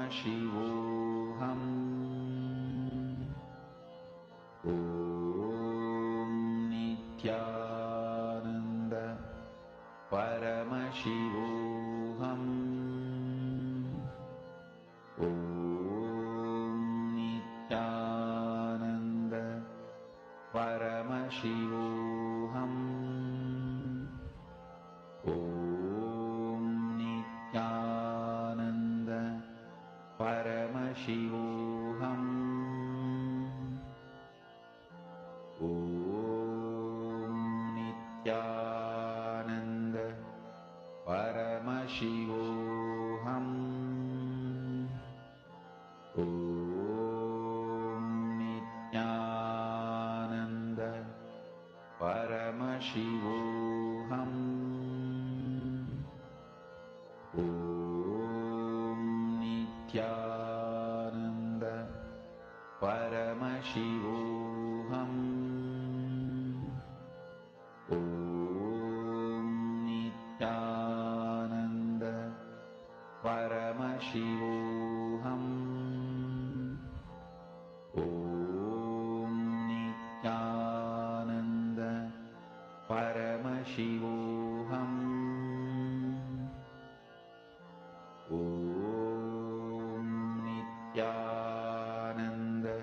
Paramashivoham. Om Nithyananda Paramashivoham. Om Nithyananda Paramashivoham. Om Nithyananda Paramashivoham. Om Nithyananda Paramashivoham. Om Nithyananda Paramashivoham. Om Nithyananda Paramashivoham. Om Nithyananda Paramashivoham. Om Nithyananda Paramashivoham. Om Nithyananda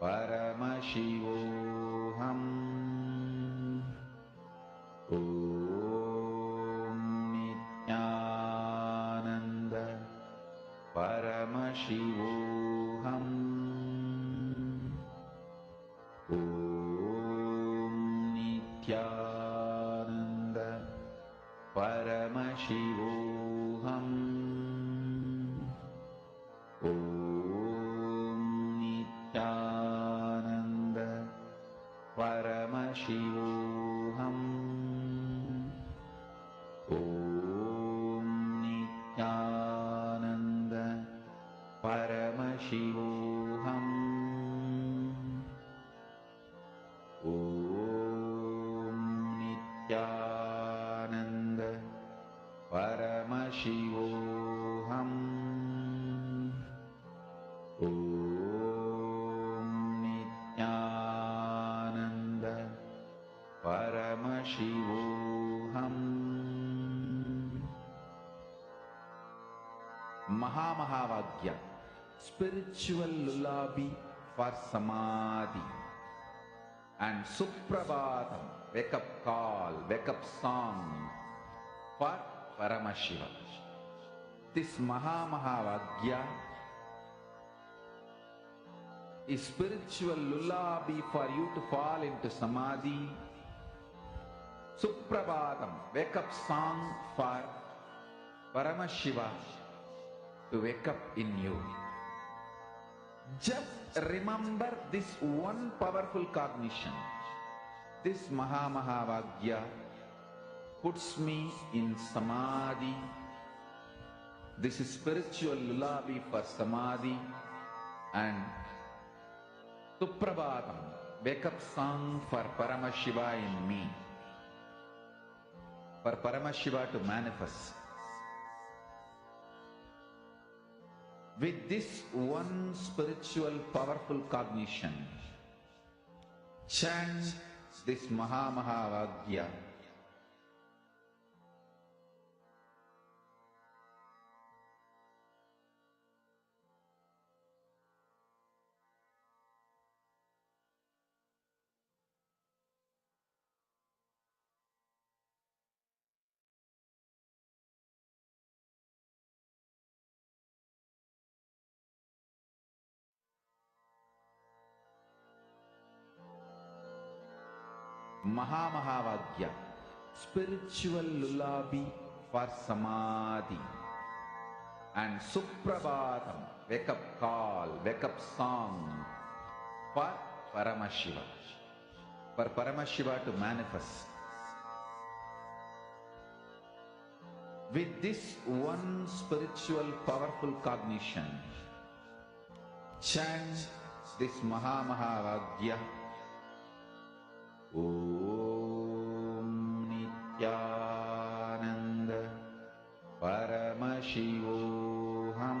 Paramashivoham. Om Nithyananda Paramashivoham. Om Nithyananda Paramashivoham. Om Nithyananda Paramashivoham. Om Nithyananda Paramashivoham. Om Nithyananda Paramashivoham. Om Nithyananda Paramashivoham. Mahamahavaagya, spiritual lullaby for samadhi, and Suprabhatam, wake up call, wake up song for Paramashiva. This Mahamahavaagya is spiritual lullaby for you to fall into samadhi. Suprabhatam, wake up song for Paramashiva to wake up in you. Just remember this one powerful cognition. This Mahamahavaagya puts me in samadhi. This is spiritual lullaby for samadhi, and Suprabhatam, wake up song for Paramashiva in me, for Paramashiva to manifest. With this one spiritual powerful cognition, chant this Mahamahavaagya. Mahamahavaagya, spiritual lullaby for samadhi, and Suprabhatam, wake up call, wake up song for Paramashiva, for Paramashiva to manifest. With this one spiritual powerful cognition, chant this Mahamahavaagya. Om Nithyananda. Paramashivoham.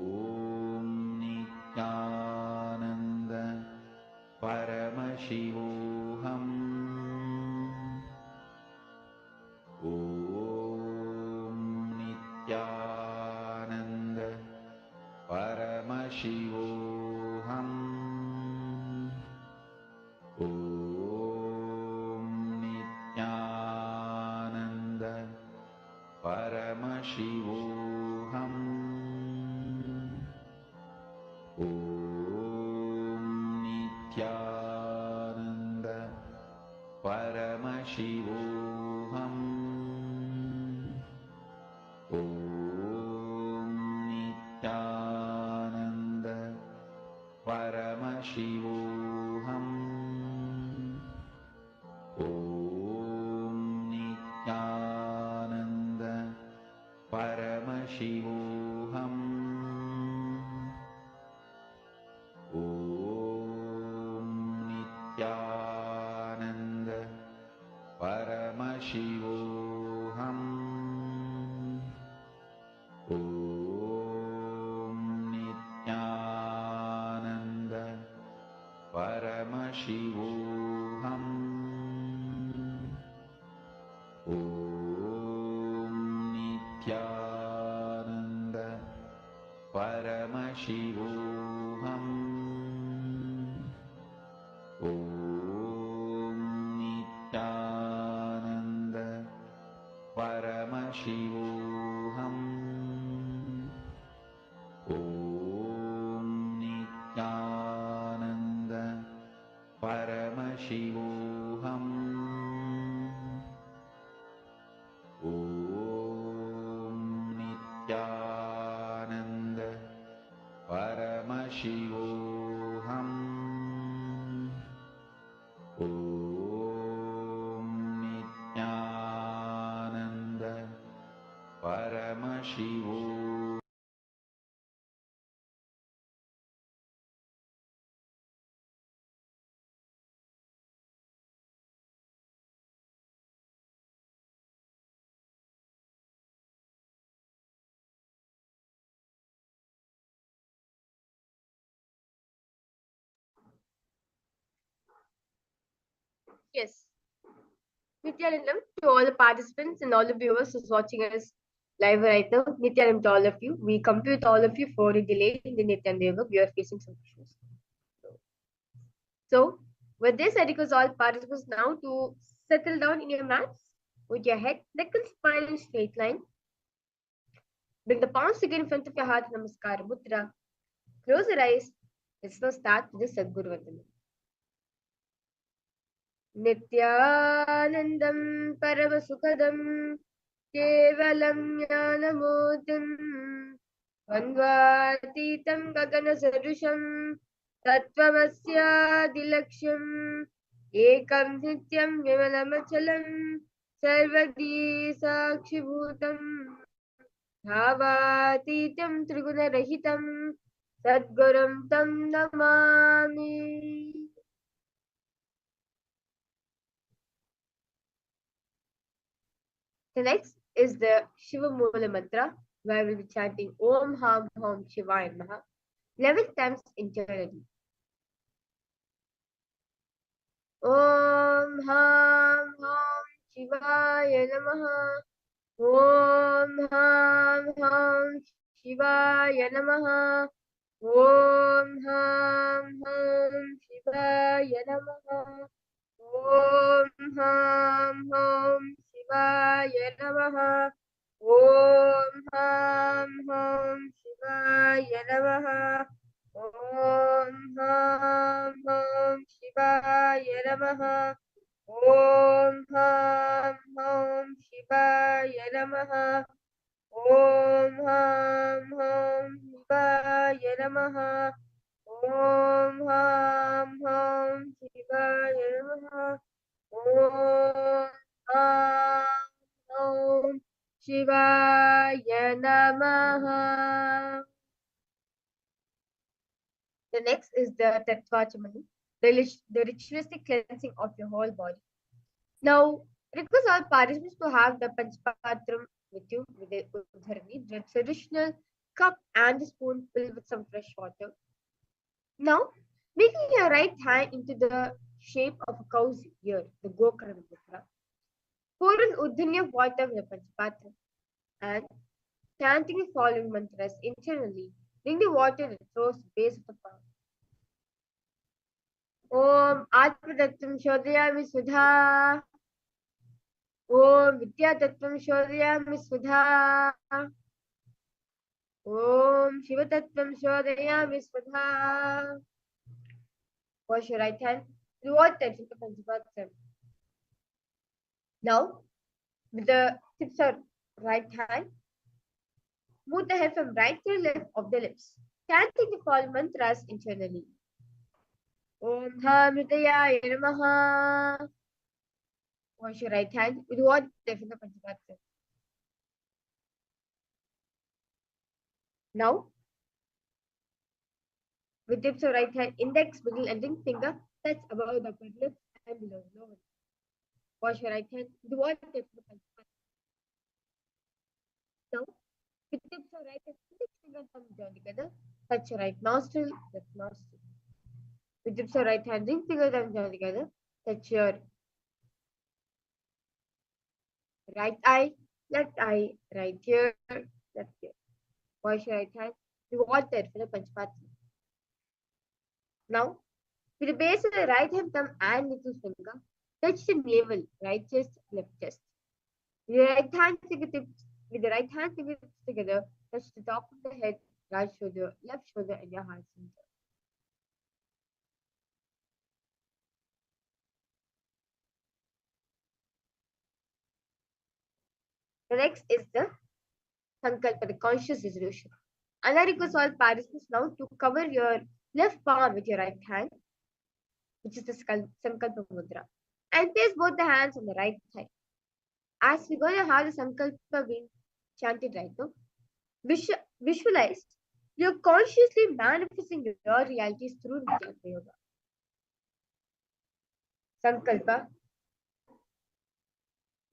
Paramashivoham Om Nithyananda Paramashivoham Om Nithyananda Paramashivoham Om Nithyananda Paramashivoham Om Nithyananda Paramashivoham Om Nithyananda Paramashivoham Om Nithyananda Paramashivoham Om Nithyananda Paramashivoham Om Nithyananda Paramashivoham Om Nithyananda Paramashivoham Om Nithyananda Paramashivoham Yes. Nithyanandam to all the participants and all the viewers who's watching us live right now. Nithyanandam to all of you. We compute all of you for the delay in the Nithyananda Yoga. We are facing some issues. So, with this, I request all participants now to settle down in your mats with your head, neck and spine in straight line. Bring the palms again in front of your heart, Namaskara Mudra. Close your eyes. Let's now start with the Sadguru Vandana. नित्यानन्दं परमसुखदं केवलं ज्ञानमूर्तिं द्वन्द्वातीतं गगनसदृशं तत्त्वमस्यादिलक्ष्यम् एकं नित्यं विमलमचलं सर्वदी साक्षिभूतं भावातीतं त्रिगुणरहितं सद्गुरुं तं Namami. The next is the Shiva Mula Mantra, where we'll be chanting Om Ham Hom Shivaya Namaha 11 times internally. Om Ham Hom Shivaya Namaha. Om Ham Hom Shivaya Namaha. Om Ham Hom Shivaya Namaha. Om Ham Hom Shivaya Namaha. Om Ham Hom Shivaya Namaha. Om Ham Hom Shivaya Namaha. Om Ham Hom Shivaya Namaha. Om Ham Hom Shivaya Namaha. Om Ham Hom Shivaya Namaha. Om Ham Hom Shivaya Namaha. The next is the Tattvachamani, the ritualistic cleansing of your whole body. Now, request all participants to have the Panchpatram with you, with the Udharani, the traditional cup and a spoon filled with some fresh water. Now, making your right hand into the shape of a cow's ear, the Gokarna Mudra. Pour an Udhani of water with the Panchpatram and chanting the following mantras internally. Bring the water to the throat base of the palm. Om Atmadaktam Shodhayami Sudha. Om Vidya Tattvam Shodhayami Svadha. Om Shiva Tattvam Shodhayami Svadha. Wash your right hand. Do what touch the Panchapatsam. Now, with the tips of right hand, move the head from right to left of the lips. Chanting the following mantras internally. Om Hamritaya Namaha. Wash your right hand. With what touch the Panchapatsam. Now, with tips of right hand, index, middle, and ring finger touch above the upper lip and below the lower. Wash your right hand. With what touch the Panchapatsam. Now, with tips of right hand, index finger thumb join together. Touch your right nostril, left nostril. With tips of right hand, ring finger thumb join together. Touch your right eye, right ear, left ear. Wash your right hand. Do water for the Panchapatma. Now, with the base of the right hand thumb and little finger, touch the navel, right chest, left chest. With the right hand fingertips together, touch the top of the head, right shoulder, left shoulder, and your heart center. The next is the Sankalpa, the conscious resolution. And I request all participants now to cover your left palm with your right hand, which is the Sankalpa Mudra, and place both the hands on the right side. As we're going to have the Sankalpa being chanted right now, visualize you're consciously manifesting your realities through Nithyananda Yoga. Sankalpa.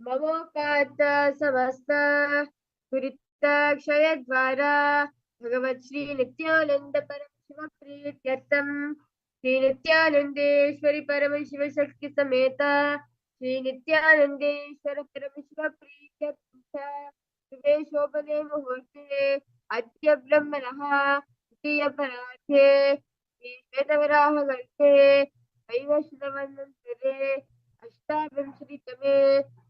Mamokata samasta purita kshayadvara Bhagavat Shri Nithyananda Paramashiva Priyatyartam Shri Nithyanandeshwari Paramashiva Shakti Sameta Shri Nithyanandeshwara Paramashiva Priyatyartam Shubhe Shobhane Muhurte Adya Brahmanaha Tiya Parathe Shri Shvetavaraha Galpe Vaivashnavanantare अष्टाविंशतितमे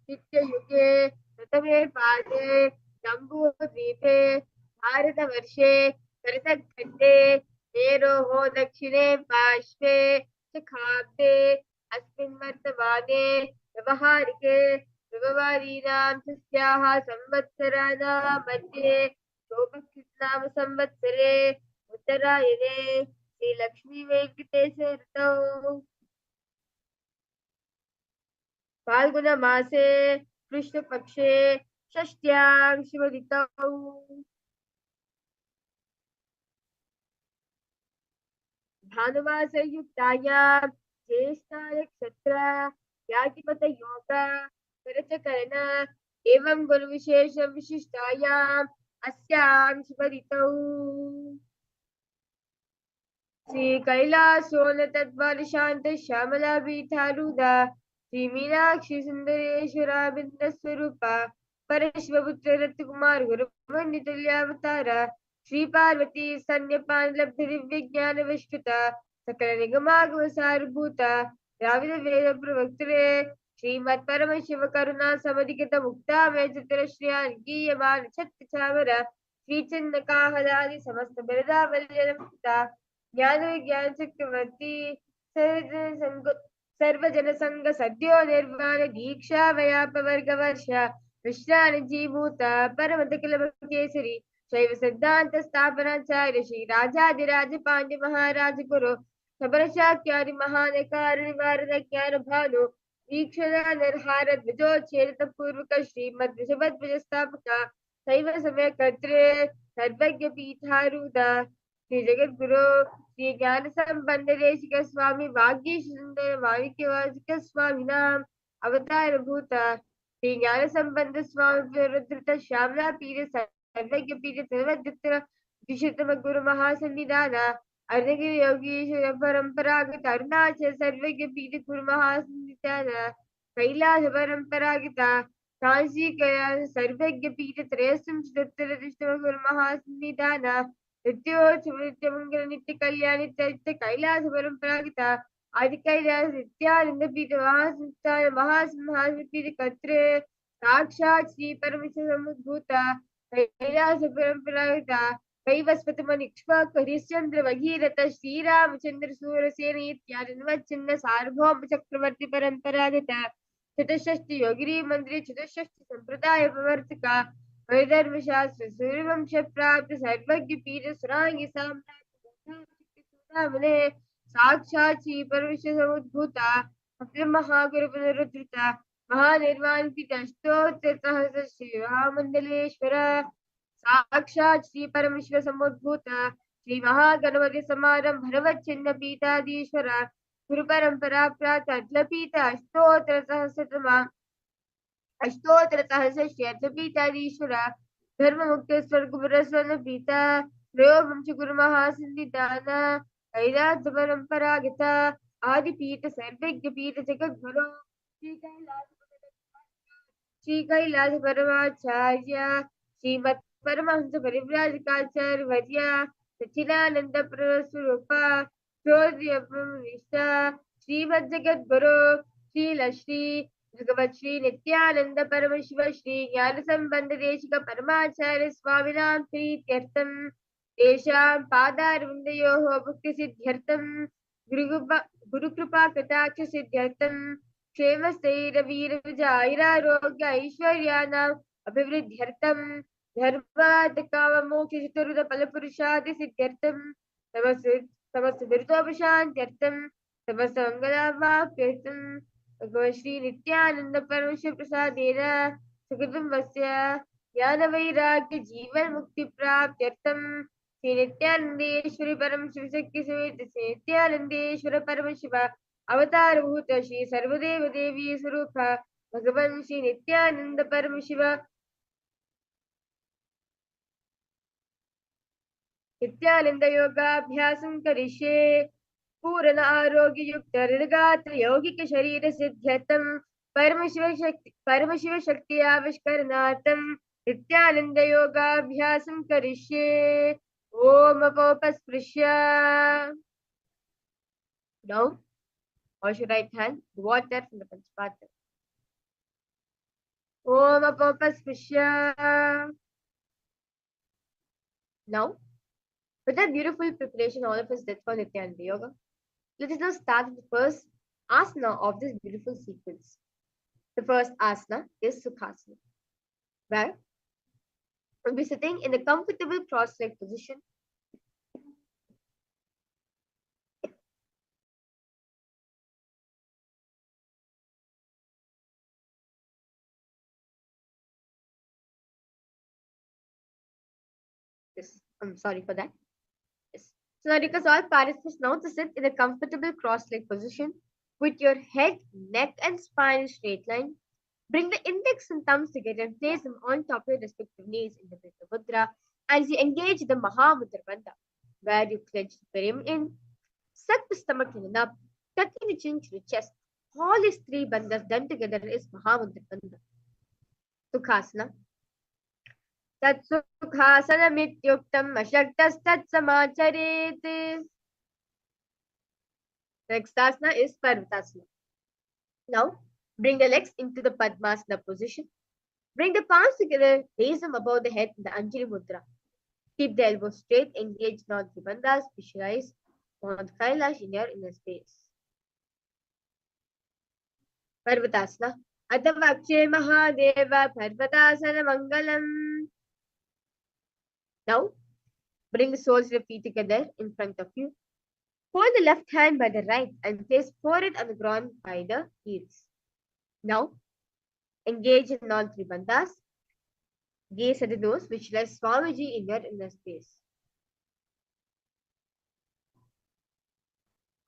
नित्ययुगे प्रथमे पादे जम्बूद्वीपे भारतवर्षे भरतखण्डे मेरोः दक्षिणे पार्श्वे च खाब्दे अस्मिन् वर्तमाने व्यवहारिके व्यवहारीणां तस्याः संवत्सराणां मध्ये शोभकृत्नाम संवत्सरे उत्तरायणे श्रीलक्ष्मीवेङ्कटेश ऋतौ फाल्गुन मासे कृष्ण पक्षे षष्ट्यां शिवरितौ भानुमासयुक्तायां ज्येष्ठा नक्षत्र यातिपत योग करचकरण एवं गुरुविशेष विशिष्टायां अस्यां शिवरितौ श्री कैलासोन तद्वार शांत श्यामला पीठारूढ़ा श्री मीनाक्षी सुंदरेश्वराबिंद स्वरूप परशिवपुत्र रत्कुमार गुरुवन्दितुल्यावतार श्री पार्वती स्तन्यपान लब्ध दिव्य ज्ञान विष्टुत सकल निगमागम सारभूत द्राविड वेद प्रवक्तरे श्रीमत् परमशिव करुणा समधिगत मुक्ता में चतुर श्रियान गीयमान छत्र चावर श्री चिन्ह काहलादि समस्त बिरदावल्यनमुक्ता ज्ञान विज्ञान चक्रवर्ती सर्वजन संग सद्यो निर्वाण दीक्षा व्यापवर्ग वर्ष विश्राण जीभूत परमत किल केसरी शैव सिद्धांत स्थापनाचार्य श्री राजाधिराज पांड्य महाराज गुरु सबरशाक्यादि महानकार निवारण ज्ञान भानु ईक्षण निर्हार द्विजोच्छेद पूर्वक श्रीमद विषभद्विज स्थापक शैव समय कर्तृ सर्वज्ञ पीठारूढ़ श्री जगत गुरु श्री ज्ञान संबंध देशिक स्वामी वागीश सुंदर माणिक्य वाचिक स्वामी नाम अवतार भूत श्री ज्ञान संबंध स्वामी रुद्रत श्यामला पीर सर्वज्ञ पीर सर्वद्र विशुद्धम गुरु महासन्निधान अर्धगिरि योगीश्वर परंपरागत अरुणाचल सर्वज्ञ पीर गुरु महासन्निधान कैलास परंपरागत कांची कैलास सर्वज्ञ पीर त्रयस्म चतुर्दश गुरु महासन्निधान नित्योत्सव नित्य कल्याण नित्य कैलास परंपरागत आदि कैलास नित्यानंद पीठ महासंस्थान महासंहार पीठ कर्तृ साक्षात् श्री परमशिवसमुद्भूता कैलासपरम्परायुता कैवस्वतमनिक्ष्वाक हरिश्चन्द्र भगीरथ श्रीरामचन्द्र सूरसेन इत्यादिन्वच्छिन्न सार्वभौम चक्रवर्ती परम्परागता चतुष्षष्टि योगिनी मंत्री चतुष्षष्टि संप्रदाय प्रवर्तका वैधर्मशास्त्र सूर्यवंश प्राप्त सर्वज्ञ पीठ सुरांगी साम्राज्य साक्षात् श्री परमशिवसमुद्भूता महागुरु पुनरुद्धृता महानिर्वाण पीठ स्तोत्र सहस्र श्री महामंडलेश्वर साक्षात् श्री परमेश्वर समुद्भूत श्री महागणपति समारंभ भरवच्छिन्न पीठाधीश्वर गुरु परंपरा प्रातः पीठ अष्टोत्तर सहस्र पीठाधीश्वर धर्म मुक्त स्वर्ग पुरस्वन पीता त्रयोवंश गुरु महासिद्धिदान कैलास परंपरागत आदि पीठ सर्वज्ञ पीठ जगत गुरु श्री कैलास परमाचार्य श्रीमत् परमहंस परिव्राजकाचार्य वर्य सच्चिदानंद स्वरूप श्रीमद् जगत गुरु श्री भगवत श्री नित्यानंद परमशिव श्री ज्ञान संबंध देशिक परमाचार्य स्वामिनां प्रीत्यर्थं तेषां पादारविन्दयोः भक्ति सिद्ध्यर्थं गुरुकृपा कटाक्ष सिद्ध्यर्थं क्षेम स्थैर्य वीर विजयारोग्य ऐश्वर्याणाम् अभिवृद्ध्यर्थं धर्मार्थ काम मोक्ष चतुर्विध फल पुरुषार्थ सिद्ध्यर्थं समस्त विरुद्धोपशान्त्यर्थं समस्त मंगलावाप्त्यर्थं भगवत् श्री नित्यानंद परमेश्वर प्रसादेन सुखदुम्बस्य ज्ञान वैराग्य जीवन मुक्ति प्राप्त्यर्थं श्री नित्यानंदेश्वरी परमशिव शक्ति समेत श्री नित्यानंदेश्वर परमशिव अवतार भूत श्री सर्वदेव देवी स्वरूप भगवान श्री नित्यानंद परमशिव नित्यानंद योगाभ्यासं करिष्ये पूर्ण आरोग्य युक्त निर्गात्र यौगिक शरीर सिद्ध्यर्थं परमशिव शक्ति आविष्करणार्थं नित्यानंद योगाभ्यासं करिष्ये ओम अपोपस्पृश्य now wash your right hand water from the panchpatra om apopasprisya now with that beautiful preparation all of us did for Nithyananda Yoga. Let us now start with the first asana of this beautiful sequence. The first asana is Sukhasana, where we'll be sitting in a comfortable cross-legged position. Yes, I'm sorry for that. Yes. So now request all participants now to sit in a comfortable cross-legged position with your head, neck, and spine in straight line. Bring the index and thumbs together and place them on top of your respective knees in the Vritta Mudra as you engage the Mahamudra Bandha, where you clench the perineum in, suck the stomach in and up, tucking the chin to the chest. All these three bandhas done together is Mahamudra Bandha. Sukhasana. Tatsukhasanamityuktam ashaktastat-samacharet. Next asana is Parvatasana. Now, bring the legs into the Padmasana position. Bring the palms together, raise them above the head in the Anjali Mudra. Keep the elbows straight, engage all three bandhas, visualize Mount Kailash in your inner space. Parvatasana. Atavakshe Mahadeva Parvatasana Mangalam. Now, bring the soles of your feet together in front of you. Hold the left hand by the right and place forehead on the ground by the heels. Now, engage in all three bandhas. Gaze at the nose, visualize Swamiji in your inner space.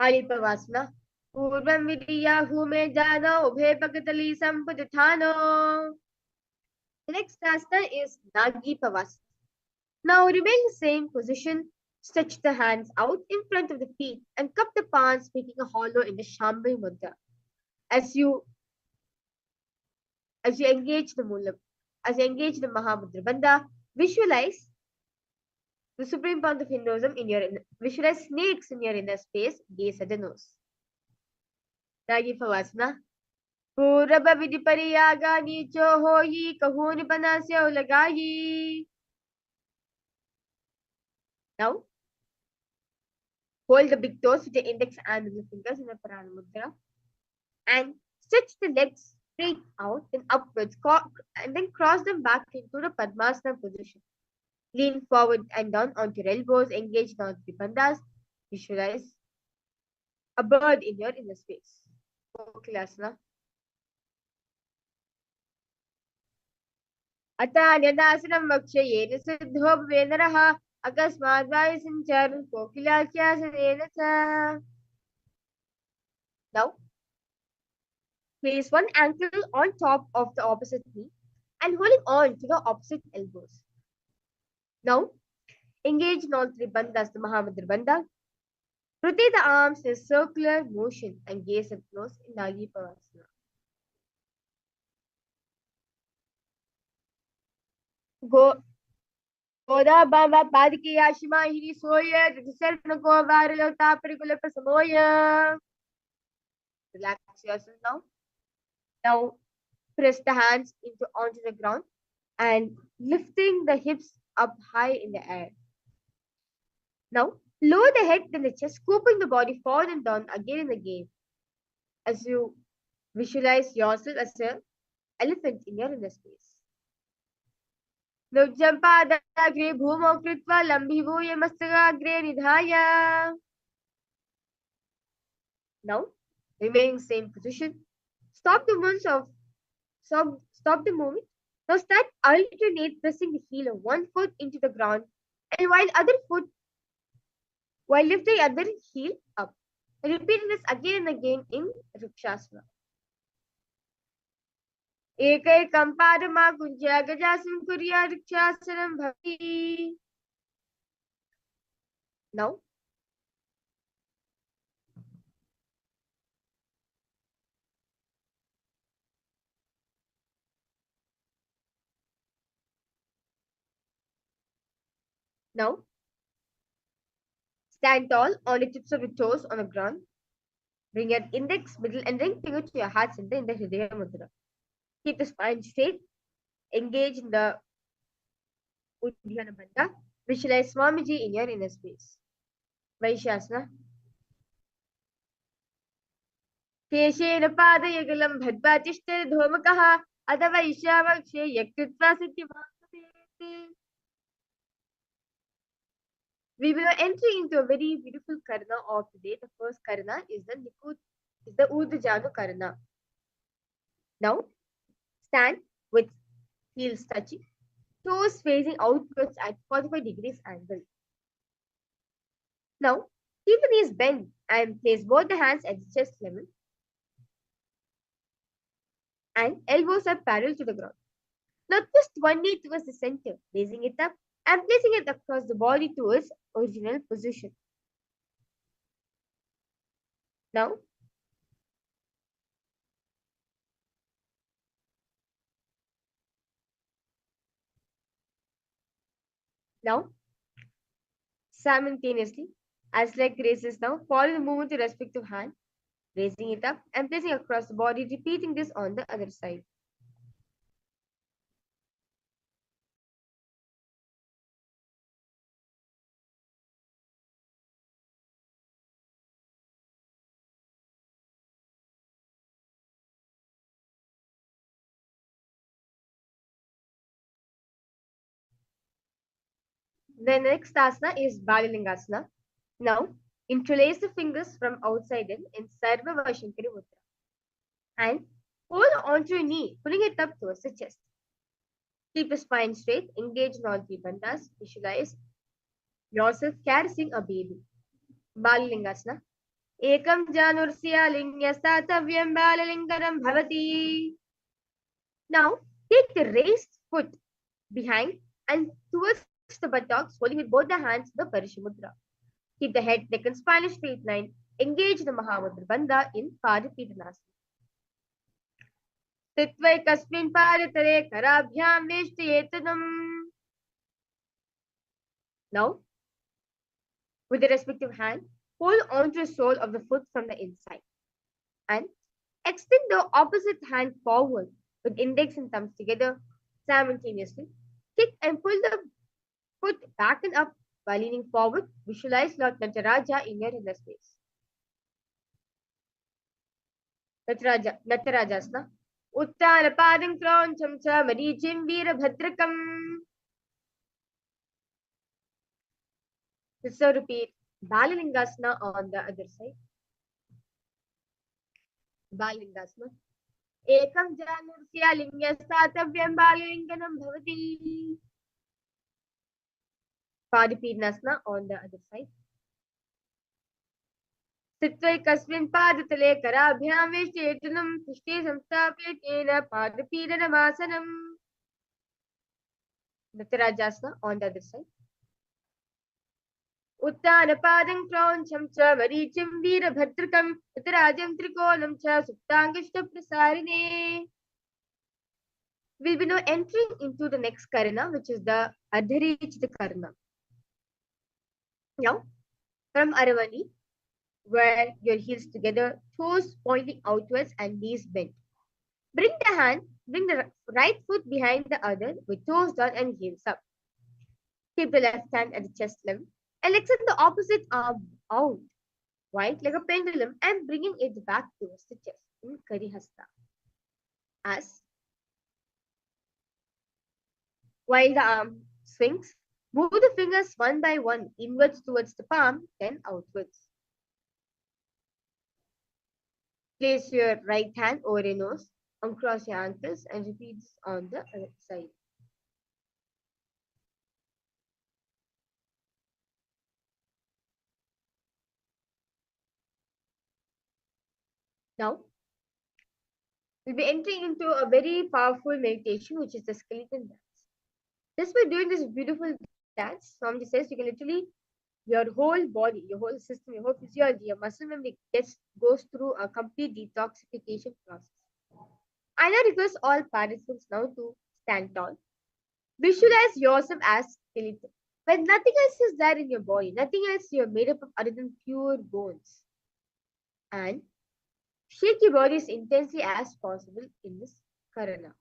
Alipavasana. Purvam Vidyahu me jano ubhe pakatali sampudithano. The next asana is Nagi Pavasana. Now remain the same position. Stretch the hands out in front of the feet and cup the palms, making a hollow in the Shambhavi Mudra. As you engage the Mahamudra Bandha, visualize the Supreme Pontiff of Hinduism visualize snakes in your inner space, gaze at the nose. Nagi Pavasana. पूरब विधि परियागा नीचो होई कहून बना से लगाई. Now, hold the big toes with the index and middle fingers in the Pranamudra and stretch the legs straight out and upwards and then cross them back into the Padmasana position. Lean forward and down onto your elbows, engage down the bandhas. Visualize a bird in your inner space. Kokilasana. अतान्यदासनं वक्ष्येन सिद्धो भवेनरः अकस्माद्वायु सञ्चारं कोकिलाख्यासनेन च. Now, place one ankle on top of the opposite knee and holding on to the opposite elbows. Now, engage in all three bandhas, the Mahamudra Bandha. Rotate the arms in a circular motion and gaze up close in Nagi Pavasana. Goda Bamba Padiki Yashima Hiri Soya, the Serpent Go Varilo Tapricula Pasamoya. Relax yourself now. Now, press the hands onto the ground and lifting the hips up high in the air. Now, lower the head and the chest, scooping the body forward and down again and again as you visualize yourself as an elephant in your inner space. Nujjampadaagre bhumo kritva lambhivooya mastakaagre nidhaya. Now, remaining same position. Stop the movement. Now stand alternate, pressing the heel of one foot into the ground and while lifting the other heel up. Repeating this again and again in Rikshasana. Ekam padama kunja gajasan kurya Rikshasanam bhakti. Now, stand tall on the tips of your toes on the ground. Bring your index, middle, and ring finger to your heart center in the Hridaya Mudra. Keep the spine straight. Engage in the Uddiyana Bandha. Visualize Swamiji in your inner space. Vaishasana. केशेन पादयुगलं भद्वा तिष्ठेर्धूमकः अथ वैश्यावक्षे यकृत्वा सिद्धिमाप्नुते. We will enter into a very beautiful karna of today. The first karna is the Urdhvajanu karna. Now, stand with heels touching, toes facing outwards at 45 degrees angle. Now, keep the knees bent and place both the hands at the chest level and elbows are parallel to the ground. Now, twist one knee towards the center, raising it up and placing it across the body to its original position. Now, simultaneously, as leg raises now, follow the movement to respective hand, raising it up and placing across the body, repeating this on the other side. The next asana is Balalingasana. Now, interlace the fingers from outside in Sarva Vashankari Mudra and hold onto your knee, pulling it up towards the chest. Keep the spine straight, engage in all three bandhas, visualize yourself carrying a baby. Balalingasana. Ekam janursya lingyastatavyam balalingaram bhavati. Now, take the raised foot behind and towards the buttocks, holding with both the hands the Parishamudra. Keep the head, neck and spine in straight line. Engage the Mahamudra Bandha in Padapitanasana. Titvai kasmin padatare karabhyam veshtayetanam. Now, with the respective hand, hold on to the sole of the foot from the inside and Extend the opposite hand forward with index and thumbs together simultaneously. Kick and pull the foot back and up while leaning forward. Visualize Lord Nataraja in your inner space. Natarajasana. Uttarapadam Kroncham cha Marichim Veerabhadrakam. So repeat Balalingasana on the other side. Balalingasana. Ekam janursiya lingyastatavyam balalinganam bhavati. Padipidnasana on the other side. स्थित्वैकस्मिन् पादतले कराभ्यां वेष्टेतनं पृष्ठे संस्थाप्य तेन पादपीडनमासनम्. Natarajasana on the other side. उत्तानपादं क्रौञ्चं च मरीचिं वीरभद्रकं Natarajam त्रिकोणं च सुप्ताङ्गष्टप्रसारिणे. We'll be now entering into the next karana, which is the Adharichita karana. Now, from Aravani, where your heels together, toes pointing outwards and knees bent. Bring the right foot behind the other with toes down and heels up. Keep the left hand at the chest level and extend the opposite arm out, wide like a pendulum, and bringing it back towards the chest in Karihasta. As while the arm swings, move the fingers one by one inwards towards the palm, then outwards. Place your right hand over your nose, uncross your ankles, and repeat this on the other side. Now, we'll be entering into a very powerful meditation, which is the skeleton dance. Just by doing this beautiful dance, Swamiji says you can literally, your whole body, your whole system, your whole physiology, your muscle memory goes through a complete detoxification process. I now request all participants now to stand tall. Visualize yourself as skeleton. When nothing else is there in your body, nothing else you're made up of other than pure bones. And shake your body as intensely as possible in this karana.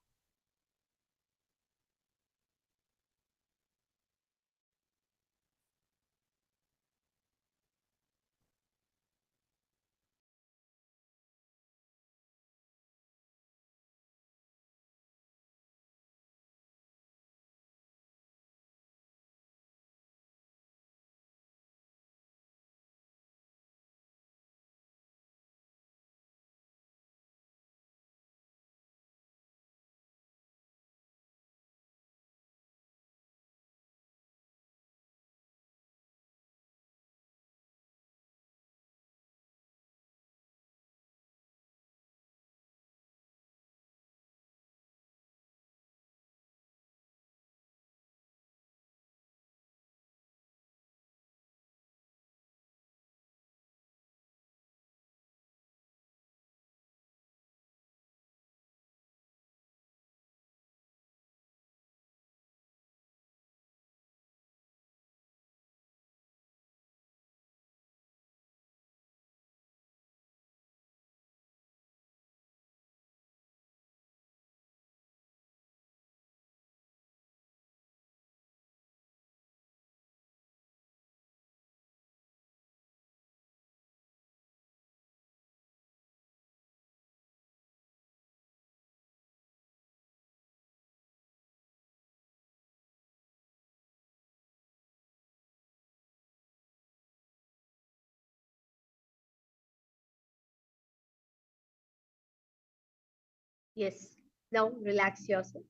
Yes. Now relax yourself.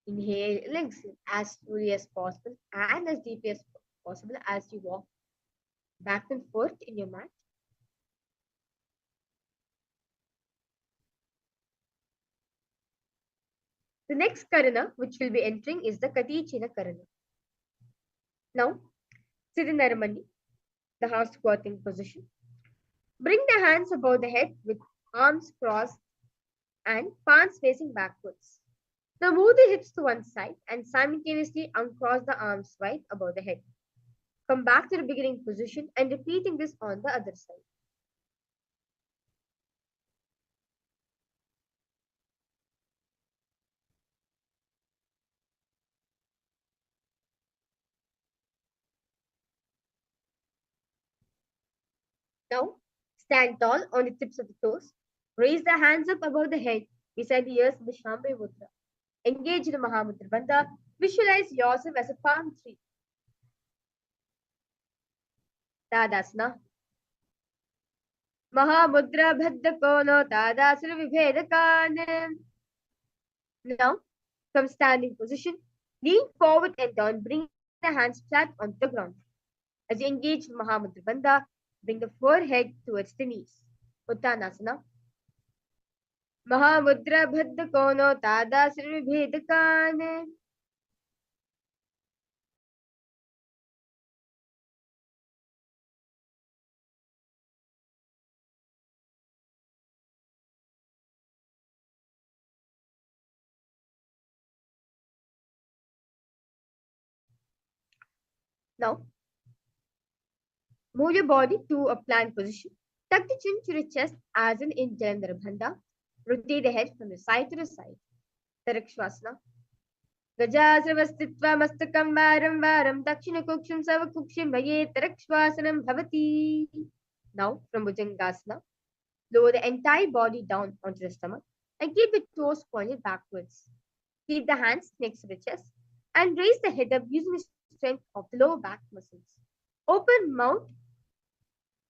Inhale, exhale as fully as possible and as deeply as possible as you walk back and forth in your mat. The next karana which we'll be entering is the Katichina karana. Now, sit in Naramani, the half squatting position. Bring the hands above the head with arms crossed and palms facing backwards. Now move the hips to one side and simultaneously uncross the arms wide above the head. Come back to the beginning position and repeating this on the other side. Now, stand tall on the tips of the toes. Raise the hands up above the head, beside the ears in the Shambhavi Mudra. Engage in the Mahamudra Bandha. Visualize yourself as a palm tree. Tadasana. Mahamudra Bhadda Kono Tadasana Vibhedakan. Now, from standing position, lean forward and down, bring the hands flat on the ground. As you engage in Mahamudra Bandha, bring the forehead towards the knees. Uttanasana. Mahamudra Bhadda Kono Tadasana Vibhedakan. Now, move your body to a plank position. Tuck the chin to the chest as in Jayendra Bandha. Rotate the head from the side to the side. Tarakshvasana. Gajasravastitva mastakam varam varam dakshina kuksham savakuksham vaye tarakshvasanam bhavati. Now, from Bhujangasana, lower the entire body down onto the stomach and keep the toes pointed backwards. Keep the hands next to the chest and raise the head up using the strength of the lower back muscles. Open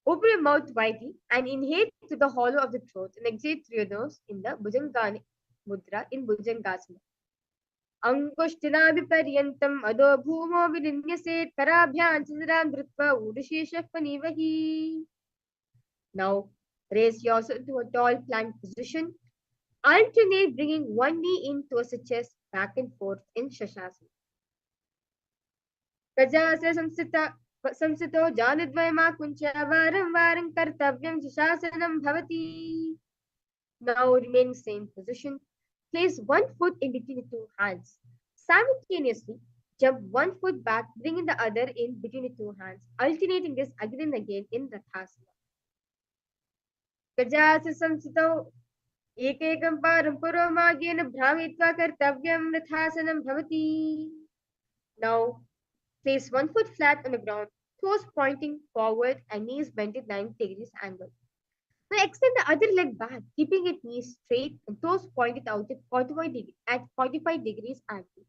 your mouth widely and inhale through the hollow of the throat and exhale through your nose in the Bhujangani Mudra in Bhujangasana. Ankushthinabiparyantam adho bhumo vininyaset karabhyan chidram dhrutva udasheshah panivahi. Now, raise yourself to a tall plank position. Alternate bringing one knee in towards the chest, back and forth in Shashasana. Gajasana samsito janadvayama kuncha varam varam kartavyam Shashasanam bhavati. Now, remain in the same position. Place one foot in between the two hands. Simultaneously, jump one foot back, bringing the other in between the two hands, alternating this again and again in Rathasana. Gajasana samsito ekekam param puromagena bhramitva kartavyam Rathasanam bhavati. Now, place one foot flat on the ground, toes pointing forward and knees bent at 90 degrees angle. Now extend the other leg back, keeping its knees straight and toes pointed out at 45 degrees angle.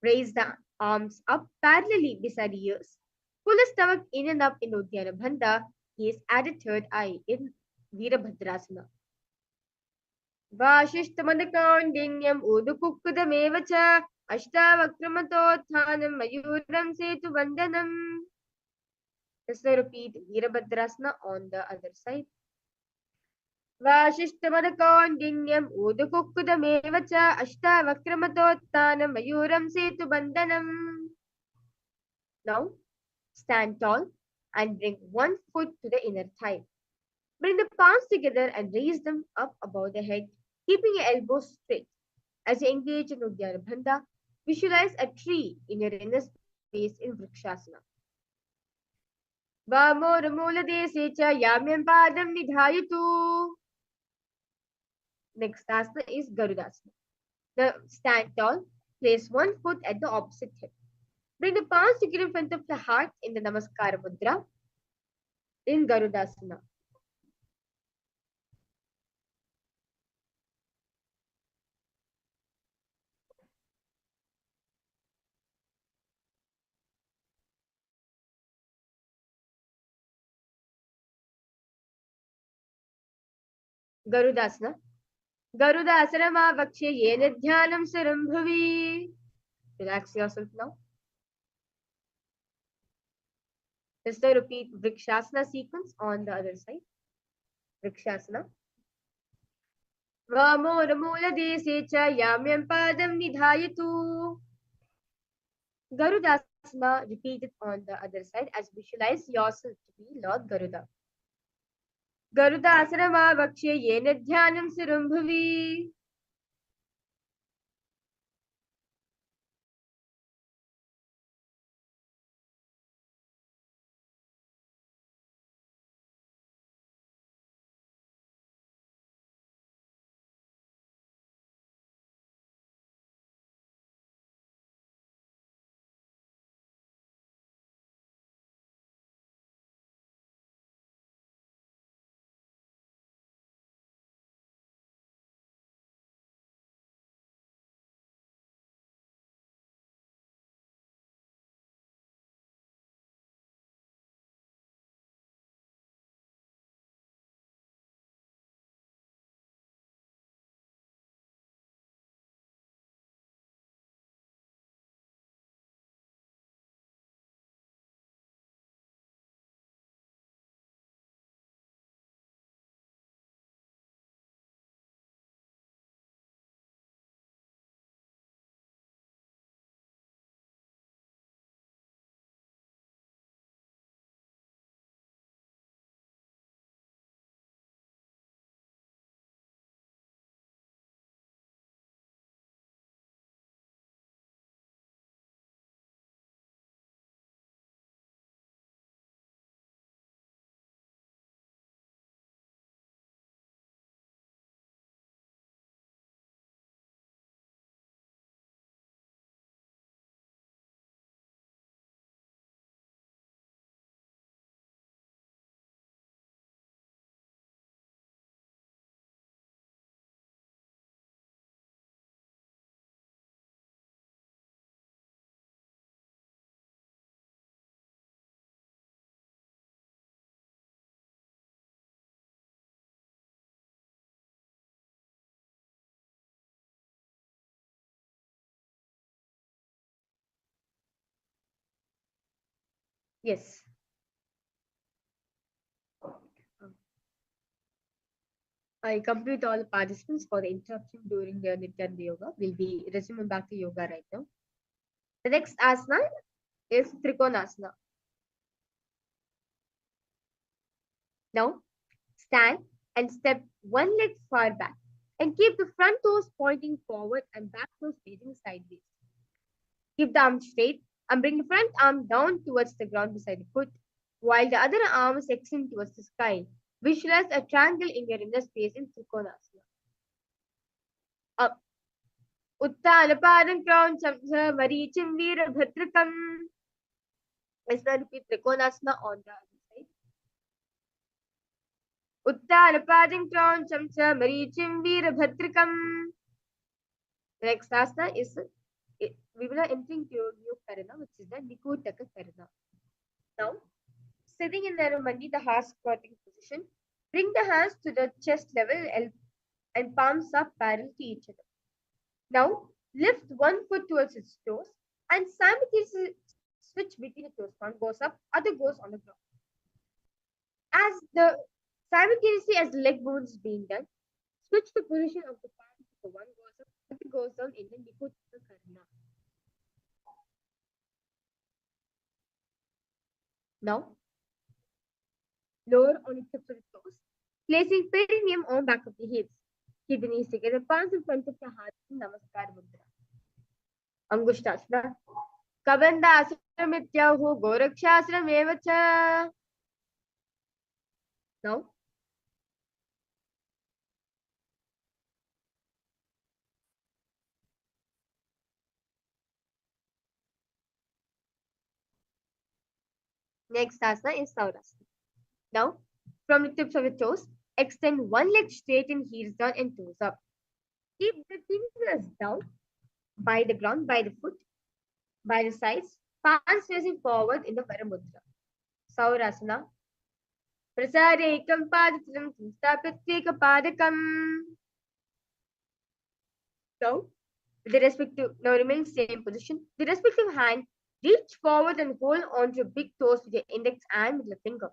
Raise the arms up parallelly beside the ears. Pull the stomach in and up in Uddiyana Bandha. Gaze at the third eye in Virabhadrasana. Vashishtamadakaundinyam udukukkudamev cha ashtavakramatothanam mayuram setu vandanam. Let's repeat Virabhadrasana on the other side. Vashishtamadakaundinyam udukukkudamev cha ashtavakramatothanam mayuram setu vandanam. Now, stand tall and bring one foot to the inner thigh. Bring the palms together and raise them up above the head, keeping your elbows straight. As you engage in Uddiyana Bandha, visualize a tree in your inner space in Vrikshasana. Vamora cha yamyam padam nidhayatu. Next asana is Garudasana. Now stand tall, place one foot at the opposite hip. Bring the palms together in front of the heart in the Namaskara Mudra in Garudasana. Garudasana. Garudasana ma vakshe yena dhyanam sarambhavi. Relax yourself now. Let's now repeat Vrikshasana sequence on the other side. Vrikshasana. Vamora mula dese cha yamyam padam nidhayatu. Garudasana, repeat it on the other side as visualize yourself to be Lord Garuda. Garudasana ma vakshe yena dhyanam sarambhavi. Yes. I complete all the participants for the interruption during the Nithyananda Yoga. We'll be resuming back to yoga right now. The next asana is Trikonasana. Now, stand and step one leg far back and keep the front toes pointing forward and back toes facing sideways. Keep the arm straight and bring the front arm down towards the ground beside the foot, while the other arm is extended towards the sky. Visualize a triangle in your inner space in Trikonasana. Up. Uttanapadam crown samsa marichim veerabhadrakam. Let's now repeat Trikonasana on the other side. Uttanapadam crown samsa marichim veerabhadrakam. Next asana is we will entering to new karana, which is the Nikotaka karana. Now, sitting in Narumandi, the heart squatting position, bring the hands to the chest level and palms up parallel to each other. Now, lift one foot towards its toes and simultaneously switch between the toes. One goes up, other goes on the ground. As the simultaneously as the leg movement is being done, switch the position of the palm. So one goes up, other goes down in the Nikotaka karana. Now, lower on the tips of the toes, placing perineum on back of the hips. Keep the knees together, palms in front of the heart in Namaskar Mudra. Angushtasana. Kabanda asramityahu gorakshasram evacha. Now, next asana is Saurasana. Now, from the tips of the toes, extend one leg straight and heels down and toes up. Keep the fingers down by the ground, by the foot, by the sides, palms facing forward in the Paramudra. Saurasana. Prasarekam padakam samstapatyeka padakam. Now, now remain same position. The respective hand, reach forward and hold on to your big toes with your index and middle finger.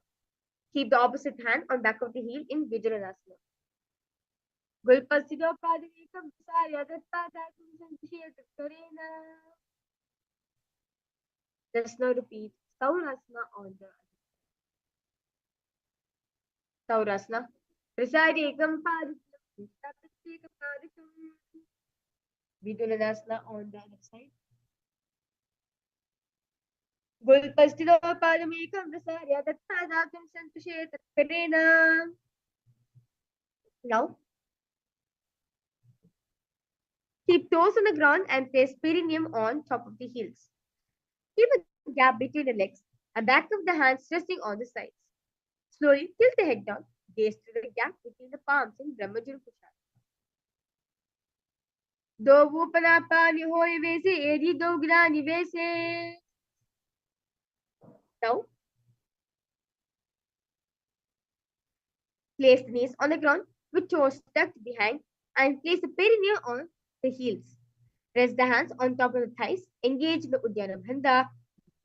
Keep the opposite hand on back of the heel in Vijayasana. Gulpasido padakam saryadat padakam santisheyatatkarena. Let's now repeat Saurasana on the Saurasana. Prasarekam padakam samstapatyeka padakam. Vijayasana on the other side. Gulpastido padamekam prasarya tatpadakam santusheyatatkarena. Now, keep toes on the ground and place perineum on top of the heels. Keep a gap between the legs and back of the hands resting on the sides. Slowly tilt the head down, gaze through the gap between the palms in Brahmajala Pushasana. Do vupanapa nihoy vese edi dogra nivese. Now, place the knees on the ground with toes tucked behind and place the perineum on the heels. Rest the hands on top of the thighs. Engage in the Uddiyana Bandha.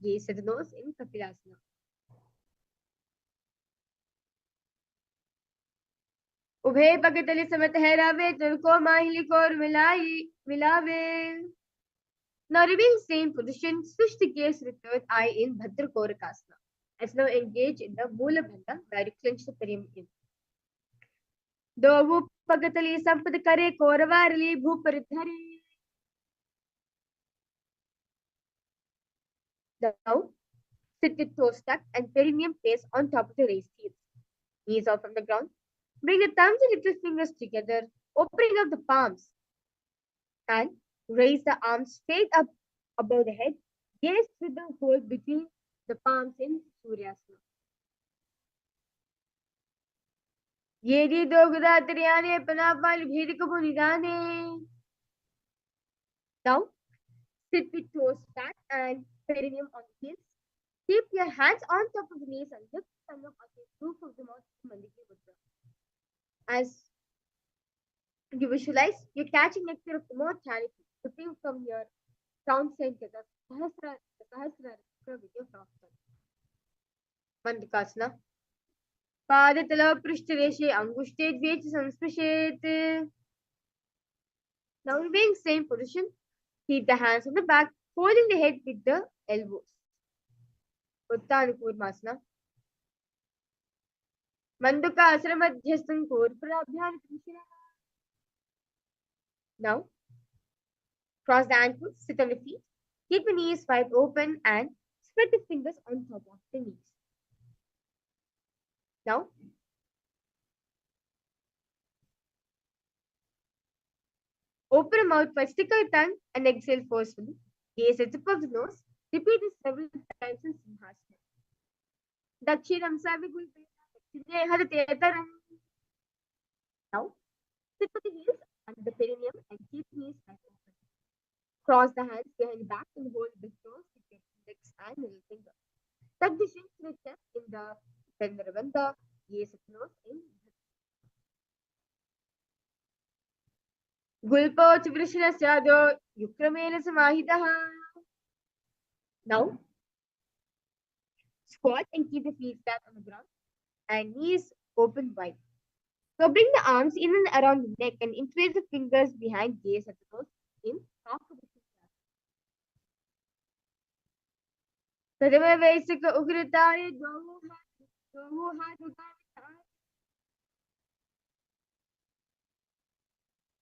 Gaze at the nose in Kapilasana. Ubhe pagatali samat herave tulko mahilikor milave. Now reveal same position. Switch the gaze to the third eye in Bhadrakorakasana. Let's now engage in the Mula Bandha where you clench the perineum in. Dovu pagatali sampad kare koravarali bhuparidhari. Now, sit with toes tucked and perineum placed on top of the raised heels. Knees out from the ground. Bring the thumbs and little fingers together, opening up the palms. And raise the arms straight up above the head. Gaze through the hole between the palms in Suryasana. Yedi dogudatriyane panapali bhedikapu nidane. Now, sit with toes back and perineum on the heels. Keep your hands on top of the knees and lift the tongue up on the roof of the mouth to Mandiki Mudra. As you visualize, you're catching nectar of immortality, dripping from your crown center, the Sahasrara chakra with your cross tongue. Mandukasana. Padatala Prishtareshe Angushte Dvech Sansprishet. Now remain same position. Keep the hands on the back, holding the head with the elbows. Uttanukurmasana. Mandukasana Madhyastan Kurprabhyam. Now, cross the ankles, sit on the feet, keep the knees wide open and spread the fingers on top of the knees. Now, open the mouth wide, stick out tongue and exhale forcefully. Gaze at the tip of the nose. Repeat this several times in Simhasana. Dakshinam Savigul. Now, sit with the heels under the perineum and keep the knees wide open. Cross the hands behind the back and hold the toes with your index and middle finger. Tuck the shin to the chest in the Chandrabandha. Gaze at the nose in Gulpo Chivrishna Syado Yukramena Samahitaha. Now, squat and keep the feet flat on the ground and knees open wide. Now bring the arms in and around the neck and interlace the fingers behind gaze at the nose in half of the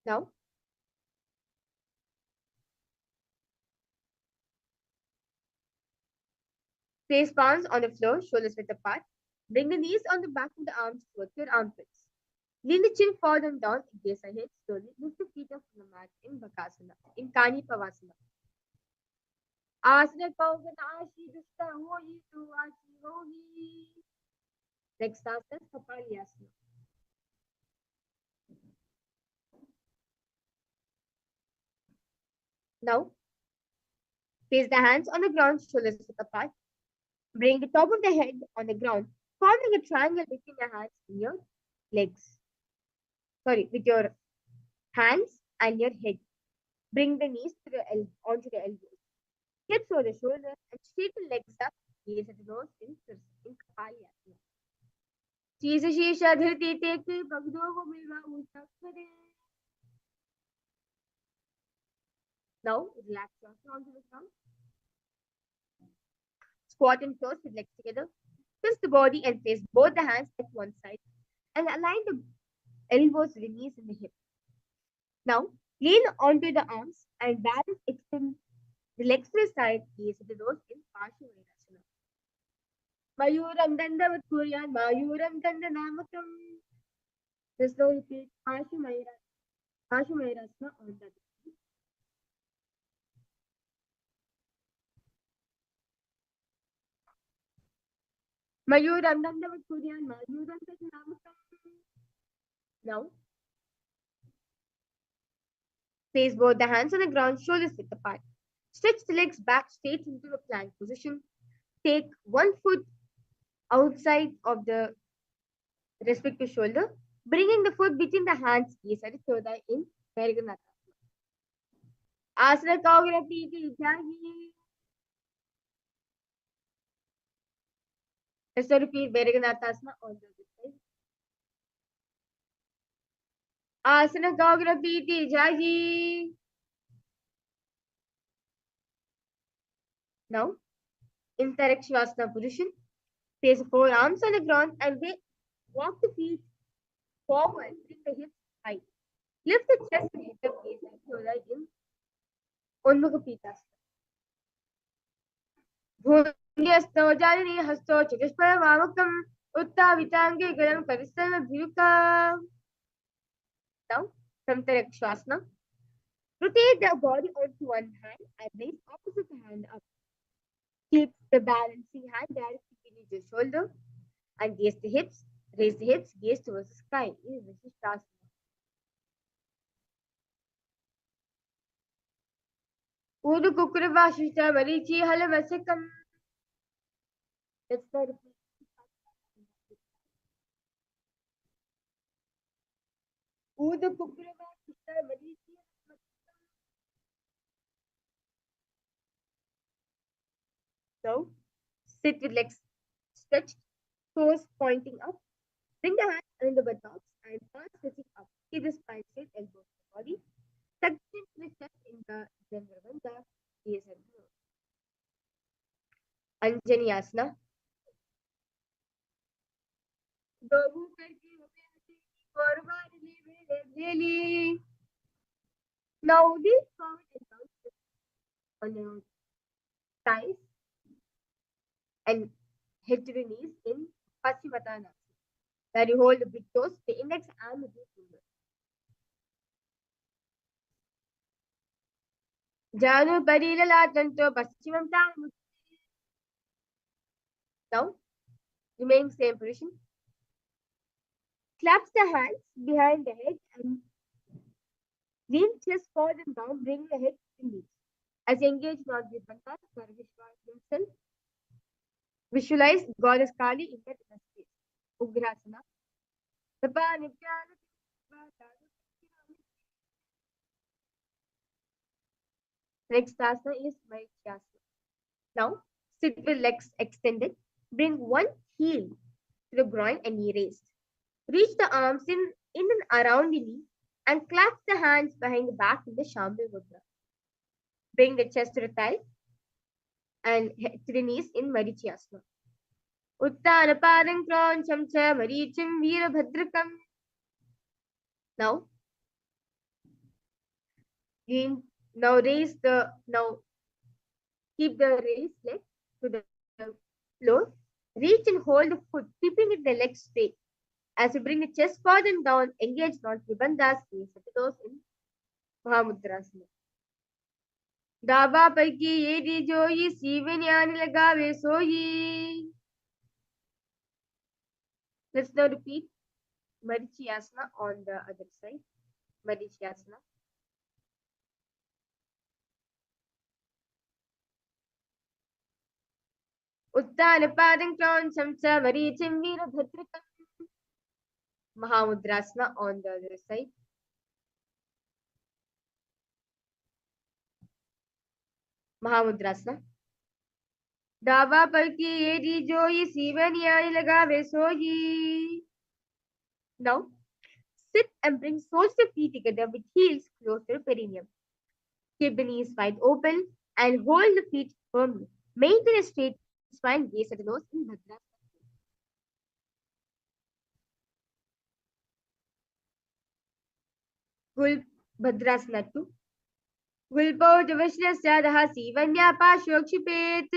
Now, place palms on the floor, shoulders width apart. Bring the knees on the back of the arms towards your armpits. Lean the chin forward and down, gaze ahead slowly. Lift the feet up from the mat in Bakasana, in Kani Pavasana. Asana Kauganashi Dusta Hoyi to Ashi Hoyi. Next asana, Kapalyasana. Now, place the hands on the ground, shoulders width apart. Bring the top of the head on the ground, forming a triangle between your hands and your legs. With your hands and your head. Bring the knees to the onto the elbows. Hips over the shoulders and straighten legs up. Gaze at the nose in Kapalyasana. Shisha Shisha Dhirti Teke Bhagdogo Milva Utakare. Now, relax yourself onto the ground. Squat and toes with legs together. Twist the body and place both the hands at one side and align the elbows with the knees and the hips. Now, lean onto the arms and balance extend the legs to the side, gaze at the nose in Paramashivoham. Mayuram Dandavat Kuryan, Mayuram Dandanamatam. There's no repeat. Paramashivoham on the Mayuram Dandavat Kuryan, Mayuram Dandanamatam. Now, place both the hands on the ground, shoulders width apart. Stretch the legs back straight into a plank position. Take one foot outside of the respective shoulder, bringing the foot between the hands, gaze at the third eye in Virganatha. Asana Kaugravati Jagi. Let's repeat Virganathasana on the other side. Asana Kaugravati Jagi. Now, in Tarakshivasana position, place the forearms on the ground and walk the feet forward, bring the hips high. Lift the chest and head up, gaze at the third eye in Unmugapitasana. Bhungyastho Janani Hasto Chatushpara Vamakam Utta Vitange Garam Karisana Bhiruka. Now, from Tarakshivasana, rotate the body onto one hand and raise opposite hand up. Keep the balancing hand directly beneath your shoulder and gaze the hips. Raise the hips, gaze towards the sky. This is Vishistasana. Udu Kukurava Shishta Marichi Halavasekam. Let's try to repeat. Udu Kukurava Shishta Marichi Halavasekam. So, sit with legs stretched, toes pointing up. Bring the hands under the buttocks and palms facing up. Keep the spine straight, elbows to the body. Tuck chin to the chest in the Jandrabandha. Gaze and nose. Anjani Asana. Now these forward and down on your thighs and head to the knees in Paschimottanasana. Where you hold the big toes, the index and the big finger. Janu Parilalatanto Paschimam Tam. Now, remain same position. Claps the hands behind the head and lean chest forward and down, bring the head to the knees. As you engage not with Bantas, himself. Visualize Goddess Kali in that inner space. Ugrasana. Next asana is Mahishasana. Now, sit with legs extended. Bring one heel to the groin and knee raised. Reach the arms in and around the knee and clasp the hands behind the back in the Shambhu Mudra. Bring the chest to the thighs and head to the knees in Marichyasana. Uttana Padam Kroncham Cha Marichim Veerabhadrakam. Now keep the raised leg to the floor. Reach and hold the foot, keeping the leg straight. As you bring the chest forward and down, engage non-tribandhas, those in Mahamudrasana. Daba paiki yedi joyi sivanyani lagave soyi. Let's now repeat Marichyasana on the other side. Marichyasana. Uttana Padam Kroncham Cha Marichim Veerabhadrakam. Mahamudrasana on the other side. Mahamudrasana. Dava palki yedi joyi sivanyani lagave soyi. Now, sit and bring soles of feet together with heels close to the perineum. Keep the knees wide open and hold the feet firmly. Maintain a straight spine, gaze at the nose in Bhadrasana. Gul Bhadrasana 2. Gulpo Javashnasya Daha Sivanya Pashokshipet.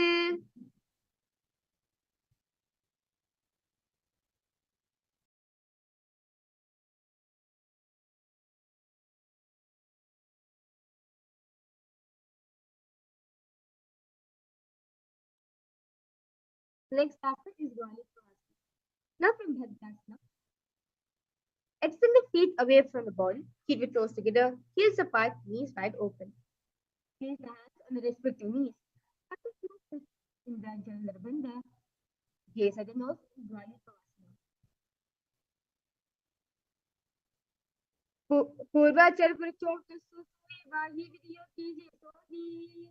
Next asana is Dwalipasana. Now from Bhadrasana, extend the feet away from the body, keep your toes together, heels apart, knees wide open. Place the hands on the respective knees. In the Jandrabandha, gaze at the nose in Dwalipasana. Purvachar Purchokta Susui Vahi Video Kije Sodi.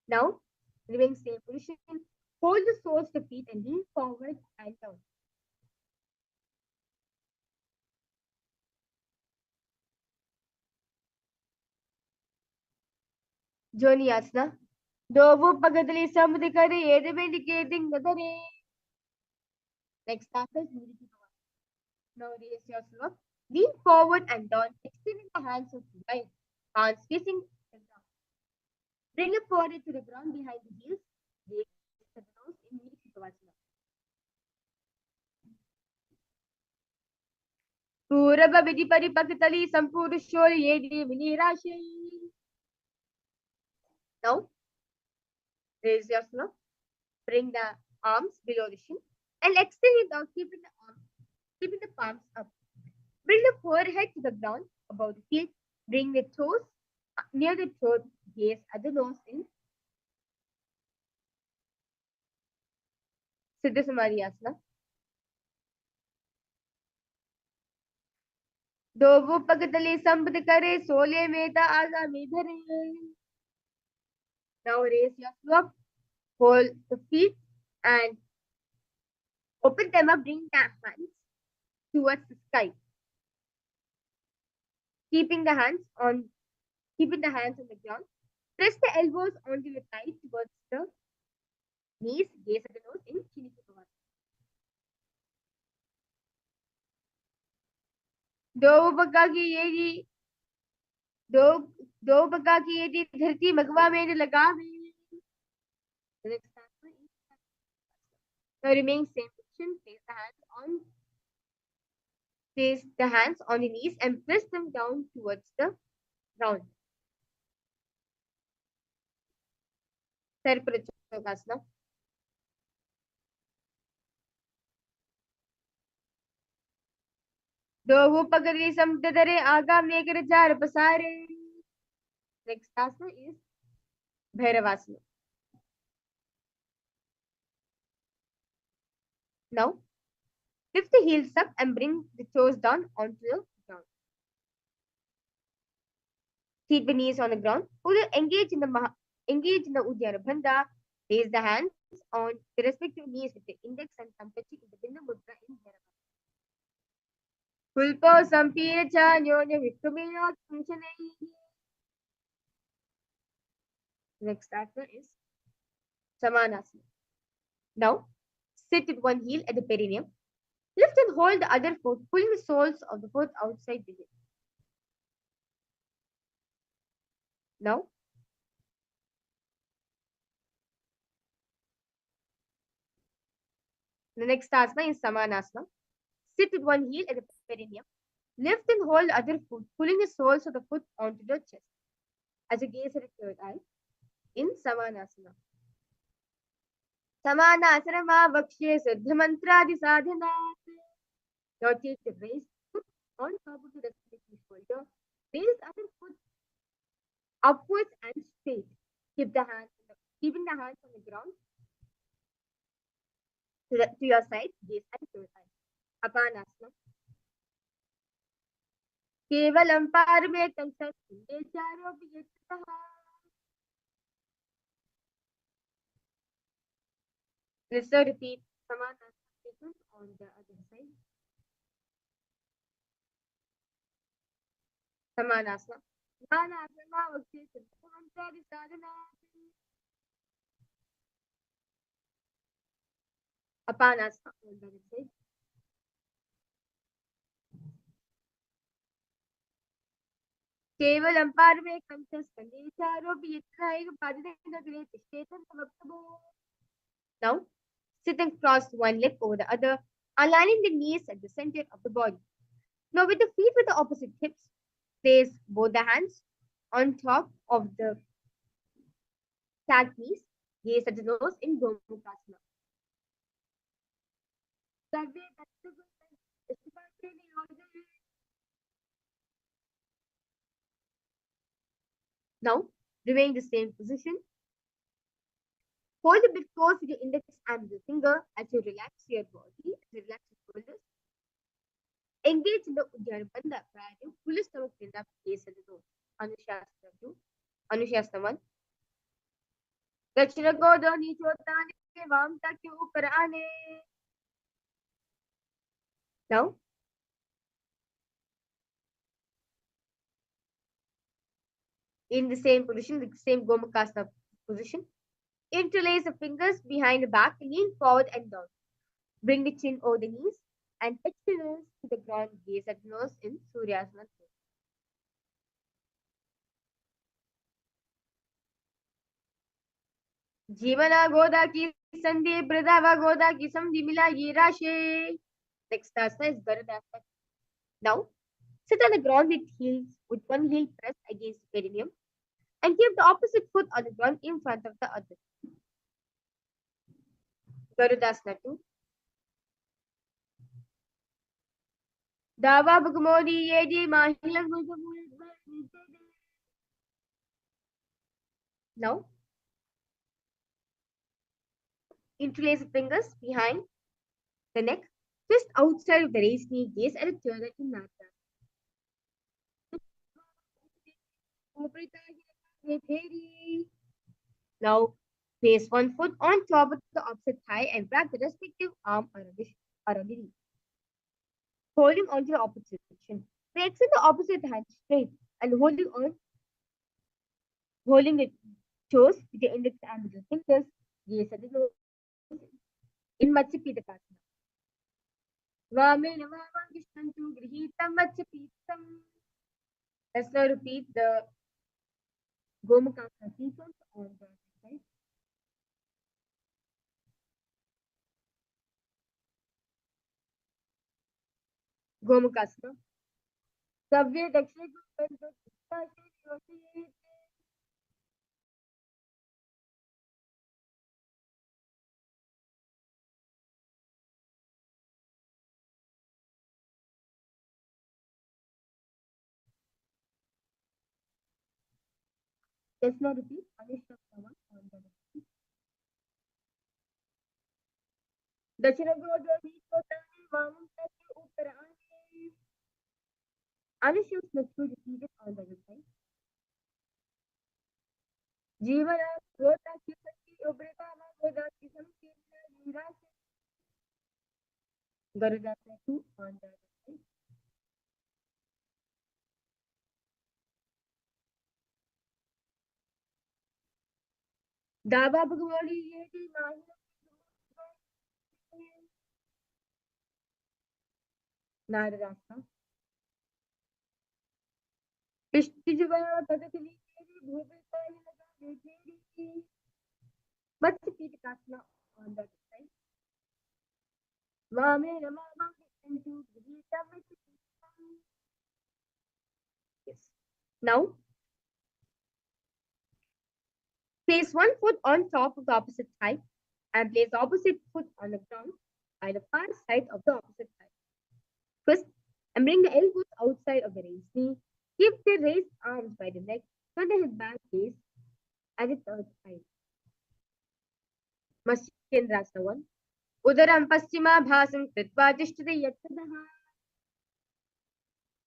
Now, remain same position. Hold the soles of the feet and lean forward and down. Joni Asana. Dovu Pagadali Samudikari Edam indicating Nadare. Next asana is Mudiki. Now raise yourself up. Lean forward and down, extending the hands of the right. Hands facing the ground. Bring your forehead to the ground behind the heels. Gaze at the nose in Mudiki. Puraba Vidi Paripakatali Sampurusho Yedi Vinirashi. Now, raise yourself up. Bring the arms below the shin and extend it down, keeping the palms up. Bring the forehead to the ground above the feet. Bring the toes near the throat. Gaze at the nose in Siddha Samadhi Asana. Dovu Pagatali Sambadikare Sole Meta Azami Dhare. Now raise yourself up. Hold the feet and Open them up, bring the hands towards the sky. Keeping the hands on the ground. Press the elbows onto your thighs towards the knees. Gaze at the nose in Chini-Chukavasana. दो बग्गा की ये धरती मगवा में लगा में. Now remain same position. Place the hands on the knees and press them down towards the ground. Sarparachokasana. दो पकड़ी समतरे आगा में कर जार पसारे. Next asana is Bhairavasana. Now lift the heels up and bring the toes down onto the ground. Keep the knees on the ground. Engage in the Uddiyana Bandha. Place the hands on the respective knees with the index and thumb touching in the Bindu Mudra in Bhairavasana. Pulpo sampira cha nyonya vikramena kunchane. Next asana is Samanasana. Now sit with one heel at the perineum. Lift and hold the other foot, pulling the soles of the foot outside the hip. Now, the next asana is Samanasana. Sit with one heel at the perineum. Lift and hold the other foot, pulling the soles of the foot onto the chest. As you gaze at the third eye in Samanasana. Samanasana ma vakshe siddha mantradi sadhana. Now take the raised foot on top of the respective shoulder. Raise the other foot upwards and straight. Keeping the hands on the ground. To your side, gaze at the third eye. Apanasana. केवलम पार में कंसक चारों Let's repeat Samanasana on the other side. Samanasana. Apanasana on the other side. केवल अंपार में कंसस कंदे चारों भी इतना एक पादने नगरे चेतन समक्तबो. Now, sit and cross one leg over the other, aligning the knees at the center of the body. Now, with the feet with the opposite hips, place both the hands on top of the stacked knees. Gaze at the nose in Gomukhasana. Now, remain the same position. Hold the big toes with your index and the finger as you relax your body, as you relax your shoulders. Engage in the Uddiyana Bandha prior to full stomach build up, gaze at the nose. Anushasana 2. Anushasana 1. दक्षिण को दो नीचो ताने वाम तक के ऊपर आने. Now, in the same position, the same Gomukhasana position, interlace the fingers behind the back, lean forward and down. Bring the chin over the knees and touch the nose to the ground. Gaze at the nose in Suryasana 2. जीवना गोदा की संधि प्रदावा गोदा की संधि मिला ये राशे. Next asana is Garudasana. Now, sit on the ground with one heel pressed against the perineum and keep the opposite foot on the ground in front of the other. Garudasana 2. Dava Bhagmodi Yeji Mahilam. Now, interlace the fingers behind the neck, just outside of the raised knee. Gaze at the third eye in Nata. Now, Place one foot on top of the opposite thigh and wrap the respective arm around the knee, holding onto the opposite direction. Now extend the opposite hand straight and holding the toes with the index and middle fingers. Gaze at the nose in Matsupitapasana. Vamen Vamam Vishtantu Grihitam Matsupitam. Let's now repeat the Gomukhasana sequence on the side. Gomukhasana. Savya Dakshina Let's now repeat Anishtavan on the left. Dashina Godani Kotani Vamam Tati Uttarani. Anisha next to repeat it on the other side. Jivana Gota Kisaki Ubrekama Goda Kisam Kirna Yuras. Garuda two on the other side. Daba Bhagwali Yeti Mahina Nadarasa. Ishtijava Padakali Bhubitani Nagari. Let's repeat the kasana on the other side. Vame Ramama into Gita. Yes. Now, place one foot on top of the opposite thigh and place the opposite foot on the ground by the far side of the opposite thigh. First, and bring the elbows outside of the raised knee. Keep the raised arms by the neck. Turn the head back, gaze at the third side. Matsyendrasana 1. Udaram paschima bhasam kritva tishtati yattadaha.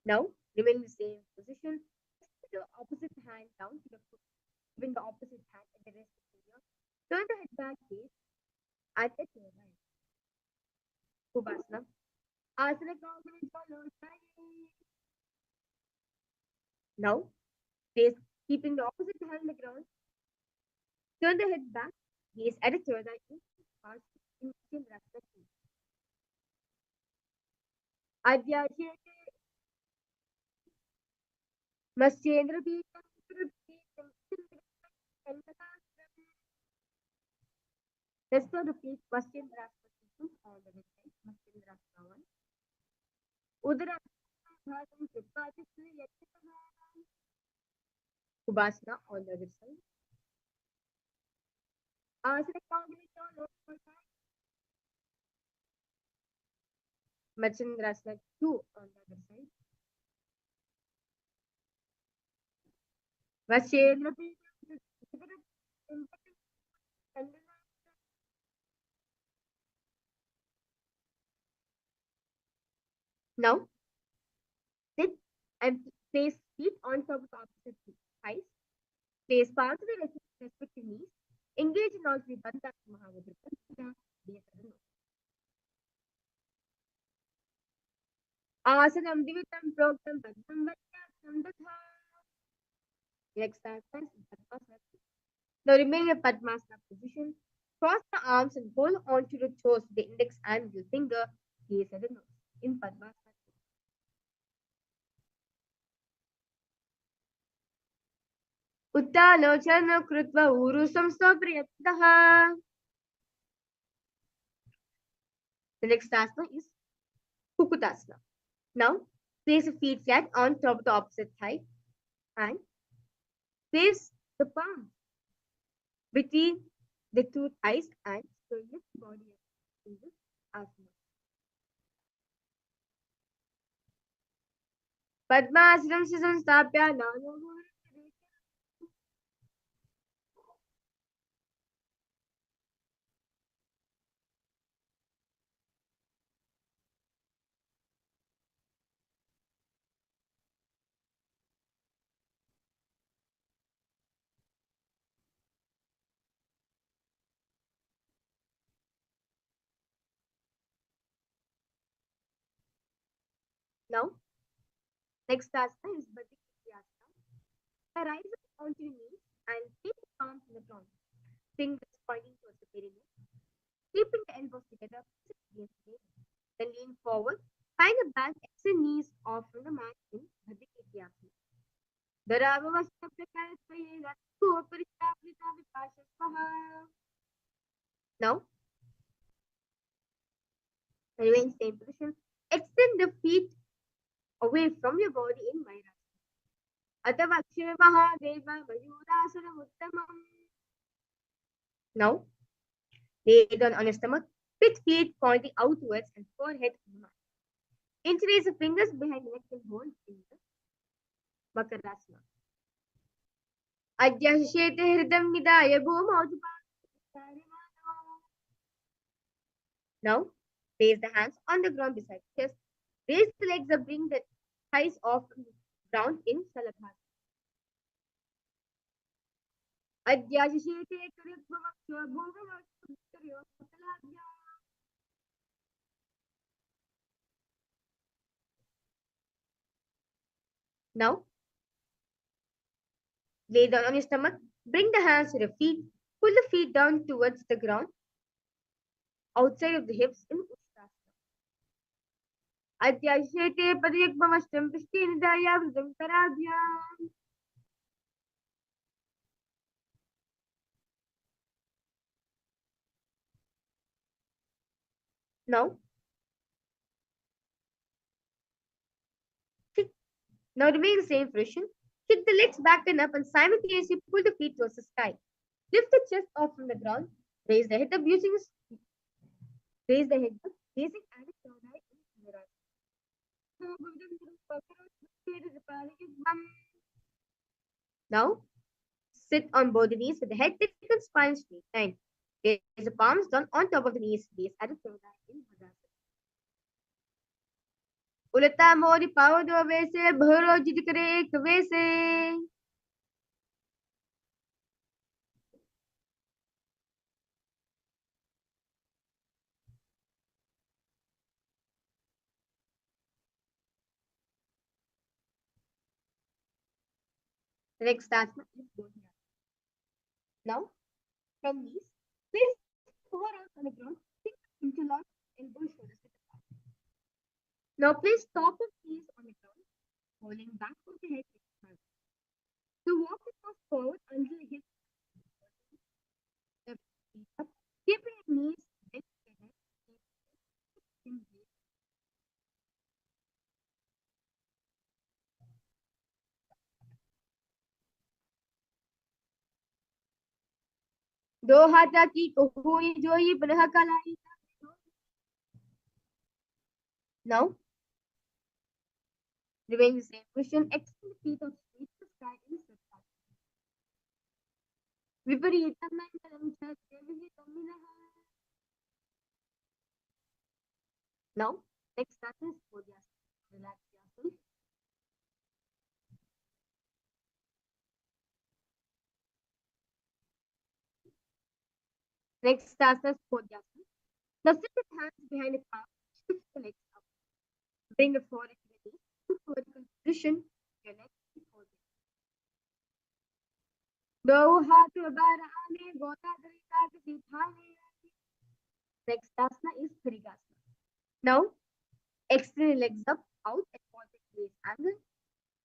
Now, remain in the same position. Put the opposite hand down to the foot. Bring the opposite hand at the rest of the ear. Turn the head back, gaze at the third eye. Kubasana. Asana combination followed by. Now, place keeping the opposite hand on the ground. Turn the head back, gaze at the third eye in Matsyendrasana 2. Adhyashyate Matsyendra Let's now repeat Matsyendrasana 2 on the website. Matsyendrasana 1. Udara Bhasam Kritva Tishtati Yattadaha. Kubasana on the other side. Asana combination followed by. Matsyendrasana 2 on the other side. Vasyendra Now, sit and place feet on top of the opposite thighs. Place palms to the respective knees. Engage in all three bandhas Mahamudra. Asanam divitam proktam padmam vatyasam tatha. Next exercise is Padmasana. Now remain in a Padmasana position. Cross the arms and hold on to the toes with the index and middle finger. Gaze at the nose in Padmasana. Uttanocharna krutva urusam sapriyataha. The next asana is Kukutasana. Now, place your feet flat on top of the opposite thigh and place the palm between the two thighs and slowly lift the body up in this asana. Padmasanam Sisanstapya Nano. Now, next asana is Bhadrasana. Rise up onto your knees and keep the palms in the ground. Fingers pointing towards the perineum. Keeping the elbows together, then lean forward. Find a back, extend knees off from the mat in Bhadrasana. Now, remain same position. Extend the feet away from your body in Mayurasana. अथवा Akshay Mahadev मयूरासनम उत्तमम. Now, lay down on your stomach, with feet pointing outwards and forehead on the mat. Interlace the fingers behind the neck and hold in the Makarasana. Adhyashete hridam nidaya Now, place the hands on the ground beside the chest. Raise the legs up, bring the thighs off the ground in Salabhasana. Now, lay down on your stomach, bring the hands to the feet, pull the feet down towards the ground, outside of the hips in Uttanasana. Adhyashete padikmamashtam pristinidaya vridam taradhyam. Now, remain the same position. Kick the legs back and up and simultaneously pull the feet towards the sky. Lift the chest off from the ground. Raise the head up using raise the head up, raising and now, sit on both the knees with the head, neck, and spine straight. 9. Raise the palms down on top of the knees. Gaze at the third eye in Bhadrasana. Ulata mori pao do vese, bharo jit kare ek vese. The next asana is Bodhi. Now, from knees, place forearms on the ground, interlock, elbows, shoulders with the back. Now, place top of knees on the ground, holding back of the head with the hands. So, walk the toes forward until the hips up, keeping your knees bent together. दो हाथा की कोई जोई पुनः कलाई. Now, remain the same position. Extend the feet out straight to the sky in Siddhasana. Viparitam mandalam chakyavihitam minaha. Now, next asana is Bodhyasana. Relax yourself. Next asana is Bodhyasana. Now, sit with hands behind the palm. Shift the legs up. Bring the forehead to the knee. To vertical position. Your legs is folded. दो हाथ बाराने गोदावरी का दिखाने. Next asana is Bhadrasana. Now, extend the legs up, out, and point the gaze angle.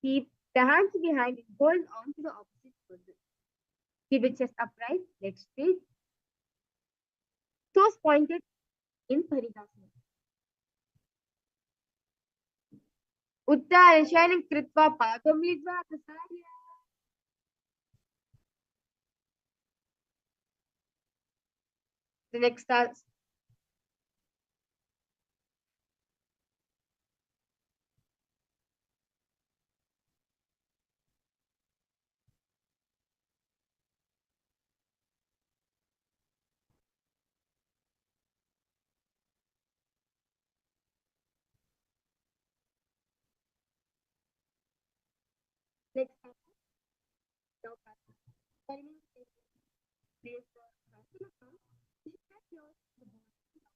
Keep the hands behind and hold on to the opposite shoulder. Keep the chest upright, legs straight, toes pointed in Bhadrasana. Uttar Shayanam Kritva Padam Lidva Prasarya. The next starts. Next starts. Now, place the hands on the ground. You should touch your the ball.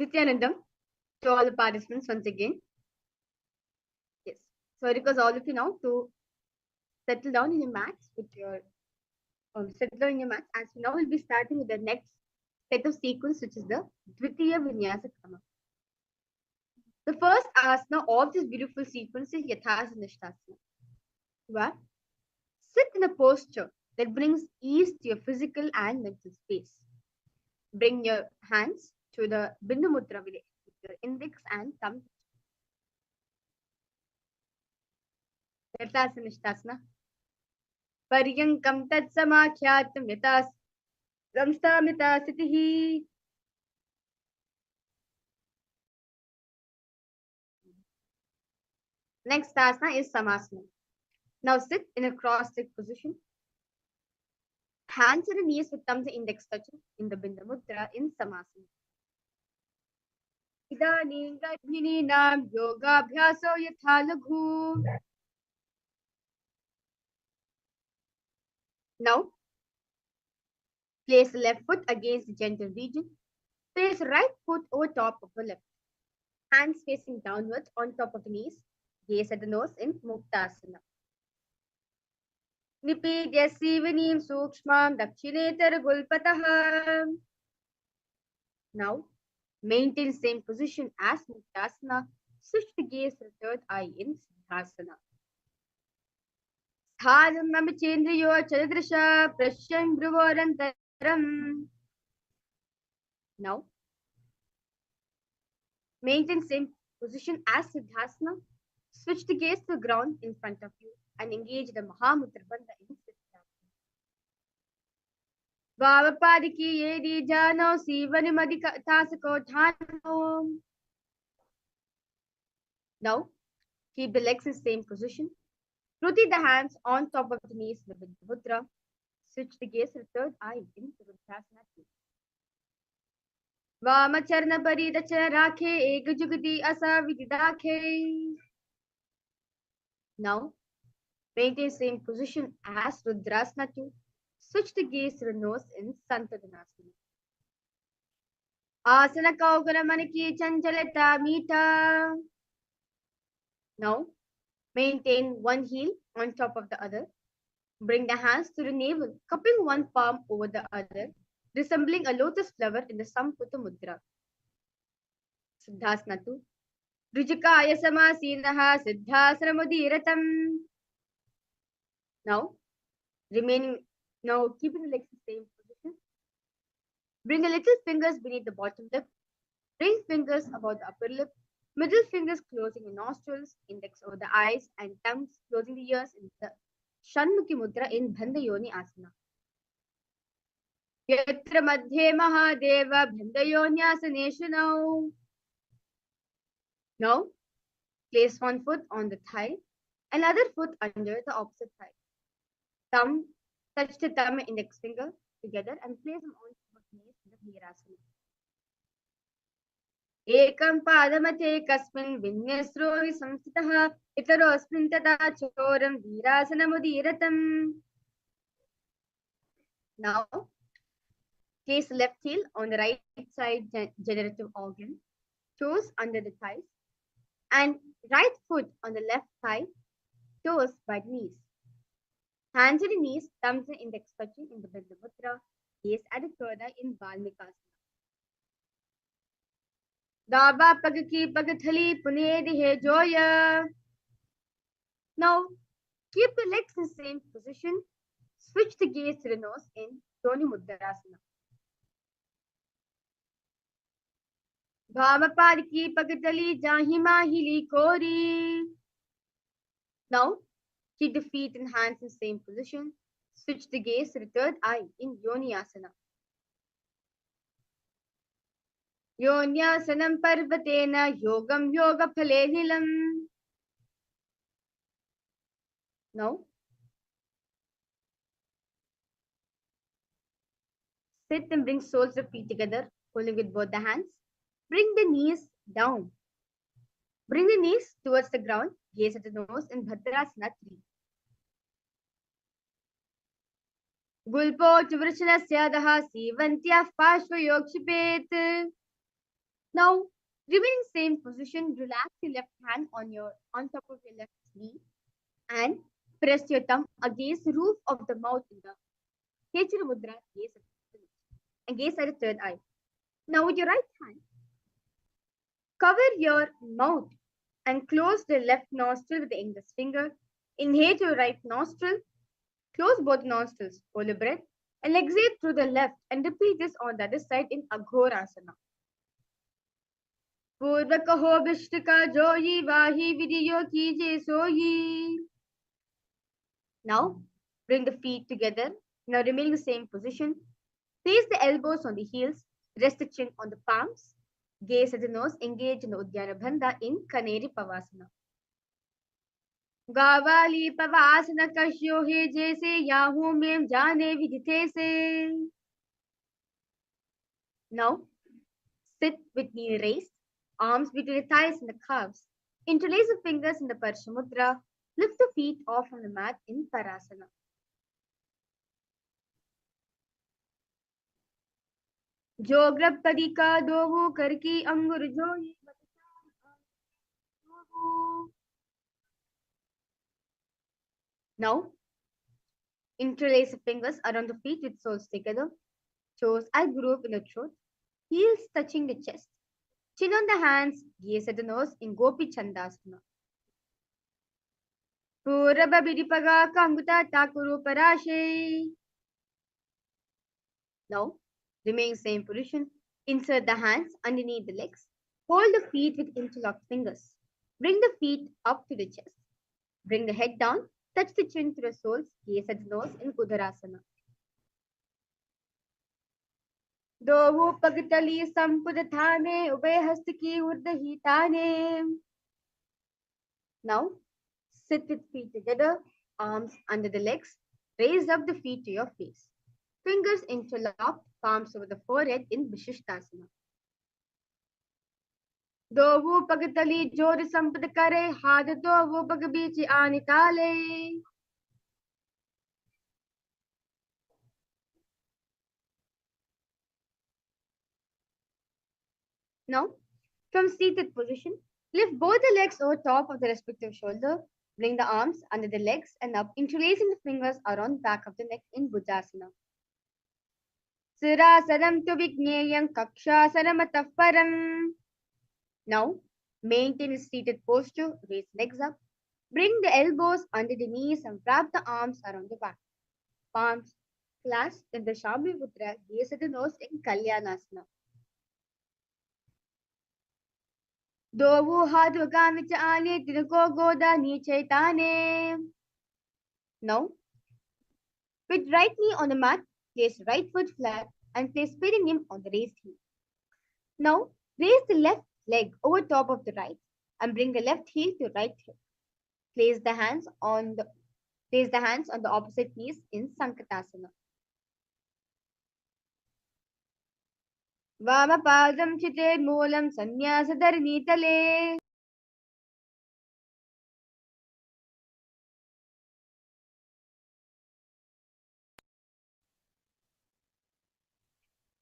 Nithyanandam to all the participants once again. Yes. So I request all of you now to settle down in your mats with your settle down in your mats, as we now will be starting with the next set of sequence, which is the Dvitiya Vinyasa Krama. The first asana of this beautiful sequence is Yathasana Nishtasana, where sit in a posture that brings ease to your physical and mental space. Bring your hands to the Bindu Mudra with your index and thumb. Yathasana Nishtasana. Paryankam tat samakyatam yatas samstamita sitihi. Next asana is Samasana. Now sit in a cross-legged position. Hands on the knees with thumbs and index touching in the Bindu Mudra in Samasana. Idanim Garbhininam Yogabhyaso Yatha Laghu. Now, place the left foot against the genital region. Place right foot over top of the left. Hands facing downwards on top of the knees. Gaze at the nose in Muktasana. Nipidya Sivanim Sukshmam Dakshinetar Gulpataha. Now, maintain same position as Muktasana. Switch the gaze to the third eye in Siddhasana. Sthanam Namichendriyo Chaladrisha Prashyam Dhruvorantaram. Now, maintain same position as Siddhasana. Switch the gaze to the ground in front of you and engage the Mahamudra Bandha in Siddhasana. Vavapadiki Yedi Jano Sivanimadi Tasako Dhano. Now, keep the legs in same position. Rotate the hands on top of the knees in the Bindu Mudra. Switch the gaze to the third eye in Siddhasana. Vamacharna Paridachana Rakhe Ekajugati Asa Vididakhe. Now, maintain same position as Rudrasana 2. Switch the gaze to the nose in Santadanasana. Asana Kaugana Maniki Chanchalata Mita. Now, maintain one heel on top of the other. Bring the hands to the navel, cupping one palm over the other, resembling a lotus flower in the Samputa Mudra. Siddhasana 2. Rijikaya Samasinaha Siddhasana Mudiratam. Now, keeping the legs in the same position. Bring the little fingers beneath the bottom lip. Ring fingers above the upper lip. Middle fingers closing the nostrils, index over the eyes, and thumbs closing the ears in the Shanmukhi Mudra in Bandhayoni Asana. Yatra Madhye Mahadeva Bandhayonya now. Now, place one foot on the thigh, another foot under the opposite thigh. Touch the thumb and index finger together and place them on top of the knees in the Virasana. Ekam padamate kasmin vinyasro visamstitaha itarosmin tata choram Virasana mudiratam. Now, place the left heel on the right side generative organ, toes under the thighs, and right foot on the left thigh, toes by the knees. Hands at the knees, thumbs and index touching in the Bindu Mudra. Gaze at the third eye in Valmikasana. Daba Pagaki Pagathali Punedi He Joya. Now, keep the legs in the same position. Switch the gaze to the nose in Yoni Mudrasana. Bhamapadiki Pagatali Jahima Hili Kori. Now, keep the feet and hands in the same position. Switch the gaze to the third eye in Yoni Asana. Yonyasanam Parvatena Yogam Yoga Phale. Now, sit and bring soles of feet together, holding with both the hands. Bring the knees down. Bring the knees towards the ground. Gaze at the nose in Bhadrasana 3. Gulpo Chivrachanasya Daha Sivantyah Pashva Yogshipet. Now, remaining same position, relax your left hand on top of your left knee and press your thumb against the roof of the mouth in the Kechara Mudra, gaze at the nose, and gaze at the third eye. Now, with your right hand, cover your mouth and close the left nostril with the index finger. Inhale to your right nostril, close both nostrils, hold your breath, and exhale through the left. And repeat this on the other side in Aghorasana. पूर्व कहो विष्ट का जोई वाही विधियो कीजे सोई. Now, bring the feet together. Now, remaining the same position. Place the elbows on the heels. Rest the chin on the palms. Gaze at the nose. Engage in the Uddiyana Bandha in Kaneri Pavasana. गावाली पवासना कश्यो है जैसे Yahoo में जाने विदिते से. Now, sit with knee raised, arms between the thighs and the calves. Interlace the fingers in the Parsha Mudra. Lift the feet off from the mat in Parasana. जोग्रब कदी का दोवो करकी अंगुर जो ये Now, interlace the fingers around the feet with soles together. Toes I groove in the throat. Heels touching the chest. Chin on the hands. Gaze at the nose in Gopi Chandasana. Puraba Bidipaga Kanguta Takuru Parashe. Now, remain same position. Insert the hands underneath the legs. Hold the feet with interlocked fingers. Bring the feet up to the chest. Bring the head down. Touch the chin to the soles. Gaze at the nose in Udarasana. Dovu Pagitali Sampudhathane Ubay Hastaki Urdahitane. Now, sit with feet together, arms under the legs. Raise up the feet to your face. Fingers interlocked, palms over the forehead in Vishishtasana. Dovu Pagatali Jodi Sampadakare Hada Dovu Pagabichi Anitale. Now, from seated position, lift both the legs over top of the respective shoulder. Bring the arms under the legs and up, interlacing the fingers around the back of the neck in Bhujasana. Sirasaram tu Vigneyam Kakshasaram Param. Now, maintain a seated posture, raise legs up. Bring the elbows under the knees and wrap the arms around the back. Palms clasped in the Shabhi Mudra, gaze at the nose in Kalyanasana. Dovu hadu gamich ane tinako goda niche tane. Now, with right knee on the mat, place right foot flat and place perineum on the raised heel. Now, raise the left leg over top of the right and bring the left heel to right hip. Place the hands on the opposite knees in Sankatasana. Vamapadam chite moolam sannyasadarini tale.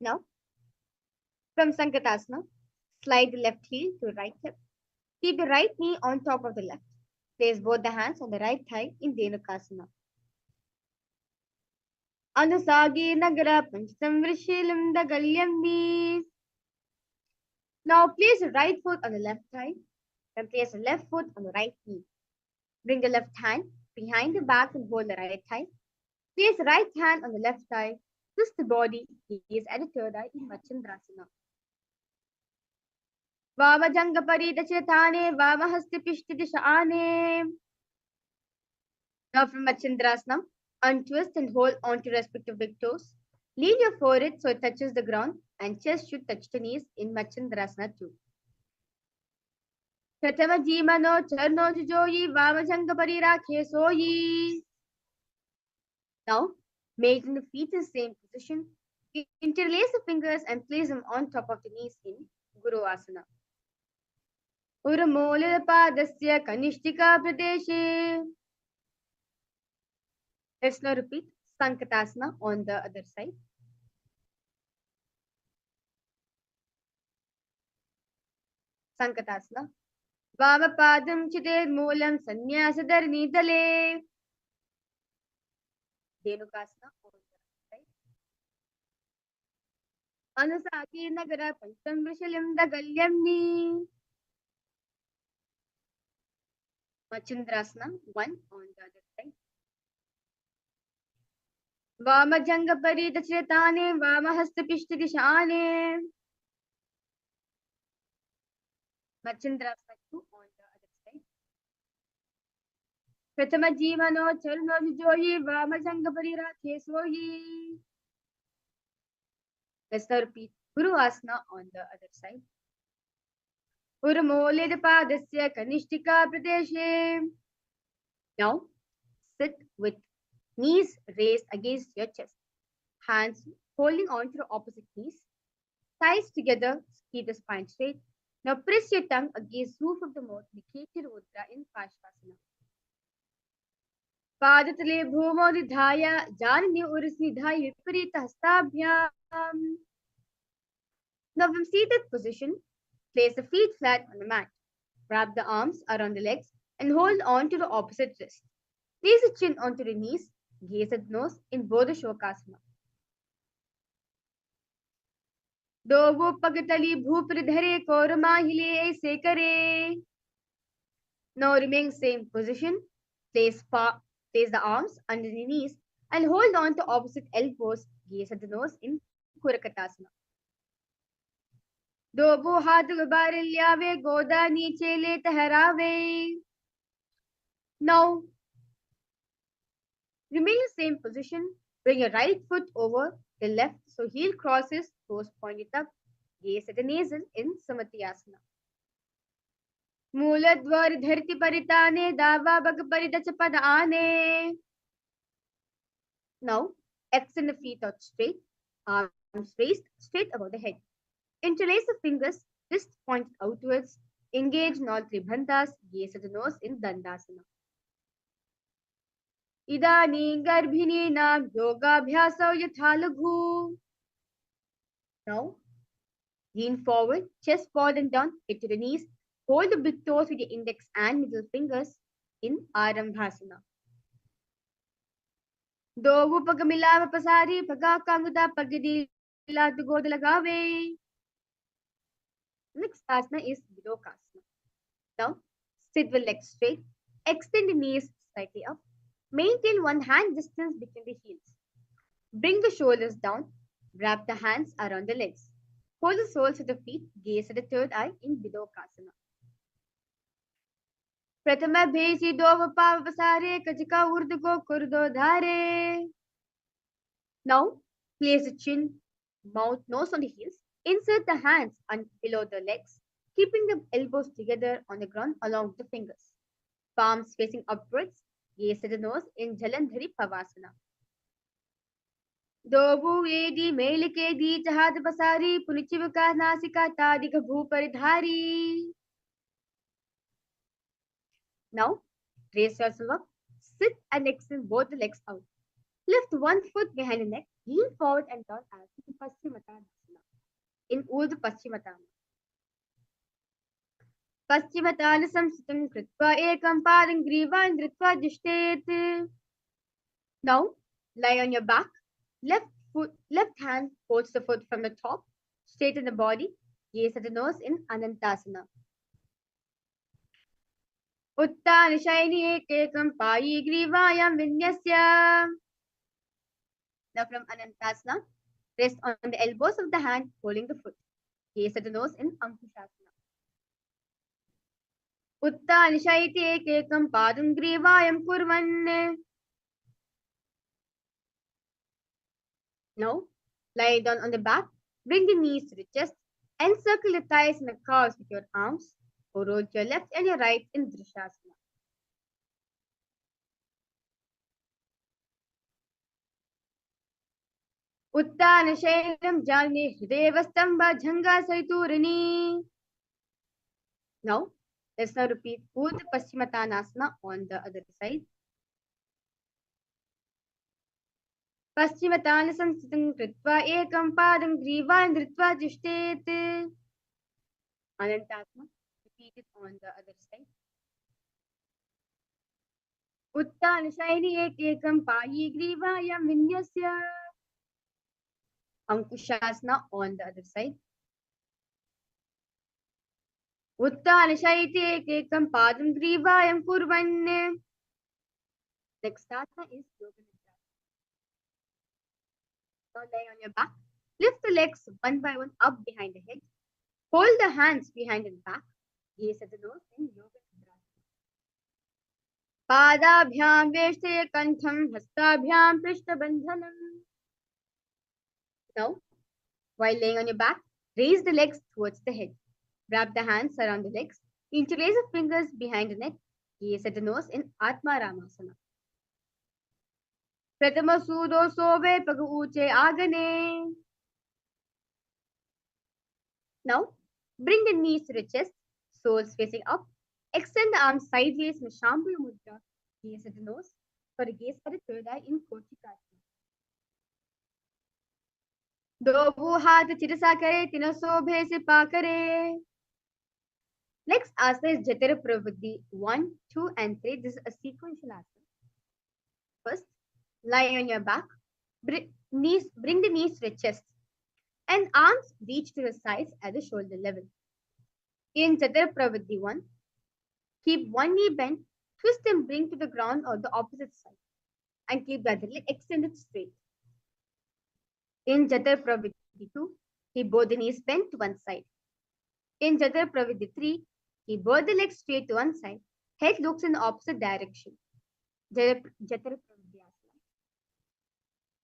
Now, from Sankatasana, slide the left heel to right hip. Keep the right knee on top of the left. Place both the hands on the right thigh in Dhenukasana. Anusagi Nagara Pancham Vrishilim Dagalyambi. Now place the right foot on the left thigh and place the left foot on the right knee. Bring the left hand behind the back and hold the right thigh. Place the right hand on the left thigh. Twist the body, gaze at the third eye in Machandrasana. Vavajanga Paridachetane, Vavahasti Pishtidishane. Now from Machandrasana, untwist and hold on to respective big toes. Lean your forehead so it touches the ground and chest should touch the knees in Machandrasana too. Pratama Jimano Charno Joyi Vavajanga Parirake Soyi. Now, making the feet in the same position, interlace the fingers and place them on top of the knees in Guru Asana. Uramola Padasya Kanishtika Pradeshe. Let's now repeat Sankatasana on the other side. Sankatasana. Vamapadam Chitirmulam Sanyasadharani Dale. Dhenukasana. Anusaki Nagara Pancham Vishalim Dagalyamni. Machindrasana, one on the other side. Vamajanga Paridachretane, Vamahastapishti Dishane. Machindrasana, two on the other side. Pratama Jivano, Charno Vijoyi, Vamajanga Parirathe Soyi. Let's now repeat Guru Asana on the other side. Urmolid Padasya Kanishtika Pradeshe. Now sit with knees raised against your chest, hands holding on to the opposite knees, thighs together, keep the spine straight. Now press your tongue against roof of the mouth, Niketi Mudra in Parshvasana. Padatale Bhumo Nidhaya, Janani Uris Nidhaya Viparita Hastabhyam. Now from seated position, place the feet flat on the mat. Wrap the arms around the legs and hold on to the opposite wrist. Place the chin onto the knees, gaze at the nose in Bodha Shokasana. Dovo Pagatali Bhupridhare Korma Hile Sekare. Now remain same position. Place the arms under the knees and hold on to opposite elbows, gaze at the nose in Kurakatasana. Dovo Hath Gubarilyave Goda Nichele Taharave. Now remain in the same position. Bring your right foot over the left so heel crosses, toes pointed up. Gaze at the nasal in Samatiyasana. Mooladvar dharti paritane dava bag paridachapadane. Now extend the feet out straight, arms raised straight above the head. Interlace the fingers, wrist pointed outwards. Engage in all three bandhas. Gaze at the nose in Dandasana. Idani garbhini nam yogabhyasau yathalaghu. Now, lean forward, chest forward and down, head to the knees. Hold the big toes with your index and middle fingers in Arambhasana. Dovu pagamilava pasari paga kanguda pagidi la dugoda lagave. Next asana is Vidokasana. Now, sit with legs straight, extend the knees slightly up. Maintain one hand distance between the heels. Bring the shoulders down. Wrap the hands around the legs. Hold the soles of the feet. Gaze at the third eye in Vidokasana. Pratama bhesi dova pavasare kajika urdugo kurdo dhare. Now, place the chin, mouth, nose on the heels. Insert the hands below the legs, keeping the elbows together on the ground along with the fingers. Palms facing upwards. Gaze at the nose in Jalandhari Pavasana. Dobu edi melike di chahad pasari punichivaka nasika tadika bhuparidhari. Now, raise yourself up, sit and extend both the legs out. Lift one foot behind the neck, lean forward and down as in Paschimottanasana. In Urdhva Paschimottanasana. Paschimottanasam sitam kritva ekam padam grivan dritva jishtet. Now, lie on your back. Left hand holds the foot from the top, straighten the body, gaze at the nose in Anantasana. Uttan shaini ekam payi grivayam vinyasya. Now from Anantasana, rest on the elbows of the hand holding the foot. Gaze at the nose in Ankushasana. Uttan shaiti ekam padam grivayam kurvan. Now, lie down on the back, bring the knees to the chest, encircle the thighs and the calves with your arms, or roll to your left and your right in Drishasana. Uttana Shailam Jani Hridevastamba Jhanga Saiturani. Now, let's now repeat Urdhva Paschimottanasana on the other side. Paschimottanasam sitam kritva ekam padam grivan dritva jishtet. Anantasana. repeat it on the other side. Uttan Shaini Ekam Payi Grivayam Vinyasya. Ankushasana on the other side. Uttan Shaiti Ekam Padam Grivayam Kurvanne. Next asana is Yoga Nidra. Now lie on your back. Lift the legs one by one up behind the head. Hold the hands behind and back. Gaze at the nose in Yoga Nidra. Padabhyam Veshte Kantham Hastabhyam Prishtabandhanam. Now, while laying on your back, raise the legs towards the head. Wrap the hands around the legs. Interlace the fingers behind the neck. Gaze at the nose in Atma Ramasana. Pratama Sudo Sove Pagu Uche Agane. Now, bring the knees to the chest, soles facing up. Extend the arms sideways in Shambhu Mudra. Gaze at the nose. For a gaze at the third eye in Kochikasana. दो हाथ चिरसा करे तीनों शोभे से पा करे. Next asana is Jatara Pravritti 1, 2 and 3. This is a sequential asana. First, lie on your back. Bring the knees to the chest and arms reach to the sides at the shoulder level. In Jatara Pravritti 1, keep one knee bent, twist and bring to the ground or the opposite side and keep the other leg extended straight. In Jatara Pravritti 2, keep both the knees bent to one side. In Jatara Pravritti 3, keep both the legs straight to one side. Head looks in the opposite direction. Jatara Pravritti asana.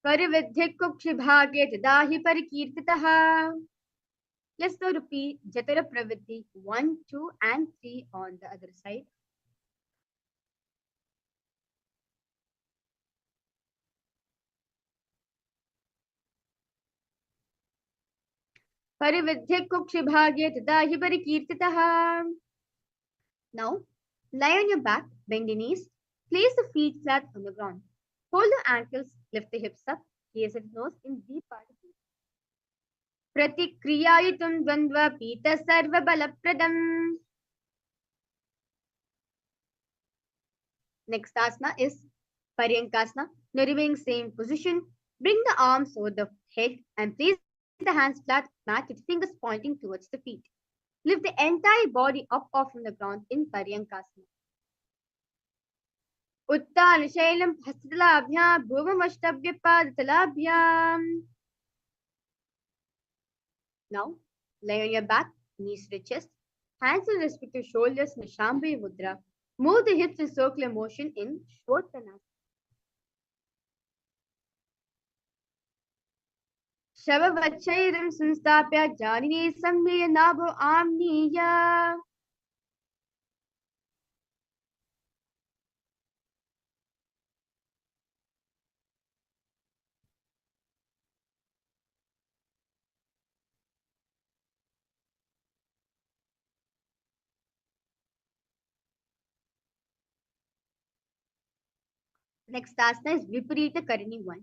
Parividhik kukshibhage tadahi parikirtitaha. Let's now repeat Jatara Pravritti 1, 2 and 3 on the other side. Parividhik kukshibhage tadahi parikirtitaha. Now, lie on your back, bend the knees, place the feet flat on the ground. Hold the ankles, lift the hips up, gaze at the nose in deep particles. Pratikriyayitum dvandva pita sarva balapradam. Next asana is Paryankasana. Now remaining same position. Bring the arms over the head and place the hands flat mat with fingers pointing towards the feet. Lift the entire body up off from the ground in Paryankasana. Uttan Shailam Hastatalabhyam Bhuvamashtabhya Padatalabhyam. Now, lie on your back, knees to the chest, hands on respective shoulders in Shambhu Mudra. Move the hips in circular motion in Shvottanasana. Shavavachairam Sanstapya Janini Samya Nabo Amniya. Next asana is Viparita Karini 1.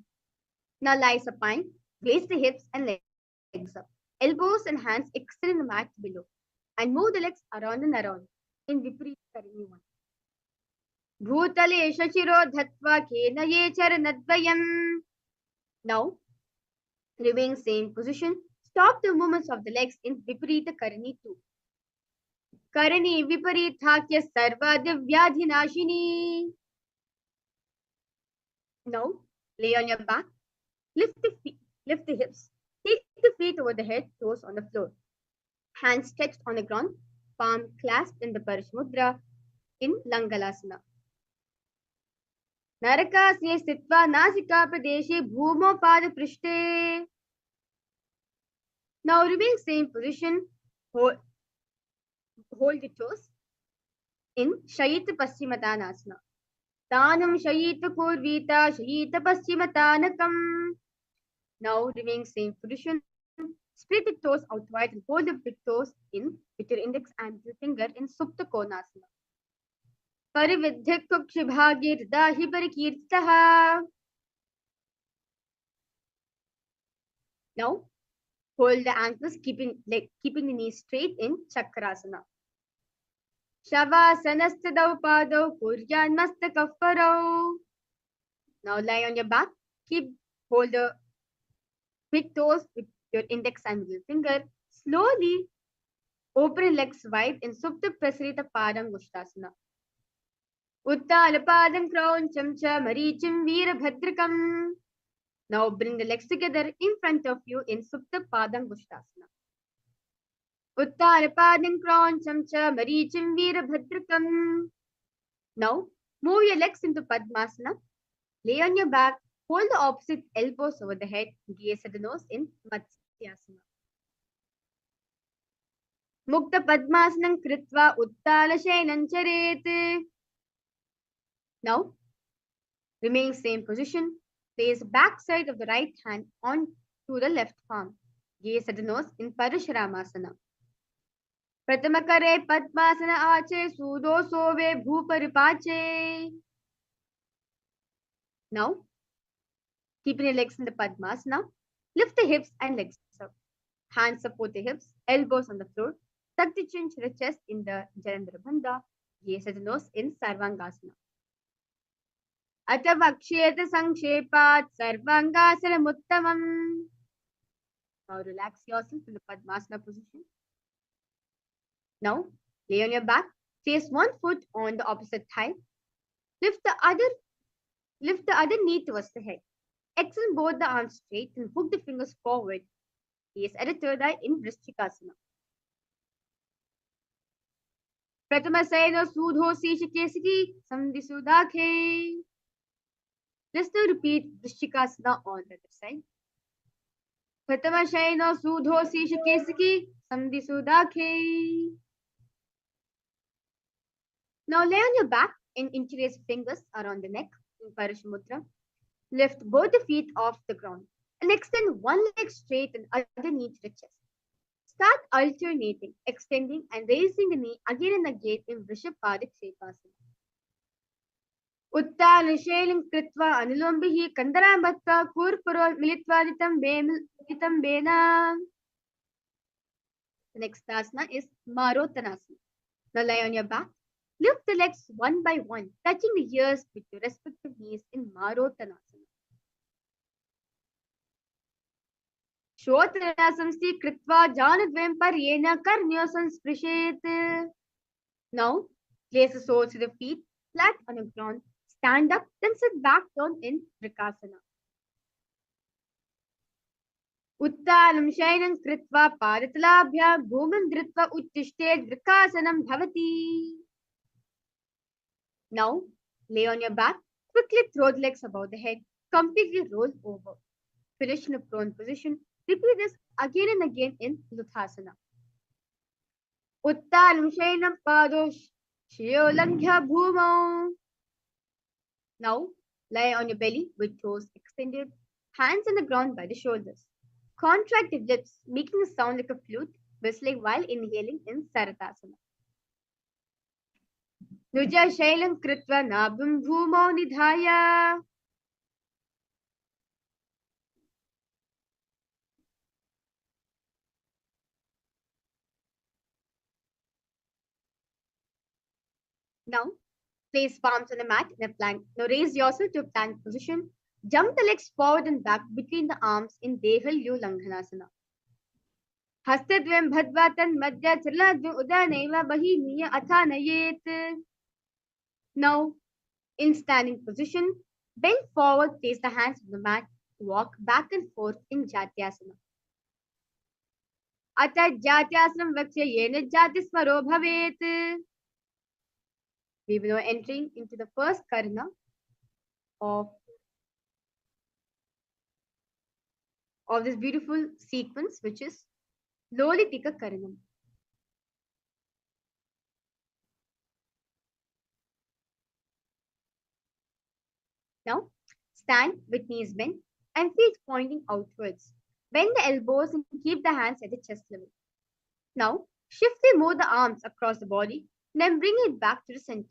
Now lie supine, raise the hips and legs up. Elbows and hands extend the mat below. And move the legs around and around in Viparita Karini 1. Bhutale Shashiro Dhatva Kenaye Charanadvayam. Now, remain same position. Stop the movements of the legs in Viparita Karini 2. Karani Viparithakhya Sarva Divyadhinashini. Now, lay on your back. Lift the hips. Take the feet over the head, toes on the floor. Hands stretched on the ground, palm clasped in the Parashmudra in Langalasana. Narakasye Stitva Nasika Pradeshe Bhumo Pada Prishte. Now remain same position. Hold the toes in Shayita Paschimottanasana. Tanam Shayita Purvita Shayita Paschimottanakam. Now remain same position. Spread the toes out wide and hold the big toes in with your index and middle finger in Supta Konasana. Parividhik Kukshibhage Dahi Parikirtaha. Now hold the ankles, keeping the knees straight in Chakrasana. Shavasanasadau padau kuryanmastakaffarau. Now lie on your back. Hold the big toes with your index and middle finger. Slowly open your legs wide in Supta Prasarita Padangusthasana. Uttalapadam Krauncham cha Marichim Veerabhadrakam. Now bring the legs together in front of you in Supta Padangusthasana. Uttalapadam Krauncham cha Marichim Veerabhadrakam. Now move your legs into Padmasana. Lay on your back. Hold the opposite elbows over the head. Gaze at the nose in Matsyasana. Mukta Padmasanam Kritva Uttala Shayanam Charet. Now, remain same position. Place back side of the right hand on to the left palm. Gaze at the nose in Parasharamasana. Pratamakare Padmasana Ache Sudo Sove Bhuparipache. Now, keeping your legs in the Padmasana. Lift the hips and legs up. Hands support the hips, elbows on the floor. Tuck the chin to the chest in the Jalandhara Bandha. Gaze at the nose in Sarvangasana. Atavaksheta Sankshepat Sarvangasana Muttamam. Now relax yourself in the Padmasana position. Now lay on your back. Place one foot on the opposite thigh. Lift the other knee towards the head. Extend both the arms straight and hook the fingers forward. Gaze at the third eye in Vrishchikasana. Pratama Sayana Sudho Sishakesiki Samdhi Sudakhe. Let's now repeat Vrishchikasana on the other side. Pratama Sayana Sudho Sishakesiki Samdhi Sudakhe. Now lay on your back and interlace fingers around the neck in Parashamudra. Lift both the feet off the ground and extend one leg straight and other knee to the chest. Start alternating, extending and raising the knee again and again in Vrishabhadikshepasana. Uttalashelim Kritva Anilombihi Kandarambatta Kurpuro Militvaditam Bena. The next asana is Marottanasana. Now lie on your back. Lift the legs one by one, touching the ears with your respective knees in Marottanasana. Shotanasam Kritva Janadvem Paryena Karnyo Sansprishet. Now, place the soles of the feet flat on the ground. Stand up, then sit back down in Vrikasana. Uttanam Shayanam Kritva Padatalabhya Bhumam Dritva Uttishtet Vrikasanam Bhavati. Now, lay on your back. Quickly throw the legs above the head. Completely roll over. Finish in a prone position. Repeat this again and again in Luthasana. Uttanam Shayanam Padosh Shriyo Langhya Bhumau. Now, lie on your belly with toes extended, hands on the ground by the shoulders. Contract your lips, making a sound like a flute, whistling while inhaling in Saratasana. Nuja Shailam Kritva Nabham Bhumau Nidhaya. Now, place palms on the mat in a plank. Now raise yourself to a plank position. Jump the legs forward and back between the arms in Dehalyu Langhanasana. Hastadvem Bhadvatan Madhya Chaladvem Udaneva Bahiniya Athanayet. Now, in standing position, bend forward, place the hands on the mat, walk back and forth in Jatyasana. Ata Jatyasanam Vaksya Yena Jatismaro Bhavet. We will now entering into the first karana of this beautiful sequence, which is Lolitika Karanam. Now, stand with knees bent and feet pointing outwards. Bend the elbows and keep the hands at the chest level. Now, shiftly move the arms across the body, then bring it back to the center.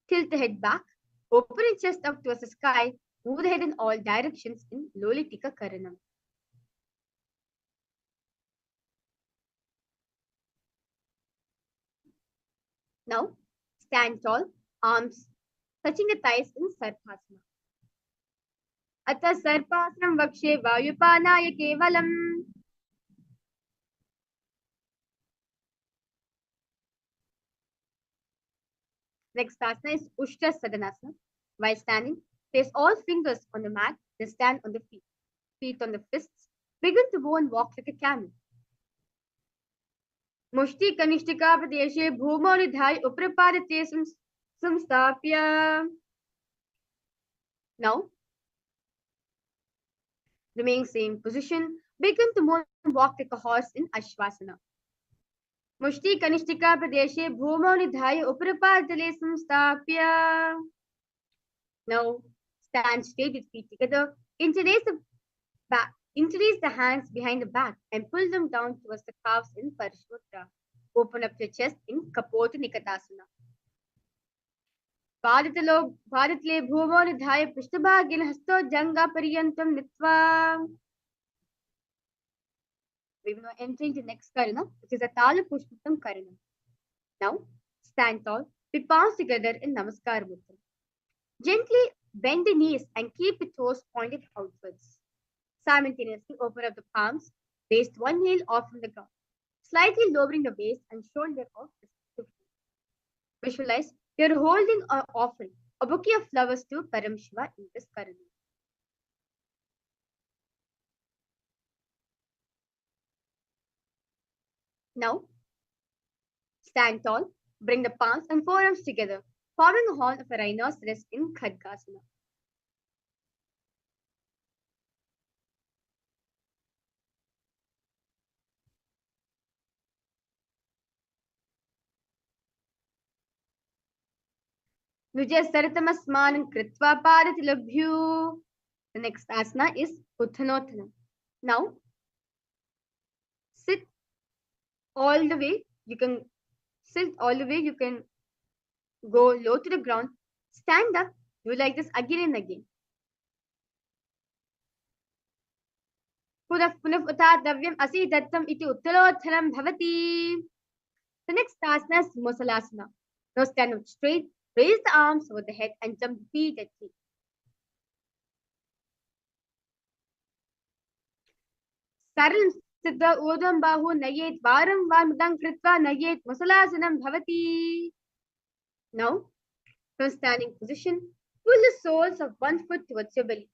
Tilt the head back, open the chest up towards the sky, move the head in all directions in Lolitika Karanam. Now, stand tall, arms touching the thighs in Sarpasana. Atha Sarpasanam Vakshe Vayupanaya Kevalam. Next asana is Ushtra Sadanasana. While standing, place all fingers on the mat, then stand on the feet. Feet on the fists. Begin to go and walk like a camel. Mushti Kanishtika Pradeshe Bhumo Nidhai Uprapadate Samstapya. Now, remain same position. Begin to move and walk like a horse in Ashwasana. Mushti Kanishtika Pradeshe Bhumo Nidhai Uprapadale Samstapya. Now, stand straight with feet together. Interlace the hands behind the back and pull them down towards the calves in Parashmudra. Open up your chest in Kapota Nikatasana. Bharatale Bhumo Nidhaya Prishthabhagil Hasto Janga Pariyantam Nitva. We will now enter into the next Karana, which is a Tala Pushpatam Karana. Now, stand tall, with palms together in Namaskar Mudra. Gently bend the knees and keep the toes pointed outwards. Simultaneously open up the palms, raise one heel off from the ground, slightly lowering the waist and shoulder off the feet. Visualize you're holding or offering a bouquet of flowers to Paramashiva in this Karana. Now, stand tall, bring the palms and forearms together, forming a horn of a rhinoceros in Khadgasana. Vijayasaratamasmanam kritva padatilabhyu. The next asana is Uttanottanam. Now, sit all the way. You can sit all the way. You can go low to the ground. Stand up. Do like this again and again. Punaf punaf utadavyam asi dattam iti uttalottanam bhavati. The next asana is Musalasana. Now stand up straight. Raise the arms over the head and jump repeatedly. Saral Siddha Udam Bahu Nayet Varam Varmudam Kritva Nayet Musalasanam Bhavati. Now, from standing position, pull the soles of one foot towards your belly.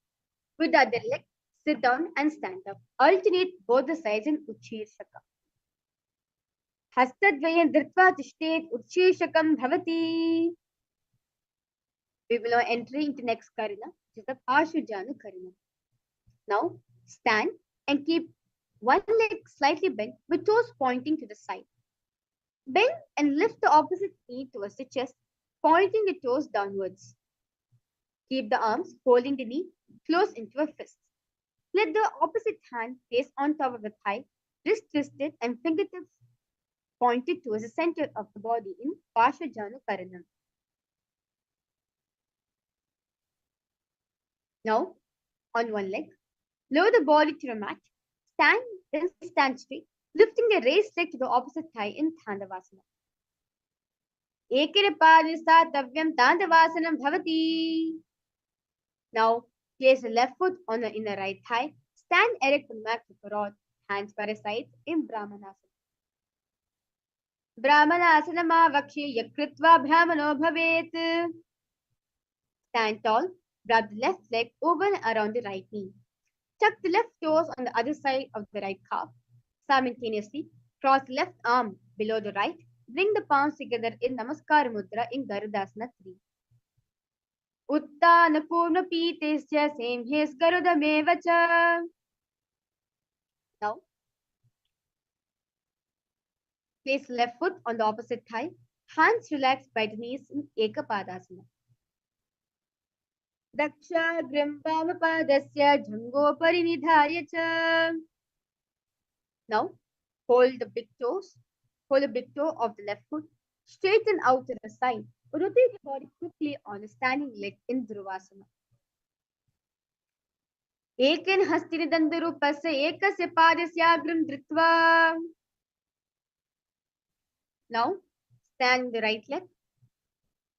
With the other leg, sit down and stand up. Alternate both the sides in Uchirshaka. Hastadvayan Dritva Tishtet Uchirshakam Bhavati. We will now enter into next Karana, which is the Pashujana Karana. Now, stand and keep one leg slightly bent with toes pointing to the side. Bend and lift the opposite knee towards the chest, pointing the toes downwards. Keep the arms holding the knee close into a fist. Let the opposite hand place on top of the thigh, wrist twisted and fingertips pointed towards the center of the body in Pashujana Karanam. Now, on one leg, lower the body to the mat. Then stand straight, lifting the raised leg to the opposite thigh in Thandavasana. Ekirapadistatavyam Thandavasanam Bhavati. Now, place the left foot on the inner right thigh. Stand erect on the mat with rod, hands by the sides in Brahmanasana. Brahmanasana vakshe yakritva brahmano bhavet. Stand tall, wrap the left leg over and around the right knee. Tuck the left toes on the other side of the right calf. Simultaneously, cross the left arm below the right. Bring the palms together in Namaskar Mudra in Garudasana 3. Uttana Purna Pitesya same his Garudamevacha. Now, place left foot on the opposite thigh. Hands relaxed by the knees in Ekapadasana. Daksha Grimvamadasya Jango Parinidhaya cha. Now, hold the big toes. Hold the big toe of the left foot. Straighten out to the side. Rotate the body quickly on a standing leg in Dhruvasana. Ekan hastini dandarupasya ekasya padasya agrim dritva. Now, Stand the right leg.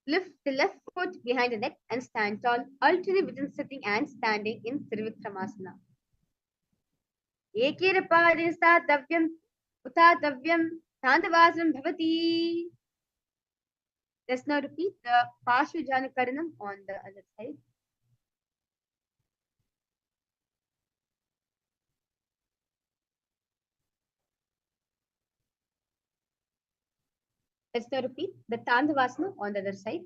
Lift the left foot behind the neck and stand tall, alternate between sitting and standing in Trivikramasana. Ekirapadi statavyam utatavyam tandavasanam bhavati. Let's now repeat the Parshvajana Karanam on the other side. Let's now repeat the Tandavasana on the other side.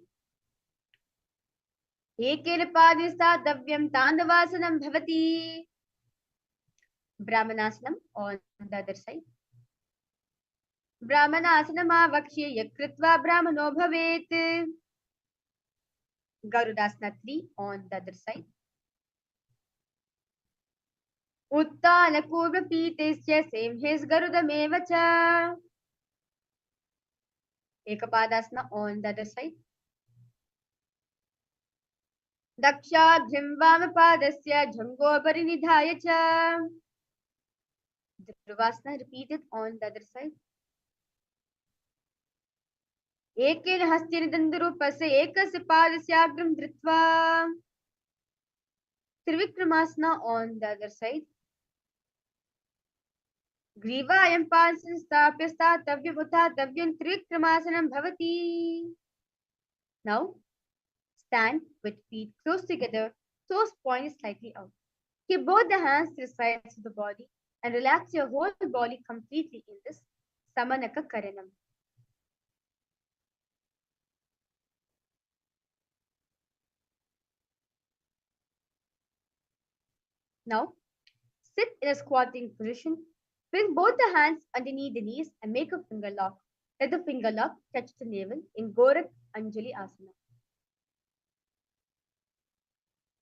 Ekirapadi Tandavasanam bhavati. Brahmanasanam on the other side. Brahmanasanamavakshye yakritva brahmano bhavet. Garudasana 3 on the other side. Uttana kurva pitesya same his garudameva cha. Ekapadasana on the other side. Dakshadhyam vamapadasya jhango parinidhaya cha. Dhruvasana repeated on the other side. Ekel hastin dandurupasya ekasya padasyagram dhritva. Trivikramasana on the other side. Grivayam pansan stapya statavya utatavyam trivikramasanam bhavati. Now, stand with feet close together, toes pointed slightly out. Keep both the hands to the sides of the body and relax your whole body completely in this Samanaka Karanam. Now, sit in a squatting position. Bring both the hands underneath the knees and make a finger lock. Let the finger lock touch the navel in Gorak Anjali Asana.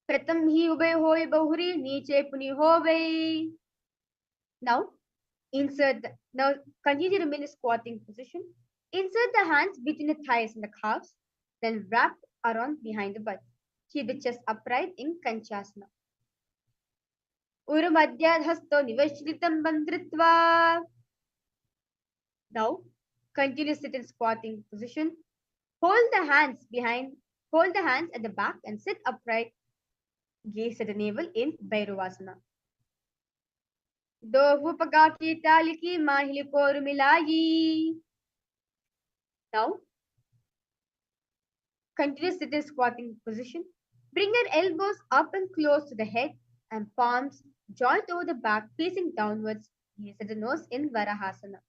Pratam hi ubay hoy bahuri niche puni hovai. Now continue to remain in squatting position. Insert the hands between the thighs and the calves, then wrap around behind the butt. Keep the chest upright in Kanchasana. Urumadhyadhasto nivashritam bandritva. Now continue to sit in squatting position. Hold the hands at the back and sit upright. Gaze at the navel in Bhairavasana. Dovu pagaki taliki mahili koru milayi. Now, continue to sit in squatting position. Bring your elbows up and close to the head and palms joint over the back facing downwards. Gaze at the nose in Varahasana.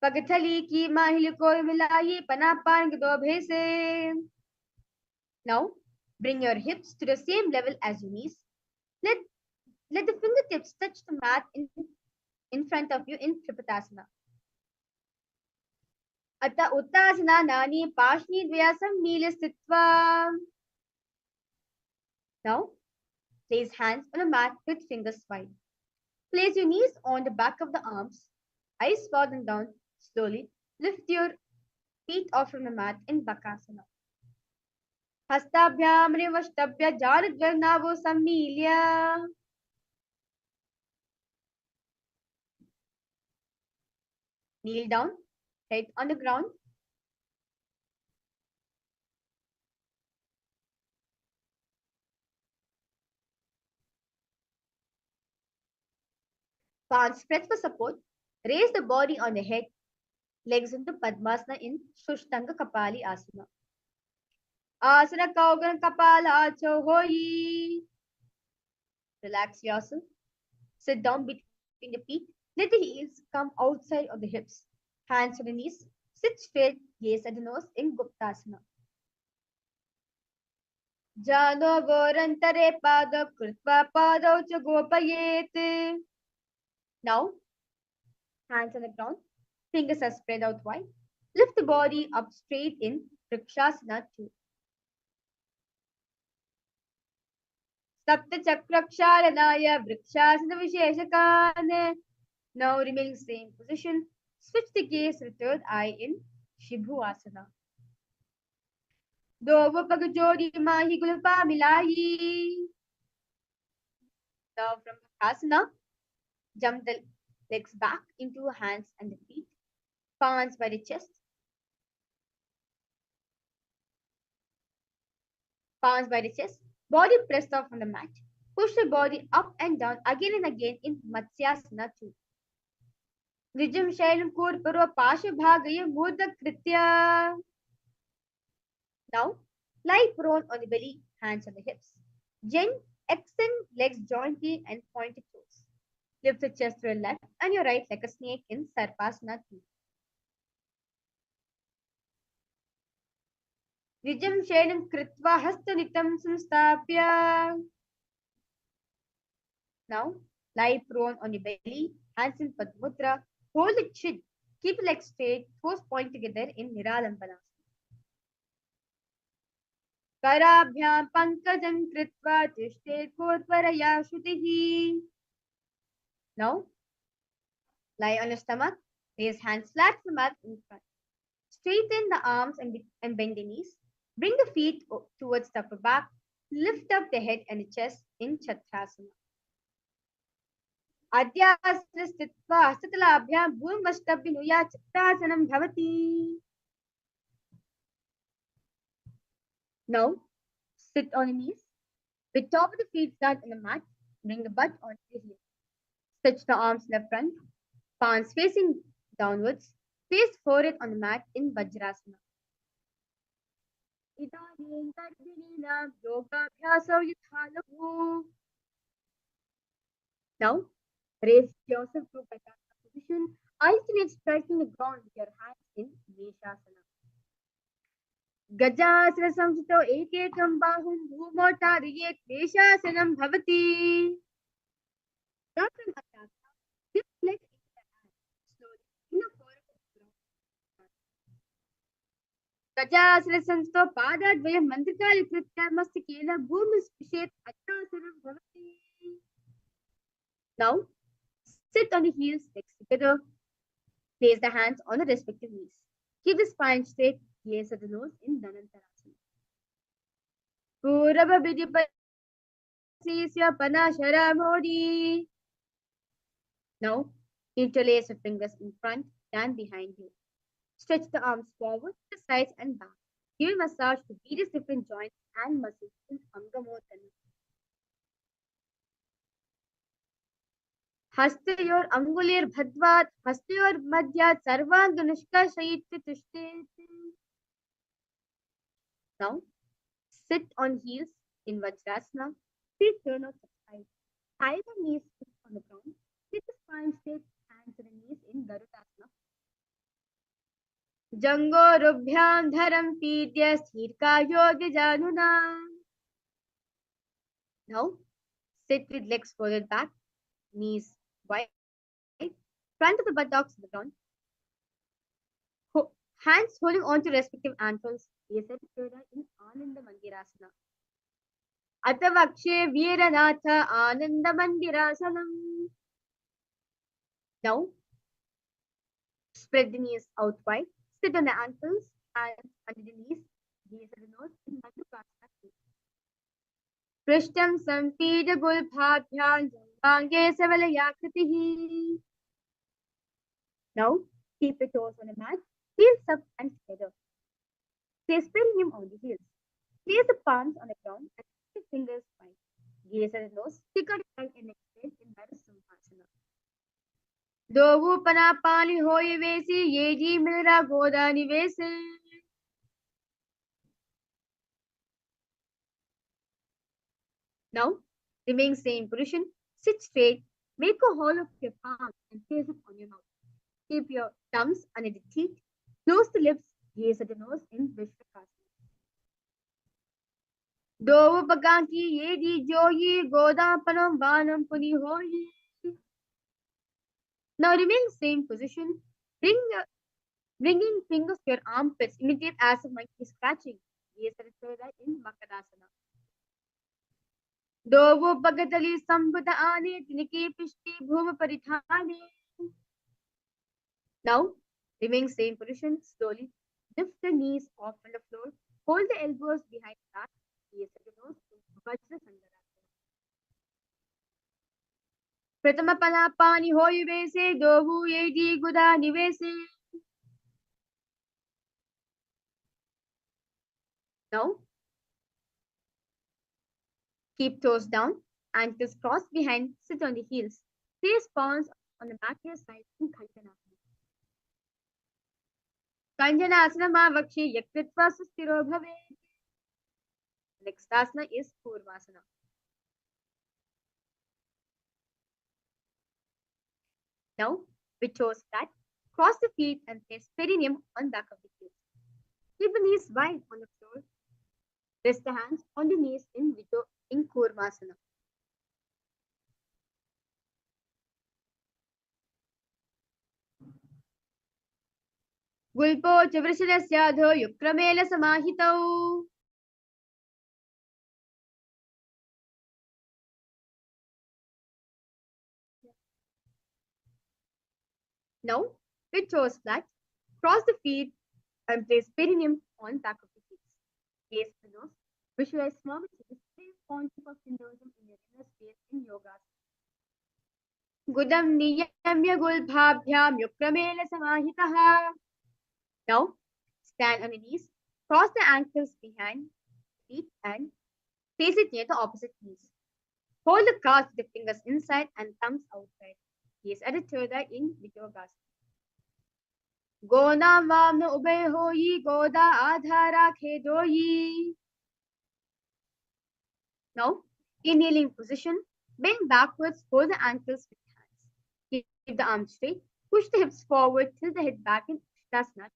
Pagathali ki mahili koru milayi panapan gdobhe se. Now, bring your hips to the same level as your knees. Let the fingertips touch the mat in front of you in Tripatasana. Ata uttasana nani pashni dvyasam meela stitva. Now, place hands on a mat with fingers wide. Place your knees on the back of the arms, eyes falling down slowly. Lift your feet off from the mat in Bakasana. Hastabhyam rivashtabhya jaradvarnavo sammilya. Kneel down, head on the ground. Palms spread for support. Raise the body on the head. Legs into Padmasana in Shushtanga Kapali Asana. Asana Kaugan Kapala Acho Hoyi. Relax yourself. Sit down between the feet. Let the heels come outside of the hips. Hands on the knees. Sit straight. Gaze at the nose in Guptasana. Jano Vorantare Pada Krutva Pada Ucha Gopayete. Now, hands on the ground. Fingers are spread out wide. Lift the body up straight in Vrikshasana 2. Sapta Chakraksharanaya Vrikshasana Visheshakane. Now remain in the same position. Switch the gaze to the third eye in Shibhuasana. Dovo Pagajodi Mahi Gulpa Milayi. Now from Asana, jump the legs back into hands and the feet. Palms by the chest. Palms by the chest. Body pressed off on the mat. Push the body up and down again and again in Matsyasana 2. Vijam Shailam Kur Purva Pasha Bhagaya Murda Kritya. Now, lie prone on the belly, hands on the hips. Extend legs jointly and point the toes. Lift the chest to your left and your right like a snake in Sarpasana 2. Vijam Shainam Kritva Hastanitam Samstapya. Now, lie prone on your belly, hands in Padmudra. Hold the chin. Keep the legs straight, toes point together in Niralambana. Karabhyam pankajam kritva tishtet kotvaraya shutihi. Now, lie on your stomach. Raise hands flat to the mat in front. Straighten the arms and bend the knees. Bring the feet towards the upper back. Lift up the head and the chest in Chakrasana. Adyasana stitva hastatalabhyam bhumashtabhinuya Chakrasanam bhavati. Now, sit on your knees. The top of the feet flat on the mat. Bring the butt onto the heel. Stretch the arms in the front. Palms facing downwards. Face forehead on the mat in Vajrasana. Idanim garbhinam yogabhyasau yathalahu. Now, raise yourself to Pratyahara position. Alternate striking the ground with your hands in Veshasana. Gajasana samsito ekekam bahum bhumotariye Veshasanam bhavati. Start from Atta. Lift legs into the hands. Slowly, inner forehead to the ground. Gajasana samsito padadvayam mantrikali kritya mastikena bhumispishet Attasanam bhavati. Now, sit on the heels, legs together. Place the hands on the respective knees. Keep the spine straight. Gaze at the nose in Dhanantarasana. Purava vidipasisya panashara modi. Now, interlace your fingers in front and behind you. Stretch the arms forward to the sides and back. Give a massage to various different joints and muscles in Angamotana. Hastayor Angulir Bhadvat, Hastayor Madhyat Sarvan Ganushka Shayitya Tushtet. Now, sit on heels in Vajrasana. Please turn out the side. Tie the knees on the ground. Keep the spine straight, hands to the knees in Garudasana. Jango Rubhyam Dharam Pidya Sthirka Yoga Januna. Now, sit with legs folded back, knees wide, front of the buttocks to the ground. Hands holding on to respective ankles. Gaze in Ananda Mandirasana. Atavakshe Veeranatha Ananda Mandirasanam. Now, spread the knees out wide. Sit on the ankles, hands under the knees. Gaze at the nose in Madhukasana. Prishtam Sampida Gulbhabhyam Jangange Savalayakritihi. Now, keep the toes on the mat. Heels up and together. Place perineum on the heels. Place the palms on the ground and keep the fingers wide. Gaze at the nose. Stick out the tongue and exhale in Narasimhasana. Dovu panapani hoye vesi yeji mera goda nivese. Now, remain same position. Sit straight. Make a hollow of your palms and place it on your mouth. Keep your thumbs under the teeth. Close the lips. Gaze at the nose in Vishwakasana. Dovu paganki yedi joyi goda panam vanam puni hoyi. Now remain same position. Bringing fingers to your armpits. Imitate as if monkey scratching. Gaze at the in Makarasana. Dovu pagatali sambhuta ane tiniki pishti bhuma parithane. Now, remain same position. Slowly lift the knees off from the floor. Hold the elbows behind the back. Gaze at the nose in Vajra Sandarasana. Pratama panapani hoyi vese dovu yedi guda nivese. Now, keep toes down, ankles crossed behind, sit on the heels. Place palms on the back of your side in Kanjanasana. Kanjanasana Mavakshi Yakritva Sustiro Bhave. Next asana is Purvasana. Now, with toes flat, cross the feet and place perineum on back of the feet. Keep the knees wide on the floor. Rest the hands on the knees in Kurmasana. Gulpo Chavrashanasya Yukramela Samahitau. Now, with toes flat, cross the feet and place perineum on back of the feet. Gaze the nose. Visualize small SUPREME PONTIFF of Hinduism in your inner space in yoga. Gudam niyamya gulbhabhyam yukramela samahitaha. Now, stand on the knees, cross the ankles behind feet and place it near the opposite knees. Hold the calves with the fingers inside and thumbs outside. Gaze at the third eye in Vidyogasana. Gona vamna ubay hoyi goda adhara khedoyi. Now, in kneeling position, bend backwards, hold the ankles with hands. Keep the arms straight, push the hips forward, tilt the head back in Shavasana.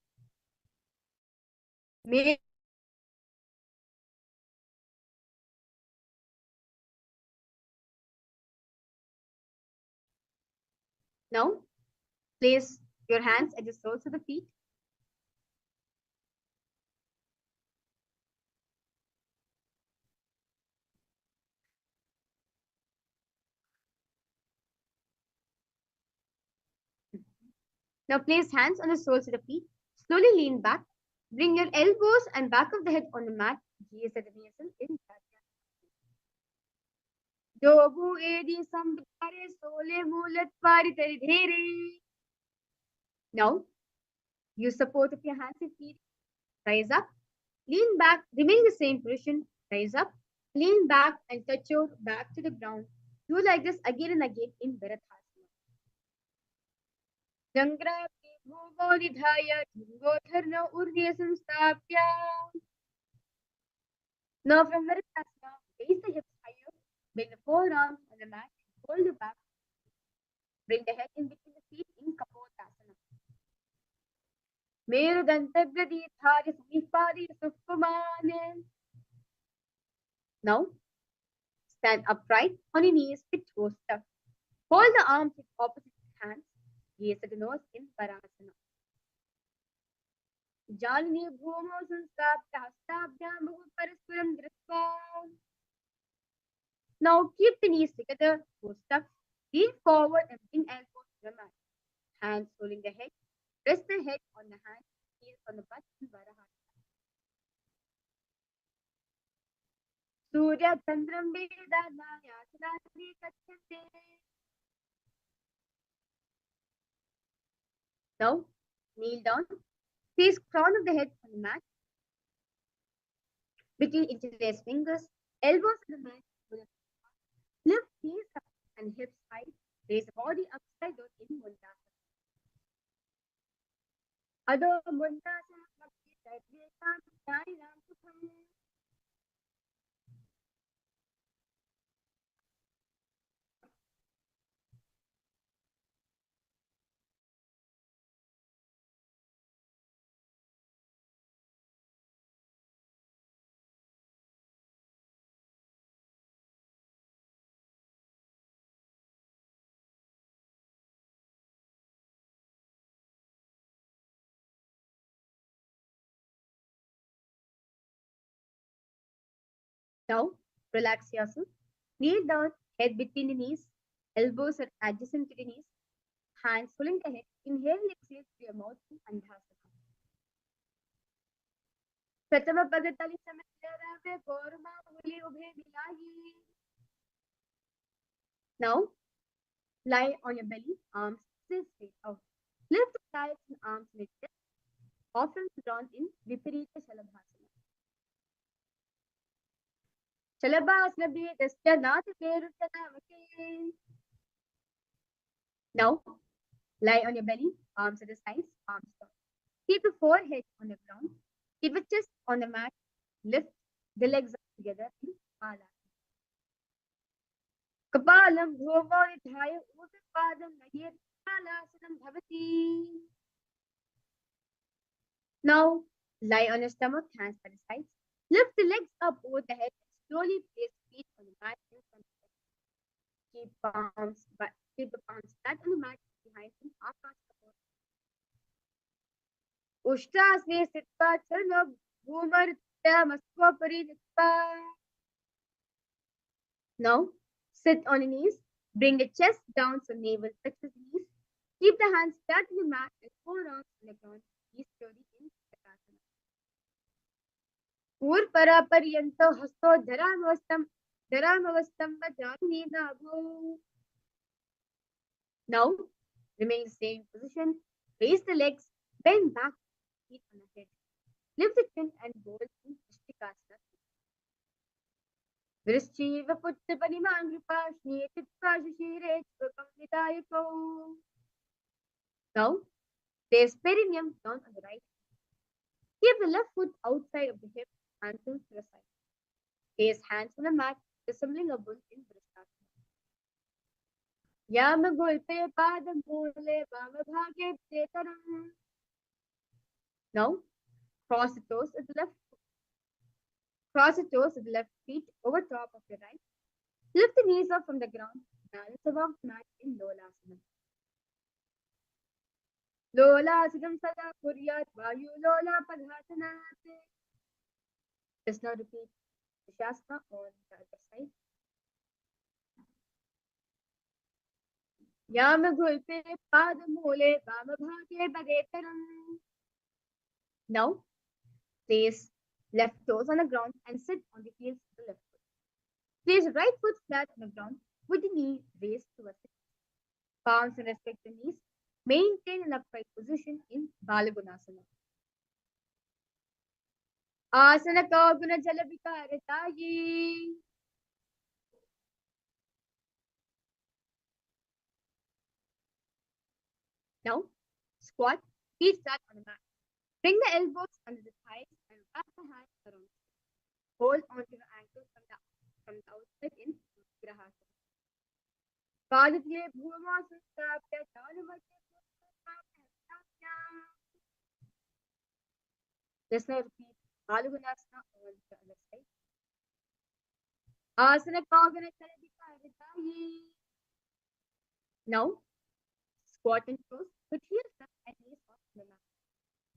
Now, place your hands at the soles of the feet. Now place hands on the soles of the feet. Slowly lean back. Bring your elbows and back of the head on the mat. Gaze at the navel in Dobu edi sambhare sole mulat paritari. Now, use support of your hands and feet. Rise up. Lean back. Remain the same position. Rise up. Lean back and touch your back to the ground. Do like this again and again in Bharathasana. Jangra bhuvo nidhaya dharna urdhya samstapya. Now from Virasana, raise the hips higher, bring the forearms on the mat, hold the back, bring the head in between the feet in Kapotasana. Meru Dantagradi Thari Samipadi Sukumane. Now, stand upright on your knees with toes tucked. Hold the arms with opposite hands. Gaze at the nose in Parasana. Jalini Bhumo Sanstapya Hastabhyam Paraspuram Dritva. Now keep the knees together, toes tucked. Lean forward and bring elbows to the mat. Hands holding the head. Rest the head on the hand, heels on the butt in Varahasana. Surya Chandram Vedana Yasana Kachate. Now, kneel down. Place crown of the head on the mat. Between interlaced fingers, elbows on the mat. Lift knees up and hips high. Raise the body upside down in Mundasana. Adho Mundasana Bhakti Sadhyekam Sarinam Sukham. Now, relax yourself. Kneel down, head between the knees, elbows are adjacent to the knees, hands pulling the head. Inhale and exhale through your mouth in Andhasana. Pratama Padatali Samadhyarave Gorma Uli Ubhe Milayi. Now, lie on your belly, arms still straight out. Lift the thighs and arms like this, often drawn in Viparita Shalabhasana. Now, lie on your belly, arms at the sides, arms down. Keep the forehead on the ground. Keep the chest on the mat. Lift the legs up together in Kalasana. Kapalam bhuvonidhaya uttapadam nayet Kalasanam bhavati. Now, lie on your stomach, hands by the sides. Lift the legs up over the head and slowly place feet on the mat in front of you. Keep the palms flat on the mat behind you. Ushtrasne sitva charna bhumartya mastvapari nitva. Now, sit on your knees. Bring the chest down so navel touches the knees. Keep the hands flat on the mat and forearms on the ground. Knees slowly in Asana. Purpara paryanto hasto dharamavastam vajrani nabho. Now, remain in the same position. Raise the legs, bend back, feet on the head. Lift the chin and hold in Vrishtikasana. Vrishchiva putta panimangripashi chitvashishire chvapamvidayako. Now, place perineum down on the right. Keep the left foot outside of the hip, ankles to the side. Place hands on the mat, resembling a bull in Vrishtakasana. Yamagulpe padam mule vamabhage ptetaram. Now, cross the toes at the left foot. Cross the toes at the left feet over top of your right. Lift the knees up from the ground. Balance above the mat in Lolasana. Lolasana sada kuryat vayu lola padhasanat. Just now repeat the Shastra on the other side. Yamagulpe padamule vamabhage bagetaram. Now, place left toes on the ground and sit on the heels of the left foot. Place right foot flat on the ground with the knee raised towards the palms and respect the knees. Maintain an upright position in Balagunasana. Asana Kaguna Jalavikaratayi. Now, squat, feet flat on the mat. Bring the elbows under the thighs and wrap the hands around. Hold onto the ankles from the outside in Grahasana. Paditile Bhumasastapya Chalumatya. Let's now repeat Balagunasana on the other side. Asana Kagana Jalavikaratayi. Now, squat and toes, put heels up and knees off the mat.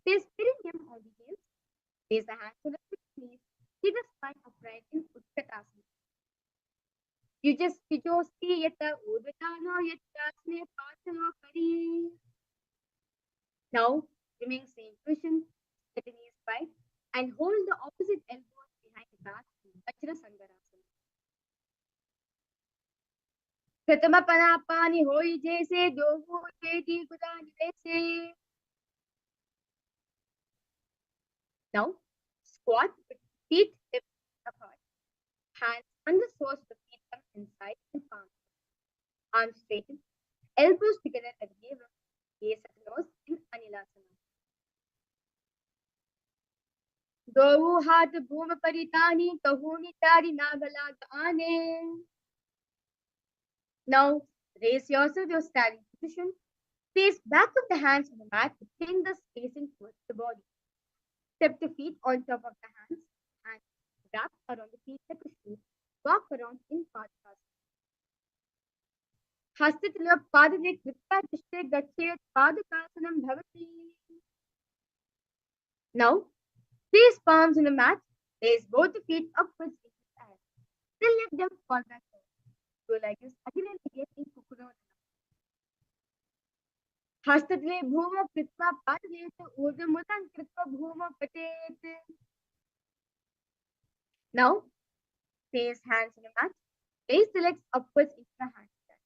Place perineum on the heels. Place the hands on the knees. Keep the spine upright in Utkatasana. Yujosti yata udvatano yatasne pasano pari. Now, remain same position. Set the knees wide and hold the opposite elbows behind the back in Vajra Sangarasana. Pratama panapani hoi jaise dohu jeti kudani vese. Now, squat with feet hip apart. Hands on the soles of the feet come inside and palms. Arms straighten. Elbows together at the navel. Gaze at the nose in Anilasana. Dohu hat bhuma paritani kahuni tari nagalagane. Now, raise yourself to your standing position. Place back of the hands on the mat with fingers facing towards the body. Step the feet on top of the hands and wrap around the feet like a shoe. Walk around in Padmasana. Hastatila padane kripa dishte gachet padakasanam bhavati. Now, place palms on the mat. Place both the feet upwards into the air. Then let them fall back down. Go like this again and again in Kukunodana. Hastatile bhuma kritva padaleta urdamutan kritva bhuma patet. Now, place hands on the mat. Place the legs upwards into the handstand.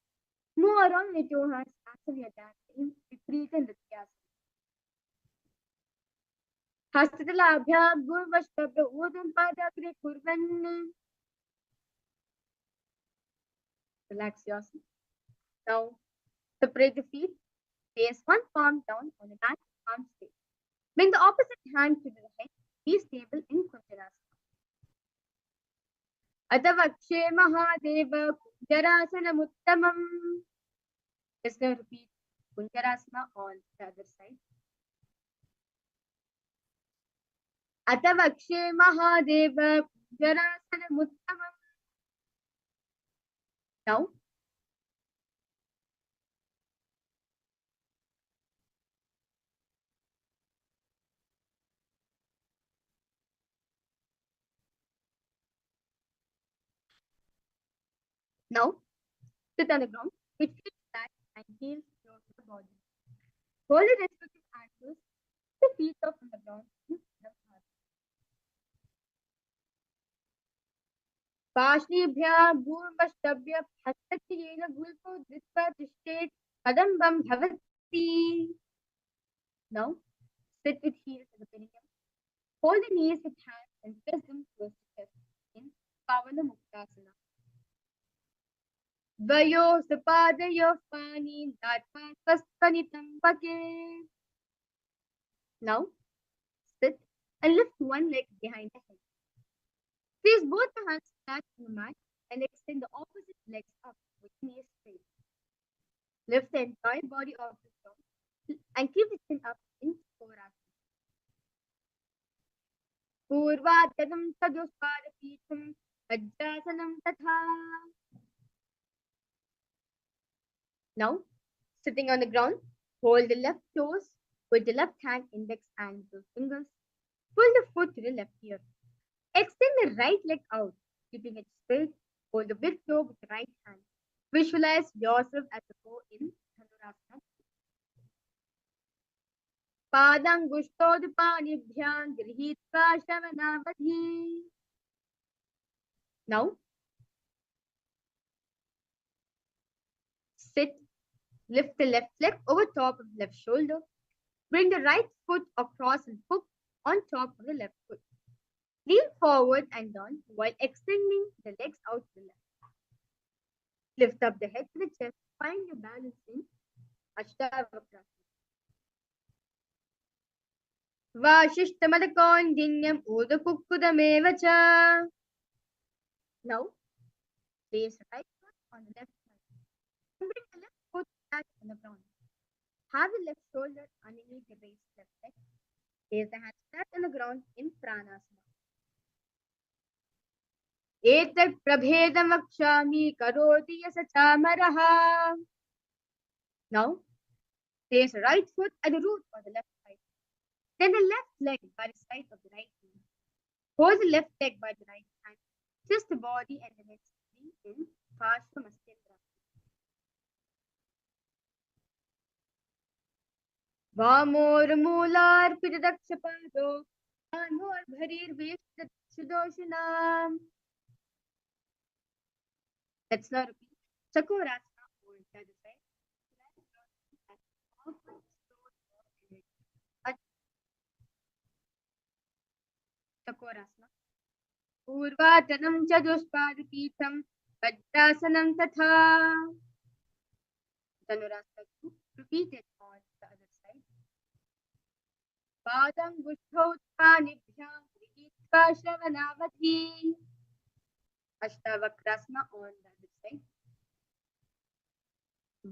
Move around with your hands as your dance in Viparita Nrityasana. Hastatila abhyam gurvashtabha urdam padakre kurvan. Relax yourself. Now, separate the feet. Place one palm down on the back, arm straight. Bring the opposite hand to the head. Be stable in Kunjarasana. Atavakshe Mahadeva Kunjarasanam Uttamam. Let's now repeat Kunjarasana on the other side. Atavakshe Mahadeva Kunjarasanam Uttamam. Now, sit on the ground with feet flat and heels close to the body. Hold the respective ankles, the feet off on the ground. पार्श्वेभ्यः भूर्भष्टभ्यः हस्तक्षयेन गुल्फो धृत्वा तिष्ठेत् कदम्बं भवति. Now, sit with heels to the perineum. Hold the knees with hands and press them close to chest in Pavana Muktasana. Dvayo sapadayo pani datva svastanitam pake. Now, sit and lift one leg behind the head. Place both the hands flat on the mat and extend the opposite legs up with knees straight. Lift the entire body off the ground and keep the chin up in Korasana. Purvatadam saduspadapitham Vajrasanam tatha. Now, sitting on the ground, hold the left toes with the left hand, index and middle fingers. Pull the foot to the left ear. Extend the right leg out, keeping it straight. Hold the big toe with the right hand. Visualize yourself as a foe in Dhanurasana. Padangushtodupanibhyam grihitva shavanavadhi. Now, sit. Lift the left leg over top of the left shoulder. Bring the right foot across and hook on top of the left foot. Lean forward and down while extending the legs out to the left. Lift up the head to the chest. Find your balance in Ashtavakra. Vashishtamadakondhinyam udakukkudamevacha. Now, place the right foot on the left side. And bring the left foot back on the ground. Have the left shoulder underneath the raised left leg. Place the hands flat on the ground in Pranasana. Etat prabhedam vakshami karoti yasachamaraha. Now, place the right foot at the root of the left side. Then the left leg by the side of the right knee. Hold the left leg by the right hand. Twist the body and the legs in Paramashivoham. Vamor mular pidakshapado anor bharir vishtadoshana. Let's now repeat Chakorasana on the other side. Chakorasana. Purvatanam chadushpadapitham Vajrasanam tatha. Dhanurasana. Repeat it on the other side. Padam gushthotpanibhyam grihitva shavanavadhi. Ashtavakrasana on the other side.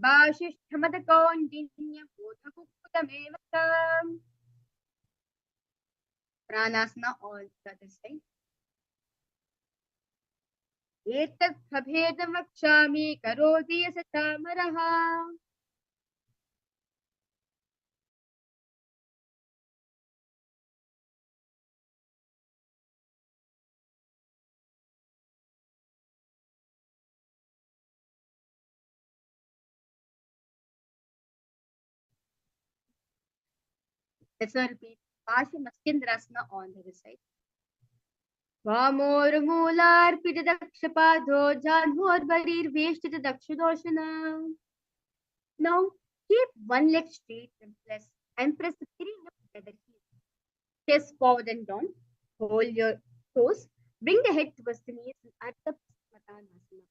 Vashishtamadakondhinyam udakukkudamevatam. Pranasana on the other side. Etat prabhedam vakshami karoti yasachamaraha. Let's now repeat Paramashivoham on the other side. Vamor mular pidakshapado janhor barir vishtadoshana. Now, keep one leg straight and press the perineum together here. Chest forward and down. Hold your toes. Bring the head towards the knees and Ardha Padmasana.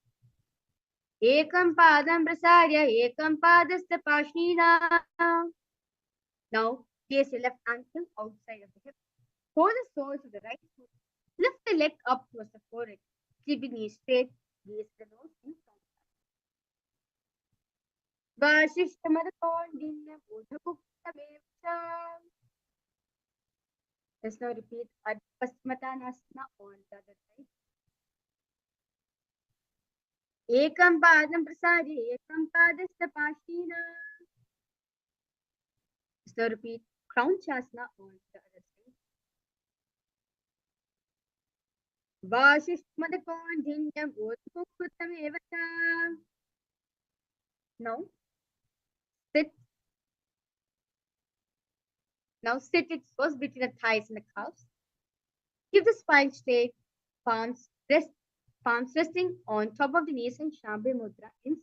Ekam padam prasarya ekam padastha pashnina. Now, place your left ankle outside of the hip. Hold the soles of the right foot. Lift the leg up towards the forehead. Keep the knees straight. Gaze the nose in front. Vasishtamadakondinna bodhakuktamevacha. Let's now repeat Adpasmatanasana on the other side. Ekam padam prasarya ekam padastha pashnina. Let's now repeat Crown Chasana on the other side. Vasishtamadakondinna bodhakuktamevacha. Now, sit. Now sit it first between the thighs and the calves. Keep the spine straight, palms resting on top of the knees and Shambhi Mudra in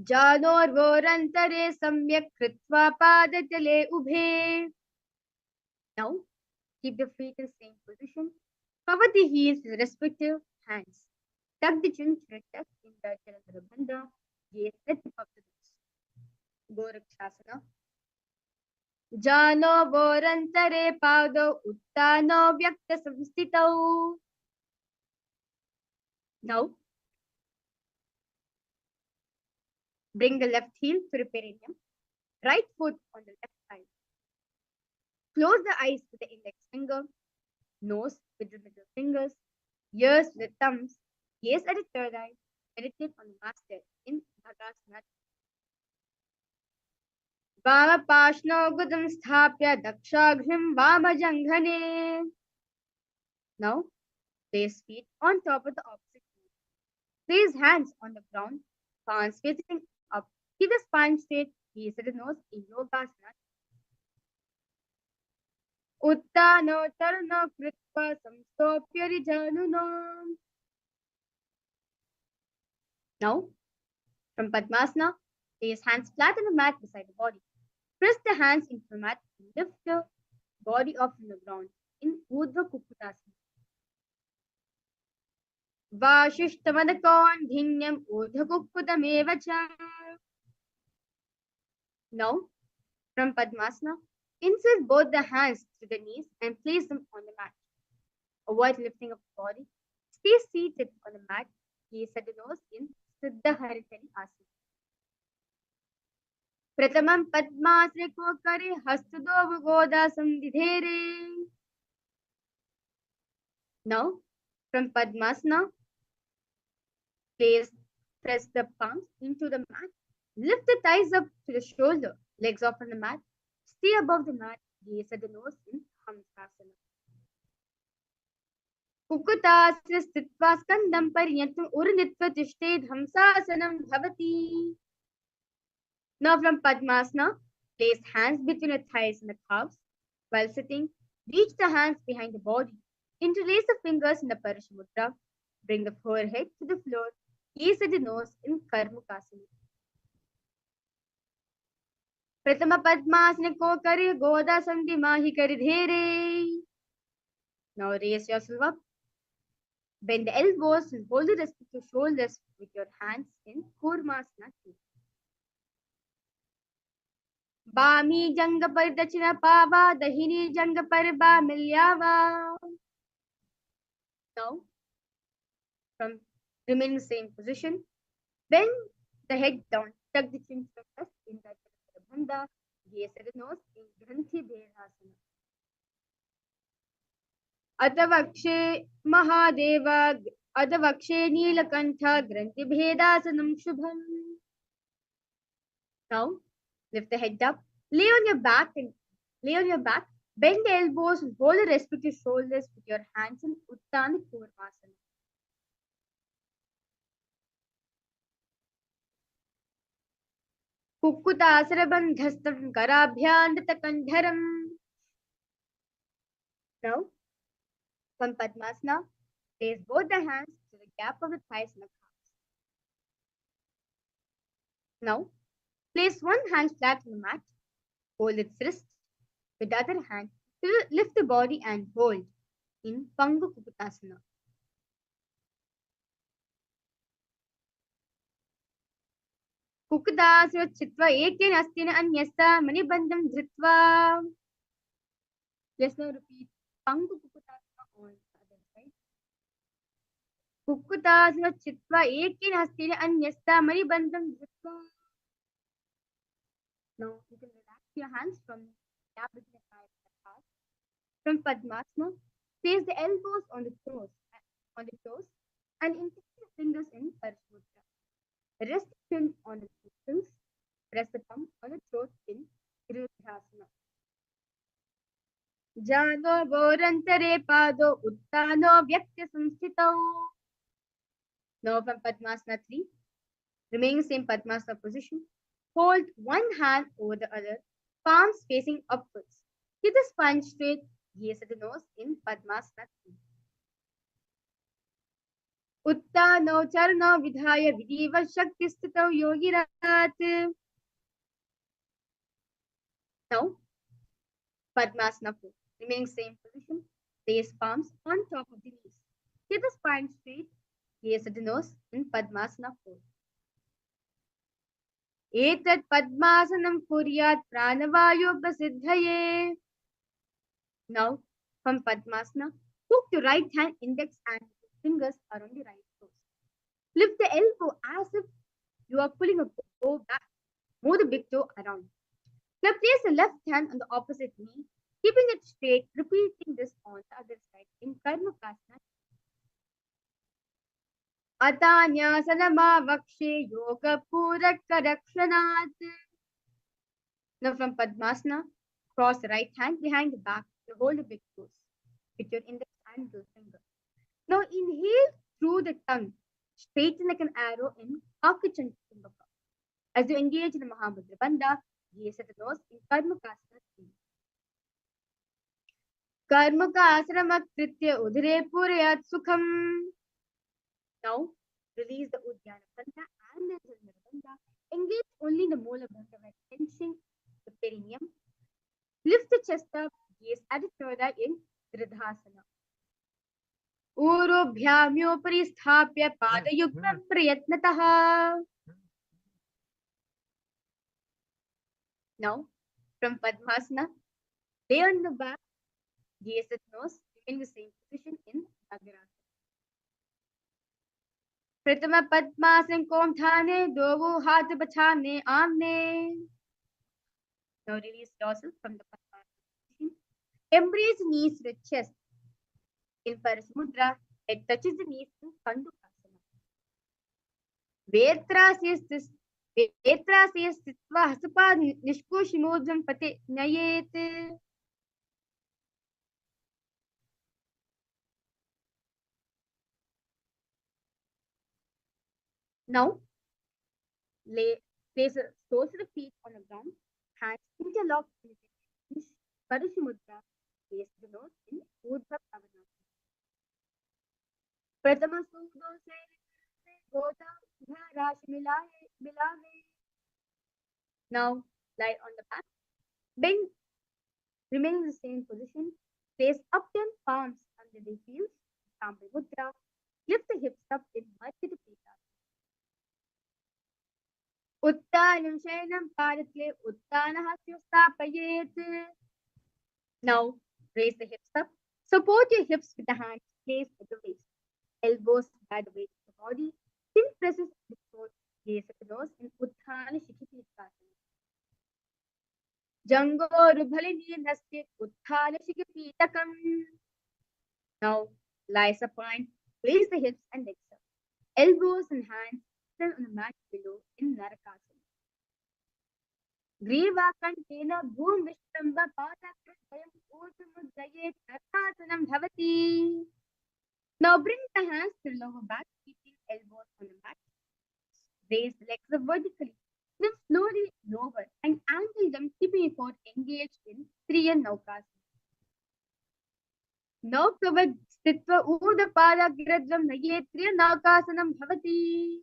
Janorvorantare samyak kritva padatale ubhe. Now, keep the feet in the same position. Cover the heels with respective hands. Tuck the chin to the chest in the Chalandra Bandha. Gaze at the tip of the nose. Gorakshasana. Jano vorantare paudo uttano vyakta samstitau. Now, bring the left heel to the perineum, right foot on the left side. Close the eyes with the index finger, nose with the middle fingers, ears with the thumbs, gaze at the third eye, meditate on the master in Bhagasana. Vamapashno gudam sthapya dakshagrim vamajanghane. Now, place feet on top of the opposite knee. Place hands on the ground, palms facing up. Keep the spine straight, gaze at the nose in Yogasana. Uttano tarno kritva samstopyari januno. Now, from Padmasana, place hands flat on the mat beside the body. Press the hands into the mat and lift the body up from the ground in Urdhva Kukutasana. Vashishthamadakondhinyam Urdhva Kukudamevacha. Now, from Padmasana, insert both the hands to the knees and place them on the mat. Avoid lifting up the body. Stay seated on the mat. Gaze at the nose in Siddha Haritani Asana. Pratamam Padmasana ko kare hastadov goda samdidhere. Now, from Padmasana, press the palms into the mat. Lift the thighs up to the shoulder, legs off on the mat. Stay above the mat. Gaze at the nose in Hamsasana. Kukutasana stitva skandam paryantam urnitva tishted Hamsasanam bhavati. Now from Padmasana, place hands between the thighs and the calves. While sitting, reach the hands behind the body. Interlace the fingers in the Paramashivoham. Bring the forehead to the floor. Gaze at the nose in Karmukasana. Pratama Padmasana ko kare goda samdi mahi karidhere. Now raise yourself up. Bend the elbows and hold the respective shoulders with your hands in Kurmasana. Bami janga par dachina pava, dahini janga par ba milyava. Now, remain in the same position. Bend the head down, tuck the chin to the chest in the bandha, gaze at the nose in Granthi Bherasana. Adavakshe Mahadeva, Adavakshe Neelakantha, Granthi Bhedasanam Shubham. Now, lift the head up, lay on your back, bend the elbows and hold the respective shoulders with your hands in Uttana Purvasana. Kukutasarabandhastam karabhyandtakandharam. Now, from Padmasana, place both the hands to the gap of the thighs and the calves. Now, place one hand flat on the mat, hold its wrist with the other hand, lift the body and hold in Pangu Kukutasana. कुकुदासुर चित्वा एकेन अस्तेन अन्यस्य मणिबन्धं धृत्वा. Let's now repeat. Pangu kukutasana on the other side. Kukutasana चित्वा एकेन अस्तेन अन्यस्य मणिबन्धं धृत्वा. Now you can relax your hands from the gap between the thighs and the heart. From Padmasana, place the elbows on the toes, and interlace the fingers in Paramashivoham. Rest the chin on the knuckles. Press the thumb on the throat in Nithyananda. Jano vorantare pado uttano vyaktya samstitau. Now from Padmasana 3, remain in same Padmasana position. Hold one hand over the other, palms facing upwards. Keep the spine straight, gaze at the nose in Padmasana 3. Uttano charno vidhaya vidiva shakti stitau yogirat. Now, Padmasana 4. Remain same position. Place palms on top of the knees. Keep the spine straight, gaze at the nose in Padmasana 4. Etat Padmasanam kuryat pranavayu prasiddhaye. Now, from Padmasana, hook your right hand index and fingers around the right toes. Lift the elbow as if you are pulling a bow back. Move the big toe around. Now place the left hand on the opposite knee, keeping it straight, repeating this on the other side in Karmakasana. Atanyasana vakshe yoga puraka rakshanat. Now from Padmasana, cross the right hand behind the back and hold the big toes with your index and middle finger. Now inhale through the tongue, straighten like an arrow in Akachandra. As you engage in the Mahamudra Bandha, gaze at the nose in Karmakasana 3. Karmakasana kritya udhre purayat sukham. Now, release the Uddiyana Bandha and the Jnana Bandha. Engage only in the Mola Bandha by clenching the perineum. Lift the chest up, gaze at the third eye in Dridhasana. Urobhyamyopari sthapya padayuktam prayatnataha. Now, from Padmasana, lay on the back, gaze at nose, in the same position in Agarasana. Pratama Padmasana kom thane, dovu hath bachane amne. Now release yourself from the Padmasana position. Embrace knees to the chest. In Parasamudra, it touches the knees in Kundalini Shakti. Vetrasya stitva hasapa nishkoshimodram pate nayet. Now, place the soles of the feet on the ground, hands interlocked in Parasamudra, face the nose in Urdhva Pavana. Pratama Sudo se Gota Rashi Milave. Now, lie on the back. Bend, remain in the same position. Place upturned palms under the heels, Sambhi Mudra. Lift the hips up in Madhya Pita. Uttanam Shayanam Padatle Uttanaha Stapayet. Now, raise the hips up. Support your hips with the hands placed at the waist. Elbows by the weight of the body. Chin presses the throat, gaze at the nose in Utthana Shikhipitasana. Jango Rubhalini Nastit Utthana Shikhipitakam. Now, lie supine, place the hips and legs up. Elbows and hands on the mat below in Narakasana. Griva Kantena Bhum Vishtamba Padakratayam Urtamudayet Narkasanam Bhavati. Now bring the hands to the lower back, keeping elbows on the mat. Raise the legs up vertically. Then slowly lower and angle them, keeping your core engaged in Triya Naukasana. Now cover Stitva Uda Pada Giradram Nayet Triya Naukasanam Bhavati.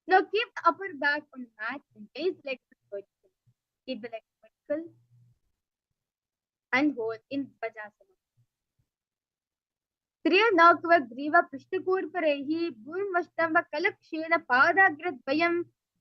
Now keep the upper back on the mat and raise the legs vertically. Keep the legs vertical and hold in Vajasana. Triya Naukava Griva Prishtakur Parehi Bhum Vashtamba Kalakshena Padagradvayam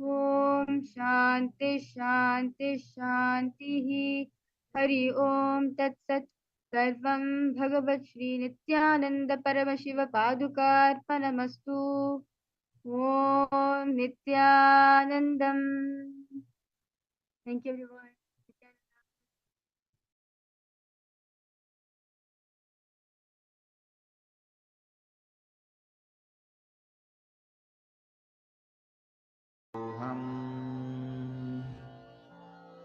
Om Shanti Shanti Shanti. Hari Om Tat Sat. Sarvam Bhagavat Shri Nithyananda Paramashiva Padukar Panamastu. Om Nithyanandam. Thank you everyone. Soham.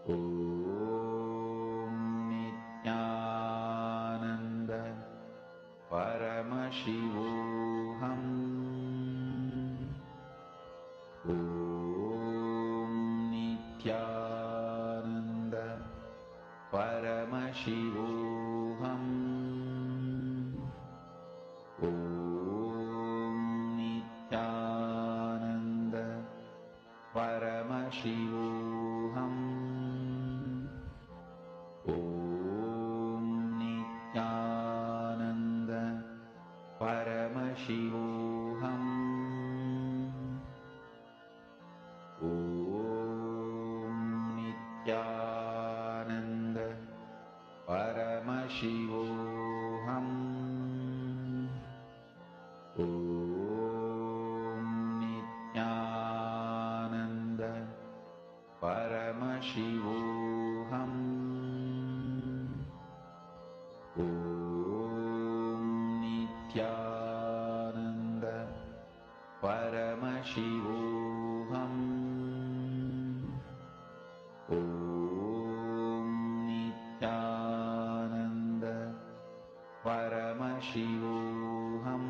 Om Nithyananda Paramashivoham. Om Nithyananda Paramashivoham. Om Nithyananda Paramashivoham. Om Nithyananda Paramashivoham. Om Nithyananda Paramashivoham. Om Nithyananda Paramashivoham. Om Nithyananda Paramashivoham. Om Nithyananda Paramashivoham.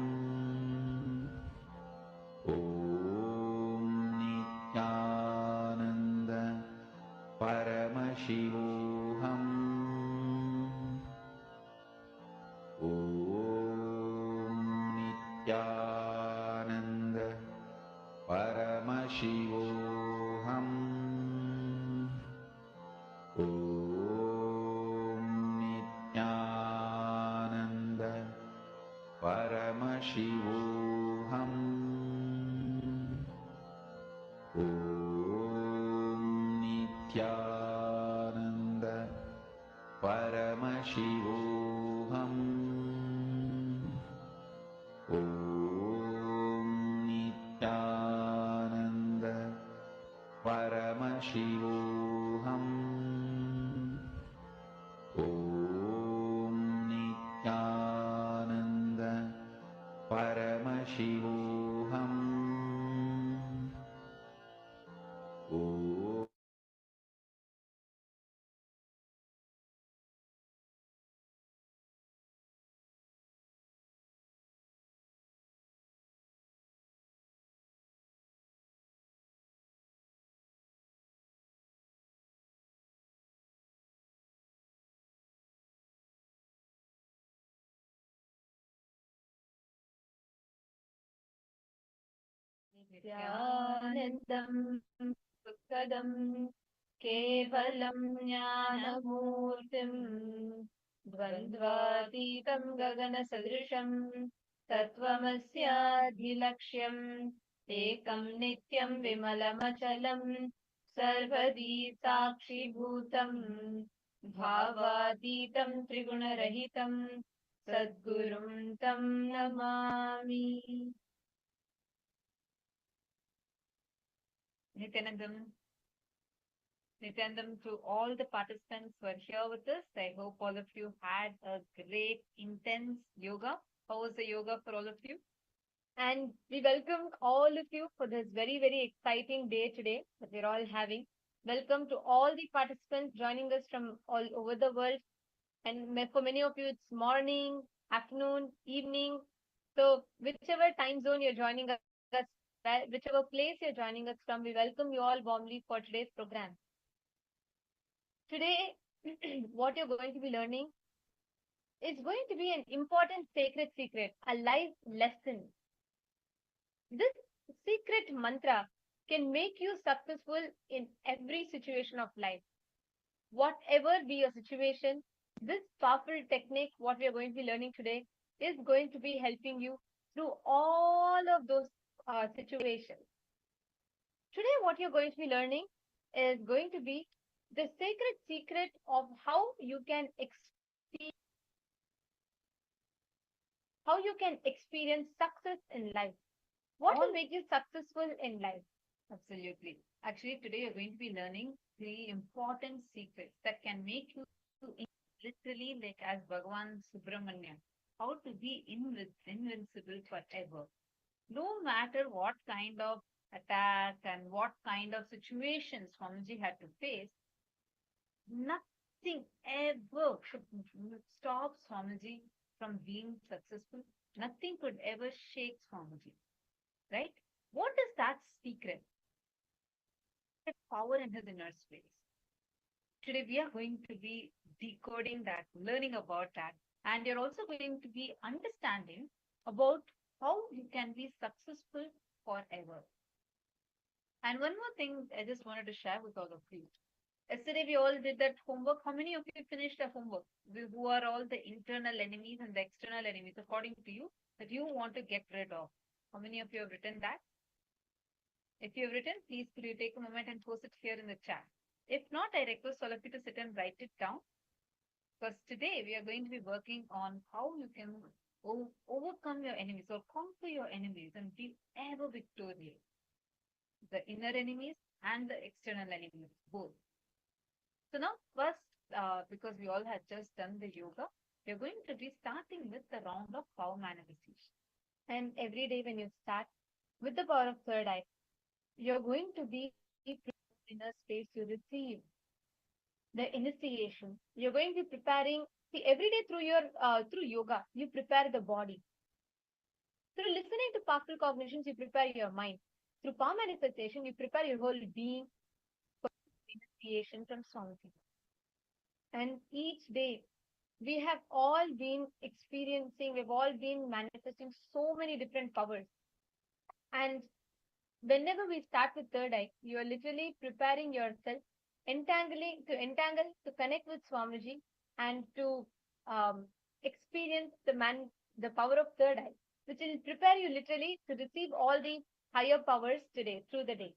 Om Nithyananda Paramashivoham. Om Nithyananda Paramashivoham. Om Nithyananda Paramashivoham. Om Nithyananda Paramashivoham. Om Nithyananda Paramashivoham. Om Nithyananda Paramashivoham. Om Nithyanandam Sukhadam Kevalam Jnanamurtim Dvandvatitam Gagana Sadrisham Tattvamasya Ekam Nityam Vimalamachalam Sarvadi Sakshi Bhutam Bhavaditam Trigunarahitam Sadgurum Tam Namami. Nithyanandam to all the participants who are here with us. I hope all of you had a great, intense yoga. How was the yoga for all of you? And we welcome all of you for this very, very exciting day today that we're all having. Welcome to all the participants joining us from all over the world. And for many of you, it's morning, afternoon, evening. So, whichever time zone you're joining us, whichever place you're joining us from, we welcome you all warmly for today's program. Today, what you're going to be learning is going to be an important sacred secret, a life lesson. This secret mantra can make you successful in every situation of life. Whatever be your situation, this powerful technique, what we are going to be learning today, is going to be helping you through all of those situations. Today, what you're going to be learning is going to be the sacred secret of how you can experience success in life. What will make you successful in life? Absolutely. Actually, today you're going to be learning the important secrets that can make you literally like as Bhagavan Subramanya, how to be invincible forever. No matter what kind of attack and what kind of situations Swamiji had to face, nothing ever should stop Swamiji from being successful. Nothing could ever shake Swamiji, right? What is that secret? The power in his inner space. Today we are going to be decoding that, learning about that, and you're also going to be understanding about how you can be successful forever. And one more thing I just wanted to share with all of you. Yesterday we all did that homework. How many of you finished the homework? Who are all the internal enemies and the external enemies, according to you, that you want to get rid of? How many of you have written that? If you have written, please could you take a moment and post it here in the chat. If not, I request all of you to sit and write it down. Because today we are going to be working on how you can overcome your enemies or conquer your enemies and be ever victorious. The inner enemies and the external enemies, both. So now first, because we all had just done the yoga, we're going to be starting with the round of power manifestation. And every day when you start with the power of third eye, you're going to be in a space to receive the initiation. You're going to be preparing. See, every day through yoga, you prepare the body. Through listening to powerful cognitions, you prepare your mind. Through power manifestation, you prepare your whole being for initiation from Swamiji. And each day, we have all been experiencing, we've all been manifesting so many different powers. And whenever we start with third eye, you are literally preparing yourself, to connect with Swamiji and to experience the power of third eye, which will prepare you literally to receive all the higher powers today through the day.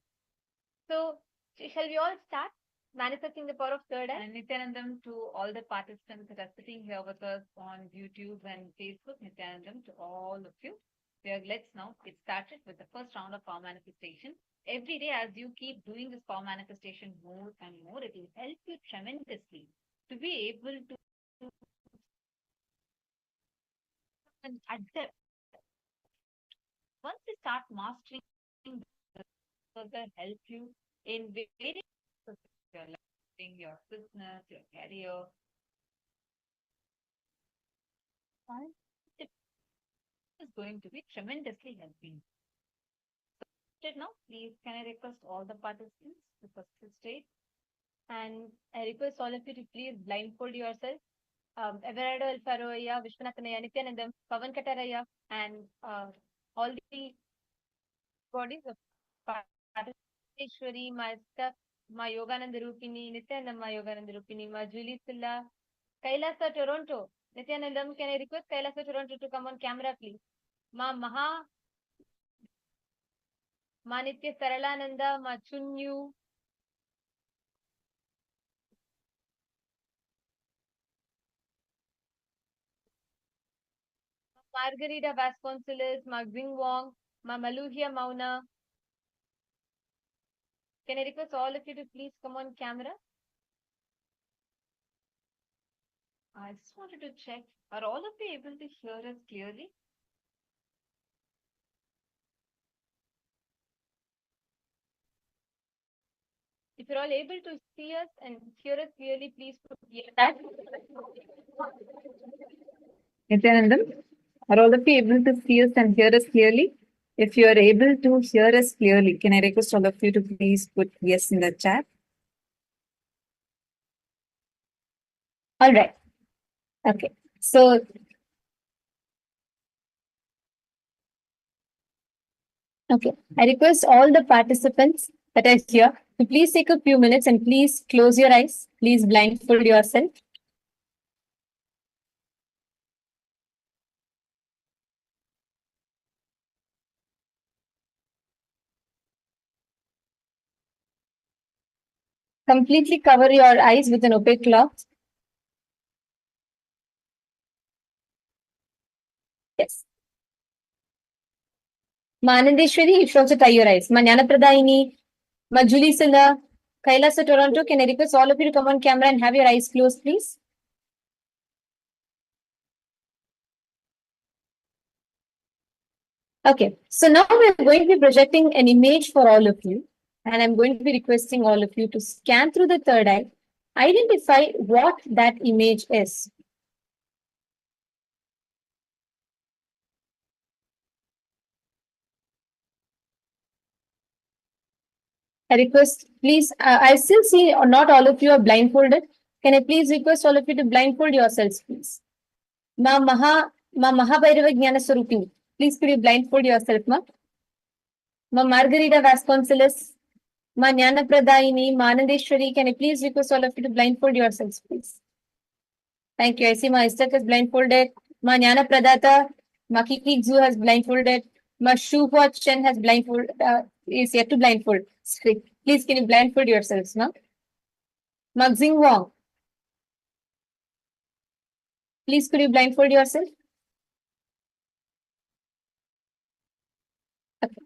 So, shall we all start manifesting the power of third eye? And Nithyanandam to all the participants that are sitting here with us on YouTube and Facebook, Nithyanandam to all of you. Let's now get started with the first round of power manifestation. Every day, as you keep doing this power manifestation more and more, it will help you tremendously to be able to adapt. Once you start mastering, this will help you in various aspects of your life, your business, your career. And it is going to be tremendously helping. Now, please, can I request all the participants to first stage? And I request all of you to please blindfold yourself. Everardo Alfaroya, Vishwanathanaya, Nithyanandam, Pavan Kataraya, and all the bodies of Participation, my stuff, my Yogananda Rupini, Nithyanandam, my Yogananda Rupini, my Julie Silla, KAILASA Toronto. Nithyanandam, can I request KAILASA Toronto to come on camera, please? Ma Nitya Saralananda, Ma Chunyu, Margarita Vasconcelos, Ma Gwing Wong, Ma Maluhia Mauna. Can I request all of you to please come on camera? I just wanted to check, are all of you able to hear us clearly? If you're all able to see us and hear us clearly, please put yes. Nithyanandam, are all of you able to see us and hear us clearly? If you are able to hear us clearly, can I request all of you to please put yes in the chat? All right. Okay. So, I request all the participants that are here to please take a few minutes and please close your eyes. Please blindfold yourself. Completely cover your eyes with an opaque cloth. Yes. Ma Anandeshwari, you should also tie your eyes. Ma Jnanapradaini, Ma Julie Silla, Kailasa Toronto, can I request all of you to come on camera and have your eyes closed, please? Okay, so now we're going to be projecting an image for all of you. And I'm going to be requesting all of you to scan through the third eye, identify what that image is. I request, please, I still see not all of you are blindfolded. Can I please request all of you to blindfold yourselves, please? Ma Mahabhairava Jnana Swarupini, please could you blindfold yourself, ma? Ma Margarita Vasconcelos, Ma Jnana Pradaini, Ma Anandeshwari, can I please request all of you to blindfold yourselves, please? Thank you. I see Ma Istak is blindfolded. Ma Jnana Pradata, Ma Kiki Xu has blindfolded. Ma Shu Hua Chen has blindfolded, is yet to blindfold. Sorry. Please, can you blindfold yourselves, ma? Ma Xing Wang, please could you blindfold yourself? Okay.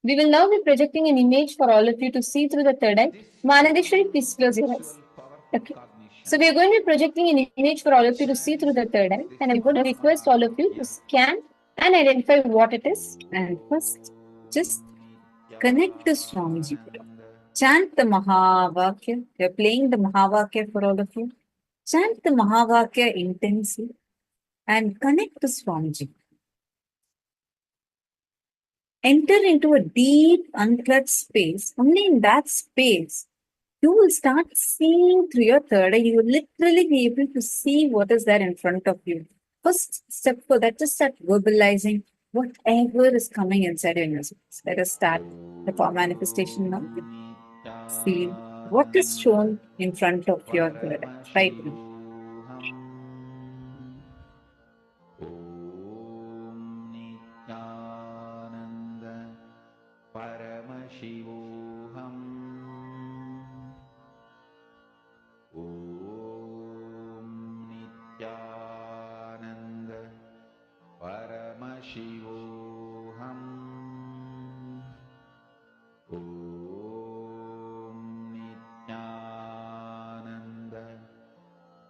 We will now be projecting an image for all of you to see through the third eye. Ma Anandeshwari, please close your eyes. Okay. So we are going to be projecting an image for all of you to see through the third eye. And I'm going to request all of you to scan and identify what it is. And first, just connect to Swamiji. Chant the Mahavakya. We're playing the Mahavakya for all of you. Chant the Mahavakya intensely and connect to Swamiji. Enter into a deep, uncluttered space. Only in that space, you will start seeing through your third eye. You will literally be able to see what is there in front of you. First step for that, just start verbalizing whatever is coming inside your space. Let us start the power manifestation now. See what is shown in front of your third eye right now. Paramashivoham Om Nithyananda Paramashivoham Om Nithyananda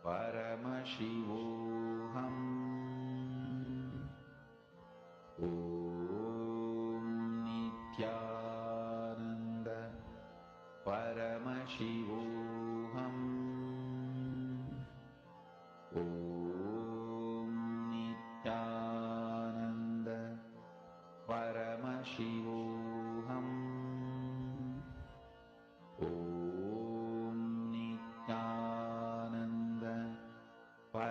Paramashivoham Om Nithyananda Paramashivoham Om Nithyananda Paramashivoham Om Nithyananda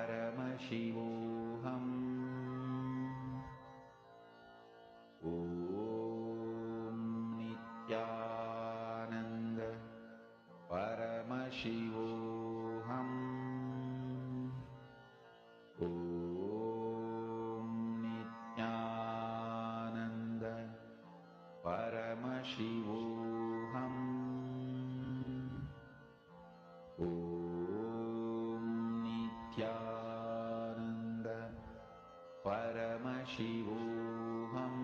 Paramashivoham Om Nithyananda Paramashivoham Om Nithyananda Paramashivoham Om Nithyananda Paramashivoham Om Nithyananda Paramashivoham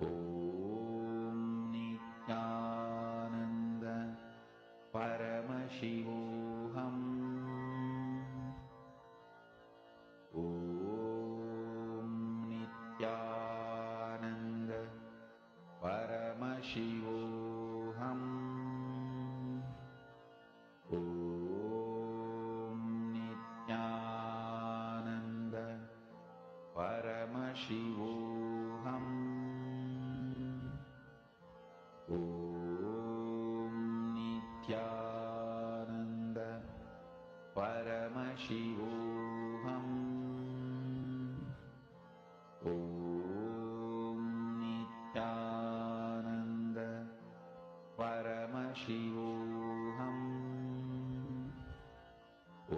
Om Nithyananda Paramashivoham Om Nithyananda Paramashivoham Om Nithyananda Paramashivoham Om Nithyananda Paramashivoham Om Nithyananda Paramashivoham Om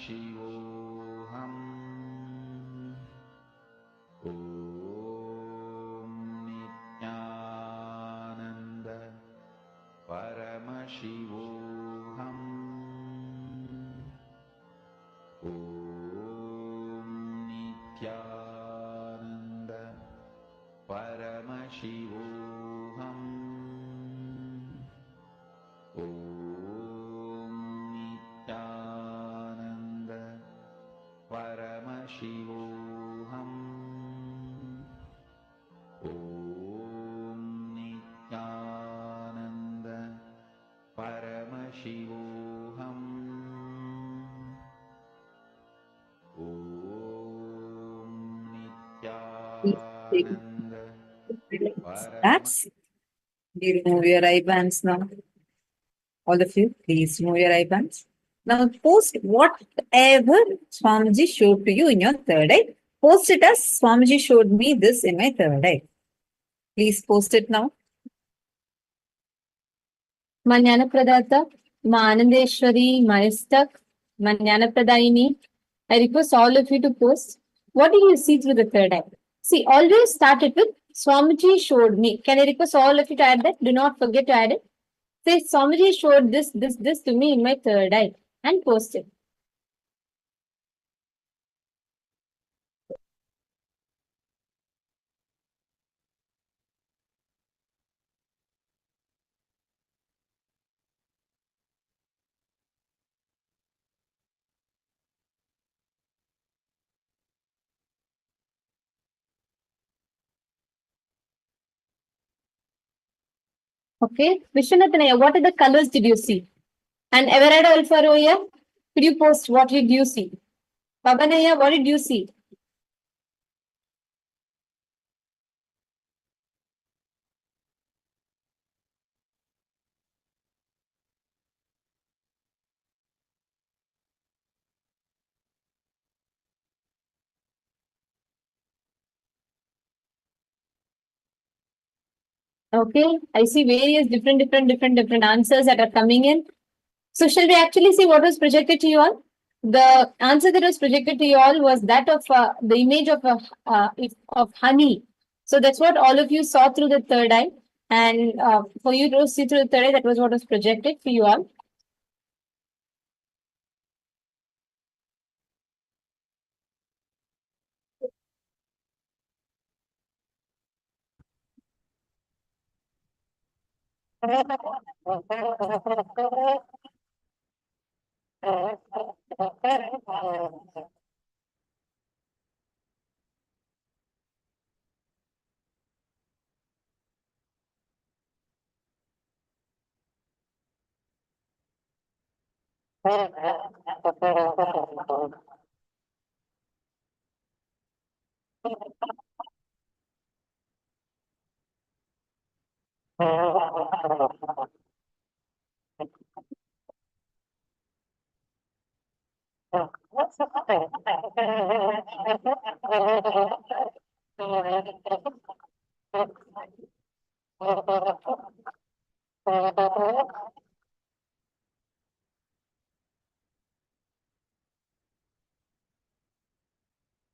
Paramashivoham Om Nithyananda Paramashivoham Om Nithyananda Paramashivoham Om Nithyananda Paramashivoham Om Nithyananda Paramashivoham Om Nithyananda That's. You remove your eye bands now. All of you, please remove your eye bands. Now post whatever Swamiji showed to you in your third eye. Post it as Swamiji showed me this in my third eye. Please post it now. Manjana Pradata, Manandeshwari, Manistak, Manjana Pradayini. I request all of you to post. What do you see through the third eye? See, always start it with Swamiji showed me. Can I request all of you to add that? Do not forget to add it. Say, Swamiji showed this to me in my third eye and post it. Okay, Vishwanathanaya, what are the colors did you see? And Everard Alfaroya, could you post what did you see? Pavanaya, what did you see? Okay, I see various different answers that are coming in. So shall we actually see what was projected to you all? The answer that was projected to you all was that of the image of honey. So that's what all of you saw through the third eye. And for you to see through the third eye, that was what was projected for you all.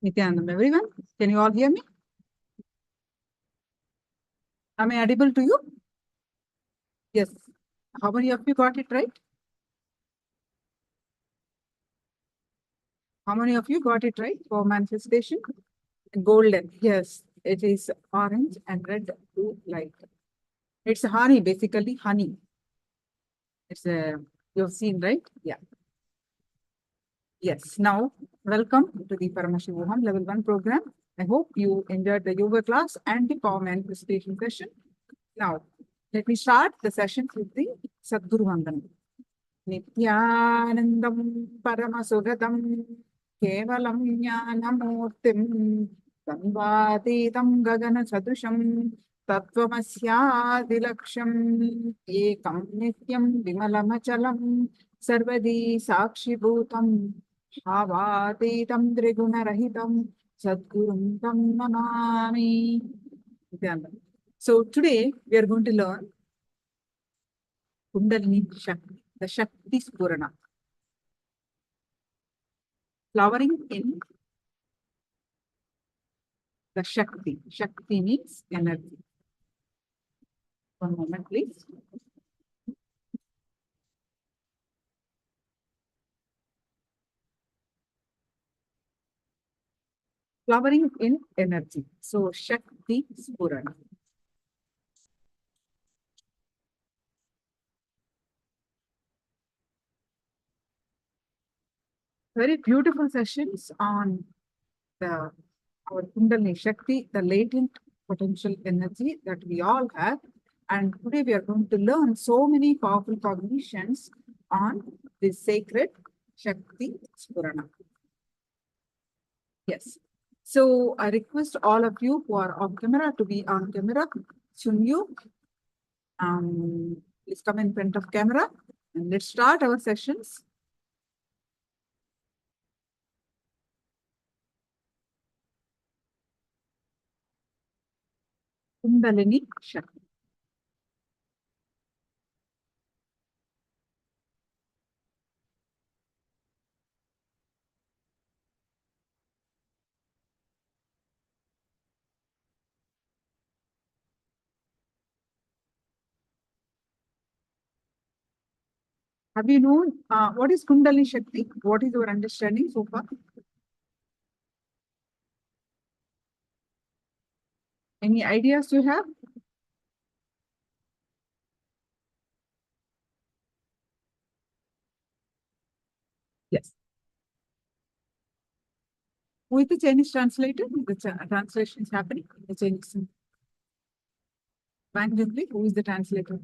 Nithyananda, everyone, can you all hear me? Am I audible to you? Yes. How many of you got it right? How many of you got it right for manifestation? Golden, yes. It is orange and red, blue, light. It's honey, basically honey. It's you've seen, right? Yeah. Yes. Now, welcome to the Paramashivoham Level-1 program. I hope you enjoyed the yoga class and the power manifestation session. Now, let me start the session with the Sadguru Vandanam. Nithyanandam Paramasugatam Kevalam Jnanamurtim Tanvatitam Gagana Sadusham Tattvamasyadilaksham Ekam Nityam Vimalamachalam Sarvadi Sakshibhutam Bhavatitam Triguna-rahitam Sadgurum Tam Namami. So today we are going to learn Kundalini Shakti, the Shakti Spurana. flowering in the Shakti. Shakti means energy. One moment, please. Flowering in energy. So Shakti Spurana. Very beautiful sessions on our Kundalini Shakti, the latent potential energy that we all have. And today we are going to learn so many powerful cognitions on the sacred Shakti Spurana. Yes. So I request all of you who are on camera to be on camera. Chunyu, please come in front of camera and let's start our sessions. Kundalini Shakti. Have you known what is Kundalini Shakti? What is your understanding so far? Any ideas you have? Yes. Who is the Chinese translator? The translation is happening. The Chinese. Bang Jungli, who is the translator?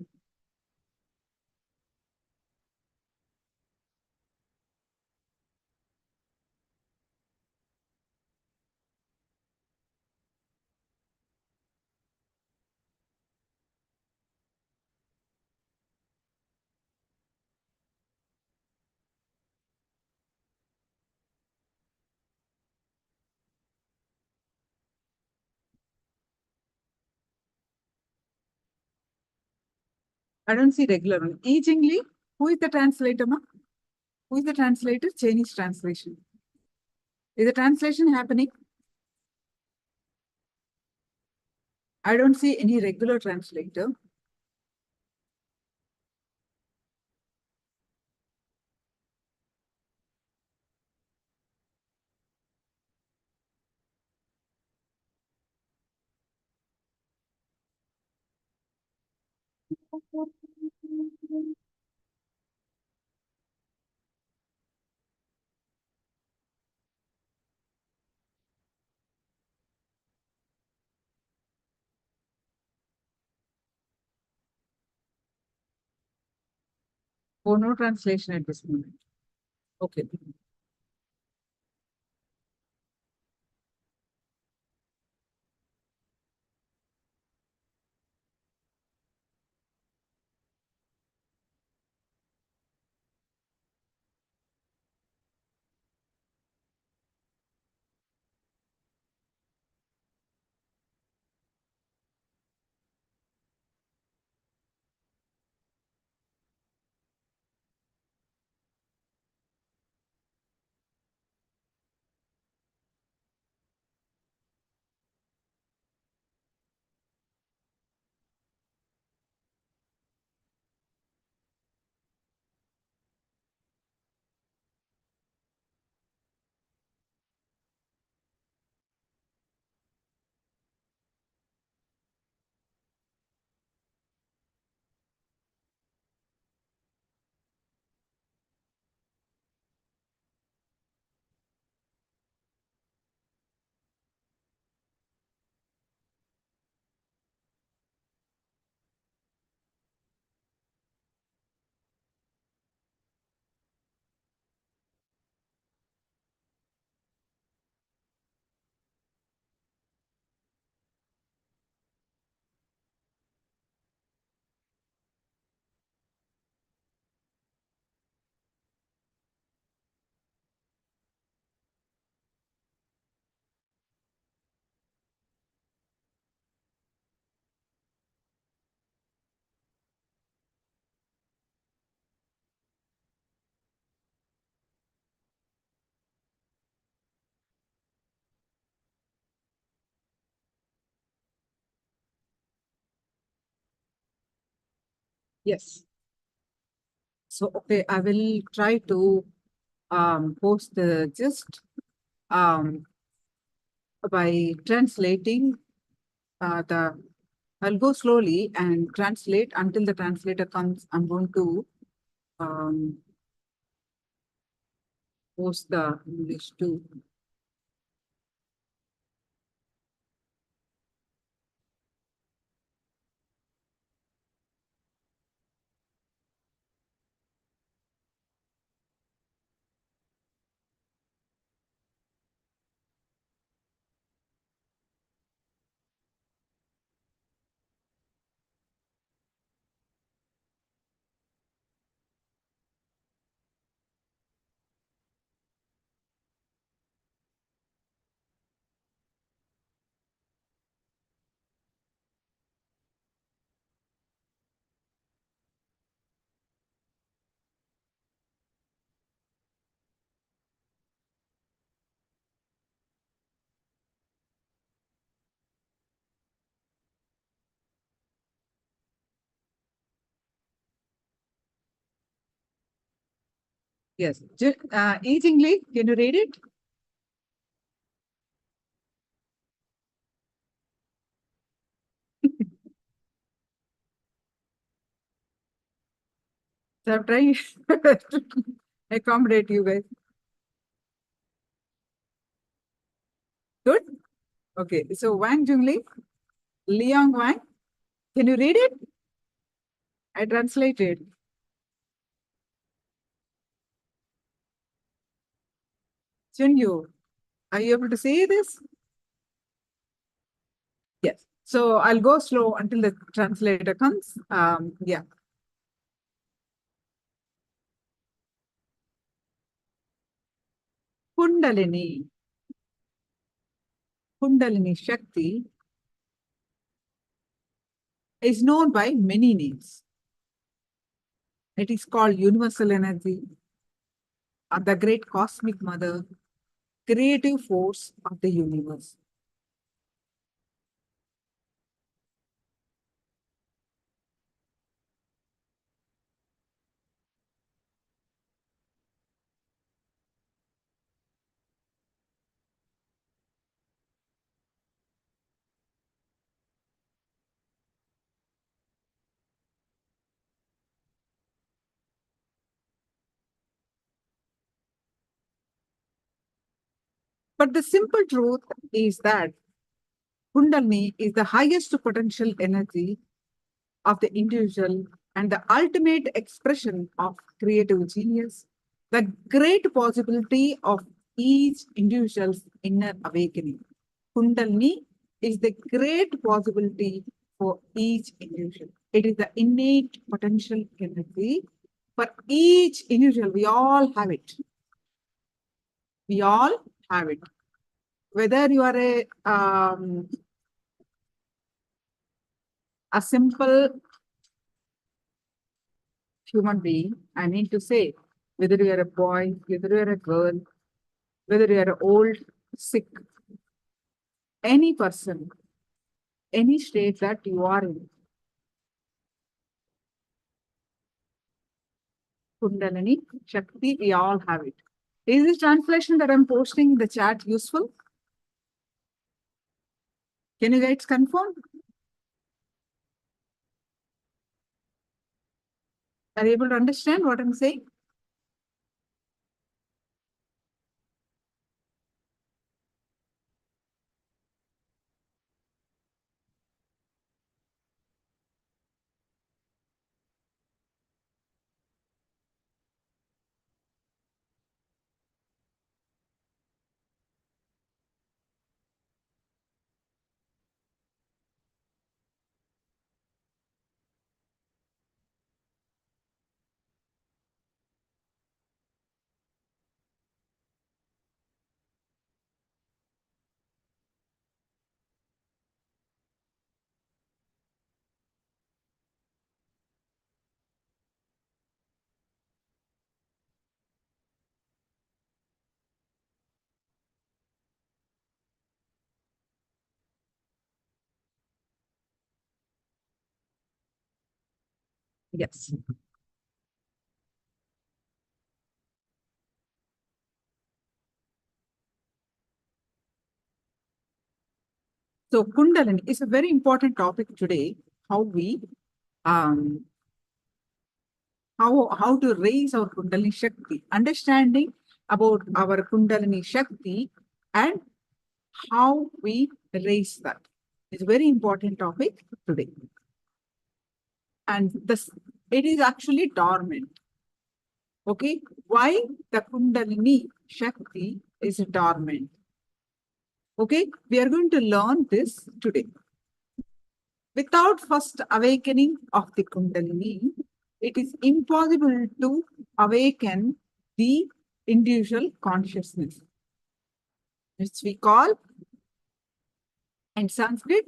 I don't see regular one. E Jingli, who is the translator, ma? Who is the translator? Chinese translation. Is the translation happening? I don't see any regular translator. Oh, no translation at this moment. Okay. Yes. So, okay, I will try to post the gist um, by translating I'll go slowly and translate until the translator comes. I'm going to um, post the English too. Yes. Easingly, can you read it? So I'm trying to accommodate you guys. Good? Okay. So Wang Jungli, Liang Wang, can you read it? I translated. Chunyu, are you able to see this? Yes. So I'll go slow until the translator comes. Yeah. Kundalini. Kundalini Shakti is known by many names. It is called universal energy, the great cosmic mother, creative force of the universe. But the simple truth is that Kundalini is the highest potential energy of the individual and the ultimate expression of creative genius, the great possibility of each individual's inner awakening. Kundalini is the great possibility for each individual. It is the innate potential energy for each individual. We all have it. We all have it. Whether you are a simple human being, I mean to say, whether you are a boy, whether you are a girl, whether you are old, sick, any person, any state that you are in, Kundalini, Shakti, we all have it. Is this translation that I'm posting in the chat useful? Can you guys confirm? Are you able to understand what I'm saying? Yes. So Kundalini is a very important topic today. Um, how to raise our Kundalini Shakti, understanding about our Kundalini Shakti and how we raise that. It's a very important topic today. And this, it is actually dormant. Okay, why the Kundalini Shakti is dormant? Okay, we are going to learn this today. Without first awakening of the Kundalini, it is impossible to awaken the individual consciousness, which we call in Sanskrit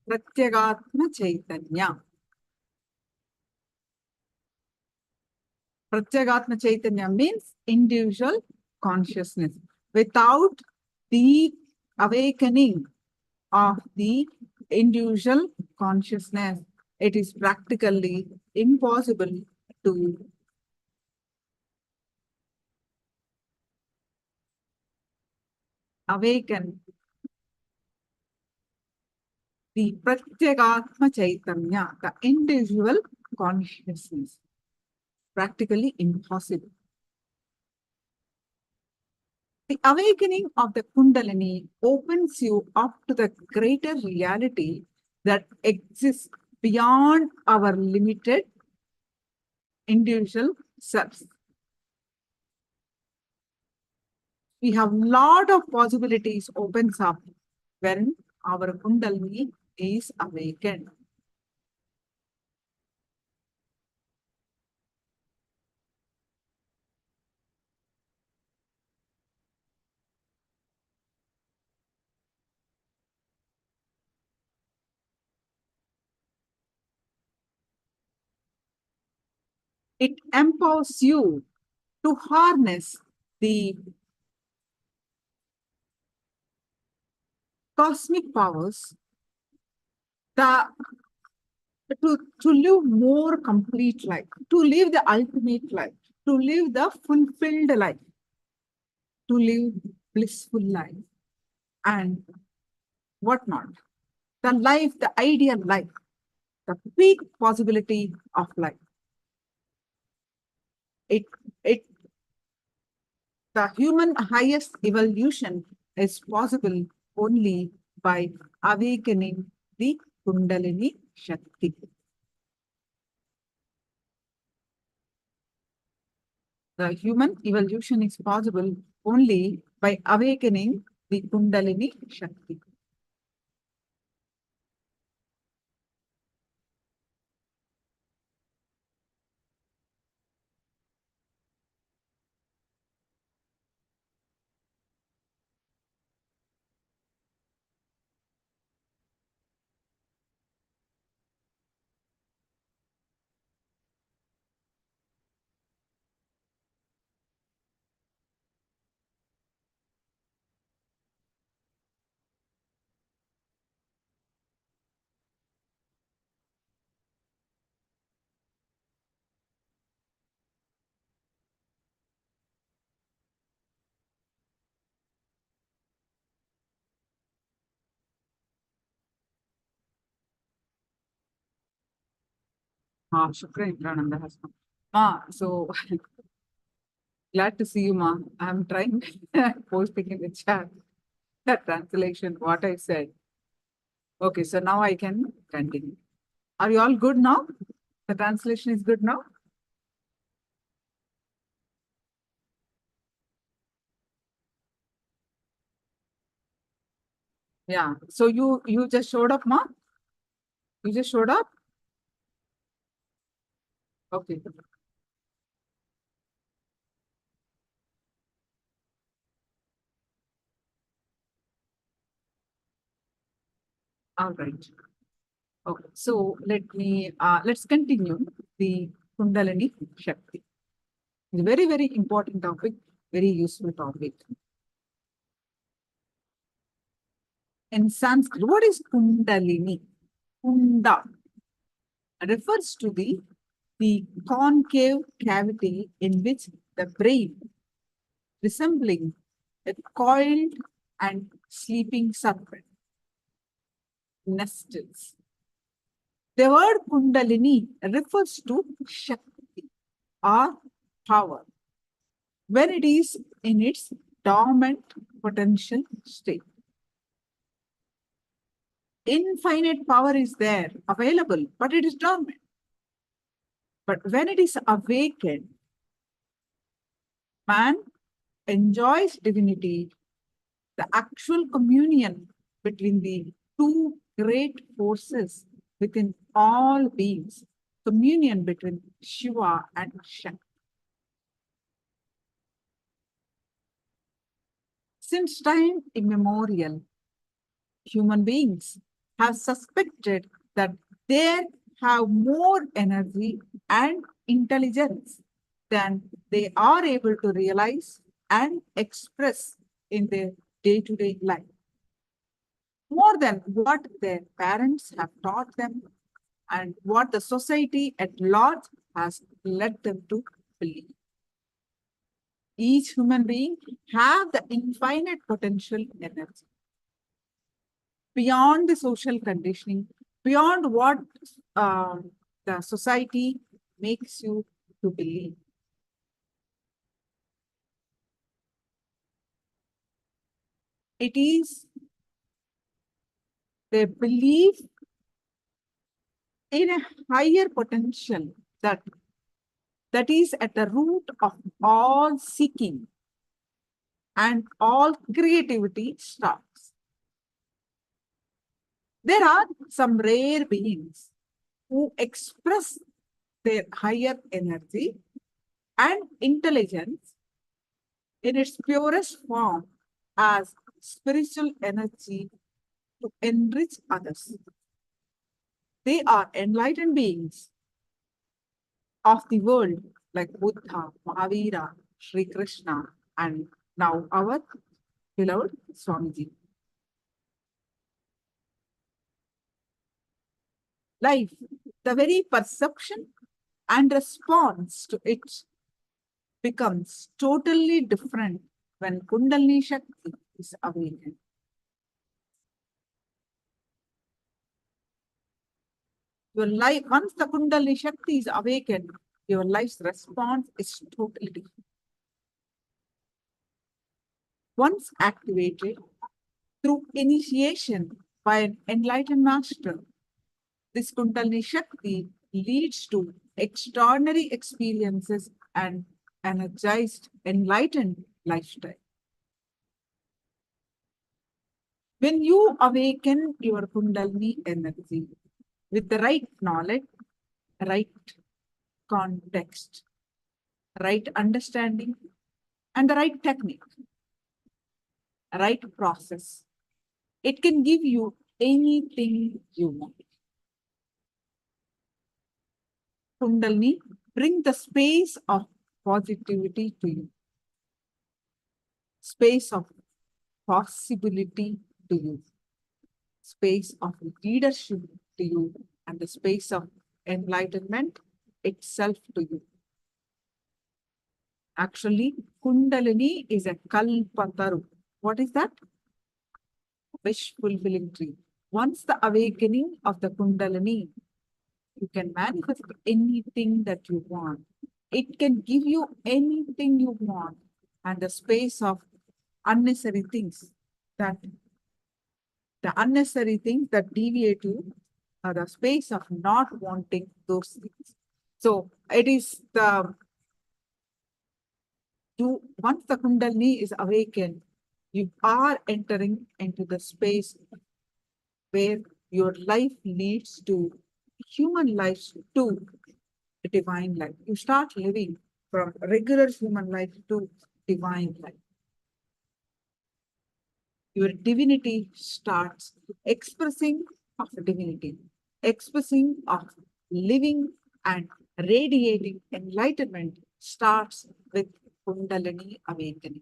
Pratyagatma Chaitanya. Pratyagatma Chaitanya means individual consciousness. Without the awakening of the individual consciousness, it is practically impossible to awaken the Pratyagatma Chaitanya, the individual consciousness. Practically impossible. The awakening of the Kundalini opens you up to the greater reality that exists beyond our limited individual selves. We have a lot of possibilities opens up when our Kundalini is awakened. It empowers you to harness the cosmic powers, to live more complete life, to live the ultimate life, to live the fulfilled life, to live blissful life, and whatnot. The life, the ideal life, the peak possibility of life. It the human highest evolution is possible only by awakening the Kundalini Shakti. The human evolution is possible only by awakening the Kundalini Shakti. Shukran, Nithyananda has come. So glad to see you, Ma. I'm trying posting in the chat the translation, what I said. Okay, so now I can continue. Are you all good now? The translation is good now? Yeah. So you just showed up, Ma? You just showed up? Okay. All right. Okay. So let's continue the Kundalini Shakti. It's a very, very important topic, very useful topic. In Sanskrit, what is Kundalini? Kunda refers to the the concave cavity in which the brain, resembling a coiled and sleeping serpent, nestles. The word Kundalini refers to Shakti or power when it is in its dormant potential state. Infinite power is there, available, but it is dormant. But when it is awakened, man enjoys divinity, the actual communion between the two great forces within all beings, communion between Shiva and Shakti. Since time immemorial, human beings have suspected that they have more energy and intelligence than they are able to realize and express in their day-to-day life. More than what their parents have taught them and what the society at large has led them to believe. Each human being have the infinite potential energy beyond the social conditioning, beyond what the society makes you to believe. It is their belief in a higher potential that is at the root of all seeking and all creativity starts. There are some rare beings who express their higher energy and intelligence in its purest form as spiritual energy to enrich others. They are enlightened beings of the world like Buddha, Mahavira, Sri Krishna, and now our beloved Swamiji. Life, the very perception and response to it becomes totally different when Kundalini Shakti is awakened. Your life, once the Kundalini Shakti is awakened, your life's response is totally different. Once activated through initiation by an enlightened master, this Kundalini Shakti leads to extraordinary experiences and energized, enlightened lifestyle. When you awaken your Kundalini energy with the right knowledge, right context, right understanding, and the right technique, right process, it can give you anything you want. Kundalini bring the space of positivity to you, space of possibility to you, space of leadership to you, and the space of enlightenment itself to you. Actually, Kundalini is a kalpataru. What is that? Wish-fulfilling tree. Once the awakening of the Kundalini, you can manifest anything that you want. It can give you anything you want, and the space of unnecessary things that deviate you are the space of not wanting those things. So it is once the Kundalini is awakened, you are entering into the space where your life leads to human life to divine life. You start living from regular human life to divine life. Your divinity starts expressing of divinity, expressing of living and radiating enlightenment starts with Kundalini awakening.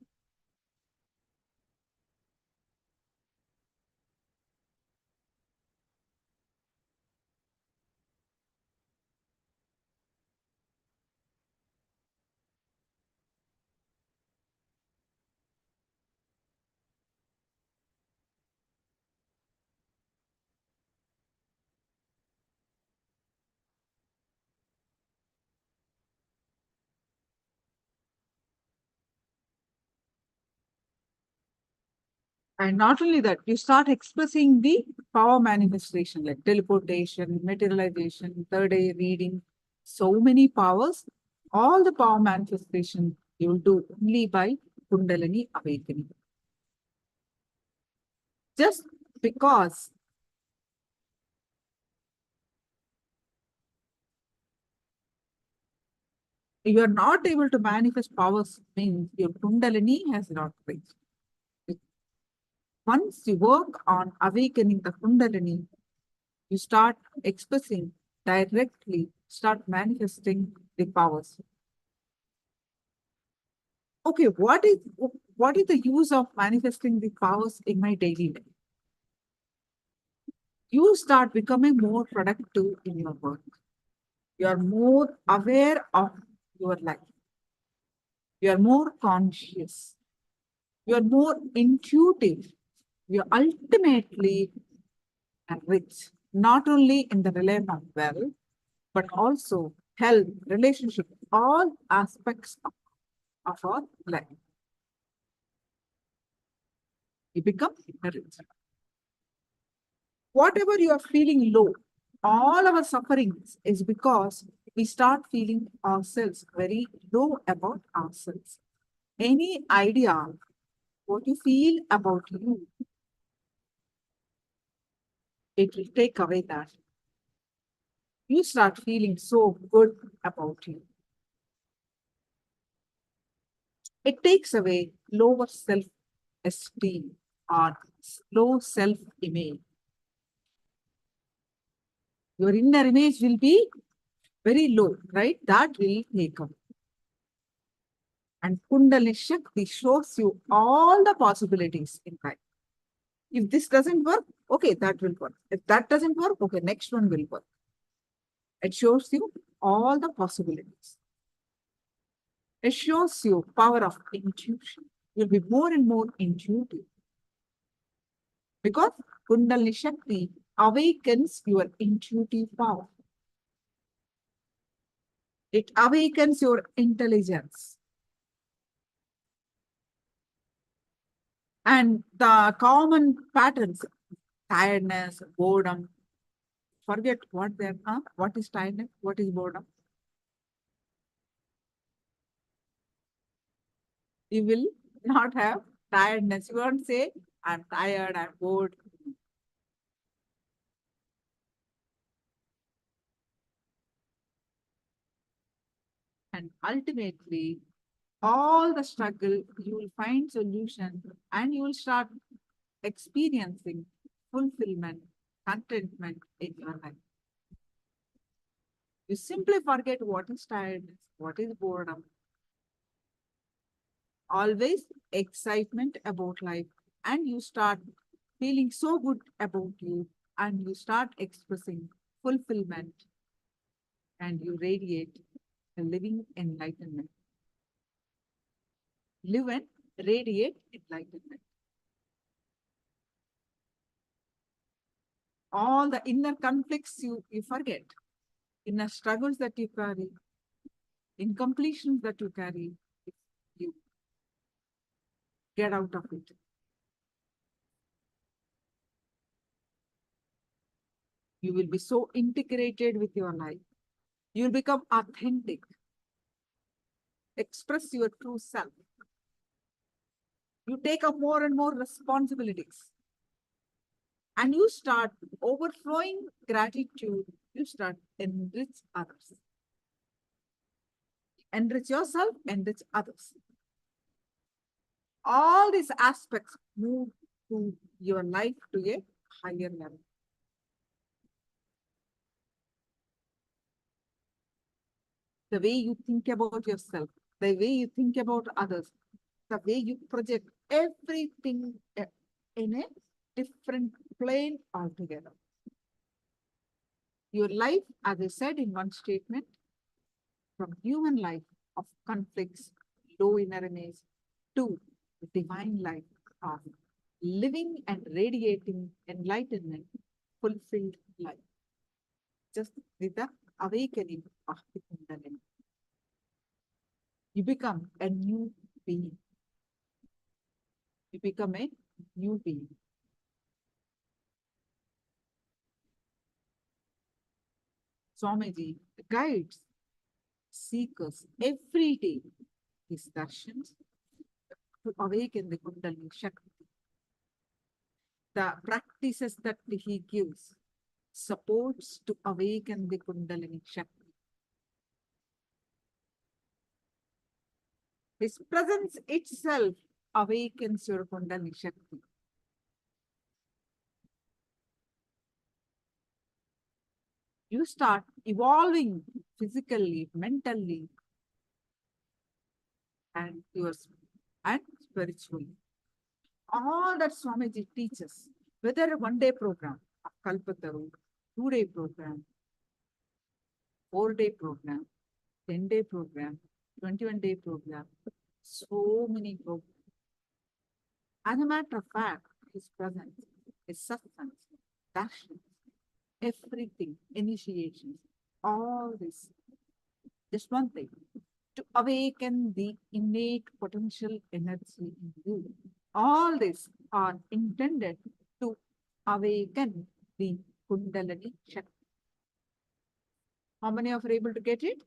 And not only that, you start expressing the power manifestation like teleportation, materialization, third eye reading, so many powers. All the power manifestation you will do only by Kundalini awakening. Just because you are not able to manifest powers means your Kundalini has not reached. Once you work on awakening the Kundalini, you start expressing directly, start manifesting the powers. Okay, what is the use of manifesting the powers in my daily life? You start becoming more productive in your work. You are more aware of your life. You are more conscious. You are more intuitive. You are ultimately rich, not only in the realm of wealth, but also health, relationship, all aspects of our life. You become rich. Whatever you are feeling low, all our sufferings is because we start feeling ourselves very low about ourselves. Any idea what you feel about you, it will take away that. You start feeling so good about you. It takes away lower self-esteem or low self-image. Your inner image will be very low, right? That will take away. And Kundalini Shakti shows you all the possibilities in life. If this doesn't work, okay, that will work. If that doesn't work, okay, next one will work. It shows you all the possibilities. It shows you power of intuition. You'll be more and more intuitive. Because Kundalini Shakti awakens your intuitive power. It awakens your intelligence. And the common patterns, tiredness, boredom, forget what they are. What is tiredness? What is boredom? You will not have tiredness. You won't say, I'm tired, I'm bored. And ultimately, all the struggle, you will find solution and you will start experiencing fulfillment, contentment in your life. You simply forget what is tiredness, what is boredom. Always excitement about life, and you start feeling so good about you, and you start expressing fulfillment, and you radiate a living enlightenment. Live and radiate enlightenment. All the inner conflicts you forget, inner struggles that you carry, incompletions that you carry, you get out of it. You will be so integrated with your life. You will become authentic. Express your true self. You take up more and more responsibilities. And you start overflowing gratitude. You start enrich others. Enrich yourself, enrich others. All these aspects move to your life to a higher level. The way you think about yourself, the way you think about others, the way you project everything in a different plane altogether. Your life, as I said in one statement, from human life of conflicts, low inner image, to divine life of living and radiating enlightenment, fulfilled life. Just with the awakening of the Kundalini. You become a new being. You become a new being. Swamiji guides seekers every day his darshans to awaken the Kundalini Shakti. The practices that he gives supports to awaken the Kundalini Shakti. His presence itself awakens your Kundalini Shakti. You start evolving physically, mentally, and spiritually. All that Swamiji teaches, whether a one-day program, a Kalpataru, 2-day program, 4-day program, 10-day program, 21-day program, so many programs. As a matter of fact, his presence, his substance, darshan, everything, initiations, all this, just one thing, to awaken the innate potential energy in you. All these are intended to awaken the Kundalini Shakti. How many of you are able to get it?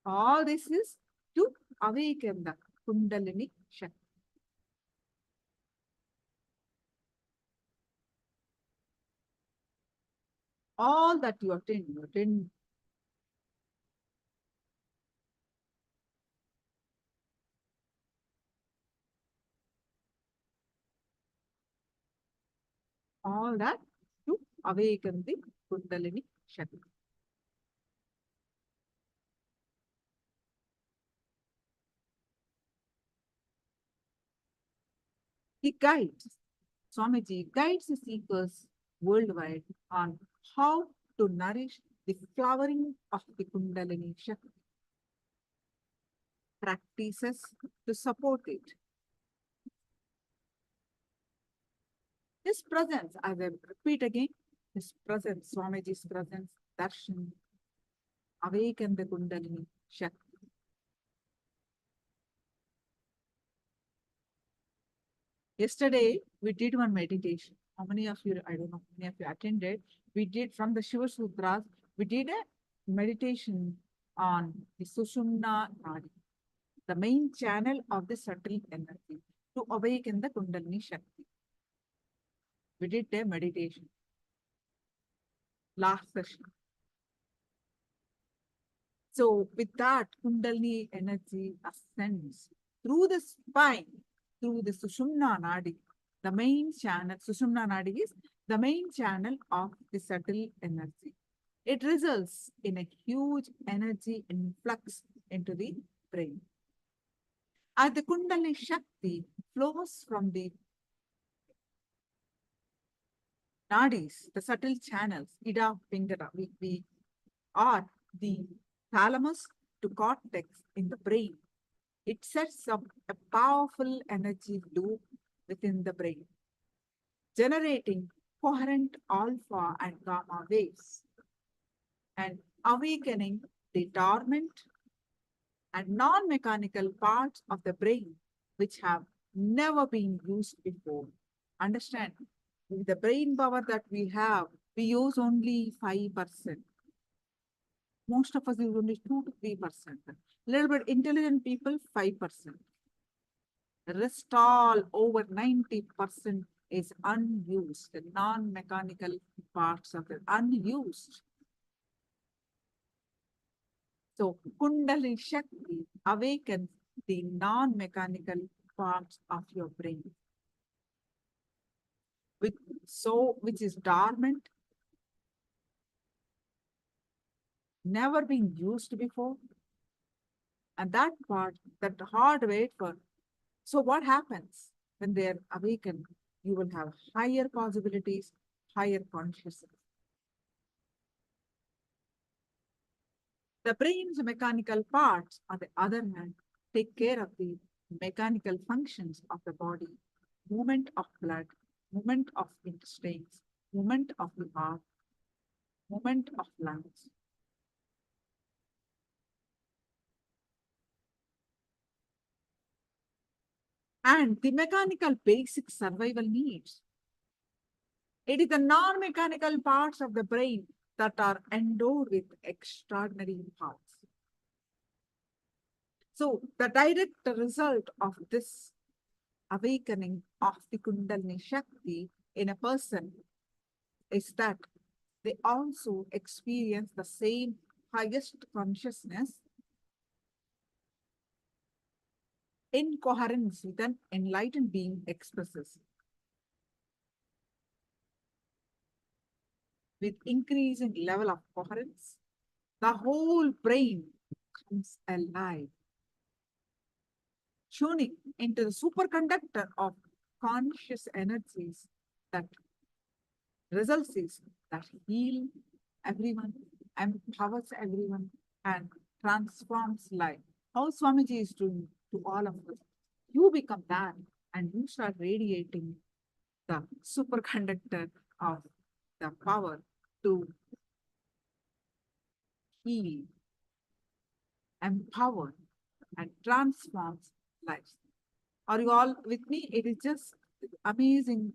All this is to awaken the Kundalini Shakti. All that you attend all that to awaken the Kundalini Shakti. He guides, Swamiji guides the seekers worldwide on how to nourish the flowering of the Kundalini Shakti. Practices to support it. His presence, I will repeat again, his presence, Swamiji's presence, darshan, awaken the Kundalini Shakti. Yesterday, we did one meditation. How many of you, I don't know, how many of you attended? We did from the Shiva Sutras, we did a meditation on the Sushumna Nadi, the main channel of the subtle energy to awaken the Kundalini Shakti. We did a meditation last session. So with that, Kundalini energy ascends through the spine, through the Sushumna Nadi, the main channel. Sushumna Nadi is the main channel of the subtle energy. It results in a huge energy influx into the brain. As the Kundalini Shakti flows from the nadis, the subtle channels, Ida, Pingala, we are the thalamus to cortex in the brain. It sets up a powerful energy loop within the brain, generating coherent alpha and gamma waves and awakening the dormant and non-mechanical parts of the brain which have never been used before. Understand, the brain power that we have, we use only 5%. Most of us use only 2 to 3%. Little bit intelligent people, 5%. The rest all over 90% is unused. The non-mechanical parts of it unused. So Kundalini Shakti awakens the non-mechanical parts of your brain, which is dormant, never been used before. And that part, that hardware for. So what happens when they are awakened? You will have higher possibilities, higher consciousness. The brain's mechanical parts, on the other hand, take care of the mechanical functions of the body, movement of blood, movement of intestines, movement of the heart, movement of lungs. and the mechanical basic survival needs. It is the non-mechanical parts of the brain that are endowed with extraordinary powers. So the direct result of this awakening of the Kundalini Shakti in a person is that they also experience the same highest consciousness in coherence with an enlightened being expresses. With increasing level of coherence, the whole brain comes alive, tuning into the superconductor of conscious energies that results is that heal everyone, empowers everyone, and transforms life. How Swamiji is doing to all of us. You become that and you start radiating the superconductor of the power to heal, empower, and transforms lives. Are you all with me? It is just amazing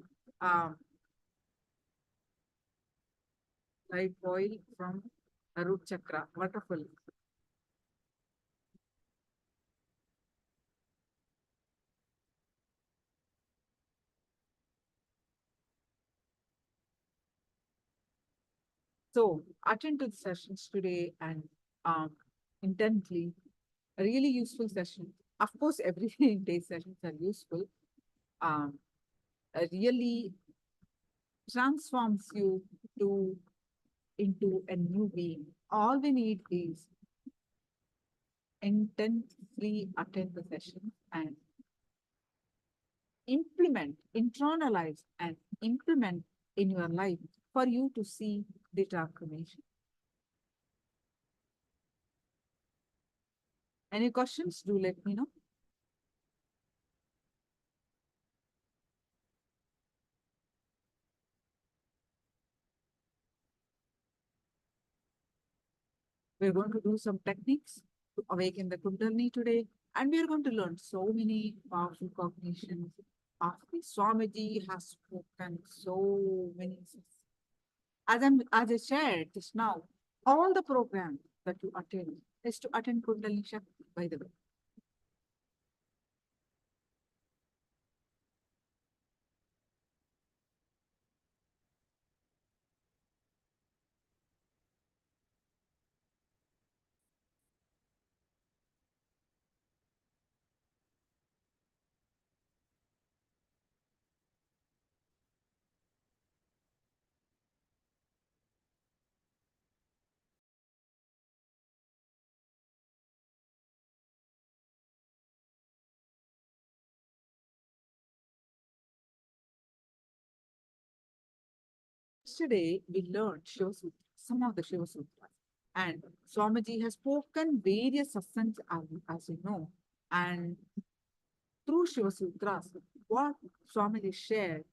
light oil from the root chakra. Wonderful. So attend to the sessions today and intently. A really useful session. Of course, every day sessions are useful. Really transforms you into a new being. All we need is intensely attend the session and implement, internalize, and implement in your life for you to see the transformation. Any questions? Do let me know. We're going to do some techniques to awaken the Kundalini today, and we are going to learn so many powerful cognitions. After Swamiji has spoken so many. As I shared just now, all the programs that you attend is to attend Kundalini Shakti, by the way. Yesterday, we learned Shiva Sutra, some of the Shiva Sutras. And Swamiji has spoken various satsangs, as you know. And through Shiva Sutras, what Swamiji shared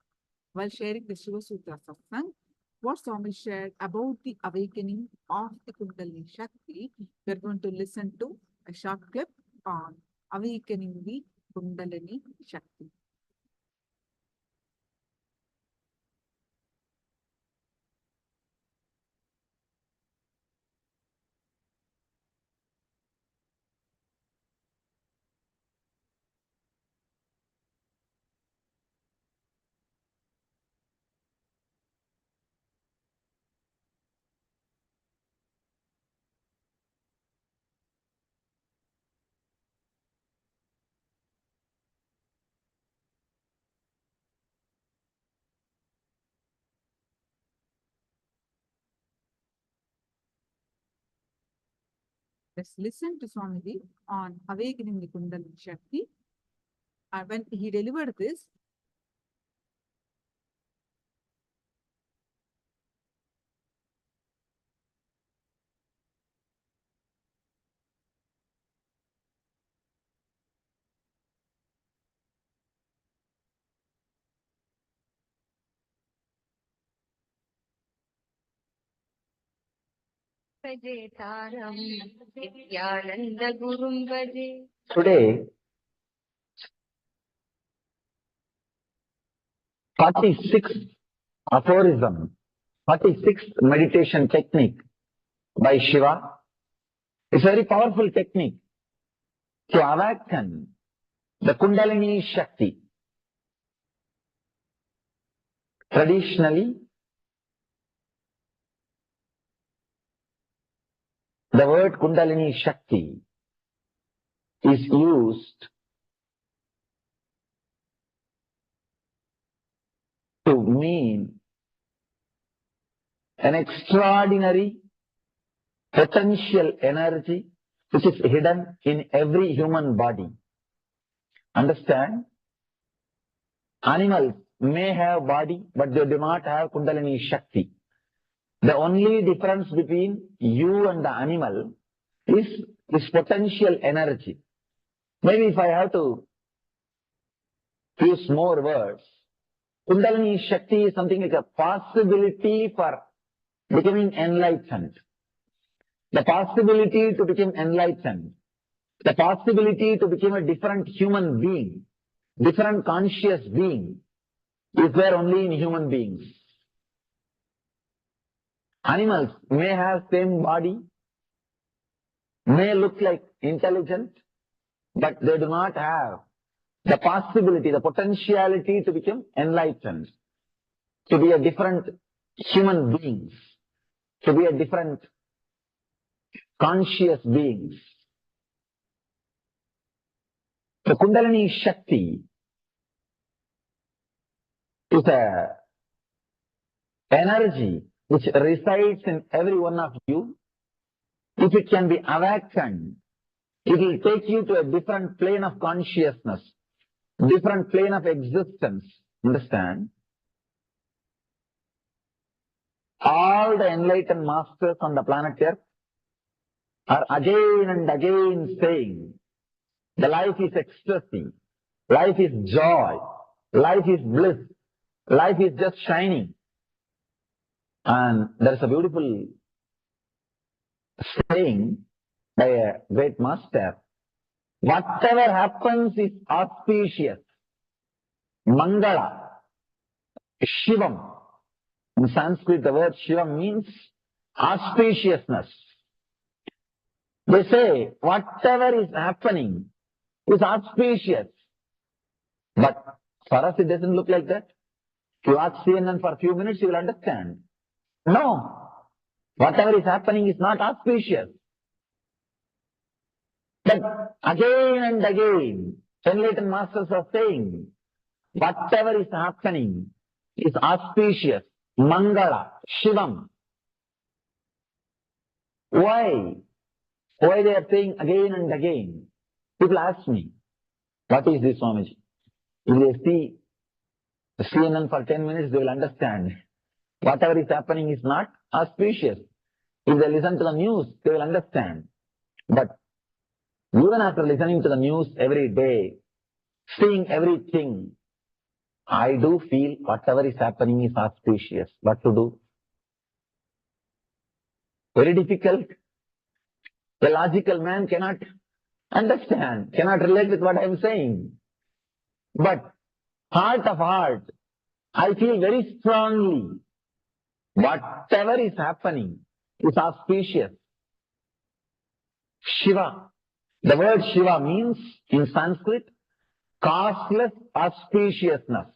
while sharing the Shiva Sutra satsang, what Swami shared about the awakening of the Kundalini Shakti, we're going to listen to a short clip on awakening the Kundalini Shakti. Let's listen to Swamiji on awakening the Kundalini Shakti. And when he delivered this, Today, 46th aphorism, 46th meditation technique by Shiva. It's a very powerful technique to awaken the Kundalini Shakti. Traditionally, the word Kundalini Shakti is used to mean an extraordinary potential energy which is hidden in every human body. Understand? Animals may have body, but they do not have Kundalini Shakti. The only difference between you and the animal is this potential energy. Maybe if I have to use more words, Kundalini Shakti is something like a possibility for becoming enlightened. The possibility to become enlightened. The possibility to become a different human being, different conscious being, is there only in human beings. Animals may have same body, may look like intelligent, but they do not have the possibility, the potentiality to become enlightened, to be a different human beings, to be a different conscious beings. The Kundalini Shakti is a energy which resides in every one of you. If it can be awakened, it will take you to a different plane of consciousness, different plane of existence. Understand? All the enlightened masters on the planet Earth are again and again saying, the life is ecstasy, life is joy, life is bliss, life is just shining. And there is a beautiful saying by a great master, whatever happens is auspicious. Mangala, Shivam. In Sanskrit, the word Shivam means auspiciousness. They say, whatever is happening is auspicious. But for us, it doesn't look like that. If you watch CNN for a few minutes, you will understand. No. Whatever is happening is not auspicious. But again and again, enlightened masters are saying, whatever is happening is auspicious. Mangala, Shivam. Why? Why they are saying again and again? People ask me, what is this, Swamiji? If they see CNN for 10 minutes, they will understand. Whatever is happening is not auspicious. If they listen to the news, they will understand. But even after listening to the news every day, seeing everything, I do feel whatever is happening is auspicious. What to do? Very difficult. The logical man cannot understand, cannot relate with what I am saying. But heart of heart, I feel very strongly, whatever is happening is auspicious. Shiva. The word Shiva means, in Sanskrit, causeless auspiciousness.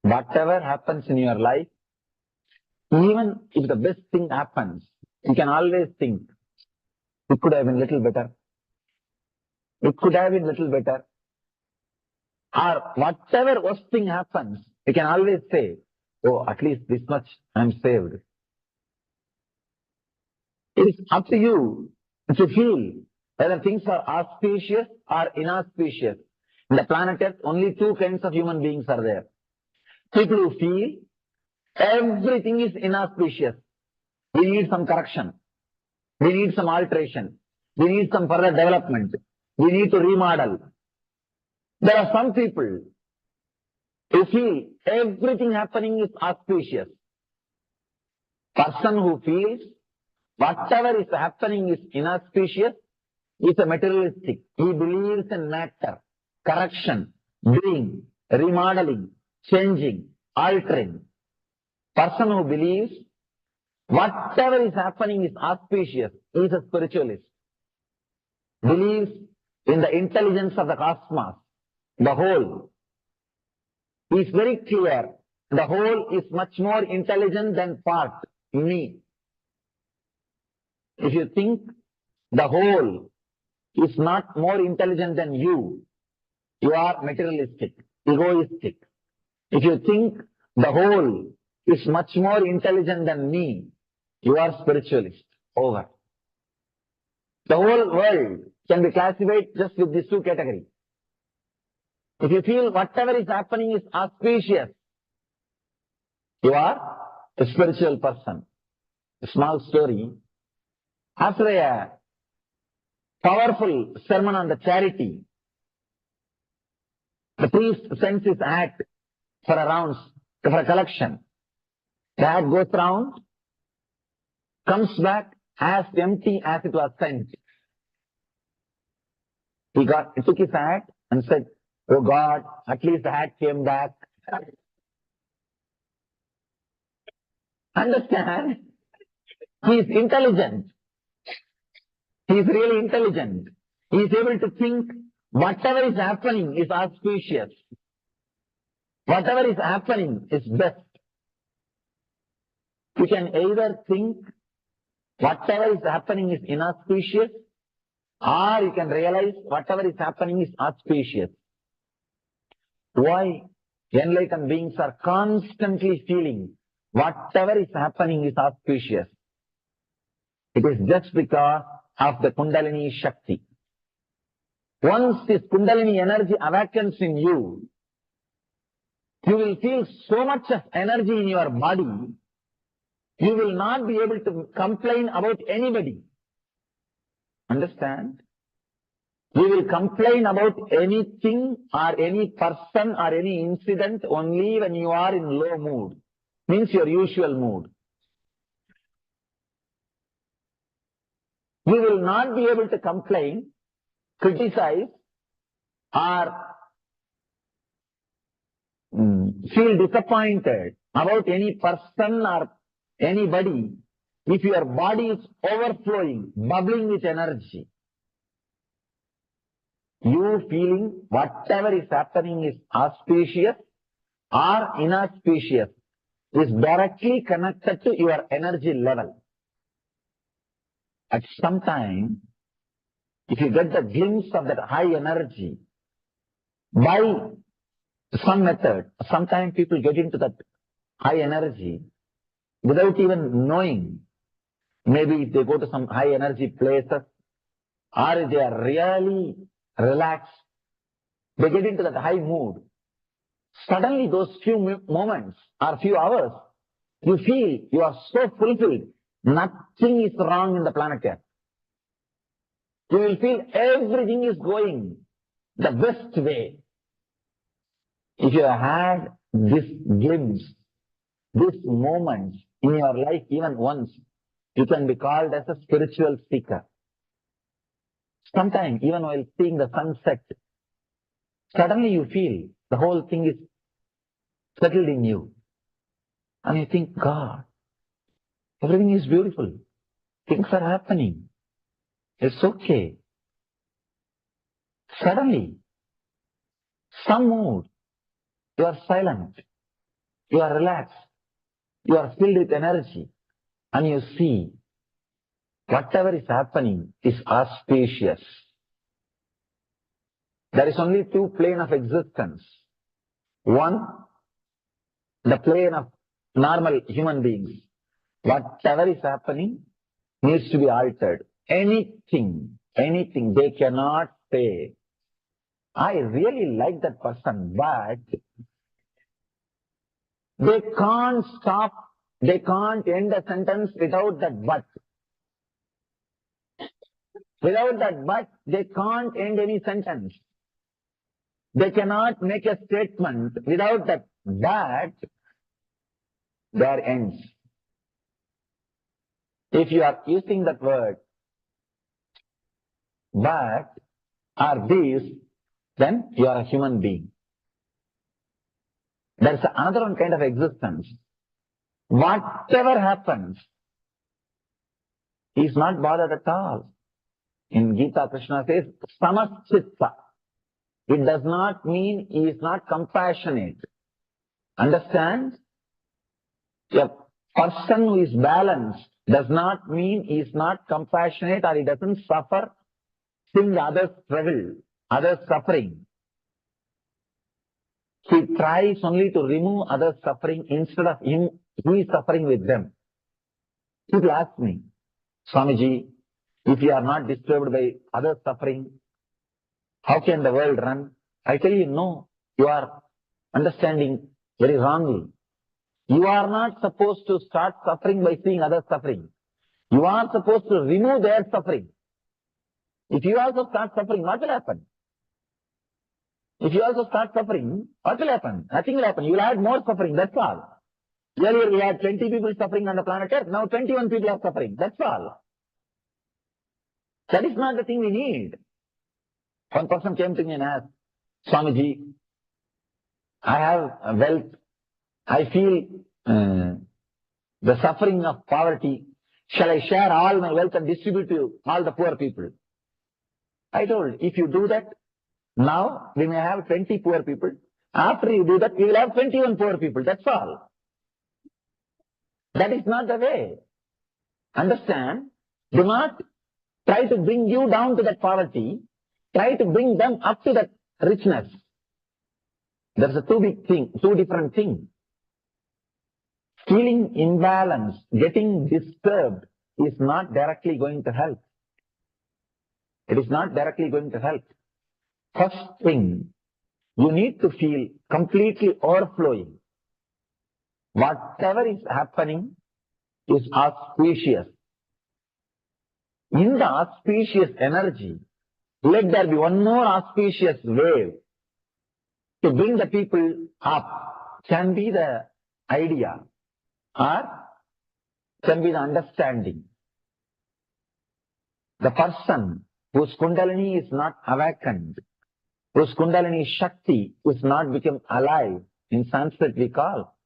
Whatever happens in your life, even if the best thing happens, you can always think, it could have been little better. It could have been little better. Or whatever worst thing happens, you can always say, oh, at least this much I am saved. It is up to you to feel whether things are auspicious or inauspicious. In the planet Earth, only two kinds of human beings are there. People who feel everything is inauspicious. We need some correction. We need some alteration. We need some further development. We need to remodel. There are some people who feel everything happening is auspicious. Person who feels whatever is happening is inauspicious is a materialistic. He believes in matter, correction, doing, remodeling, changing, altering. Person who believes whatever is happening is auspicious is a spiritualist. Believes in the intelligence of the cosmos, the whole. Is very clear. The whole is much more intelligent than part, me. If you think the whole is not more intelligent than you are materialistic, egoistic. If you think the whole is much more intelligent than me, you are spiritualist. Over. The whole world can be classified just with these two categories. If you feel whatever is happening is auspicious, you are a spiritual person. A small story. After a powerful sermon on the charity, the priest sends his hat for a rounds, for a collection. The hat goes round, comes back as empty as it was sent. He took his hat and said, "Oh God, at least the hat came back." Understand? He is intelligent. He is really intelligent. He is able to think whatever is happening is auspicious. Whatever is happening is best. You can either think whatever is happening is inauspicious, or you can realize whatever is happening is auspicious. Why enlightened beings are constantly feeling whatever is happening is auspicious? It is just because of the Kundalini Shakti. Once this Kundalini energy awakens in you, you will feel so much of energy in your body, you will not be able to complain about anybody. Understand? You will complain about anything or any person or any incident only when you are in low mood. Means your usual mood. You will not be able to complain, criticize, or feel disappointed about any person or anybody if your body is overflowing, bubbling with energy. You feeling whatever is happening is auspicious or inauspicious is directly connected to your energy level. At some time, if you get the glimpse of that high energy, by some method, sometimes people get into that high energy without even knowing. Maybe if they go to some high energy places, or if they are really relaxed, they get into that high mood. Suddenly those few moments or few hours, you feel you are so fulfilled. Nothing is wrong in the planet Earth. You will feel everything is going the best way. If you have had this glimpse, this moment in your life even once, you can be called as a spiritual seeker. Sometimes, even while seeing the sunset, suddenly you feel the whole thing is settled in you. And you think, God, everything is beautiful. Things are happening. It's okay. Suddenly, some mood, you are silent, you are relaxed, you are filled with energy, and you see whatever is happening is auspicious. There is only two planes of existence. One, the plane of normal human beings. Whatever is happening needs to be altered. Anything they cannot say, I really like that person, but they can't stop, they can't end a sentence without that but. Without that but, they can't end any sentence. They cannot make a statement without that but, there ends. If you are using that word, but, or this, then you are a human being. There's another one kind of existence. Whatever happens, he is not bothered at all. In Gita, Krishna says, Samaschitta. It does not mean he is not compassionate. Understand? A person who is balanced does not mean he is not compassionate or he doesn't suffer, seeing others struggle, others suffering. He tries only to remove others' suffering instead of him, he is suffering with them. People ask me, Swamiji, if you are not disturbed by others' suffering, how can the world run? I tell you, no, you are understanding very wrongly. You are not supposed to start suffering by seeing others suffering. You are supposed to remove their suffering. If you also start suffering, what will happen? If you also start suffering, what will happen? Nothing will happen. You will add more suffering, that's all. Earlier we had 20 people suffering on the planet Earth, now 21 people are suffering, that's all. That is not the thing we need. One person came to me and asked, Swamiji, I have wealth. I feel the suffering of poverty. Shall I share all my wealth and distribute to all the poor people? I told, if you do that, now we may have 20 poor people. After you do that, we will have 21 poor people. That's all. That is not the way. Understand? Do not try to bring you down to that poverty. Try to bring them up to that richness. There's a two different things. Feeling imbalanced, getting disturbed is not directly going to help. It is not directly going to help. First thing, you need to feel completely overflowing. Whatever is happening is auspicious. In the auspicious energy, let there be one more auspicious wave to bring the people up. Can be the idea or can be the understanding. The person whose Kundalini is not awakened, whose Kundalini Shakti is not become alive, in Sanskrit we call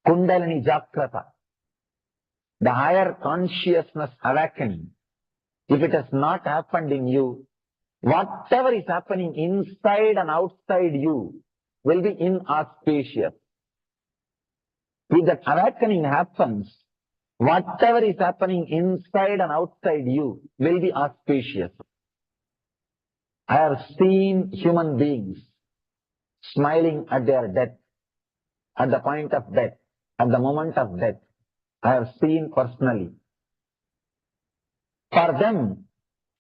Kundalini Jagrata, the higher consciousness awakening. If it has not happened in you, whatever is happening inside and outside you will be inauspicious. If that awakening happens, whatever is happening inside and outside you will be auspicious. I have seen human beings smiling at their death, at the point of death, at the moment of death. I have seen personally. For them,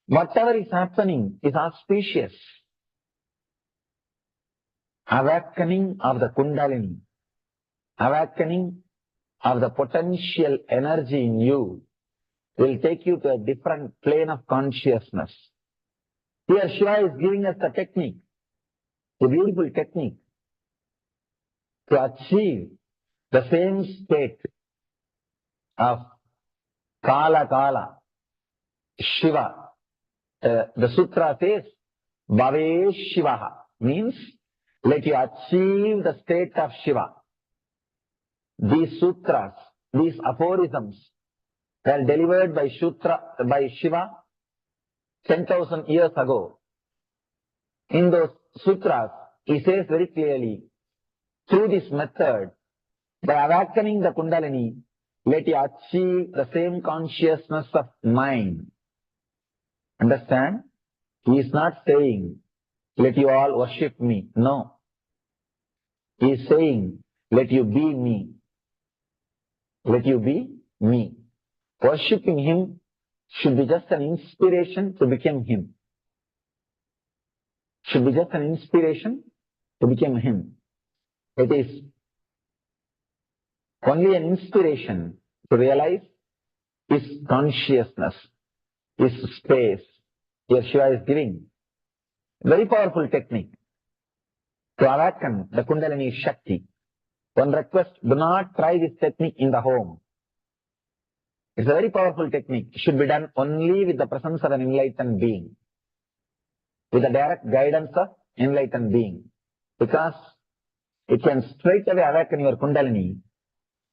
whatever is happening is auspicious. Awakening of the Kundalini, awakening of the potential energy in you will take you to a different plane of consciousness. Here Shiva is giving us the technique, a beautiful technique to achieve the same state of Kala, Shiva. The sutra says, Bhave Shivaha, means let you achieve the state of Shiva. These sutras, these aphorisms were delivered by Shiva 10,000 years ago. In those sutras, he says very clearly, through this method, by awakening the Kundalini, let you achieve the same consciousness of mind. Understand? He is not saying, let you all worship me. No. He is saying, let you be me. Let you be me. Worshipping him should be just an inspiration to become him. Should be just an inspiration to become him. It is only an inspiration to realize his consciousness, his space. Here Shiva is giving very powerful technique to awaken the Kundalini Shakti. One request, do not try this technique in the home. It's a very powerful technique. It should be done only with the presence of an enlightened being, with the direct guidance of enlightened being. Because It can straight away awaken your Kundalini.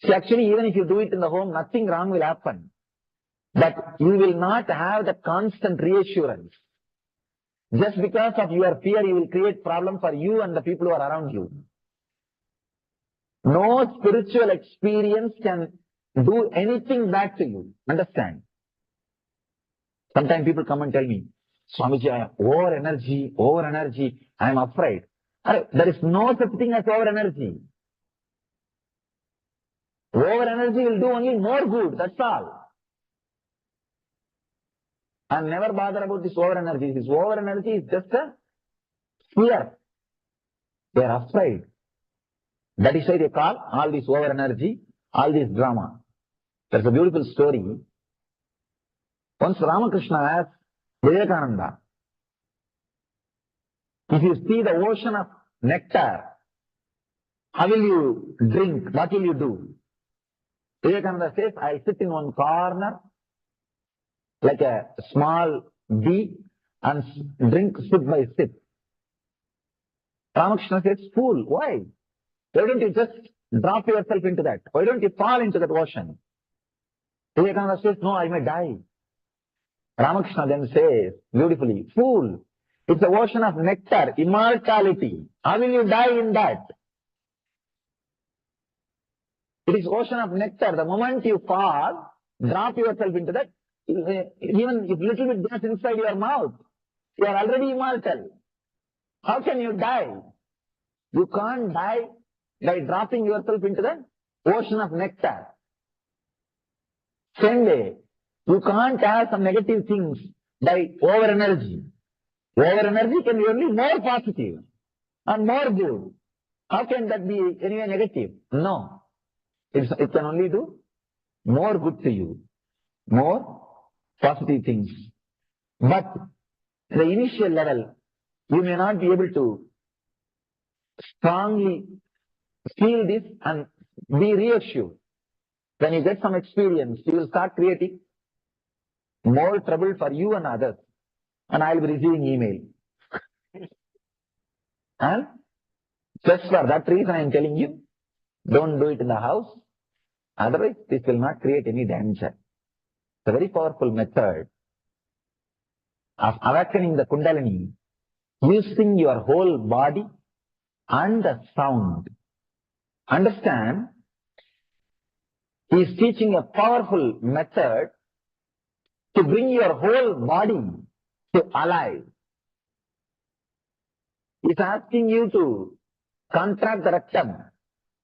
See, actually, even if you do it in the home, nothing wrong will happen. But you will not have the constant reassurance. Just because of your fear, you will create problem for you and the people who are around you. No spiritual experience can do anything back to you. Understand? Sometimes people come and tell me, Swamiji, I have over energy, I am afraid. There is no such thing as over energy. Over energy will do only more good, that's all. And never bother about this over energy. This over energy is just a fear. They are afraid. That is why they call all this over energy, all this drama. There's a beautiful story. Once Ramakrishna asked Vivekananda, if you see the ocean of nectar, how will you drink? What will you do? Vivekananda says, I'll sit in one corner like a small bee and drink sip by sip. Ramakrishna says, fool, why? Why don't you just drop yourself into that? Why don't you fall into that ocean? Vivekananda says, no, I may die. Ramakrishna then says, beautifully, fool, it's the ocean of nectar, immortality. How will you die in that? It is ocean of nectar. The moment you fall, drop yourself into that, even if little bit goes inside your mouth, you are already immortal. How can you die? You can't die by dropping yourself into the ocean of nectar. Same way, you can't have some negative things by over energy. Over energy can be only more positive and more good. How can that be anyway negative? No. It can only do more good to you, more positive things. But the initial level, you may not be able to strongly feel this and be reassured. When you get some experience, you will start creating more trouble for you and others. And I will be receiving email. And just for that reason, I am telling you, don't do it in the house. Otherwise, this will not create any danger. It's a very powerful method of awakening the Kundalini using your whole body and the sound. Understand, he is teaching a powerful method to bring your whole body to alive. He is asking you to contract the rectum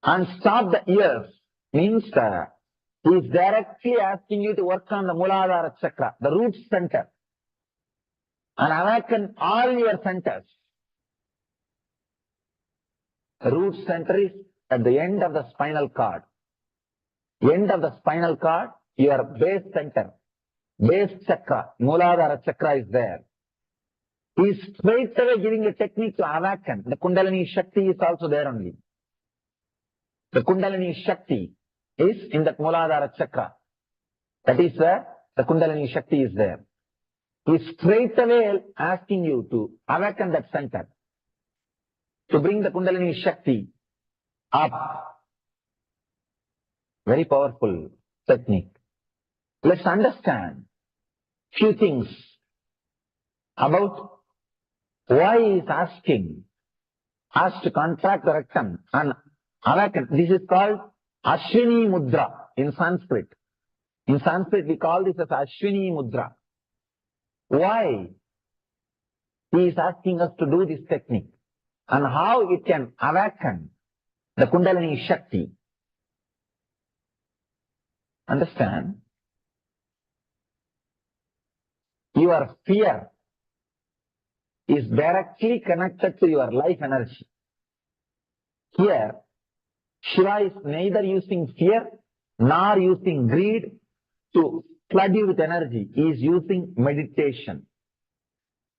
and stop the ears. Means he is directly asking you to work on the Muladhara chakra, the root center, and awaken all your centers. The root center is at the end of the spinal cord. End of the spinal cord, your base center, base chakra, Muladhara chakra is there. He is straight away giving a technique to awaken. The Kundalini Shakti is also there only. The Kundalini Shakti is in the Muladhara chakra. That is where the Kundalini Shakti is there. He is straight away asking you to awaken that center, to bring the Kundalini Shakti up. Very powerful technique. Let's understand few things about why he is asking us to contract the rectum and awaken. This is called Ashwini Mudra in Sanskrit. In Sanskrit, we call this as Ashwini Mudra. Why he is asking us to do this technique and how it can awaken the Kundalini Shakti. Understand? Your fear is directly connected to your life energy. Here, Shiva is neither using fear nor using greed to flood you with energy. He is using meditation.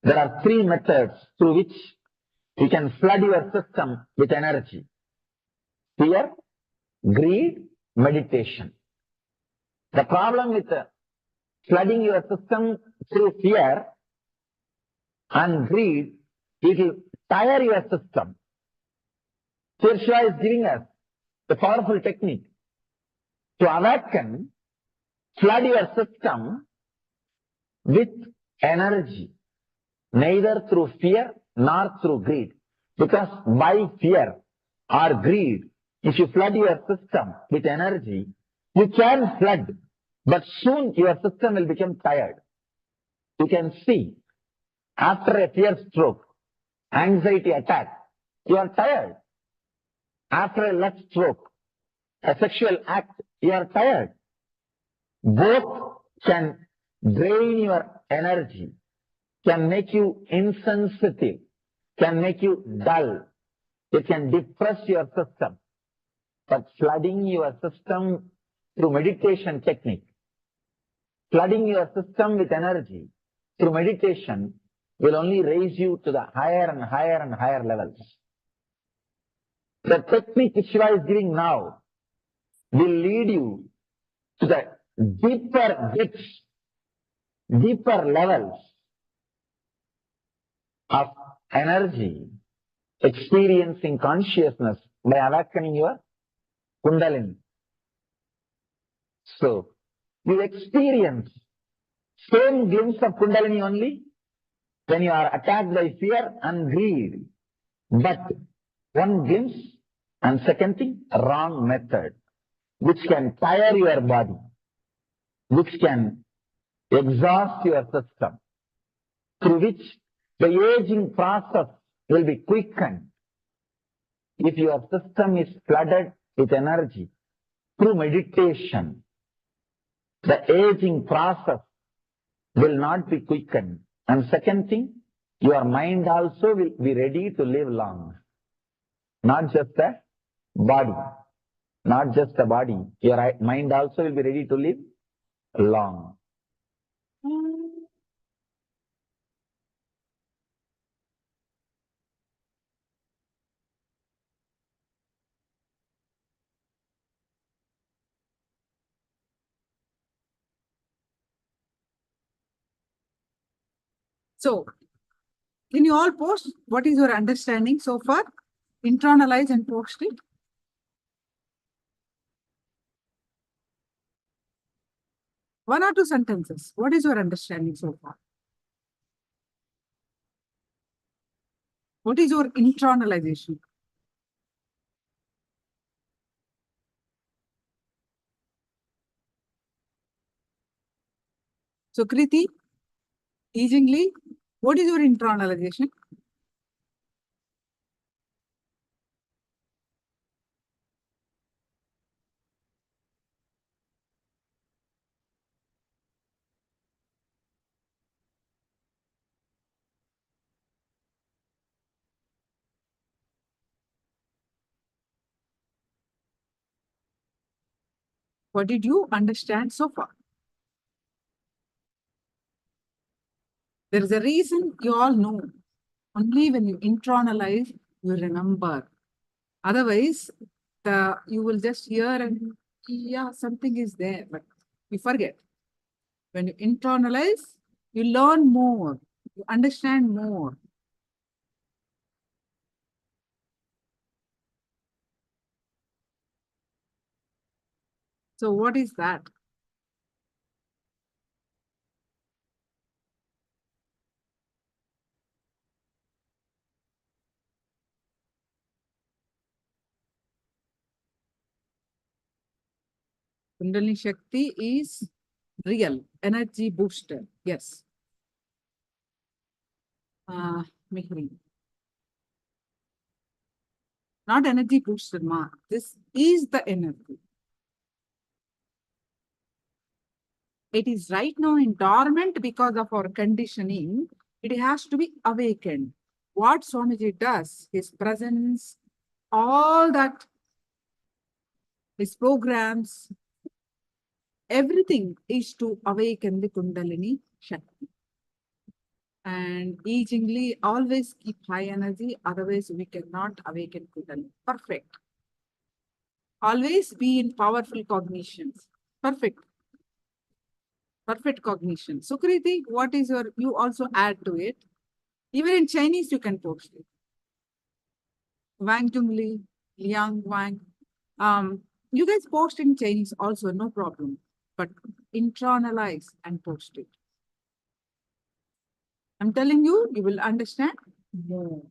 There are three methods through which you can flood your system with energy: fear, greed, meditation. The problem with flooding your system through fear and greed, it will tire your system. Here Shiva is giving us the powerful technique to awaken, flood your system with energy, neither through fear nor through greed. Because by fear or greed, if you flood your system with energy, you can flood, but soon your system will become tired. You can see, after a fear stroke, anxiety attack, you are tired. After a lust stroke, a sexual act, you are tired. Both can drain your energy, can make you insensitive, can make you dull. It can depress your system. But flooding your system through meditation technique, flooding your system with energy through meditation will only raise you to the higher and higher and higher levels. The technique which Shiva is giving now will lead you to the deeper depths, deeper levels of energy, experiencing consciousness by awakening your Kundalini. So, you experience same glimpse of Kundalini only when you are attacked by fear and greed. But one glimpse, and second thing, wrong method, which can tire your body, which can exhaust your system, through which the aging process will be quickened. If your system is flooded with energy through meditation, the aging process will not be quickened. And second thing, your mind also will be ready to live long. Not just the body. Not just the body. Your mind also will be ready to live long. So, can you all post what is your understanding so far? Internalize and post it. One or two sentences. What is your understanding so far? What is your internalization? So, Kriti, easingly, what is your internalization? What did you understand so far? There is a reason you all know. Only when you internalize, you remember. Otherwise, you will just hear and, yeah, something is there, but you forget. When you internalize, you learn more, you understand more. So what is that? Kundalini Shakti is real, energy booster. Yes. Mihri. Not energy booster, ma. This is the energy. It is right now in dormant because of our conditioning. It has to be awakened. What Swamiji does, his presence, all that, his programs, everything is to awaken the Kundalini Shakti. And agingly, always keep high energy, otherwise we cannot awaken Kundalini. Perfect. Always be in powerful cognitions. Perfect. Perfect cognition. Sukriti, what is your, you also add to it. Even in Chinese, you can post it. Wang Zhongli, Liang Wang. You guys post in Chinese also, no problem. But internalize and post it. I'm telling you, you will understand more.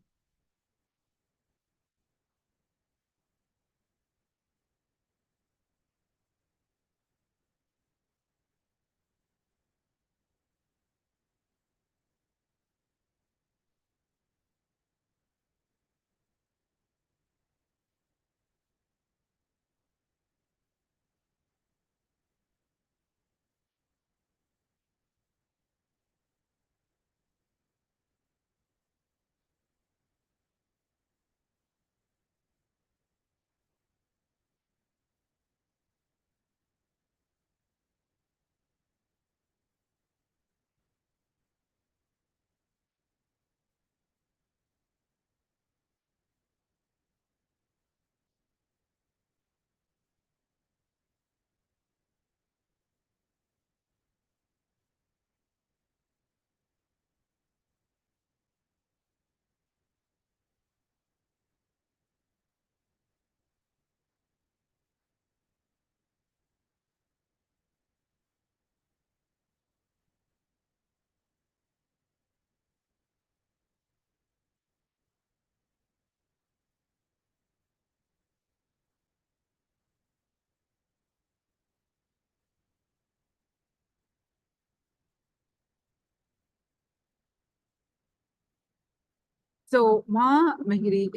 So, Ma Mahiri,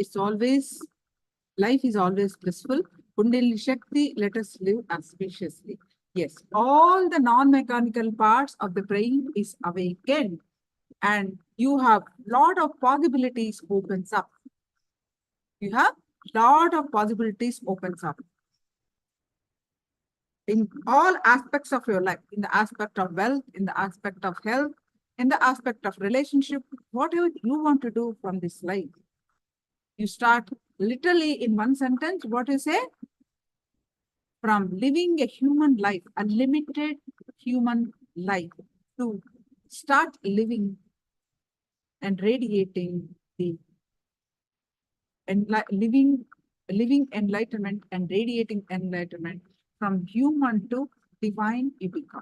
life is always blissful. Kundalini Shakti, let us live auspiciously. Yes, all the non-mechanical parts of the brain is awakened and you have lot of possibilities opens up. You have lot of possibilities opens up. In all aspects of your life, in the aspect of wealth, in the aspect of health, in the aspect of relationship, whatever you want to do from this life. You start literally in one sentence, what you say? From living a human life, a limited human life, to start living and radiating the living enlightenment and radiating enlightenment from human to divine you become.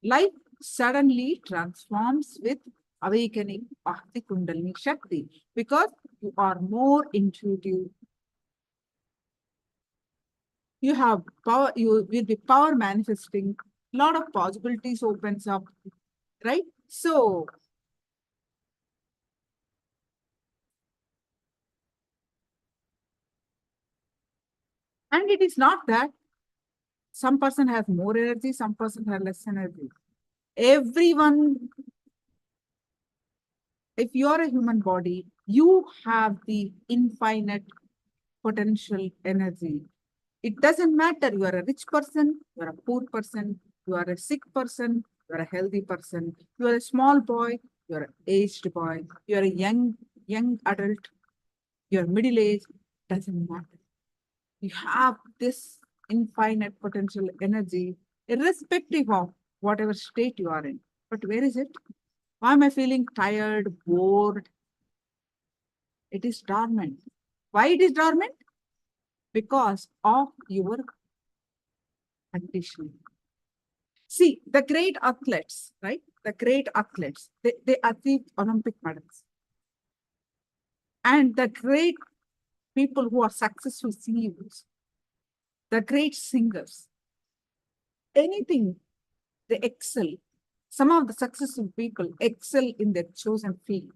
Life suddenly transforms with awakening of the Kundalini Shakti because you are more intuitive. You have power, you will be power manifesting, a lot of possibilities opens up, right? So, and it is not that some person has more energy, some person has less energy. Everyone, if you are a human body, you have the infinite potential energy. It doesn't matter you are a rich person, you are a poor person, you are a sick person, you are a healthy person, you are a small boy, you are an aged boy, you are a young adult, you are middle aged, doesn't matter. You have this infinite potential energy, irrespective of whatever state you are in. But where is it? Why am I feeling tired, bored? It is dormant. Why it is dormant? Because of your conditioning. See, the great athletes, right? The great athletes, they achieved Olympic medals. And the great people who are successful CEOs, the great singers, anything, they excel. Some of the successful people excel in their chosen field.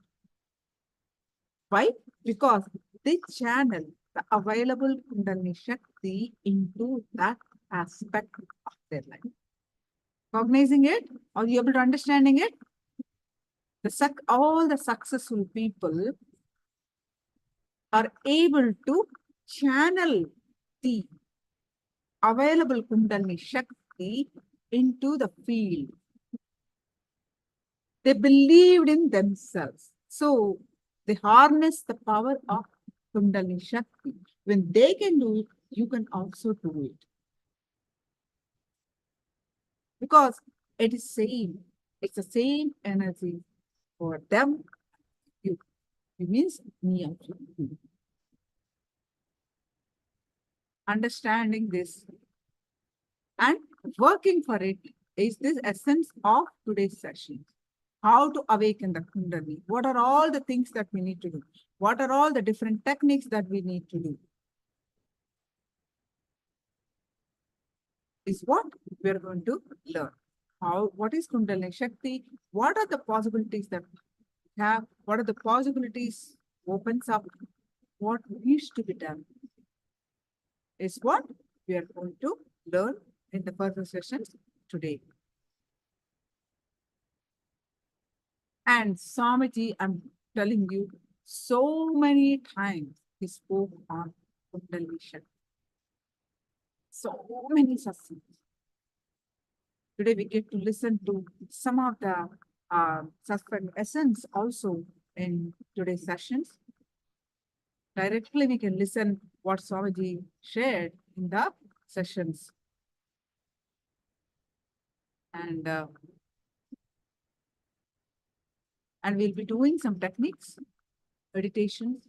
Why? Because they channel the available Kundalini Shakti into that aspect of their life. Cognizing it? Are you able to understanding it? All the successful people are able to channel the available Kundalini Shakti into the field. They believed in themselves. So they harness the power of Kundalini Shakti. When they can do it, you can also do it. Because it is same. It's the same energy for them. You It means me also. Understanding this and working for it is the essence of today's session. How to awaken the Kundalini. What are all the things that we need to do? What are all the different techniques that we need to do? Is what we are going to learn. What is Kundalini Shakti? What are the possibilities that we have? What are the possibilities opens up? What needs to be done? Is what we are going to learn in the further sessions today. And Swamiji, I'm telling you, so many times he spoke on Kundalini Shakti. So many satsang. Today we get to listen to some of the satsang essence also in today's sessions. Directly we can listen what Swamiji shared in the sessions. And we'll be doing some techniques, meditations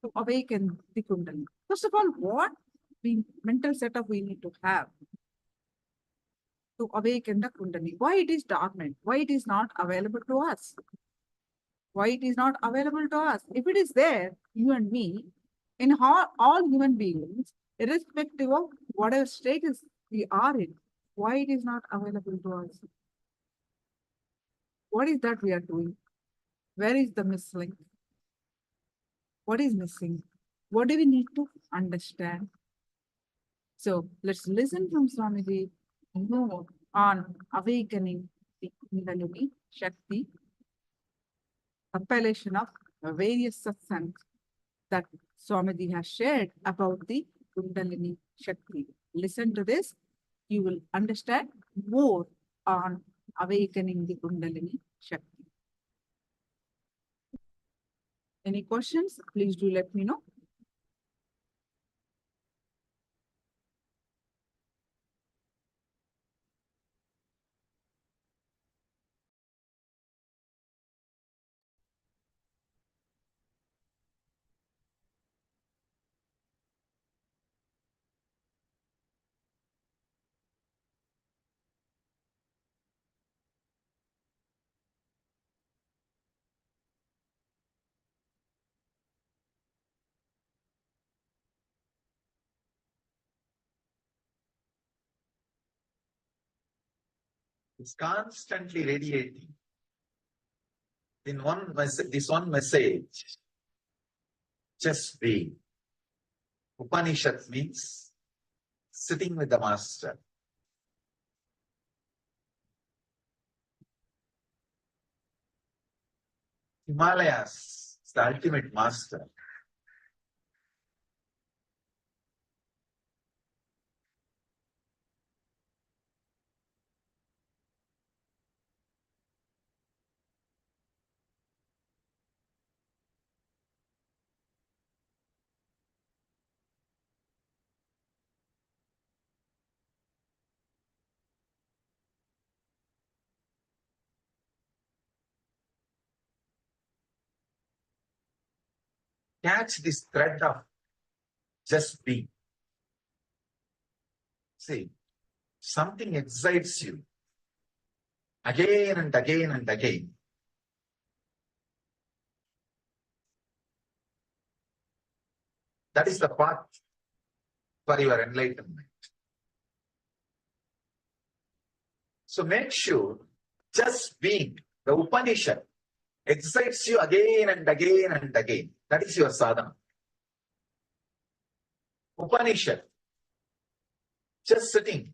to awaken the Kundalini. First of all, what mental setup we need to have to awaken the Kundalini? Why it is dormant? Why it is not available to us? Why it is not available to us? If it is there, you and me, in all human beings, irrespective of whatever status we are in, why it is not available to us? What is that we are doing? Where is the missing? What is missing? What do we need to understand? So let's listen from Swamiji more on awakening the Kundalini Shakti, compilation of various satsangs that Swamiji has shared about the Kundalini Shakti. Listen to this, you will understand more on awakening the Kundalini Shakti. Any questions? Please do let me know. It's constantly radiating. This one message, just be. Upanishad means sitting with the master. Himalayas is the ultimate master. Catch this thread of just be. See, something excites you again and again and again. That is the path for your enlightenment. So make sure just being, the Upanishad, excites you again and again and again. That is your sadhana. Upanishad, just sitting.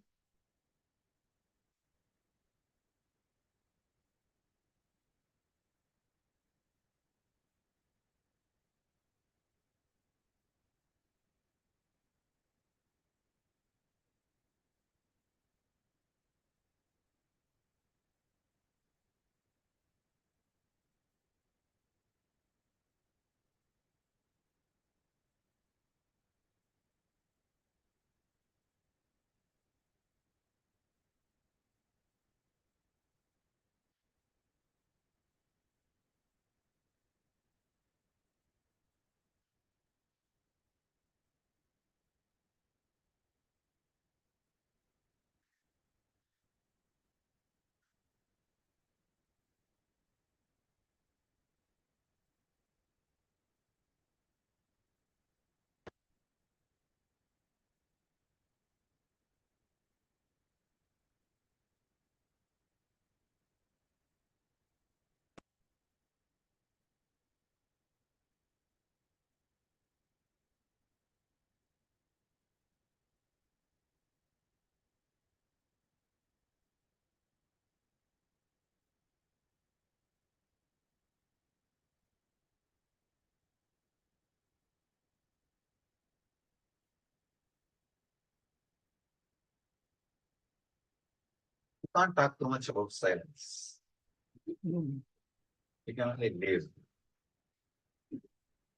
can't talk too much about silence. You can only live.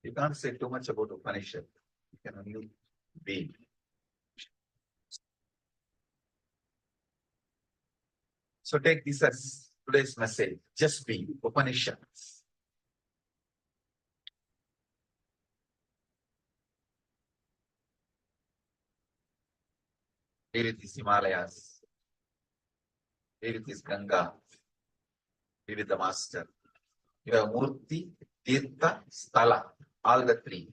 You can't say too much about Upanishad. You can only be. So take this as today's message. Just be. Upanishads. Be with these Himalayas. Be with this Ganga. Be with the Master. You have Murti, Tirtha, Sthala. All the three.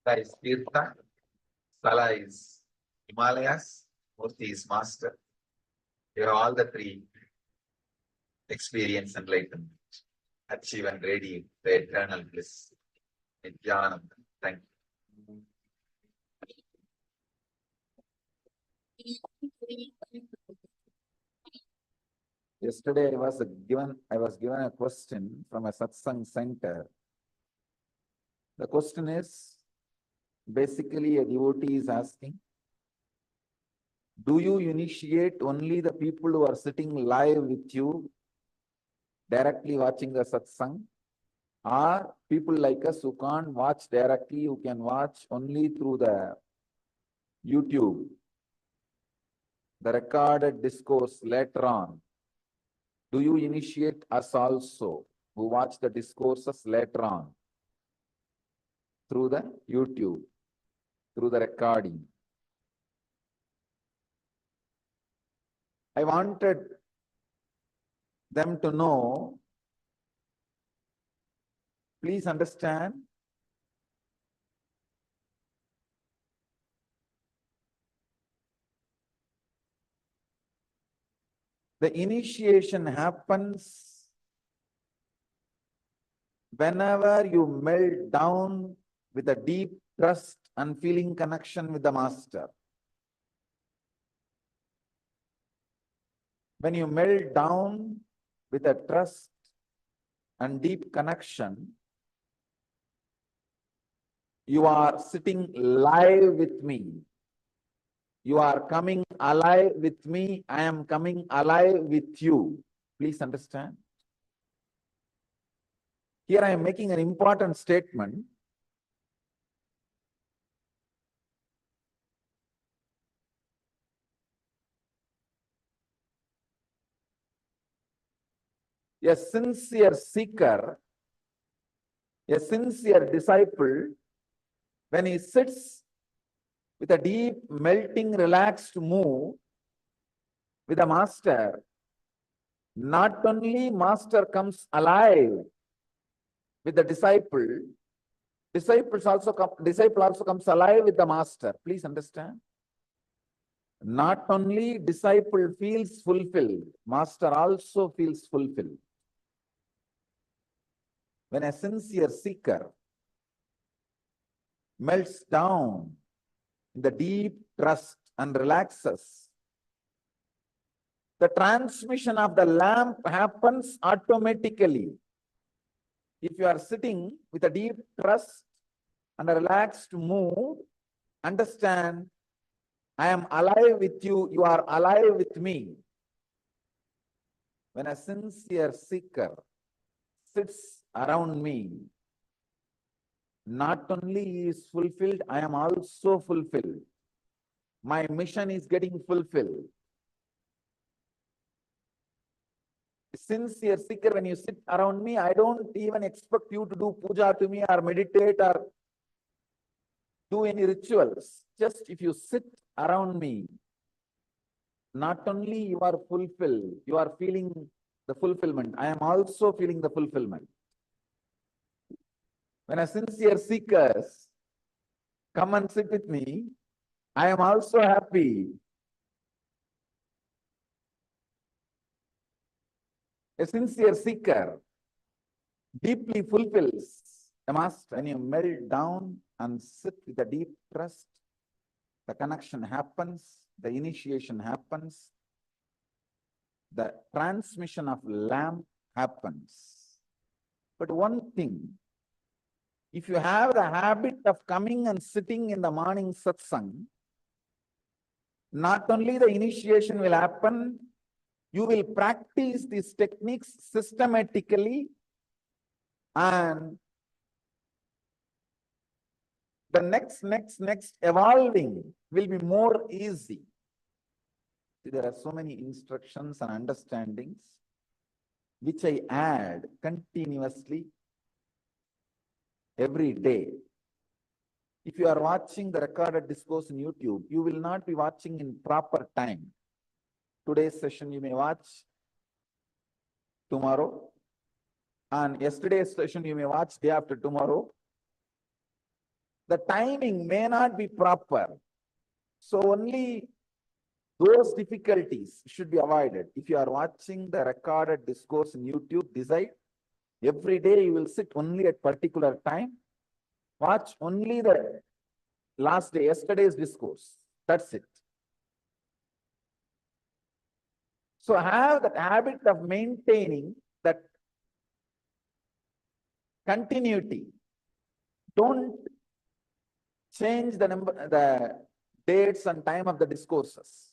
That is Tirtha. Sthala is Himalayas. Murti is Master. You have all the three. Experience enlightenment. Achieve and radiate the eternal bliss. Nithyananda. Thank you. Yesterday I was given a question from a satsang center. The question is, basically a devotee is asking, do you initiate only the people who are sitting live with you, directly watching the satsang, or people like us who can't watch directly, who can watch only through the YouTube, the recorded discourse later on? Do you initiate us also, who watch the discourses later on, through the YouTube, through the recording? I wanted them to know, please understand, the initiation happens whenever you melt down with a deep trust and feeling connection with the Master. When you melt down with a trust and deep connection, you are sitting live with me. You are coming alive with me. I am coming alive with you. Please understand. Here I am making an important statement. A sincere seeker, a sincere disciple, when he sits with a deep, melting, relaxed mood with the Master, not only Master comes alive with the disciple, disciple also comes alive with the Master. Please understand. Not only disciple feels fulfilled, Master also feels fulfilled. When a sincere seeker melts down in the deep trust and relaxes, the transmission of the lamp happens automatically. If you are sitting with a deep trust and a relaxed mood, understand, I am alive with you, you are alive with me. When a sincere seeker sits around me, not only he is fulfilled, I am also fulfilled. My mission is getting fulfilled. Sincere seeker, when you sit around me, I don't even expect you to do puja to me or meditate or do any rituals. Just if you sit around me, not only you are fulfilled, you are feeling the fulfillment. I am also feeling the fulfillment. When a sincere seekers come and sit with me, I am also happy. A sincere seeker deeply fulfills the Master. When you melt down and sit with a deep trust, the connection happens, the initiation happens, the transmission of lamp happens. But one thing, If you have the habit of coming and sitting in the morning satsang, not only the initiation will happen, you will practice these techniques systematically, and the next evolving will be more easy. There are so many instructions and understandings which I add continuously every day. If you are watching the recorded discourse on YouTube, you will not be watching in proper time. Today's session you may watch tomorrow, and yesterday's session you may watch day after tomorrow. The timing may not be proper. So only those difficulties should be avoided. If you are watching the recorded discourse on YouTube, decide every day you will sit only at particular time. Watch only the last day, yesterday's discourse. That's it. So have that habit of maintaining that continuity. Don't change the dates and time of the discourses.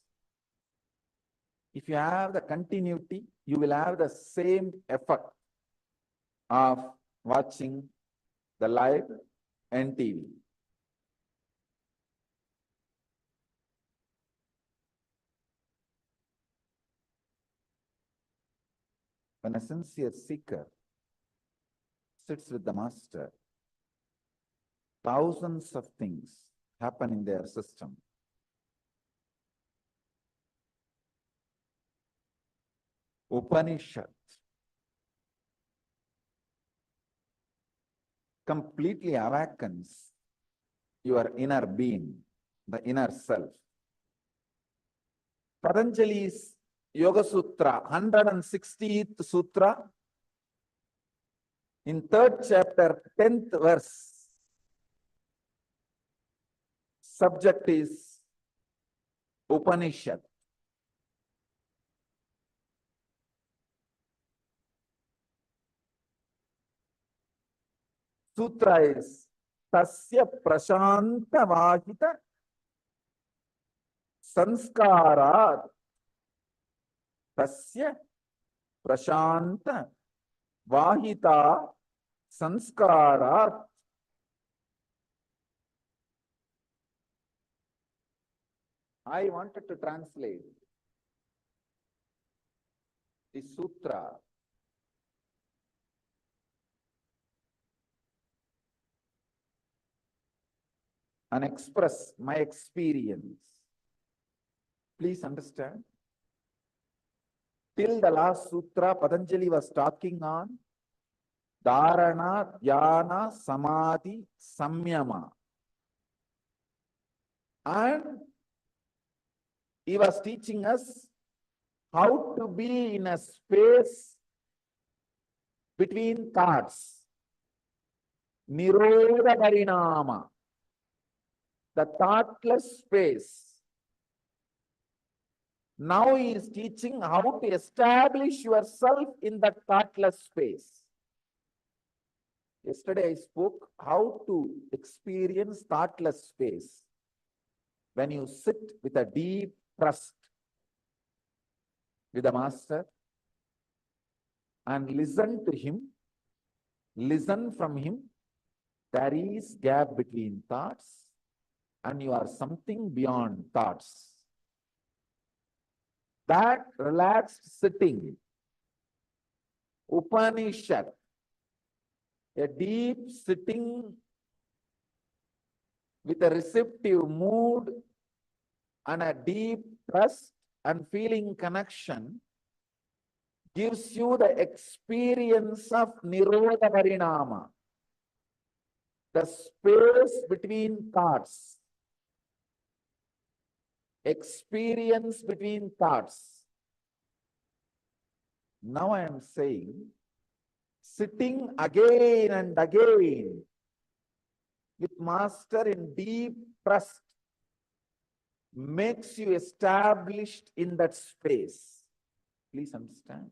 If you have the continuity, you will have the same effect of watching the live NTV. When a sincere seeker sits with the master, thousands of things happen in their system. Upanishad completely awakens your inner being, the inner self. Patanjali's Yoga Sutra, 160th Sutra, in 3rd chapter, 10th verse, subject is Upanishad. Sutra is Tasya Prashanta Vahita Sanskarat. Tasya Prashanta Vahita Sanskarat. I wanted to translate the sutra and express my experience. Please understand. Till the last sutra, Patanjali was talking on Dharana, Dhyana, Samadhi, Samyama. And he was teaching us how to be in a space between thoughts. Nirodha Parinama. The thoughtless space. Now he is teaching how to establish yourself in that thoughtless space. Yesterday I spoke how to experience thoughtless space. When you sit with a deep trust with the master and listen to him, listen from him, there is gap between thoughts and you are something beyond thoughts. That relaxed sitting, Upanishad, a deep sitting with a receptive mood and a deep trust and feeling connection, gives you the experience of Nirodha Parinama, the space between thoughts. Experience between thoughts. Now I am saying, sitting again and again with master in deep trust makes you established in that space. Please understand.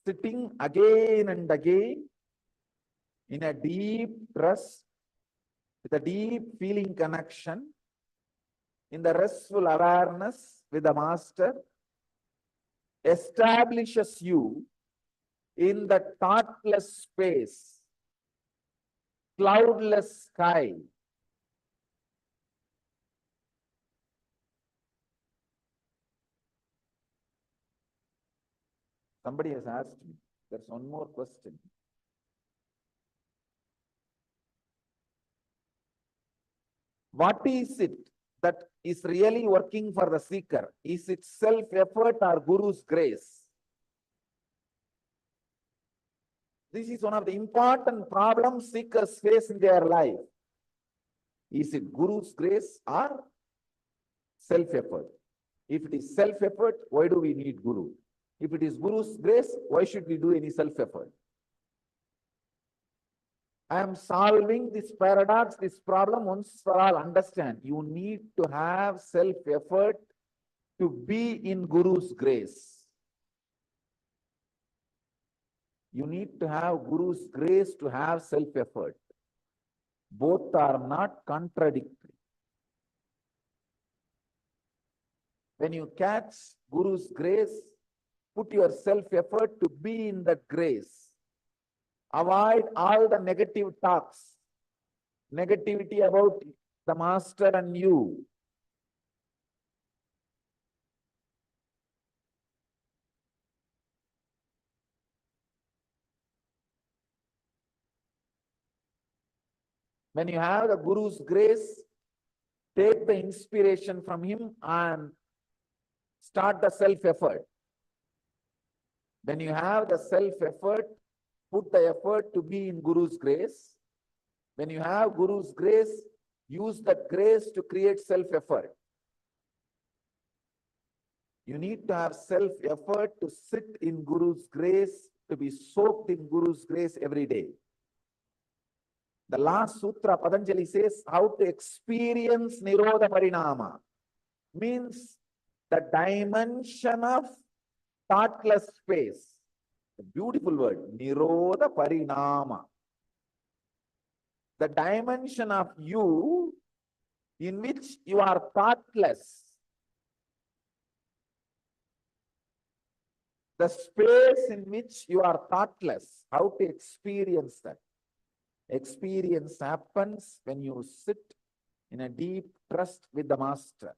sitting again and again in a deep trust, with a deep feeling connection, in the restful awareness with the Master, establishes you in the thoughtless space, cloudless sky. Somebody has asked me, there's one more question. What is it that is really working for the seeker? Is it self-effort or Guru's grace? This is one of the important problems seekers face in their life. Is it Guru's grace or self-effort? If it is self-effort, why do we need Guru? If it is Guru's grace, why should we do any self-effort? I am solving this paradox, this problem once for all. Understand, you need to have self-effort to be in Guru's grace. You need to have Guru's grace to have self-effort. Both are not contradictory. When you catch Guru's grace, put your self-effort to be in that grace. Avoid all the negative talks, negativity about the Master and you. When you have the Guru's grace, take the inspiration from him and start the self-effort. When you have the self-effort, put the effort to be in Guru's grace. When you have Guru's grace, use that grace to create self-effort. You need to have self-effort to sit in Guru's grace, to be soaked in Guru's grace every day. The last sutra, Patanjali says, how to experience Nirodha Parinama. Means the dimension of thoughtless space. A beautiful word, Nirodha Parinama. The dimension of you in which you are thoughtless. The space in which you are thoughtless. How to experience that? Experience happens when you sit in a deep trust with the Master.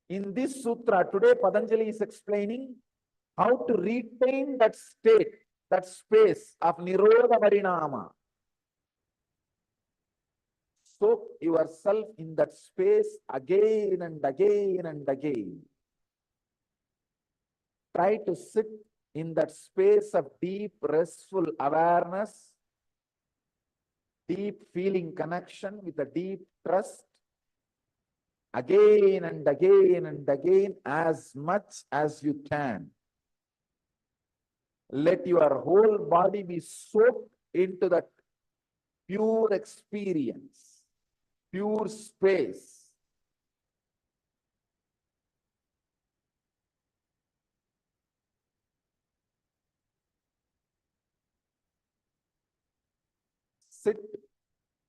In this sutra, today Patanjali is explaining how to retain that state, that space of Nirodha Parinama. Soak yourself in that space again and again and again. Try to sit in that space of deep, restful awareness, deep feeling connection with a deep trust, again and again and again, as much as you can. Let your whole body be soaked into that pure experience, pure space. Sit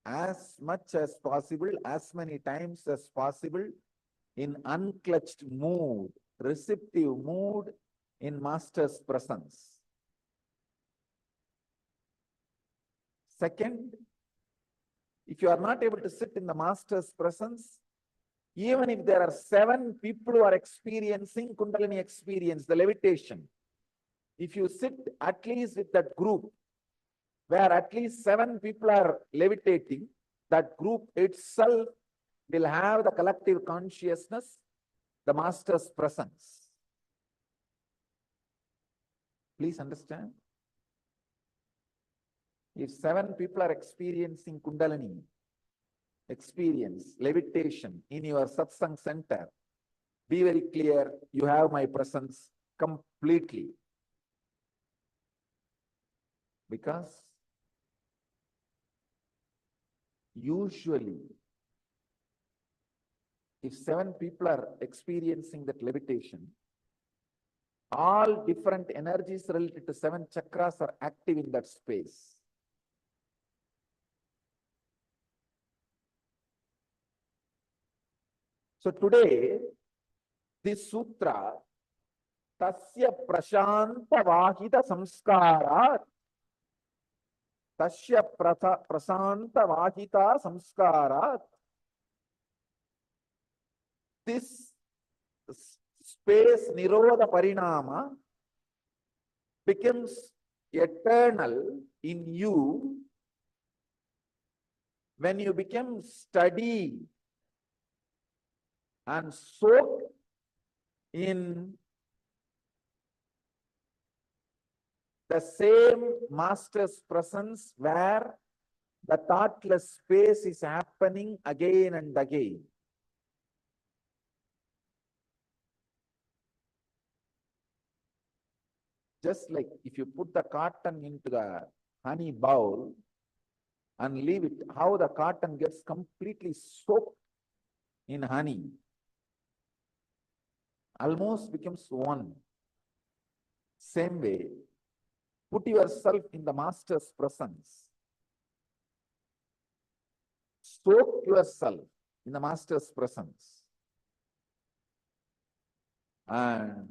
as much as possible, as many times as possible, in unclutched mood, receptive mood in Master's presence. Second, if you are not able to sit in the Master's presence, even if there are 7 people who are experiencing Kundalini experience, the levitation, if you sit at least with that group, where at least 7 people are levitating, that group itself will have the collective consciousness, the Master's presence. Please understand. If 7 people are experiencing Kundalini experience, levitation in your satsang center, be very clear, you have my presence completely. Because usually if 7 people are experiencing that levitation, all different energies related to 7 chakras are active in that space. So today, this sutra, Tasya Prashanta Vahita Samskarat, Tasya Prashanta Vahita Samskarat, this space Nirodha Parinama becomes eternal in you when you become steady and soak in the same master's presence where the thoughtless space is happening again and again. Just like if you put the cotton into the honey bowl and leave it, how the cotton gets completely soaked in honey, almost becomes one. Same way, put yourself in the master's presence. Soak yourself in the master's presence. And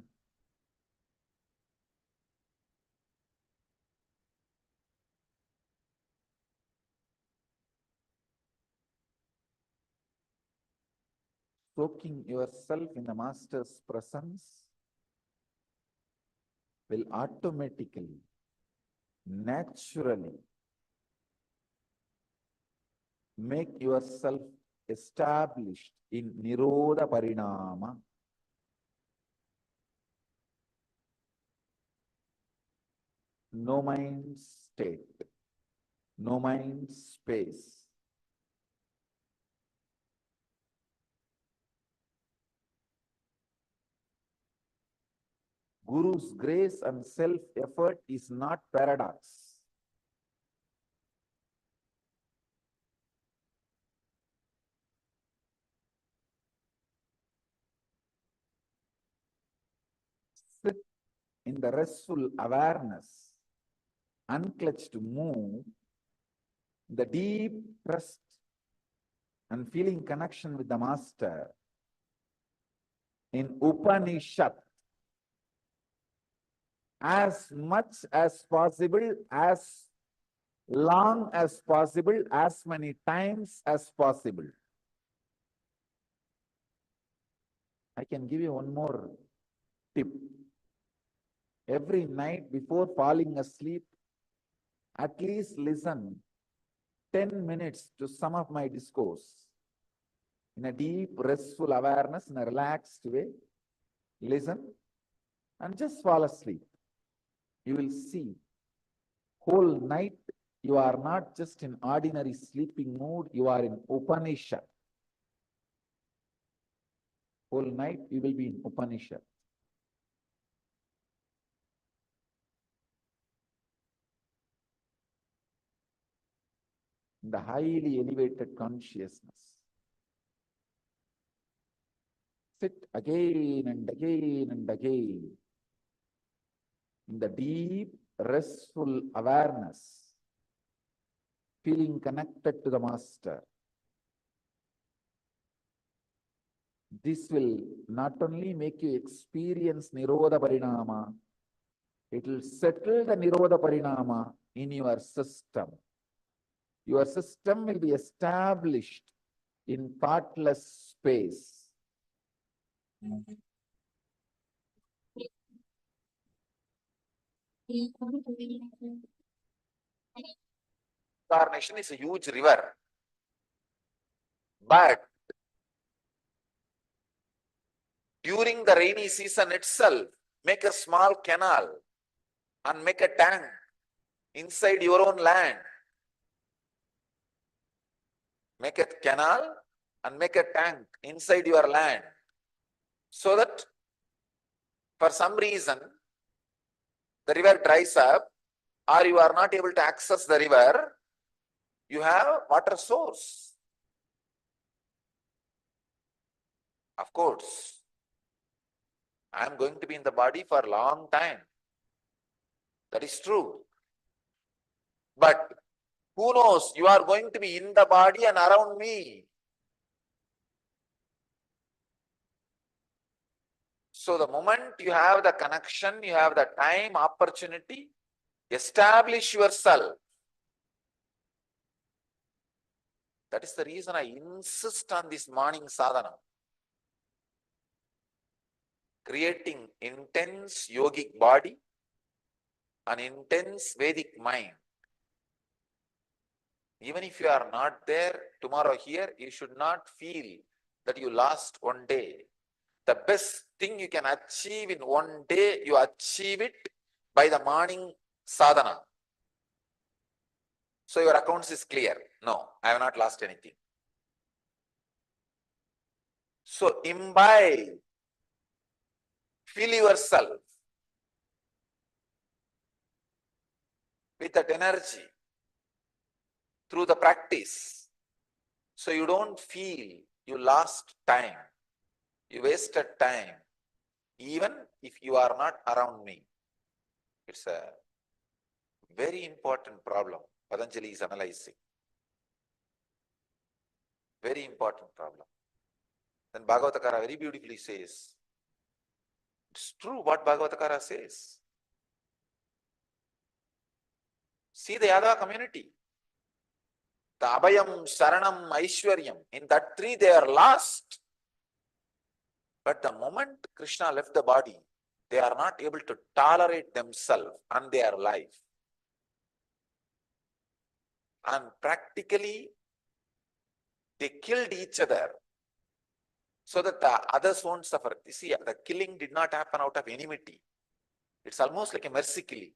soaking yourself in the master's presence will automatically, naturally make yourself established in Nirodha Parinama. No mind state, no mind space. Guru's grace and self-effort is not paradox. Sit in the restful awareness, unclutched move, the deep trust and feeling connection with the Master in Upanishad as much as possible, as long as possible, as many times as possible. I can give you one more tip. Every night before falling asleep, at least listen 10 minutes to some of my discourse in a deep, restful awareness, in a relaxed way. Listen and just fall asleep. You will see whole night you are not just in ordinary sleeping mood, you are in Upanishad. Whole night you will be in Upanishad. The highly elevated consciousness. Sit again and again and again in the deep, restful awareness, feeling connected to the Master. This will not only make you experience Nirodha Parinama, it will settle the Nirodha Parinama in your system. Your system will be established in thoughtless space. Incarnation is a huge river, but during the rainy season itself, make a small canal and make a tank inside your own land. Make a canal and make a tank inside your land, so that for some reason the river dries up or you are not able to access the river, you have water source. Of course, I am going to be in the body for a long time. That is true. But who knows, you are going to be in the body and around me. So the moment you have the connection, you have the time, opportunity, establish yourself. That is the reason I insist on this morning sadhana. Creating intense yogic body, an intense Vedic mind. Even if you are not there tomorrow here, you should not feel that you lost one day. The best thing you can achieve in one day, you achieve it by the morning sadhana. So your accounts is clear. No, I have not lost anything. So imbibe, fill yourself with that energy through the practice. So you don't feel you lost time, you wasted time, even if you are not around me. It's a very important problem Patanjali is analyzing. Very important problem. Then Bhagavatakara very beautifully says, it's true what Bhagavatakara says. See the Yadava community. The Abhayam, Sharanam, Aishwaryam. In that three they are lost. But the moment Krishna left the body, they are not able to tolerate themselves and their life. And practically, they killed each other so that the others won't suffer. You see, the killing did not happen out of enmity. It's almost like a mercy killing.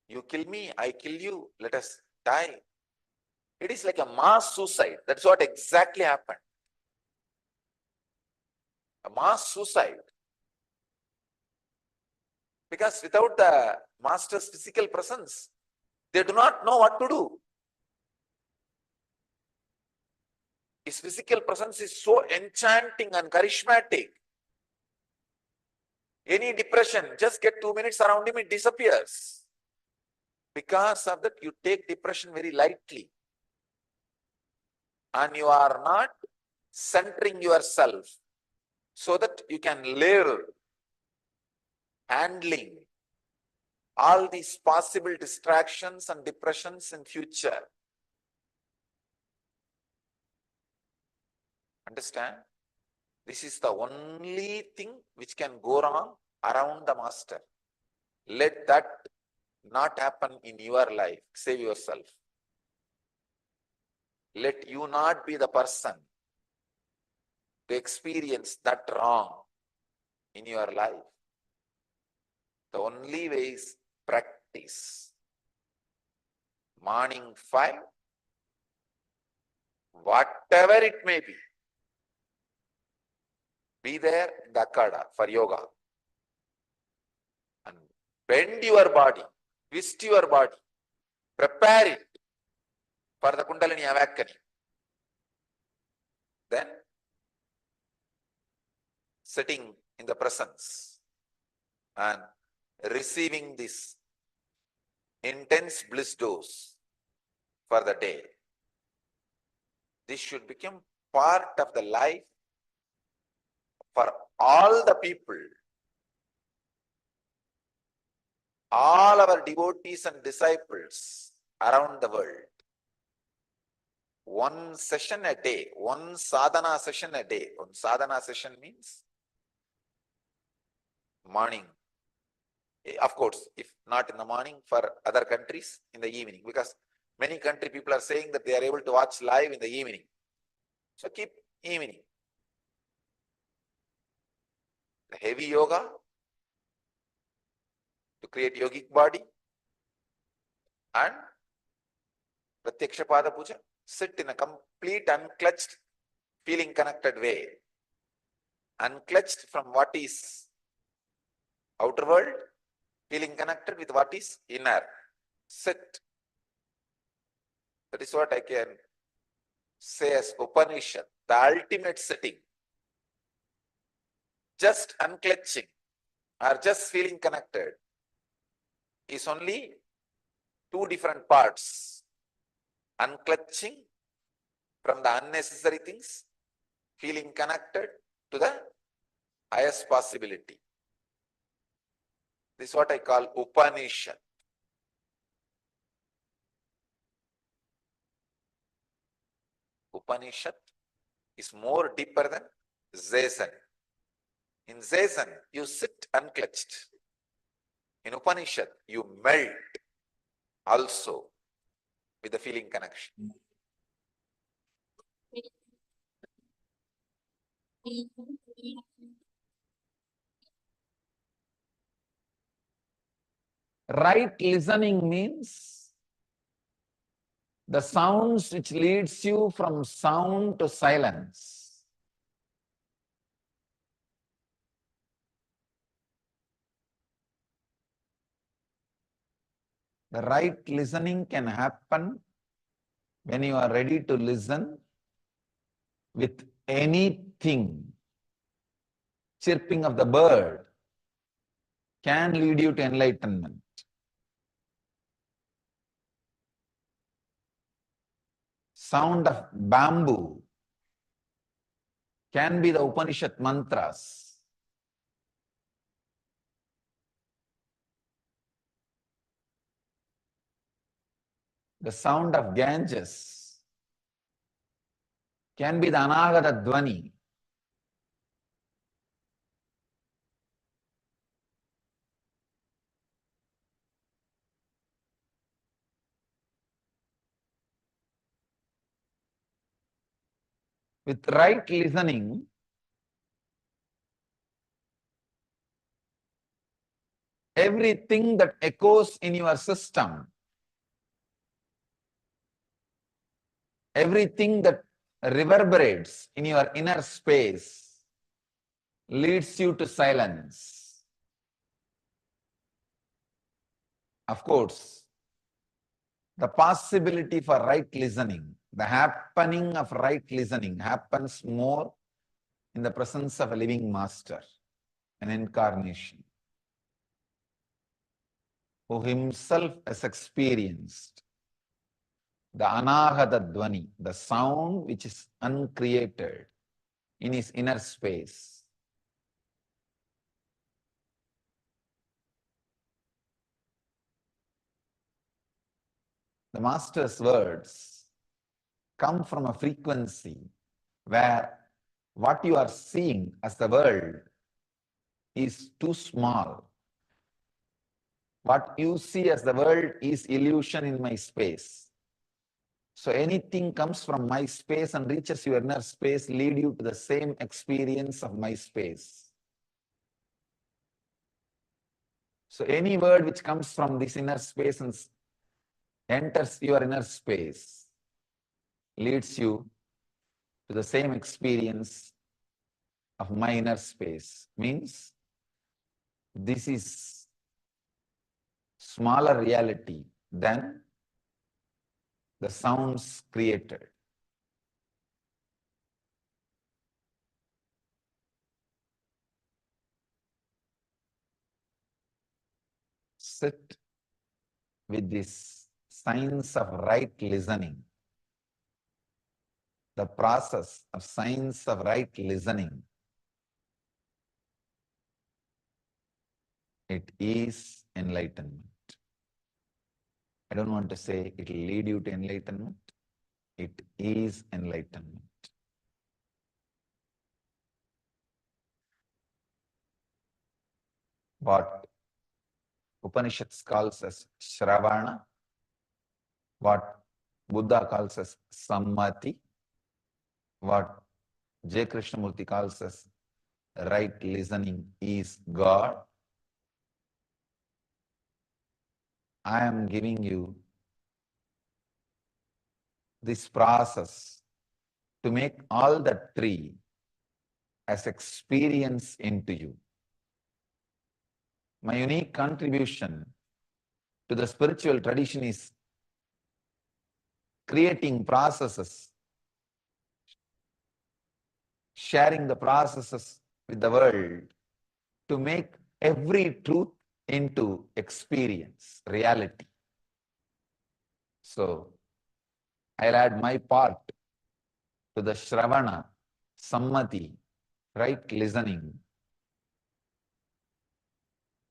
You kill me, I kill you, let us die. It is like a mass suicide. That's what exactly happened. A mass suicide. Because without the master's physical presence, they do not know what to do. His physical presence is so enchanting and charismatic. Any depression, just get 2 minutes around him, it disappears. Because of that, you take depression very lightly. And you are not centering yourself so that you can live handling all these possible distractions and depressions in future. Understand? This is the only thing which can go wrong around the master. Let that not happen in your life. Save yourself. Let you not be the person to experience that wrong in your life. The only way is practice. Morning 5, whatever it may be there in the Akada for yoga. And bend your body, twist your body, prepare it for the Kundalini awakening. Then, sitting in the presence and receiving this intense bliss dose for the day. This should become part of the life for all the people, all our devotees and disciples around the world. One session a day, one sadhana session a day. One sadhana session means morning. Of course, if not in the morning, for other countries, in the evening. Because many country people are saying that they are able to watch live in the evening. So keep evening. The heavy yoga to create yogic body and Pratyaksha Pada Puja. Sit in a complete unclutched, feeling connected way. Unclutched from what is outer world, feeling connected with what is inner. Sit. That is what I can say as Upanishad, the ultimate sitting. just unclenching or just feeling connected is only two different parts. Unclenching from the unnecessary things, feeling connected to the highest possibility. This is what I call Upanishad. Upanishad is more deeper than Zazen. In Zazen, you sit unclenched. In Upanishad, you melt also with the feeling connection. Right listening means the sounds which leads you from sound to silence. The right listening can happen when you are ready to listen with anything. Chirping of the bird can lead you to enlightenment. Sound of bamboo can be the Upanishad mantras. The sound of Ganges can be the Anagata Dvani. With right listening, everything that echoes in your system, everything that reverberates in your inner space leads you to silence. Of course, the possibility for right listening, the happening of right listening happens more in the presence of a living master, an incarnation, who himself has experienced the Anahata Dvani, the sound which is uncreated in his inner space. The master's words come from a frequency where what you are seeing as the world is too small. What you see as the world is illusion in my space. So anything comes from my space and reaches your inner space, lead you to the same experience of my space. So any word which comes from this inner space and enters your inner space leads you to the same experience of my inner space. Means this is smaller reality than the sounds created. Sit with this science of right listening. The process of science of right listening. It is enlightenment. I don't want to say it will lead you to enlightenment. It is enlightenment. What Upanishads calls as Shravana, what Buddha calls as Sammati, what J. Krishnamurti calls as right listening is God. I am giving you this process to make all the three as experience into you. My unique contribution to the spiritual tradition is creating processes, sharing the processes with the world to make every truth into experience, reality. So, I'll add my part to the Shravana, Sammati, right listening.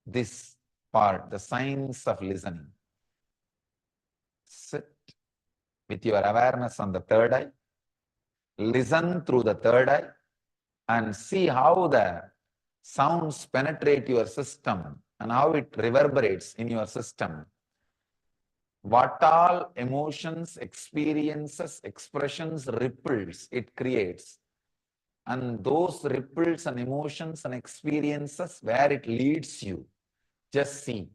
This part, the science of listening. Sit with your awareness on the third eye. Listen through the third eye and see how the sounds penetrate your system and how it reverberates in your system. What all emotions, experiences, expressions, ripples it creates. And those ripples and emotions and experiences, where it leads you, just see.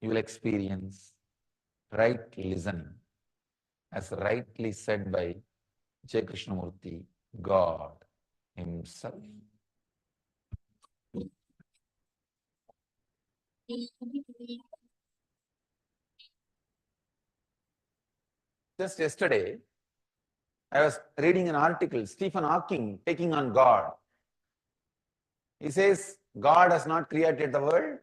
You will experience right listening, as rightly said by Jai Krishnamurti, God Himself. Just yesterday, I was reading an article, Stephen Hawking taking on God. He says, God has not created the world.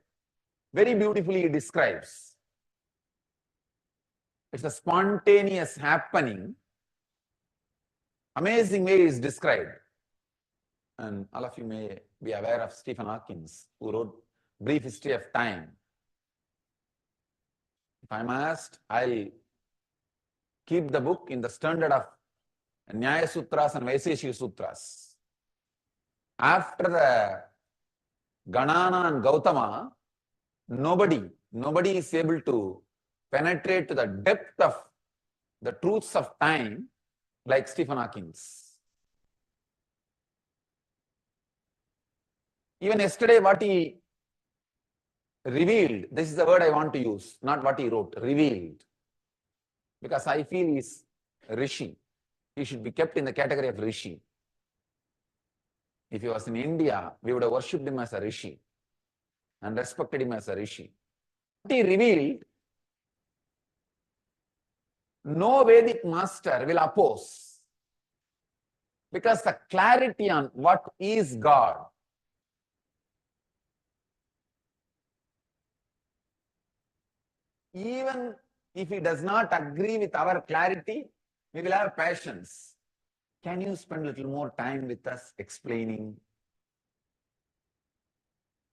Very beautifully he describes. It's a spontaneous happening. Amazing way is described. And all of you may be aware of Stephen Hawking, who wrote Brief History of Time. If I'm asked, I'll keep the book in the standard of Nyaya Sutras and Vaiseshika Sutras. After the Ganana and Gautama, nobody is able to penetrate to the depth of the truths of time like Stephen Hawking. Even yesterday, what he revealed, this is the word I want to use, not what he wrote, revealed. Because I feel he's a rishi. He should be kept in the category of rishi. If he was in India, we would have worshipped him as a rishi and respected him as a rishi. What he revealed, no Vedic master will oppose. Because the clarity on what is God, even if he does not agree with our clarity, we will have patience. Can you spend a little more time with us explaining?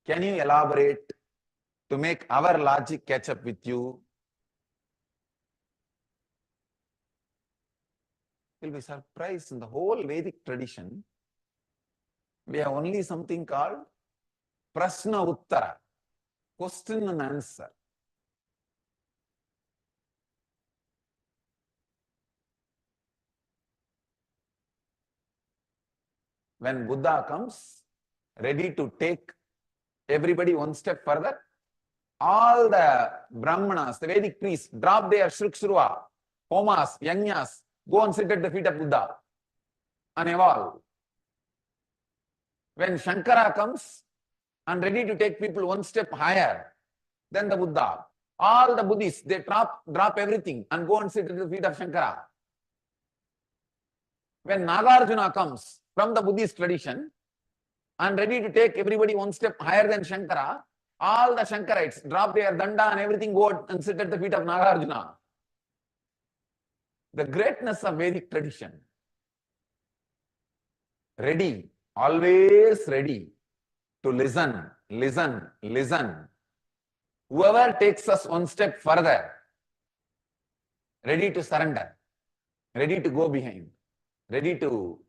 Can you elaborate to make our logic catch up with you? You'll be surprised, in the whole Vedic tradition, we have only something called Prashna Uttara, question and answer. When Buddha comes, ready to take everybody one step further, all the Brahmanas, the Vedic priests, drop their Shrikshuruva, Homas, Yajnas, go and sit at the feet of Buddha and evolve. When Shankara comes and ready to take people one step higher than the Buddha, all the Buddhists, they drop everything and go and sit at the feet of Shankara. When Nagarjuna comes from the Buddhist tradition and ready to take everybody one step higher than Shankara, all the Shankarites drop their danda and everything, go and sit at the feet of Nagarjuna. The greatness of Vedic tradition. Ready, always ready to listen, listen, listen. Whoever takes us one step further, ready to surrender, ready to go behind, ready to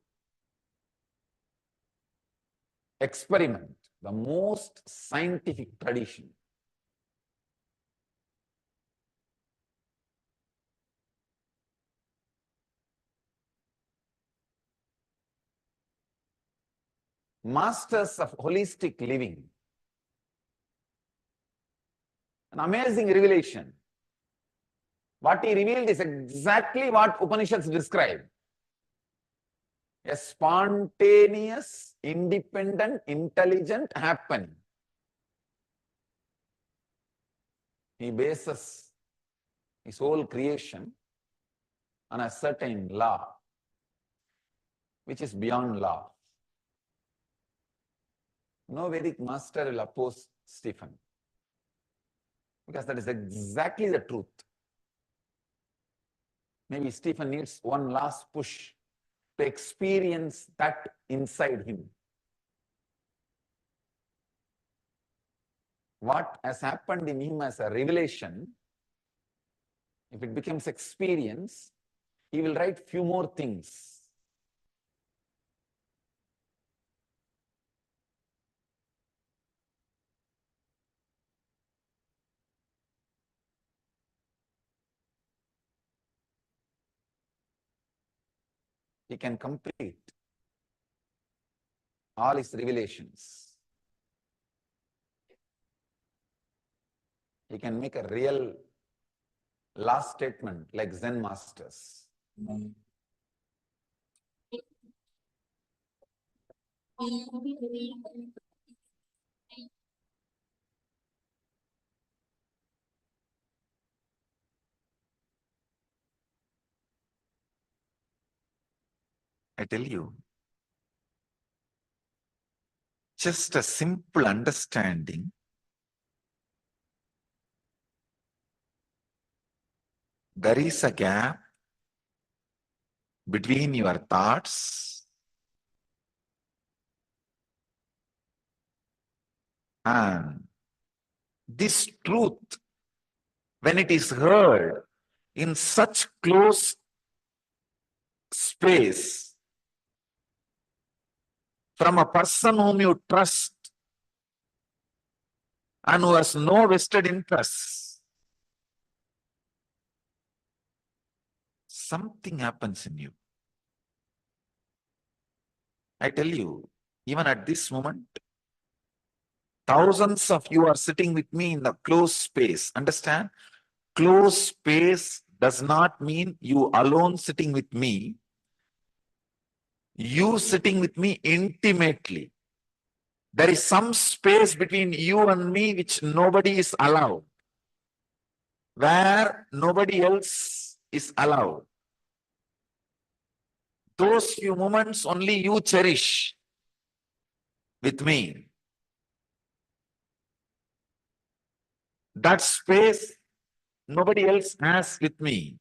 experiment, the most scientific tradition. Masters of holistic living. An amazing revelation. What he revealed is exactly what Upanishads describe. A spontaneous, independent, intelligent happening. He bases his whole creation on a certain law. which is beyond law. No Vedic master will oppose Stephen, because that is exactly the truth. Maybe Stephen needs one last push to experience that inside him. What has happened in him as a revelation, if it becomes experience, he will write few more things. He can complete all his revelations. He can make a real last statement like Zen masters. I tell you, just a simple understanding there is a gap between your thoughts and this truth, when it is heard in such close space from a person whom you trust and who has no vested interest, something happens in you. I tell you, even at this moment, thousands of you are sitting with me in the closed space. Understand? Closed space does not mean you alone sitting with me. You sitting with me intimately. There is some space between you and me which nobody is allowed, where nobody else is allowed. Those few moments only you cherish with me. That space nobody else has with me.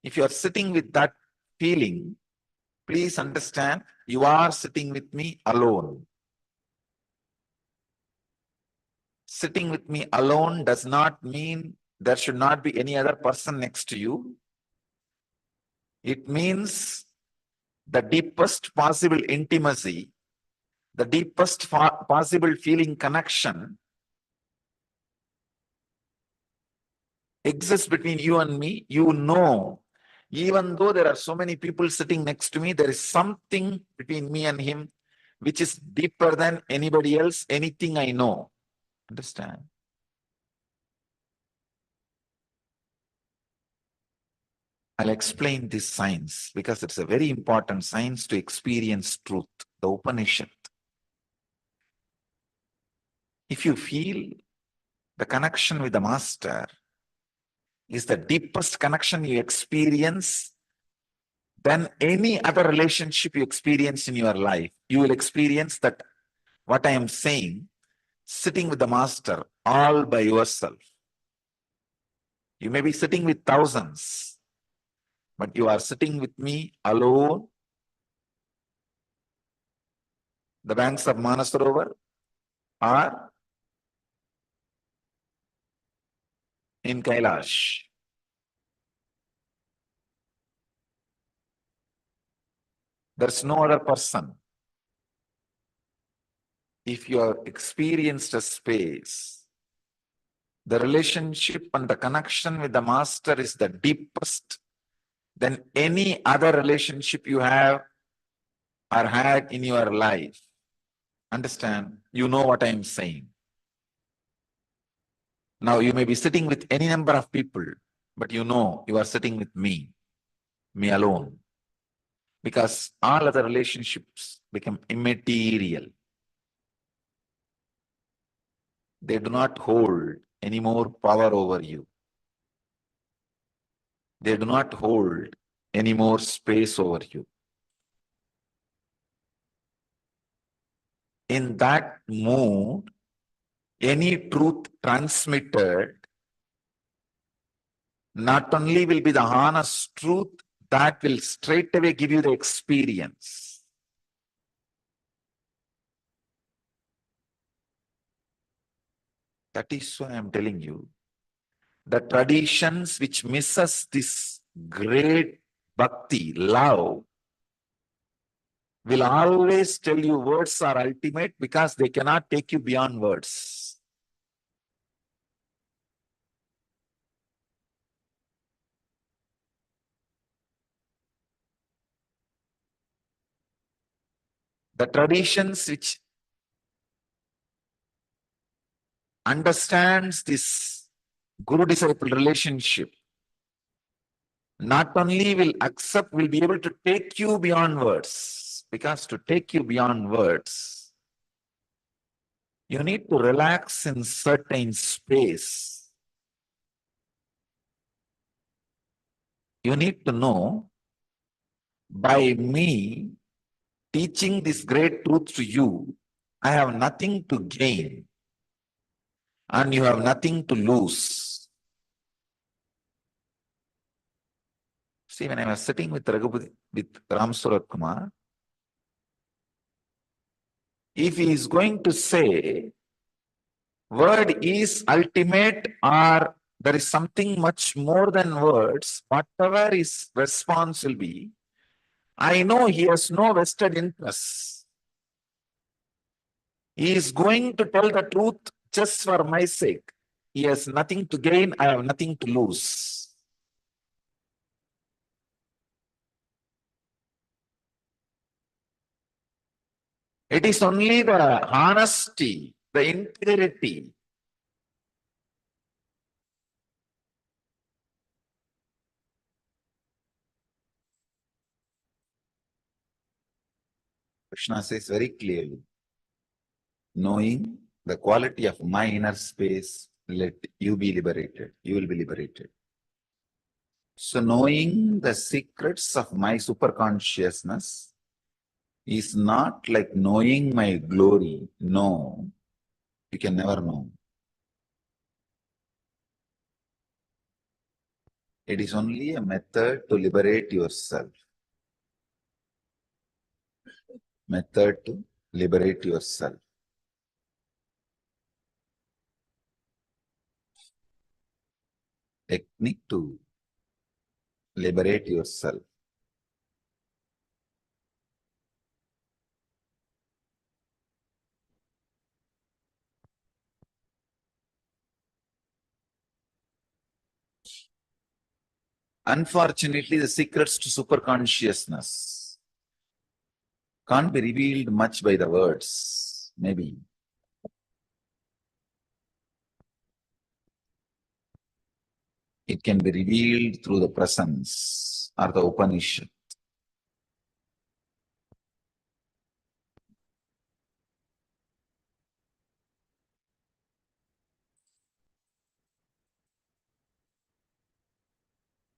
If you are sitting with that feeling, please understand you are sitting with me alone. Sitting with me alone does not mean there should not be any other person next to you. It means the deepest possible intimacy, the deepest possible feeling connection exists between you and me. You know, even though there are so many people sitting next to me, there is something between me and him which is deeper than anybody else, anything I know. Understand? I'll explain this science because it's a very important science to experience truth, the Upanishad. If you feel the connection with the master is the deepest connection you experience than any other relationship you experience in your life, you will experience that what I am saying, sitting with the master all by yourself. You may be sitting with thousands, but you are sitting with me alone, the banks of Manasarovar, or in Kailash. There's no other person. If you have experienced a space, the relationship and the connection with the master is the deepest than any other relationship you have or had in your life. Understand? You know what I am saying. Now you may be sitting with any number of people, but you know you are sitting with me alone. Because all other relationships become immaterial. They do not hold any more power over you. They do not hold any more space over you. in that mood, any truth transmitted not only will be the honest truth, that will straight away give you the experience. That is why I am telling you, the traditions which misses this great bhakti, love, will always tell you words are ultimate because they cannot take you beyond words. The traditions which understands this guru-disciple relationship not only will accept, will be able to take you beyond words. Because to take you beyond words, you need to relax in certain space. You need to know, by me teaching this great truth to you, I have nothing to gain and you have nothing to lose. See, when I was sitting with Ram Surat Kumar, if he is going to say, word is ultimate or there is something much more than words, whatever his response will be, I know he has no vested interest. He is going to tell the truth just for my sake. He has nothing to gain, I have nothing to lose. It is only the honesty, the integrity. Krishna says very clearly, knowing the quality of my inner space, let you be liberated. You will be liberated. So knowing the secrets of my superconsciousness is not like knowing my glory. No, you can never know. It is only a method to liberate yourself. Method to liberate yourself. Technique to liberate yourself. Unfortunately, the secrets to superconsciousness can't be revealed much by the words, maybe. It can be revealed through the presence or the Upanishad.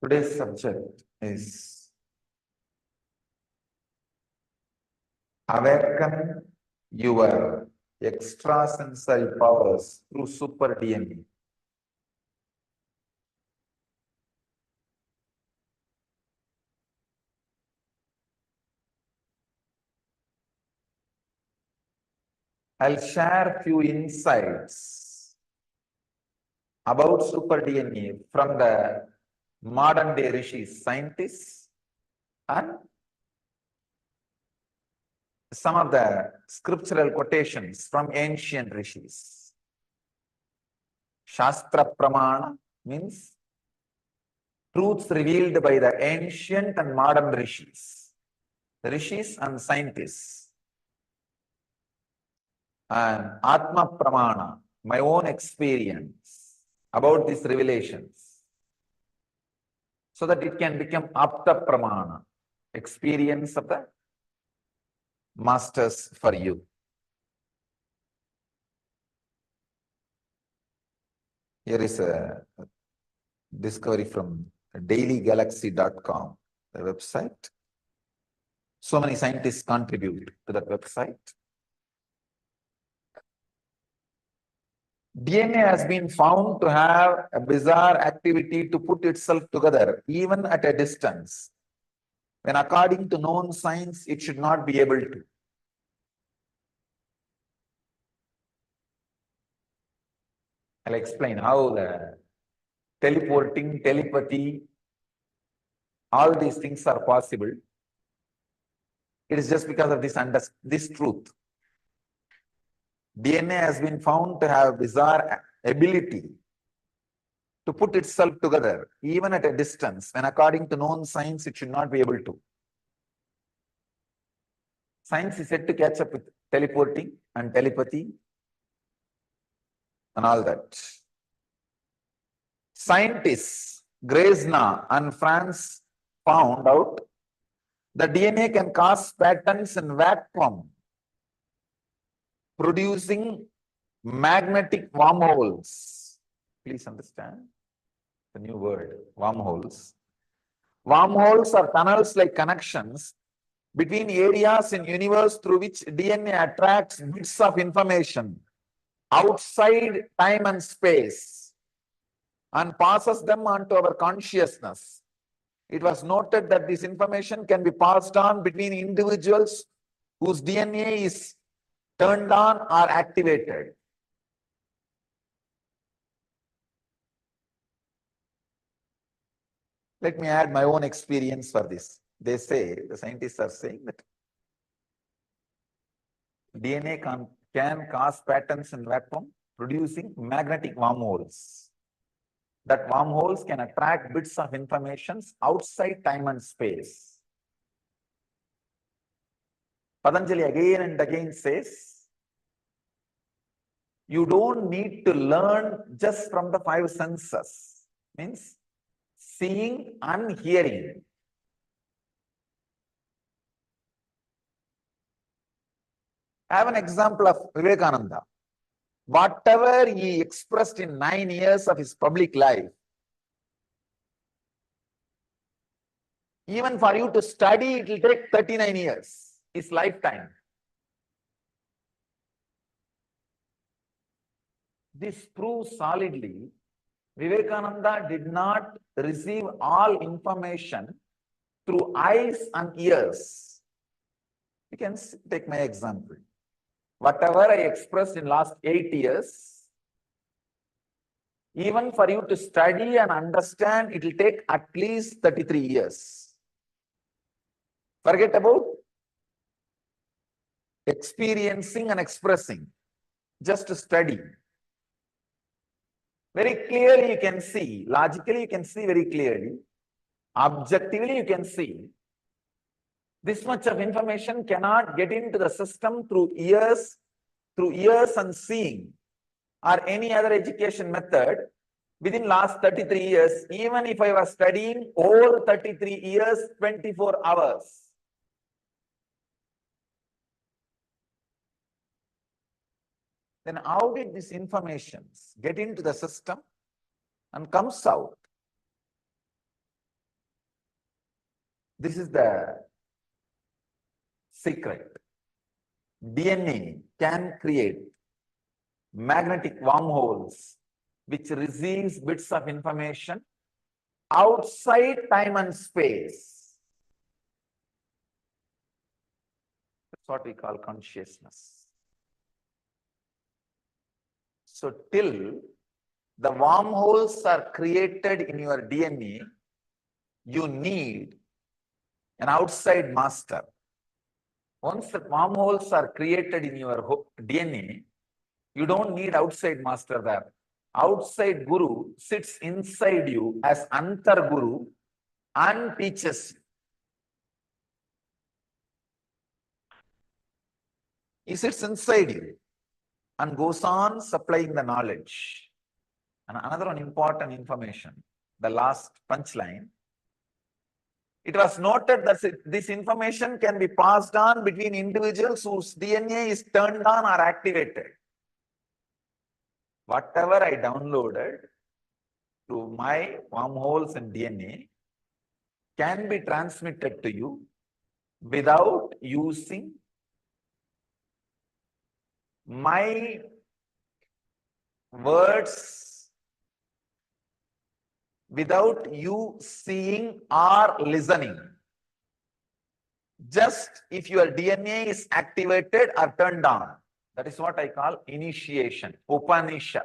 Today's subject is awaken your extrasensory powers through super DNA. I'll share few insights about super DNA from the modern day rishis, scientists, and some of the scriptural quotations from ancient rishis. Shastra Pramana means truths revealed by the ancient and modern rishis. The rishis and scientists. And Atma Pramana, my own experience about these revelations, so that it can become Apta Pramana, experience of the masters for you. Here is a discovery from dailygalaxy.com, the website. So many scientists contribute to that website. DNA has been found to have a bizarre activity to put itself together, even at a distance, when according to known science, it should not be able to. I'll explain how the teleporting, telepathy, all these things are possible. It is just because of this truth. DNA has been found to have bizarre ability to put itself together, even at a distance, when according to known science, it should not be able to. Science is said to catch up with teleporting and telepathy and all that. Scientists Grezna and France found out the DNA can cause patterns in vacuum, producing magnetic wormholes. Please understand the new word, wormholes. Wormholes are tunnels like connections between areas in universe through which DNA attracts bits of information outside time and space and passes them on to our consciousness. It was noted that this information can be passed on between individuals whose DNA is turned on or activated. Let me add my own experience for this. They say, the scientists are saying that DNA can cause patterns in vacuum, producing magnetic wormholes. That wormholes can attract bits of information outside time and space. Patanjali again and again says, you don't need to learn just from the five senses. Means seeing and hearing. I have an example of Vivekananda. Whatever he expressed in 9 years of his public life, even for you to study, it will take 39 years, his lifetime. This proves solidly, Vivekananda did not receive all information through eyes and ears. You can take my example. Whatever I expressed in last 8 years, even for you to study and understand, it will take at least 33 years. Forget about experiencing and expressing, just to study. Very clearly you can see, logically you can see very clearly, objectively you can see, this much of information cannot get into the system through ears and seeing or any other education method within last 33 years, even if I was studying all 33 years, 24 hours. Then how did this information get into the system and comes out? This is the secret. DNA can create magnetic wormholes which receives bits of information outside time and space. That's what we call consciousness. So till the wormholes are created in your DNA, you need an outside master. Once the wormholes are created in your DNA, you don't need outside master there. Outside Guru sits inside you as Antar Guru and teaches you. He sits inside you and goes on supplying the knowledge. And another one important information, the last punchline. It was noted that this information can be passed on between individuals whose DNA is turned on or activated. Whatever I downloaded to my wormholes in DNA can be transmitted to you without using my words without you seeing or listening. Just if your DNA is activated or turned on. That is what I call initiation, Upanishad.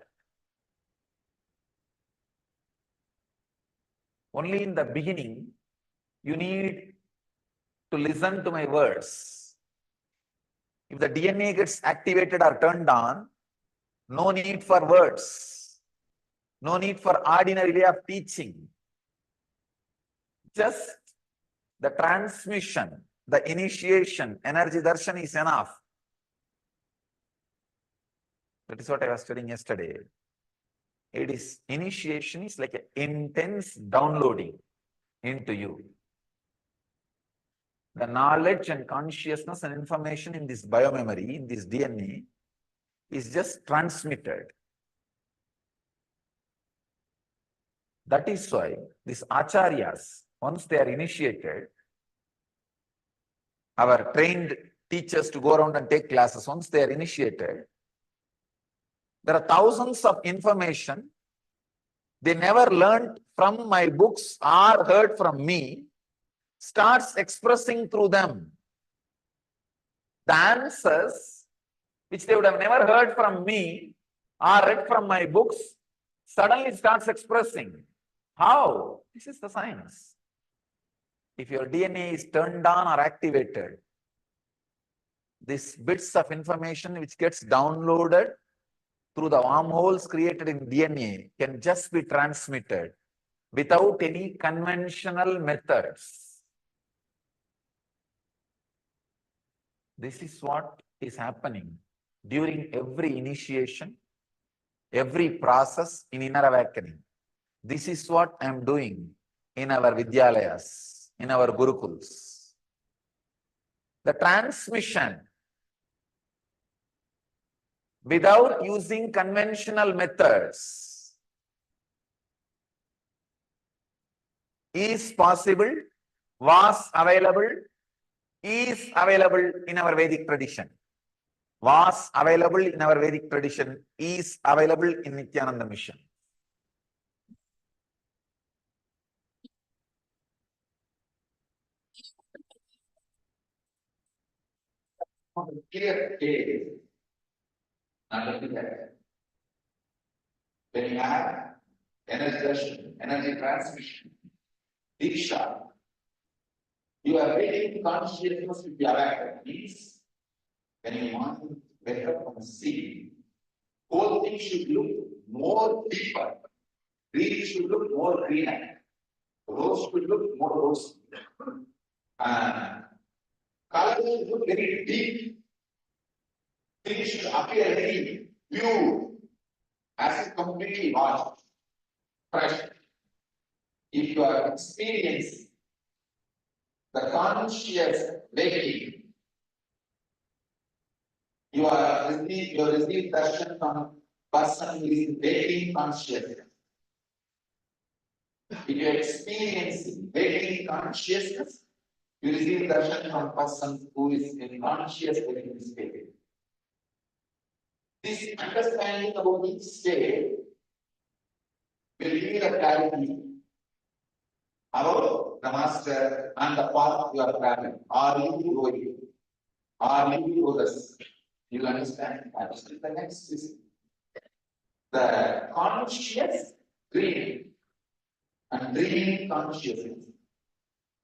Only in the beginning, you need to listen to my words. If the DNA gets activated or turned on, no need for words, no need for ordinary way of teaching. Just the transmission, the initiation, energy darshan is enough. That is what I was studying yesterday. Initiation is like an intense downloading into you. The knowledge and consciousness and information in this biomemory, in this DNA, is just transmitted. That is why these acharyas, once they are initiated, our trained teachers to go around and take classes, once they are initiated, there are thousands of information they never learned from my books or heard from me, starts expressing through them. The answers which they would have never heard from me or read from my books suddenly starts expressing. How? This is the science. If your DNA is turned on or activated, these bits of information which gets downloaded through the wormholes created in DNA can just be transmitted without any conventional methods. This is what is happening during every initiation, every process in inner awakening. This is what I am doing in our Vidyalayas, in our Gurukuls. The transmission without using conventional methods is possible, was available, is available in our Vedic tradition. Was available in our Vedic tradition, is available in Nithyananda mission. Clear case. Not only that, when you have energy transmission, diksha, you are reading consciousness with your aware. Means when you want to wake up from sleep, whole thing should look more deeper. Green should look more greener. Rose should look more rose. Color should look very deep. Things should appear very pure, as if completely washed, fresh. If you are experiencing the conscious waking, you receive darshan from person who is waking consciousness. If you are experiencing waking consciousness, you receive darshan from person who is in conscious waking state. This understanding about each state will give you the clarity about the master and the path you are traveling. Are you going? Are you progress? You understand? That is the next system. The conscious dreaming and dreaming consciousness.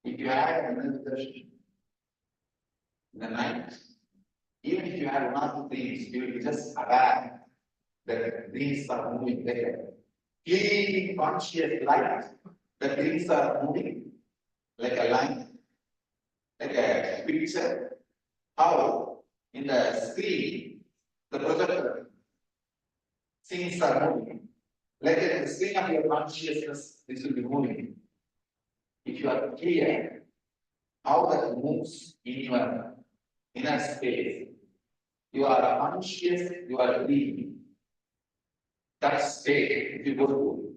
If you have another darshan in the night, even if you have one or two dreams, you will be just aware that dreams are moving there. Clean conscious light, the dreams are moving like a line, like a picture. How in the screen, the projector scenes are moving. Like at the screen of your consciousness, this will be moving. If you are clear how that moves in your inner space, you are conscious, you are dreaming. That state, if you go to,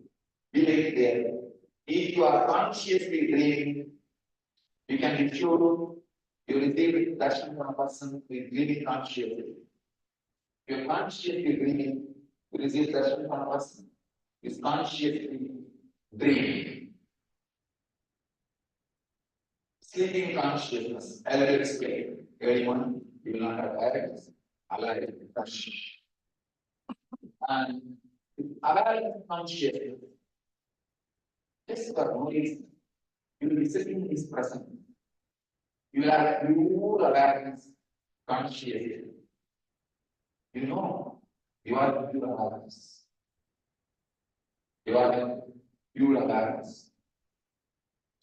be like there. If you are consciously dreaming, you can be sure you receive darshan from a person who is dreaming consciously. If you are consciously dreaming, to receive darshan from a person is consciously dreaming. Sleeping consciousness, I will explain. Everyone will not have awareness, alive, darshan. And awareness consciousness, just for no reason, you will be sitting in his presence. You will have pure awareness consciously. You know, you are pure awareness. You are pure awareness.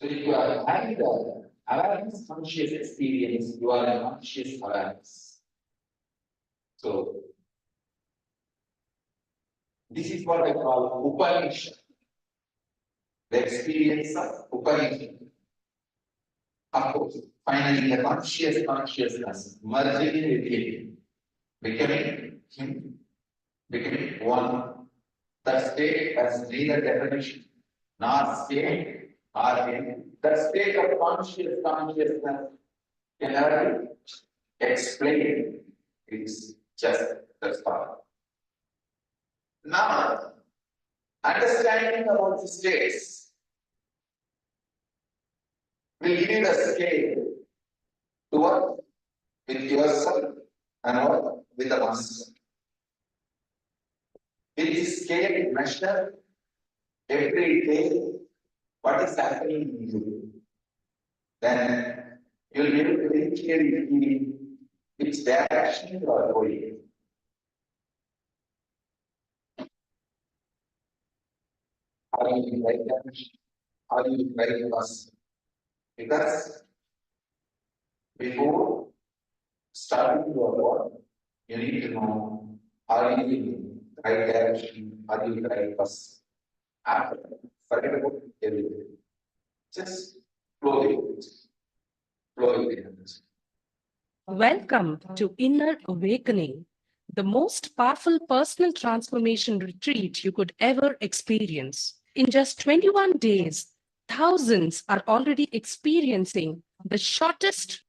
So if you are having the awareness conscious experience, you are a conscious awareness. So this is what I call Upanishad. The experience of Upanishad. Of course, finally the conscious consciousness merging with him, becoming him, becoming one. That state has neither definition nor state or end. The state of conscious consciousness can never be explained. It's just the part. Now, understanding about the states will give you the scale to work with yourself and work with the master. With this scale, measure every day what is happening in you. Then you will be able to very clearly see which direction you are going. Are you in the right direction? Are you in the right person? Because before starting your work, you need to know, are you in the right direction? Are you in the right person? After that, forget about everything. Just flow with it. Flow with it. Welcome to Inner Awakening, the most powerful personal transformation retreat you could ever experience. In just 21 days, thousands are already experiencing the shortest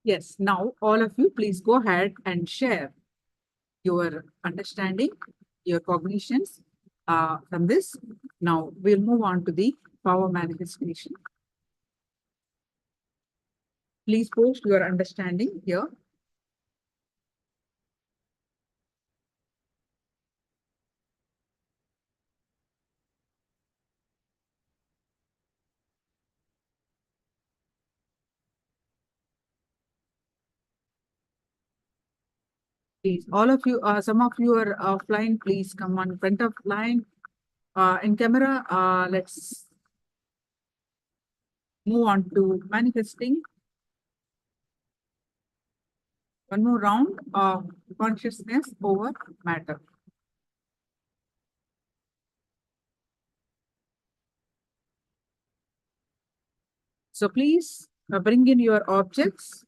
Yes, now all of you, please go ahead and share your understanding, your cognitions from this. Now we'll move on to the power manifestation. Please post your understanding here. Please, all of you, some of you are offline, please come on front of line. In camera, let's move on to manifesting. One more round of consciousness over matter. So please bring in your objects.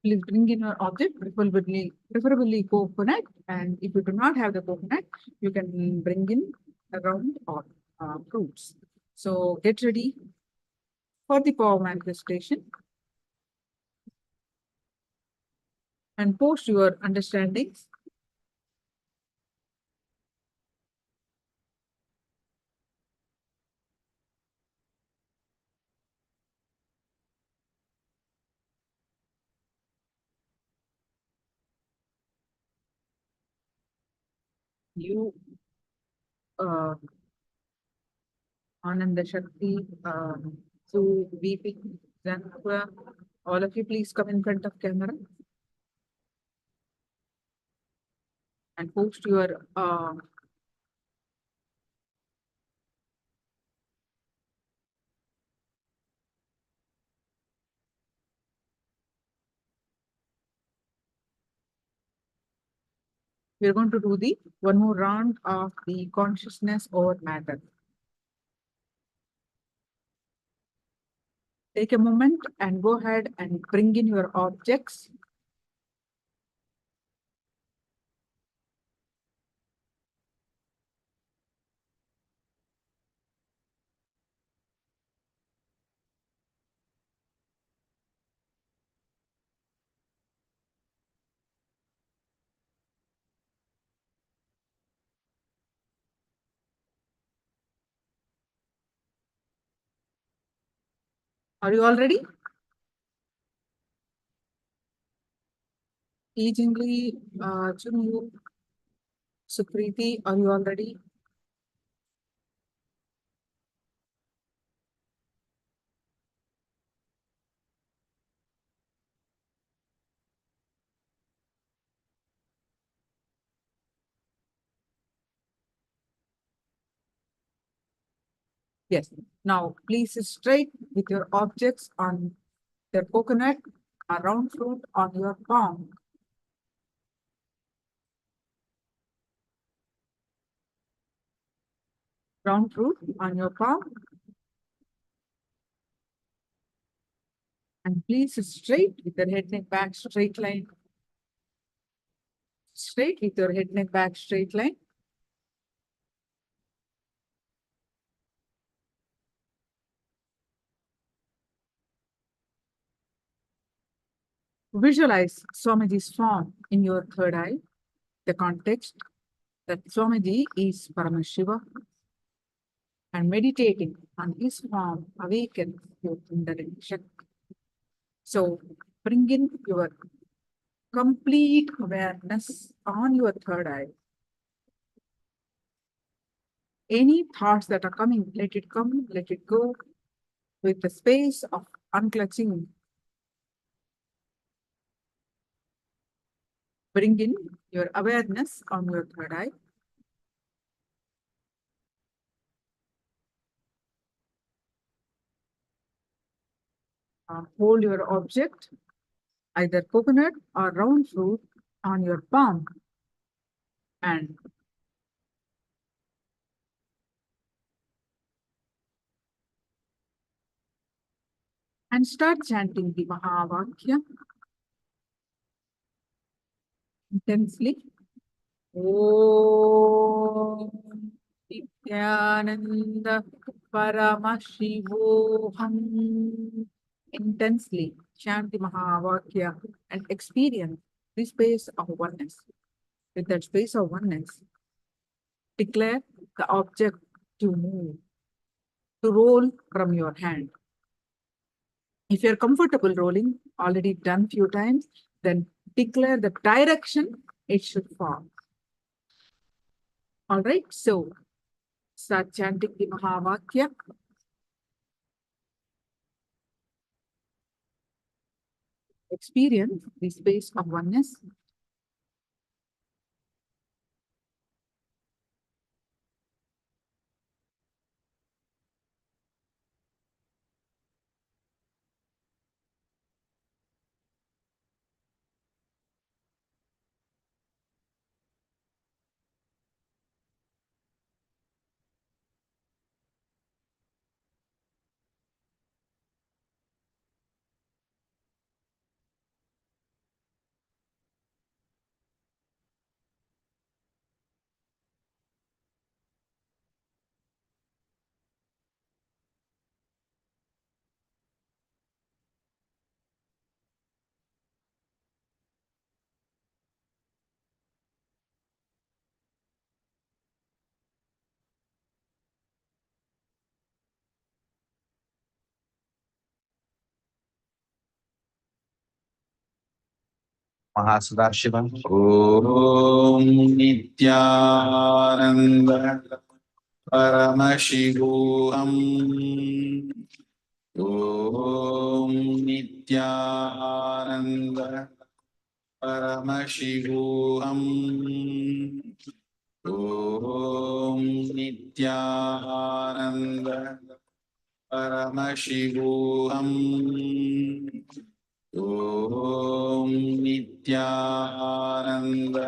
Please bring in your object, preferably coconut. And if you do not have the coconut, you can bring in a round or fruits. So get ready for the power manifestation and post your understandings. You Ananda Shakti, so VP, Zanapura, all of you please come in front of camera and post your We're going to do the one more round of the consciousness over matter. Take a moment and go ahead and bring in your objects. Are you all ready? Teachingly, Chunu, Sukriti, are you all ready? Yes. Now, please straight with your objects on the coconut, a round fruit on your palm. Round fruit on your palm. And please straight with your head, neck, back, straight line. Straight with your head, neck, back, straight line. Visualize Swamiji's form in your third eye. The context that Swamiji is Paramashiva, and meditating on his form awakens your Kundalini Shakti. So bring in your complete awareness on your third eye. Any thoughts that are coming, let it come, let it go, with the space of unclutching. Bring in your awareness on your third eye. Hold your object, either coconut or round fruit, on your palm and start chanting the Mahavakya intensely. Om Nithyananda Paramashivoham. Intensely chant the Mahavakya and experience the space of oneness. With that space of oneness, declare the object to move, to roll from your hand. If you're comfortable rolling, already done few times, then declare the direction it should fall. All right, so start chanting the Mahavakya. Experience the space of oneness. Mahasudashivam. Om Nithyananda Paramashivoham. Om Nithyananda Paramashivoham. Om Nithyananda Paramashivoham. Om Nithyananda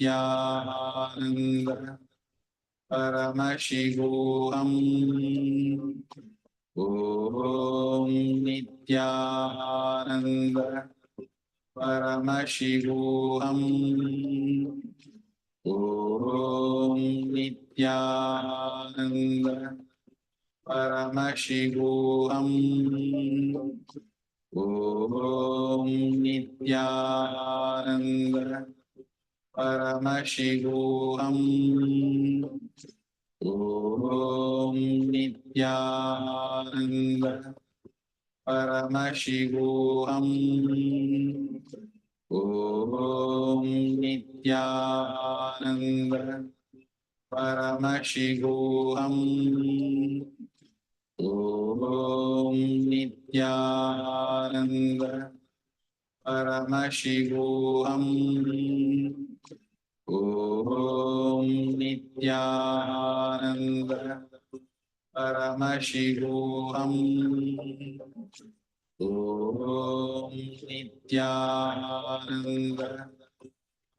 Nithyananda Paramashivoham Om Nithyananda Paramashivoham Om Nithyananda Paramashivoham Om Nithyananda Paramashivoham Om Nithyananda Paramashivoham Om Nithyananda Paramashivoham Om Nithyananda Paramashivoham Om Nithyananda Paramashivoham Om Nithyananda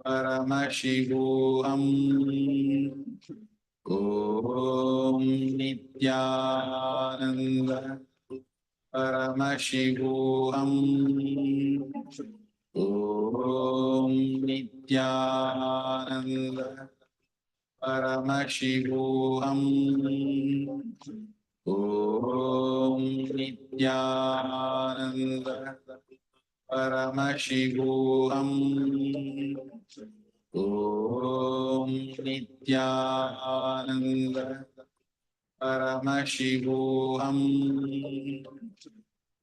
Paramashivoham Om Nithyananda Paramashivoham Om Nithyananda Paramashivoham Om Nithyananda Paramashivoham Om Nithyananda Paramashivoham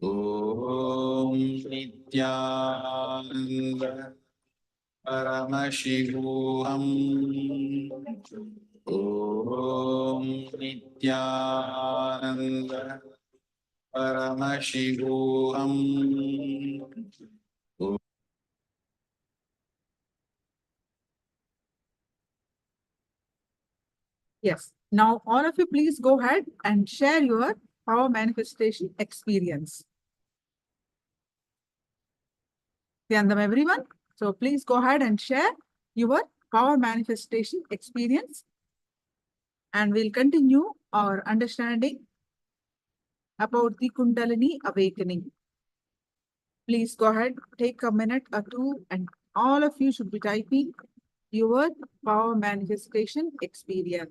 Om Nithyananda Paramashivoham Om Nithyananda Paramashivoham Yes. Now, all of you, please go ahead and share your power manifestation experience. Yandam, everyone. So please go ahead and share your power manifestation experience. And we'll continue our understanding about the Kundalini awakening. Please go ahead, take a minute or two, and all of you should be typing your power manifestation experience.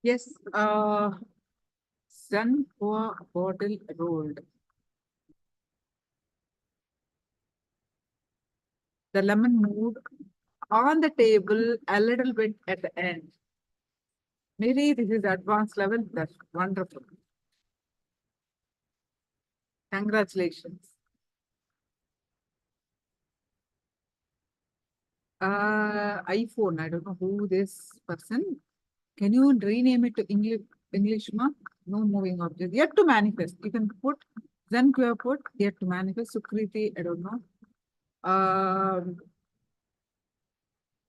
Yes, sun for bottle rolled. the lemon moved on the table a little bit at the end. Maybe this is advanced level. That's wonderful. Congratulations. iPhone, I don't know who this person. Can you rename it to English, ma? No moving object. Yet to manifest. You can put Zen Queer put yet to manifest. Sukriti, I don't know.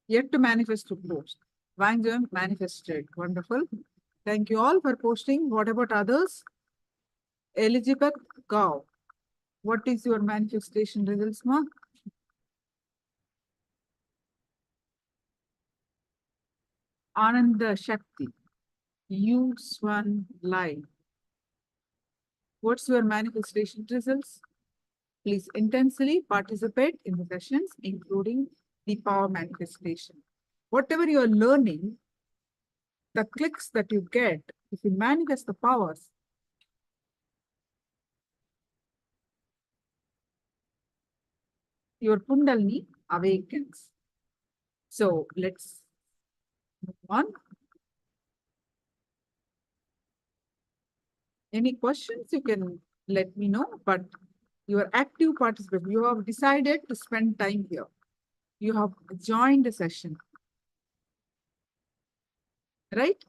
Yet to manifest to post. Wangzhen manifested. Wonderful. Thank you all for posting. What about others? Elizabeth Gao. What is your manifestation results, ma? Ananda Shakti. You Swan Live. What's your manifestation results? Please intensely participate in the sessions, including the power manifestation. Whatever you are learning, the clicks that you get, if you manifest the powers, your Kundalini awakens. So let's move on. Any questions, you can let me know, but your active participant, you have decided to spend time here. You have joined the session, right?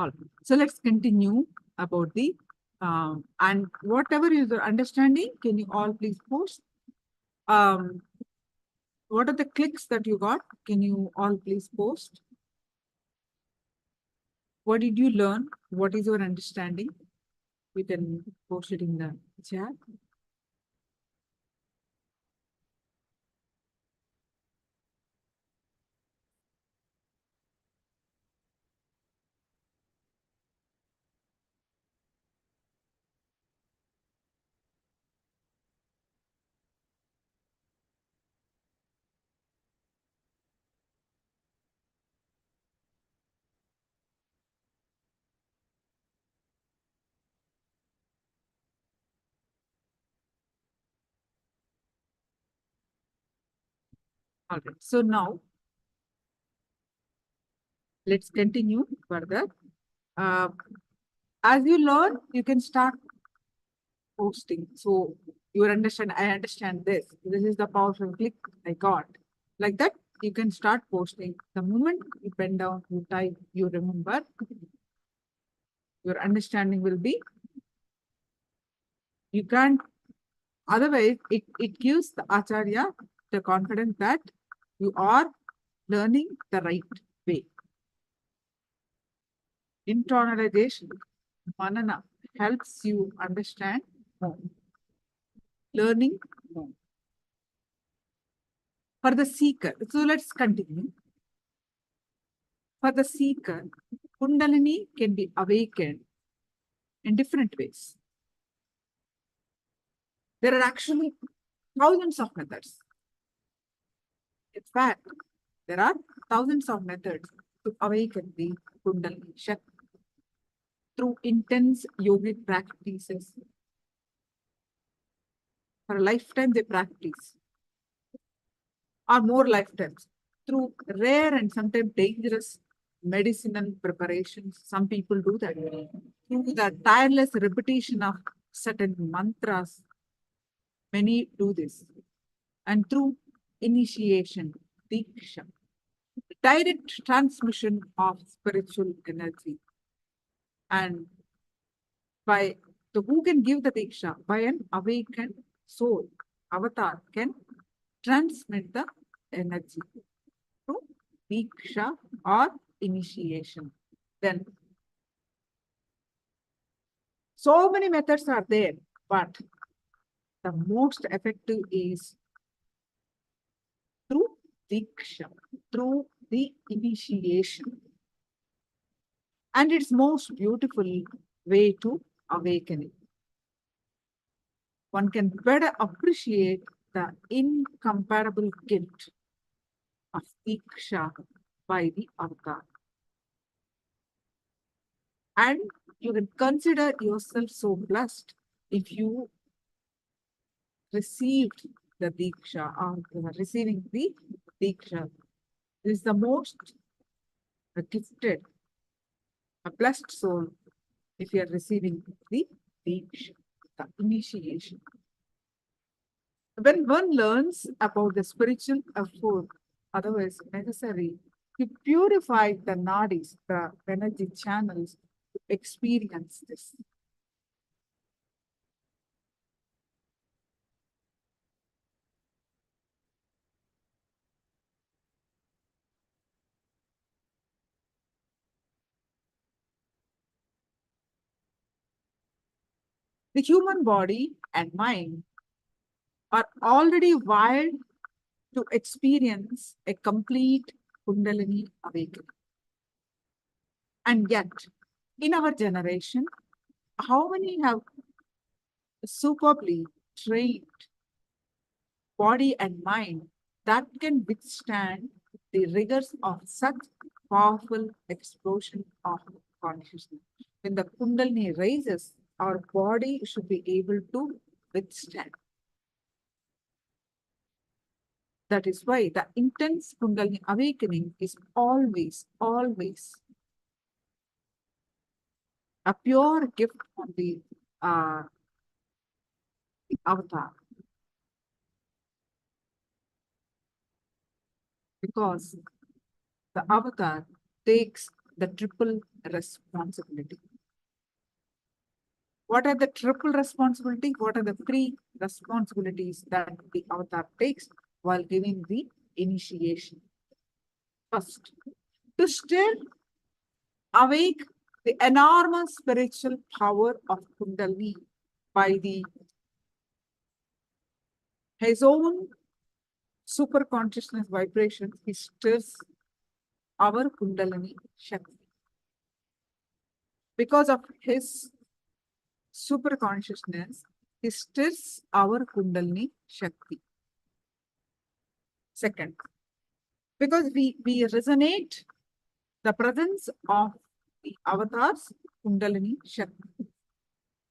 All right. So let's continue about the and whatever is your understanding, can you all please post? What are the clicks that you got? Can you all please post? What did you learn? What is your understanding? You can post it in the chat. All right. So now let's continue further. As you learn, you can start posting. So you understand, I understand this. This is the powerful click I got. Like that, you can start posting. The moment you pen down, you type, you remember, your understanding will be, you can't, otherwise it gives the Acharya the confidence that you are learning the right way. Internalization, manana, helps you understand more. Learning more. For the seeker, so let's continue. For the seeker, Kundalini can be awakened in different ways. There are actually thousands of methods. In fact, there are thousands of methods to awaken the Kundalini Shakti through intense yogic practices. For a lifetime, they practice, or more lifetimes, through rare and sometimes dangerous medicinal preparations. Some people do that. Through the tireless repetition of certain mantras, many do this. And through initiation, diksha, direct transmission of spiritual energy. And by the who can give the diksha? By an awakened soul. Avatar can transmit the energy through diksha or initiation. Then so many methods are there, but the most effective is through diksha, through the initiation. And it's most beautiful way to awakening. One can better appreciate the incomparable gift of diksha by the avatar. And you can consider yourself so blessed if you received the diksha or receiving the diksha. This is the most gifted, a blessed soul if you are receiving the diksha, the initiation. When one learns about the spiritual effort, otherwise necessary to purify the nadis, the energy channels, to experience this. The human body and mind are already wired to experience a complete Kundalini awakening. And yet, in our generation, how many have superbly trained body and mind that can withstand the rigors of such powerful explosion of consciousness? When the Kundalini rises, our body should be able to withstand. That is why the intense Kundalini awakening is always, always a pure gift from the avatar. Because the avatar takes the triple responsibility. What are the triple responsibility? What are the three responsibilities that the avatar takes while giving the initiation? First, to still awake the enormous spiritual power of Kundalini by his own super consciousness vibrations, he stirs our Kundalini Shakti. Because of his super consciousness, he stirs our Kundalini Shakti. Second, because we resonate the presence of the avatar's Kundalini Shakti.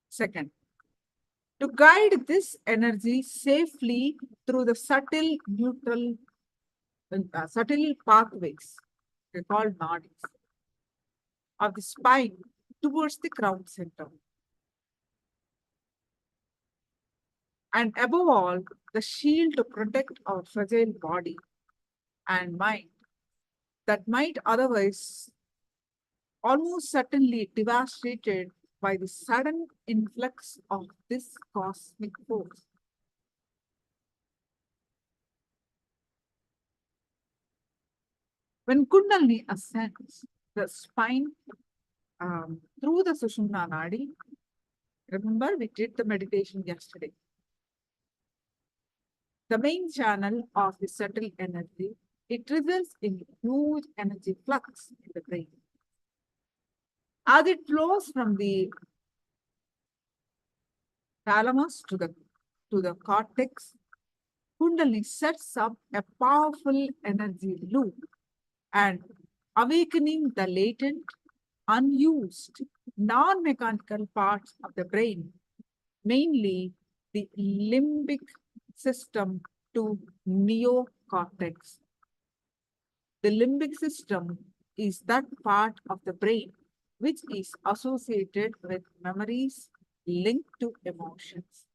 Second, to guide this energy safely through the subtle pathways, they call nadis, of the spine towards the crown center. And above all, the shield to protect our fragile body and mind that might otherwise almost certainly devastated by the sudden influx of this cosmic force. When Kundalini ascends the spine through the Sushumna Nadi, remember we did the meditation yesterday. The main channel of the subtle energy, it results in huge energy flux in the brain. As it flows from the thalamus to the cortex, Kundalini sets up a powerful energy loop and awakening the latent, unused, non-mechanical parts of the brain, mainly the limbic system to neocortex. The limbic system is that part of the brain which is associated with memories linked to emotions.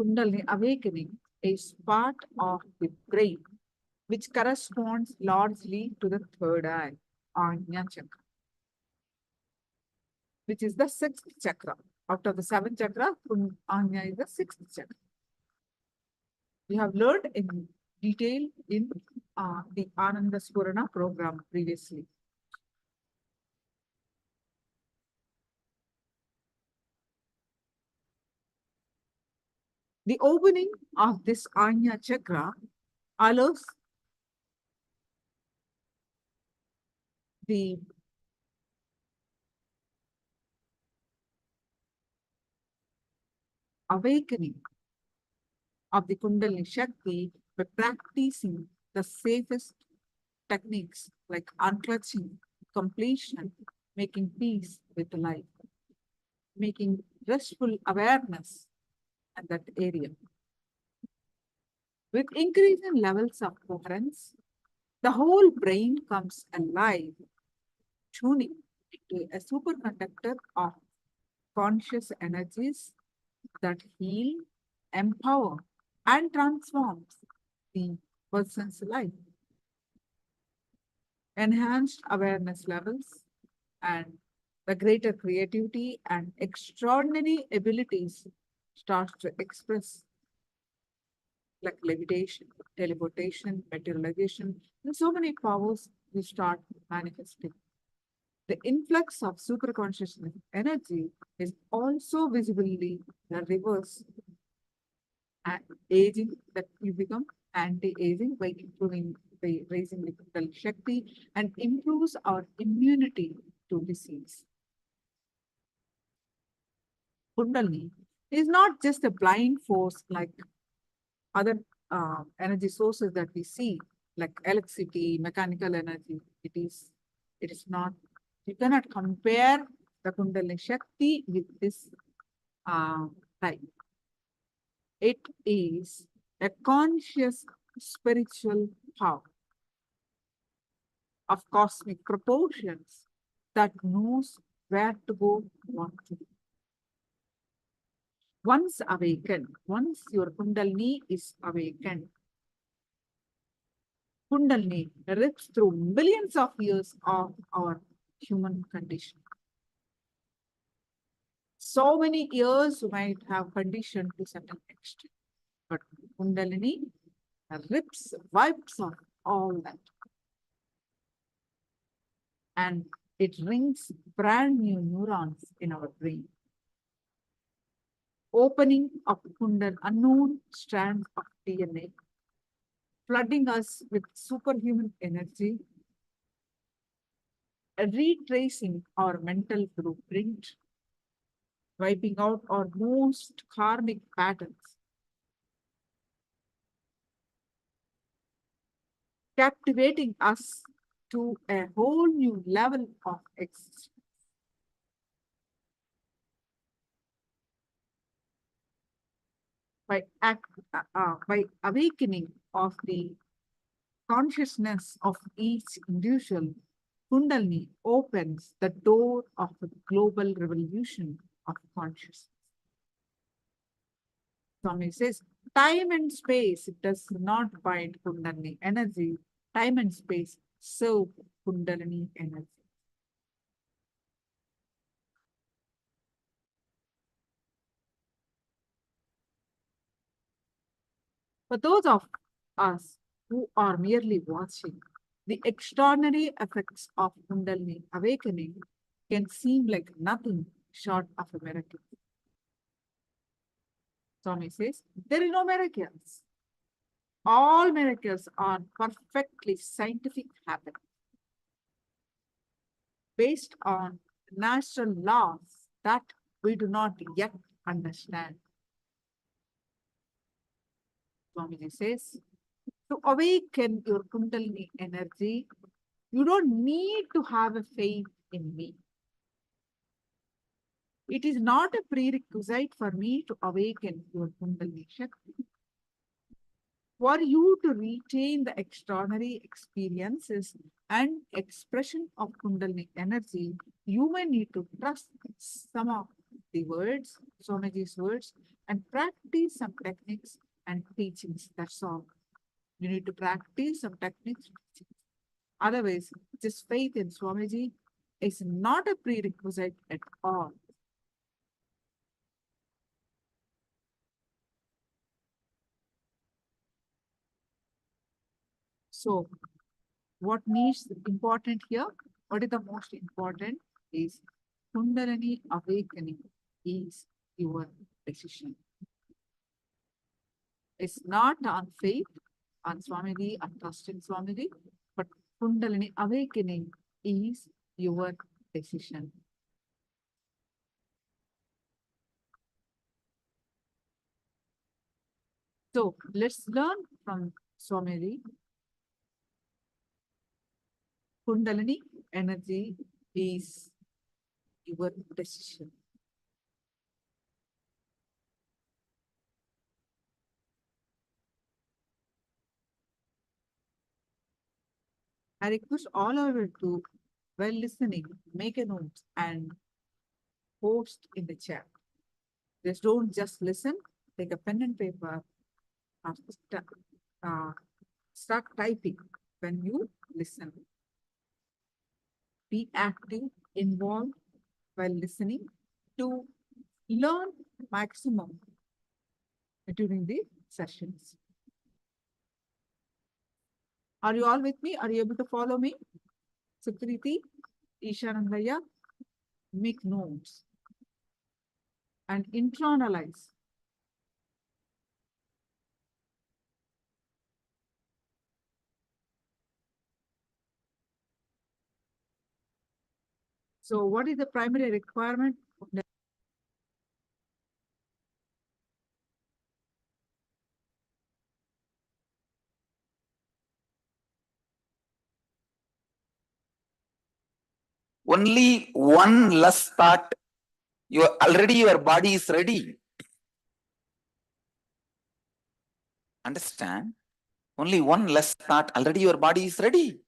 Kundalini awakening is part of the brain which corresponds largely to the third eye, Ajna chakra, which is the sixth chakra. Out of the seventh chakra, Ajna is the sixth chakra. We have learned in detail in the Ananda Spurana program previously. The opening of this Ajna chakra allows the awakening of the Kundalini Shakti by practicing the safest techniques like unclutching, completion, making peace with life, making restful awareness at that area. With increasing levels of coherence, the whole brain comes alive, tuning into a superconductor of conscious energies that heal, empower, and transform the person's life. Enhanced awareness levels and the greater creativity and extraordinary abilities start to express, like levitation, teleportation, materialization, and so many powers will start manifesting. The influx of superconsciousness energy is also visibly the reverse and aging, that you become anti-aging by improving by raising the Kundalini Shakti and improves our immunity to disease. Kundalini is not just a blind force like other energy sources that we see, like electricity, mechanical energy. It is not. You cannot compare the Kundalini Shakti with this type. It is a conscious spiritual power of cosmic proportions that knows where to go, what to do. Once awakened, once your Kundalini is awakened, Kundalini rips through millions of years of our human condition. So many years you might have conditioned to certain extent, but Kundalini rips, wipes off all that. And it rings brand new neurons in our brain, opening up unknown strands of DNA, flooding us with superhuman energy, retracing our mental blueprint, wiping out our most karmic patterns, captivating us to a whole new level of existence. By awakening of the consciousness of each individual, Kundalini opens the door of a global revolution of consciousness. Swami says, time and space does not bind Kundalini energy. Time and space serve Kundalini energy. For those of us who are merely watching, the extraordinary effects of Kundalini awakening can seem like nothing short of a miracle. Swami says, there are no miracles. All miracles are perfectly scientific happenings based on natural laws that we do not yet understand. Swamiji says, to awaken your Kundalini energy, you don't need to have a faith in me. It is not a prerequisite for me to awaken your Kundalini Shakti. For you to retain the extraordinary experiences and expression of Kundalini energy, you may need to trust some of the words, Swamiji's words, and practice some techniques and teachings. That's all. You need to practice some techniques. Otherwise, just faith in Swamiji is not a prerequisite at all. So, what needs important here? What is the most important is Kundalini awakening is your decision. It's not on faith, on Swamiji, on trust in Swamiji, but Kundalini awakening is your decision. So let's learn from Swamiji. Kundalini energy is your decision. I request all of you to, while listening, make a note and post in the chat. Just don't just listen, take a pen and paper, or start typing when you listen. Be active, involved while listening to learn maximum during the sessions. Are you all with me? Are you able to follow me? Sukriti, Ishanandaya, make notes and internalize. So what is the primary requirement? Only one less thought, already your body is ready. Understand? Only one less thought, already your body is ready.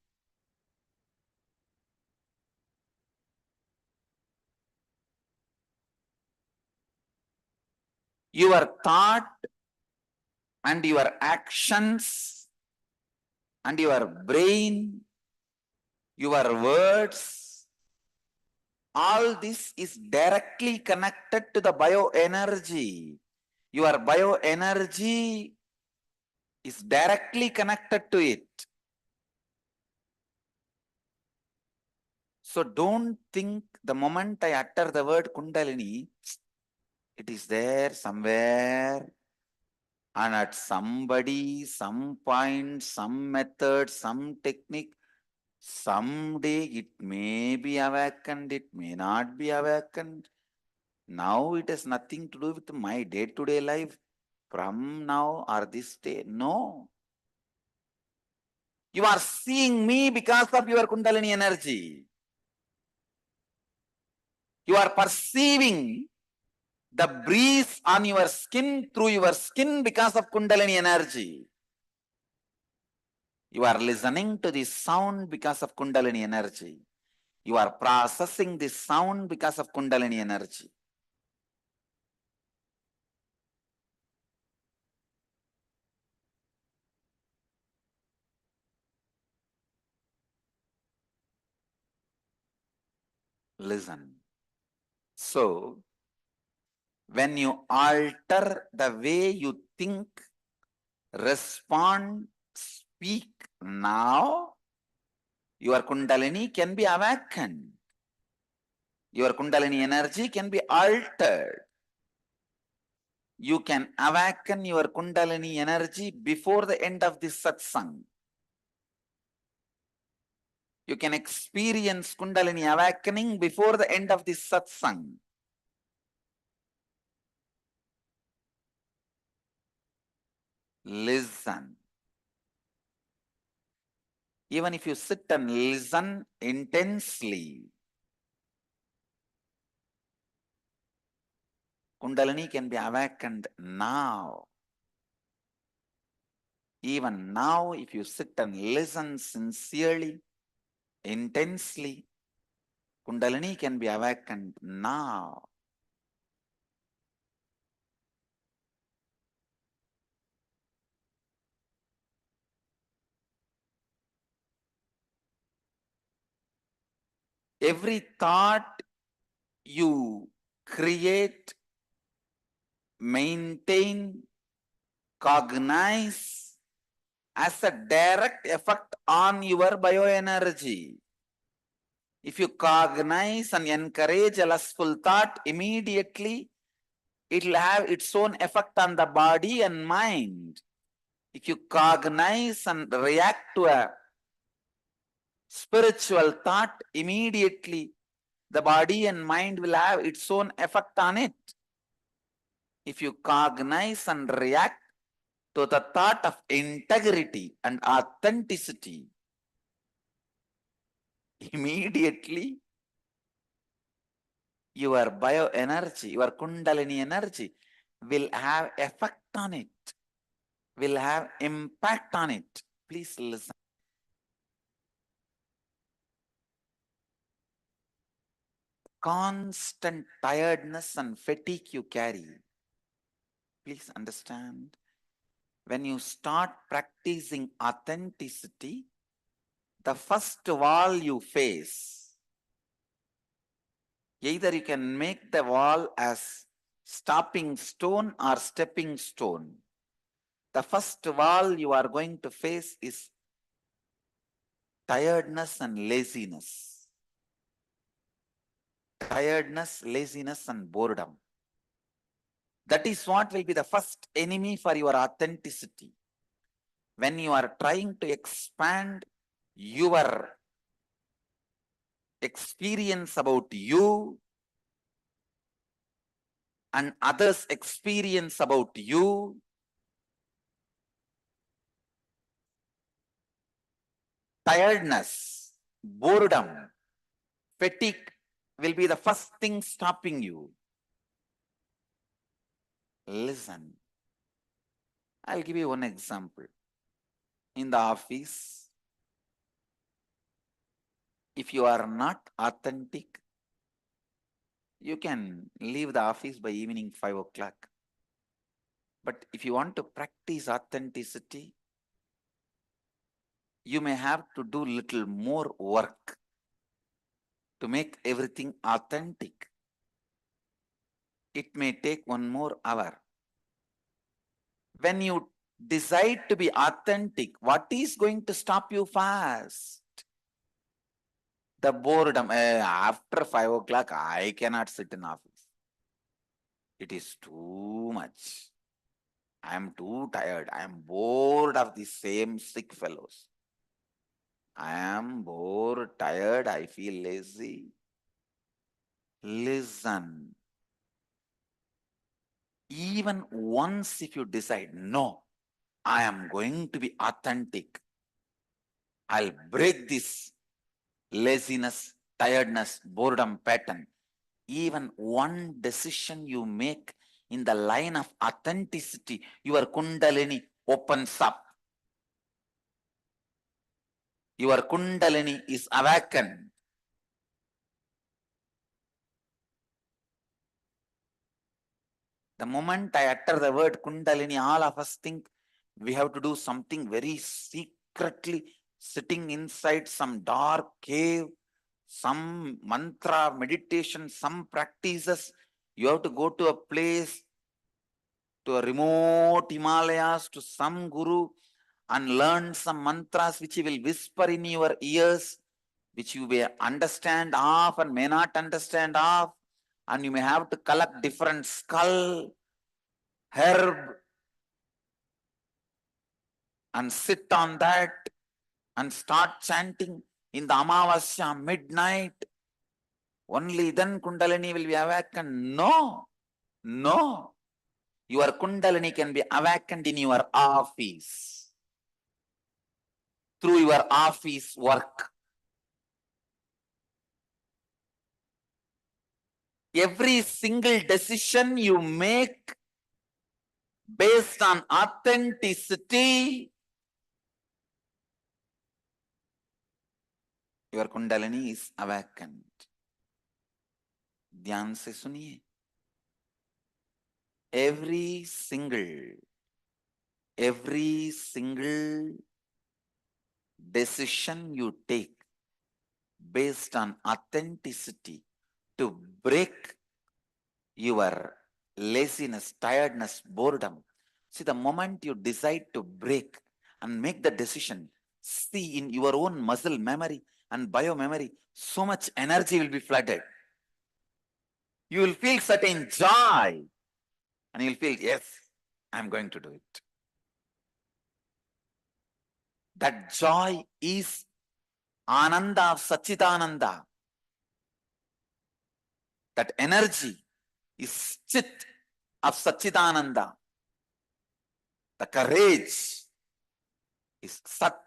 Your thought and your actions and your brain, your words, all this is directly connected to the bioenergy. Your bioenergy is directly connected to it. So don't think the moment I utter the word Kundalini, it is there somewhere and at somebody, some point, some method, some technique, someday it may be awakened, it may not be awakened. Now it has nothing to do with my day-to-day life from now or this day. No. You are seeing me because of your Kundalini energy. You are perceiving the breeze on your skin through your skin because of Kundalini energy. You are listening to this sound because of Kundalini energy. You are processing this sound because of Kundalini energy. Listen. So, when you alter the way you think, respond, speak now, your Kundalini can be awakened. Your Kundalini energy can be altered. You can awaken your Kundalini energy before the end of this satsang. You can experience Kundalini awakening before the end of this satsang. Listen. Even if you sit and listen intensely, Kundalini can be awakened now. Even now, if you sit and listen sincerely, intensely, Kundalini can be awakened now. Every thought you create, maintain, cognize as a direct effect on your bioenergy. If you cognize and encourage a lustful thought, immediately it will have its own effect on the body and mind. If you cognize and react to a spiritual thought, immediately the body and mind will have its own effect on it. If you cognize and react to the thought of integrity and authenticity, immediately your bioenergy, your Kundalini energy will have effect on it, will have impact on it. Please listen. Constant tiredness and fatigue you carry. Please understand, when you start practicing authenticity, the first wall you face, either you can make the wall as stopping stone or stepping stone. The first wall you are going to face is tiredness and laziness. Tiredness, laziness, and boredom. That is what will be the first enemy for your authenticity. When you are trying to expand your experience about you and others' experience about you, tiredness, boredom, fatigue will be the first thing stopping you. Listen, I'll give you one example. In the office, if you are not authentic, you can leave the office by evening 5 o'clock. But if you want to practice authenticity, you may have to do little more work to make everything authentic. It may take 1 more hour. When you decide to be authentic, what is going to stop you fast? The boredom. After 5 o'clock, I cannot sit in office. It is too much. I am too tired. I am bored of the same sick fellows. I am bored, tired, I feel lazy. Listen. Even once if you decide, no, I am going to be authentic. I'll break this laziness, tiredness, boredom pattern. Even one decision you make in the line of authenticity, your Kundalini opens up. Your Kundalini is awakened. The moment I utter the word Kundalini, all of us think we have to do something very secretly, sitting inside some dark cave, some mantra, meditation, some practices. You have to go to a place, to a remote Himalayas, to some guru and learn some mantras which he will whisper in your ears, which you may understand of and may not understand of, and you may have to collect different skull, herb, and sit on that and start chanting in the Amavasya midnight. Only then Kundalini will be awakened. No, no. Your Kundalini can be awakened in your office, through your office work. every single decision you make based on authenticity, your Kundalini is awakened. ध्यान से सुनिए. Every single decision you take based on authenticity to break your laziness, tiredness, boredom. See, the moment you decide to break and make the decision, see in your own muscle memory and biomemory, so much energy will be flooded. You will feel certain joy and you'll feel, yes, I'm going to do it. That joy is Ananda of Satchitananda. That energy is Chit of Satchitananda. The courage is Sat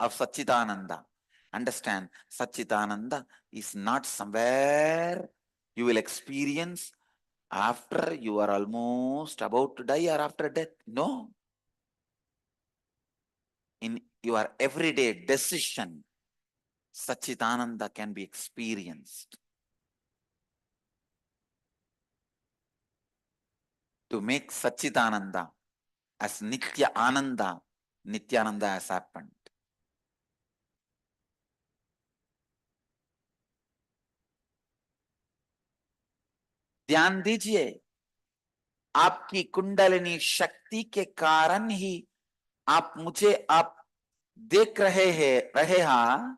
of Satchitananda. Understand, Satchitananda is not somewhere you will experience after you are almost about to die or after death. No. In your everyday decision, Satchitananda can be experienced. To make Satchitananda as Nitya Ananda, Nithyananda has happened. ध्यान दीजिए, आपकी कुंडलिनी शक्ति के कारण ही आप देख रहे हैं,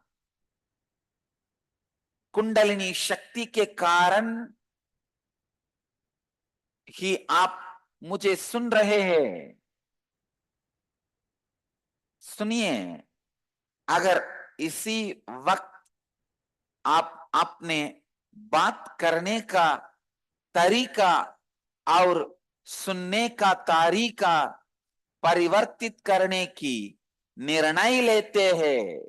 कुंडलिनी शक्ति के कारण ही आप मुझे सुन रहे हैं. सुनिए, अगर इसी वक्त आपने बात करने का तरीका और सुनने का तरीका परिवर्तित करने की निर्णय लेते हैं,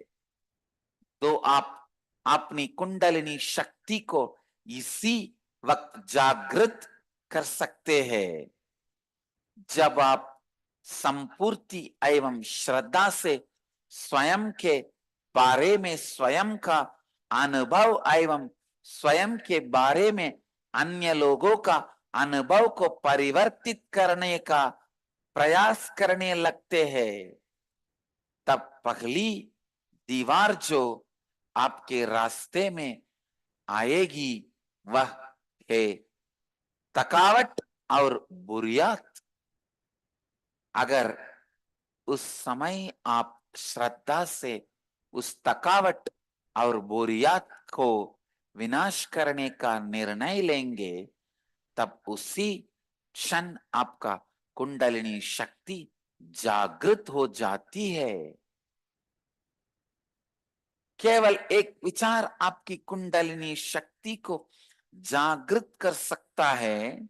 तो आप अपनी कुंडलिनी शक्ति को इसी वक्त जागृत कर सकते हैं. जब आप संपूर्ति एवं श्रद्धा से स्वयं के बारे में, स्वयं का अनुभव एवं स्वयं के बारे में अन्य लोगों का अनुभव को परिवर्तित करने का प्रयास करने लगते हैं, तब पहली दीवार जो आपके रास्ते में आएगी वह है थकावट और बुरियात. अगर उस समय आप श्रद्धा से उस थकावट और बोरियत को विनाश करने का निर्णय लेंगे, तब उसी क्षण आपका कुंडलिनी शक्ति जागृत हो जाती है. केवल एक विचार आपकी कुंडलिनी शक्ति को जागृत कर सकता है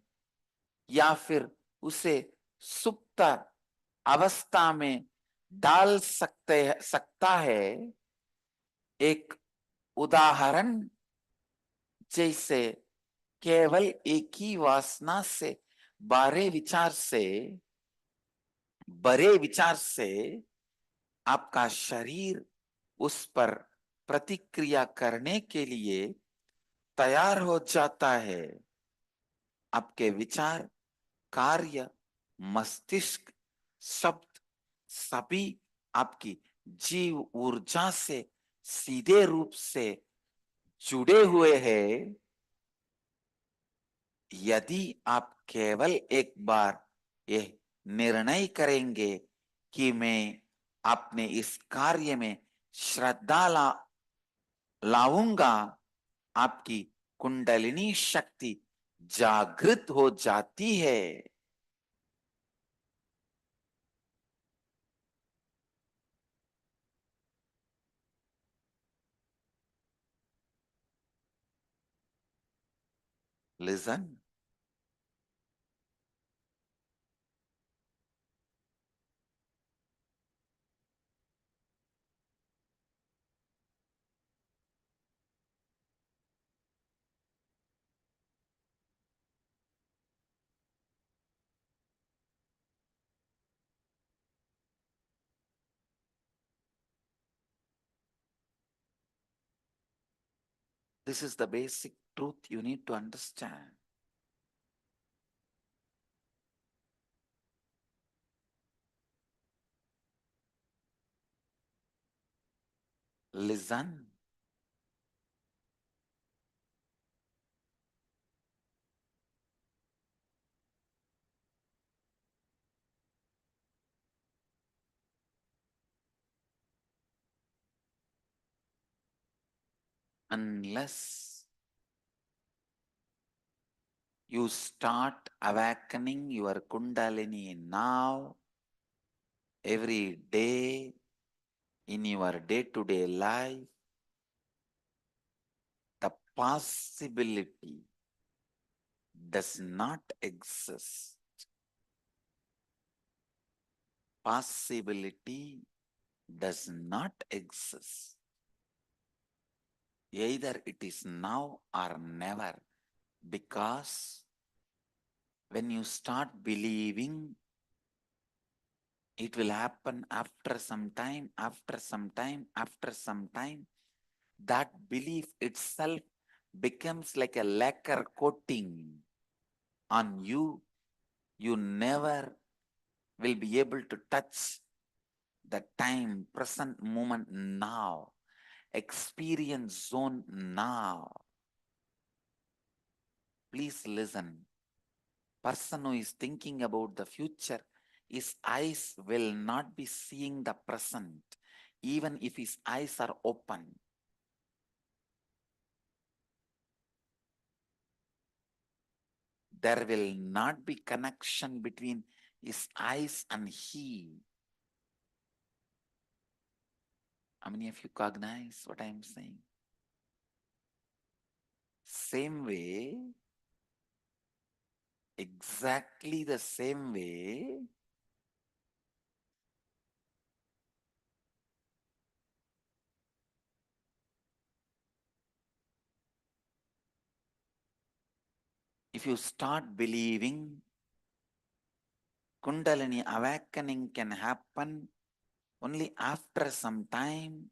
या फिर उसे सुप्त अवस्था में डाल सकता है. एक उदाहरण, जैसे केवल एक ही वासना से बड़े विचार से आपका शरीर उस पर प्रतिक्रिया करने के लिए तैयार हो जाता है. आपके विचार, कार्य, मस्तिष्क, शब्द सभी आपकी जीव ऊर्जा से सीधे रूप से जुड़े हुए हैं. यदि आप केवल एक बार यह निर्णय करेंगे कि मैं अपने इस कार्य में श्रद्धा लाऊंगा, आपकी कुंडलिनी शक्ति जागृत हो जाती है. Listen. This is the basic truth you need to understand. Listen. Unless you start awakening your Kundalini now, every day, in your day-to-day life, the possibility does not exist. Possibility does not exist. Either it is now or never, because when you start believing, it will happen after some time, after some time, after some time. That belief itself becomes like a lacquer coating on you. You never will be able to touch the time, present moment now, experience zone now. Please listen. Person who is thinking about the future, his eyes will not be seeing the present, even if his eyes are open. There will not be connection between his eyes and he. How many of you cognize what I am saying? Same way, exactly the same way, if you start believing Kundalini awakening can happen only after some time,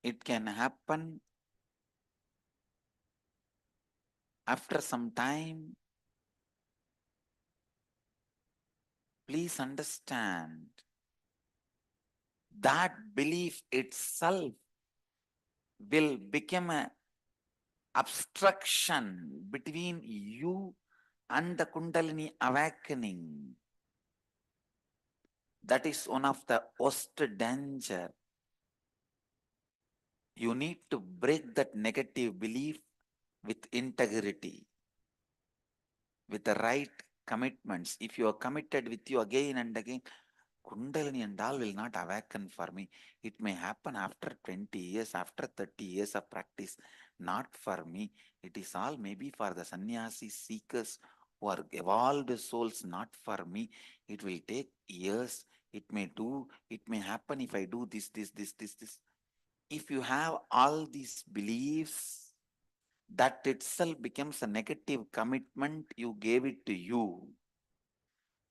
it can happen after some time. Please understand, that belief itself will become an obstruction between you and the Kundalini awakening. That is one of the worst danger. You need to break that negative belief with integrity, with the right commitments. If you are committed with you again and again, Kundalini and all will not awaken for me. It may happen after 20 years, after 30 years of practice. Not for me. It is all maybe for the sannyasi seekers who are evolved souls, not for me. It will take years. It may happen if I do this. If you have all these beliefs, that itself becomes a negative commitment you gave it to you.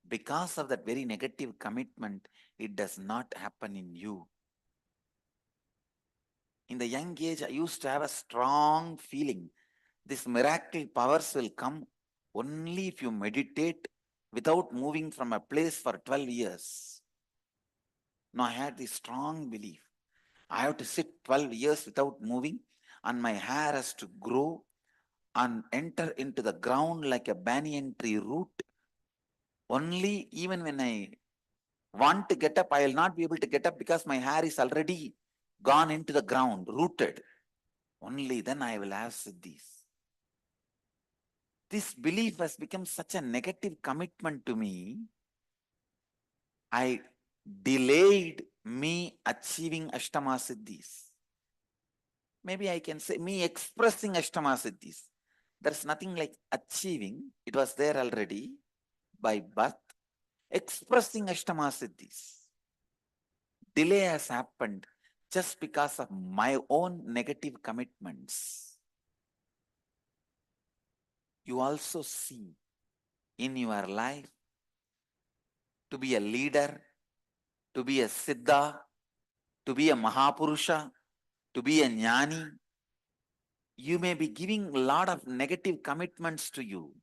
Because of that very negative commitment, it does not happen in you. In the young age, I used to have a strong feeling. This miracle powers will come only if you meditate without moving from a place for 12 years. Now I had this strong belief. I have to sit 12 years without moving, and my hair has to grow and enter into the ground like a banyan tree root. Only even when I want to get up, I will not be able to get up because my hair is already gone into the ground, rooted. Only then I will have siddhis. This belief has become such a negative commitment to me. I delayed me achieving Ashtama Siddhis. Maybe I can say me expressing Ashtama Siddhis. There's nothing like achieving. It was there already by birth. Expressing Ashtama Siddhis. Delay has happened just because of my own negative commitments. You also see in your life to be a leader, to be a Siddha, to be a Mahapurusha, To be a jnani, you may be giving a lot of negative commitments to you.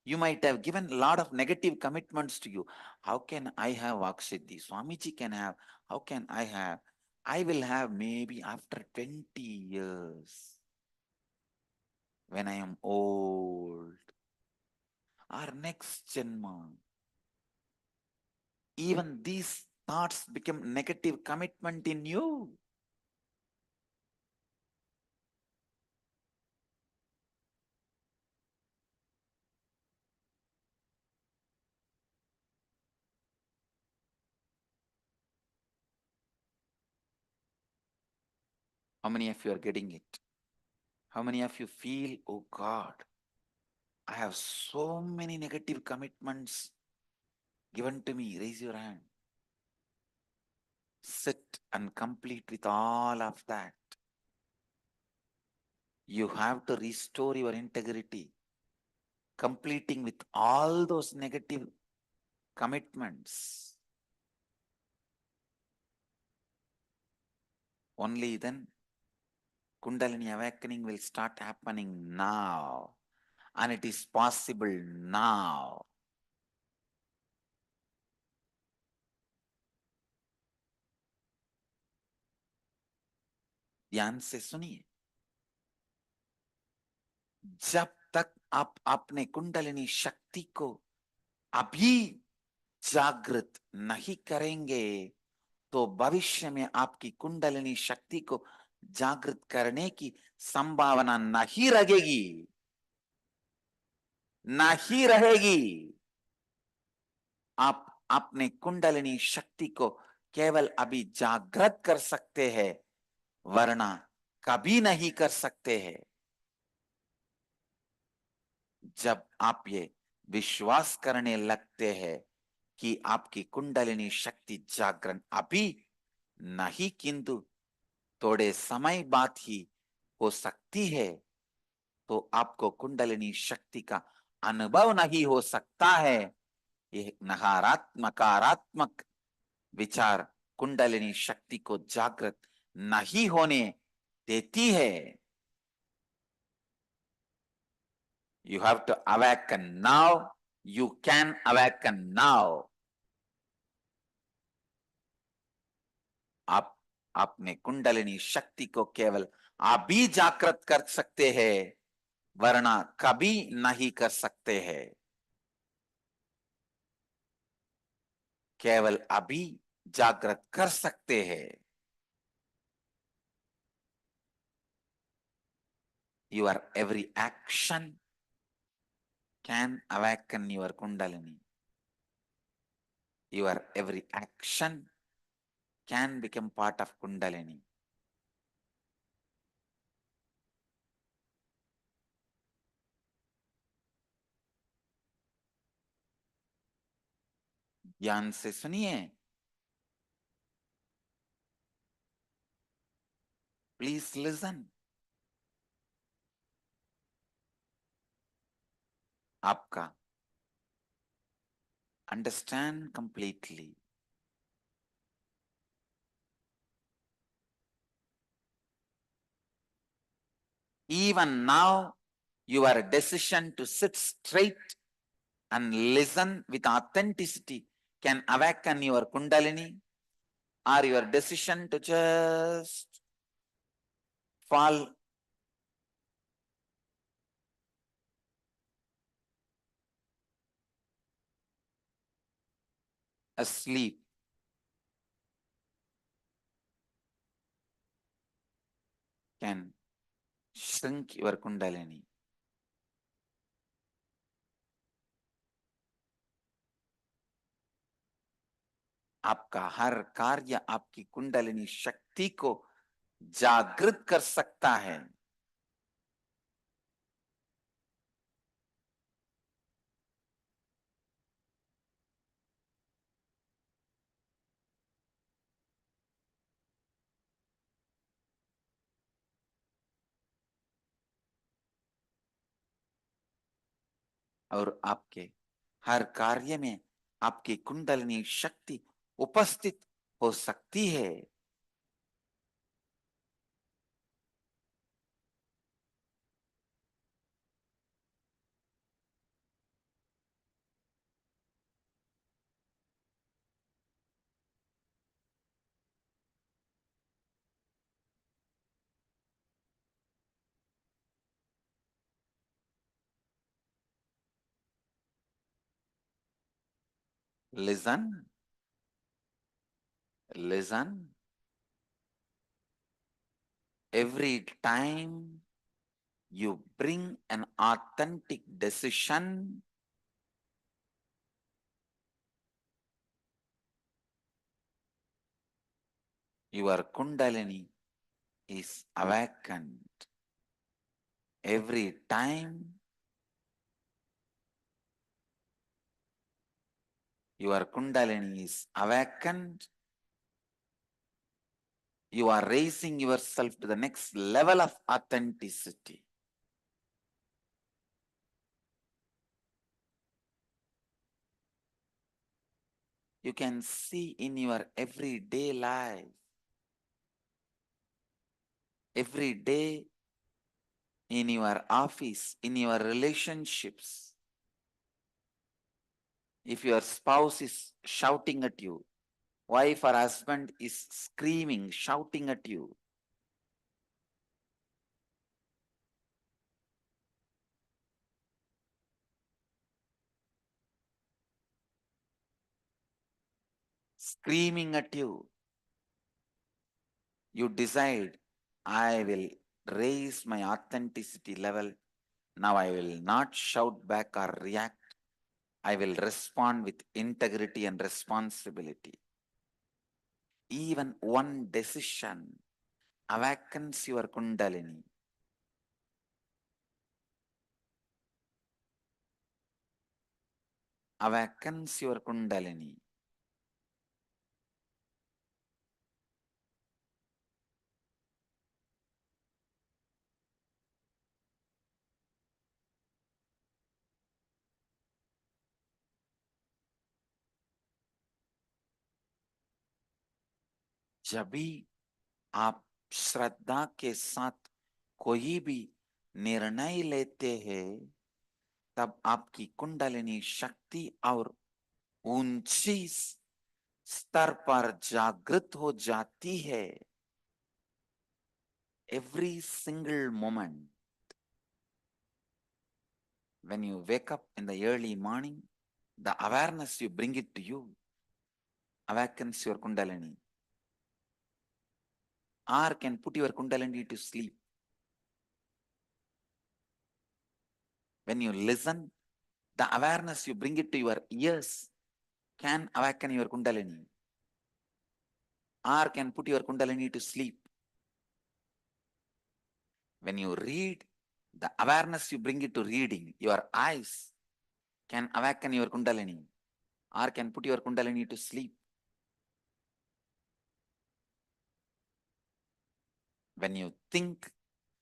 You might have given a lot of negative commitments to you. How can I have Vaksiddhi? Swamiji can have. How can I have? I will have maybe after 20 years when I am old or next Janma. Even these thoughts become negative commitment in you. How many of you are getting it? How many of you feel, oh God, I have so many negative commitments given to me? Raise your hand. Sit and complete with all of that. You have to restore your integrity, completing with all those negative commitments. Only then Kundalini awakening will start happening now, and it is possible now. ध्यान से सुनिए, जब तक आप अपने कुंडलिनी शक्ति को अभी जागृत नहीं करेंगे तो भविष्य में आपकी कुंडलिनी शक्ति को जागृत करने की संभावना नहीं रहेगी, नहीं रहेगी। आप अपने कुंडलिनी शक्ति को केवल अभी जागृत कर सकते हैं, वरना कभी नहीं कर सकते हैं। जब आप ये विश्वास करने लगते हैं कि आपकी कुंडलिनी शक्ति जागरण अभी नहीं किंतु थोड़े समय बाद ही हो सकती है, तो आपको कुंडलिनी शक्ति का अनुभव नहीं हो सकता है। ये नकारात्मक विचार कुंडलिनी शक्ति को जागृत नहीं होने देती है। You have to awaken now. You can awaken now. आप अपने कुंडलिनी शक्ति को केवल अभी जागृत कर सकते हैं, वरना कभी नहीं कर सकते हैं। केवल अभी जागृत कर सकते हैं। Your every action can awaken your Kundalini. Your every action can become part of Kundalini. ध्यान से सुनिए। Please listen. आपका understand completely. Even now, your decision to sit straight and listen with authenticity can awaken your Kundalini, or your decision to just fall asleep can shrink your Kundalini. आपका हर कार्य आपकी कुंडलिनी शक्ति को जागृत कर सकता है। और आपके हर कार्य में आपकी कुंडलिनी शक्ति उपस्थित हो सकती है। Listen. Listen. Every time you bring an authentic decision, your Kundalini is awakened. Every time your Kundalini is awakened, you are raising yourself to the next level of authenticity. You can see in your everyday life, every day in your office, in your relationships. If your spouse is shouting at you, wife or husband is screaming, shouting at you, screaming at you, you decide, I will raise my authenticity level. Now I will not shout back or react. I will respond with integrity and responsibility. Even one decision awakens your Kundalini. Awakens your Kundalini. जब भी आप श्रद्धा के साथ कोई भी निर्णय लेते हैं, तब आपकी कुंडलिनी शक्ति और ऊंची स्तर पर जागृत हो जाती है. Every single moment, when you wake up in the early morning, the awareness you bring it to you awakens your Kundalini, or can put your Kundalini to sleep. When you listen, the awareness you bring it to your ears can awaken your Kundalini, or can put your Kundalini to sleep. When you read, the awareness you bring it to reading, your eyes can awaken your Kundalini, or can put your Kundalini to sleep. When you think,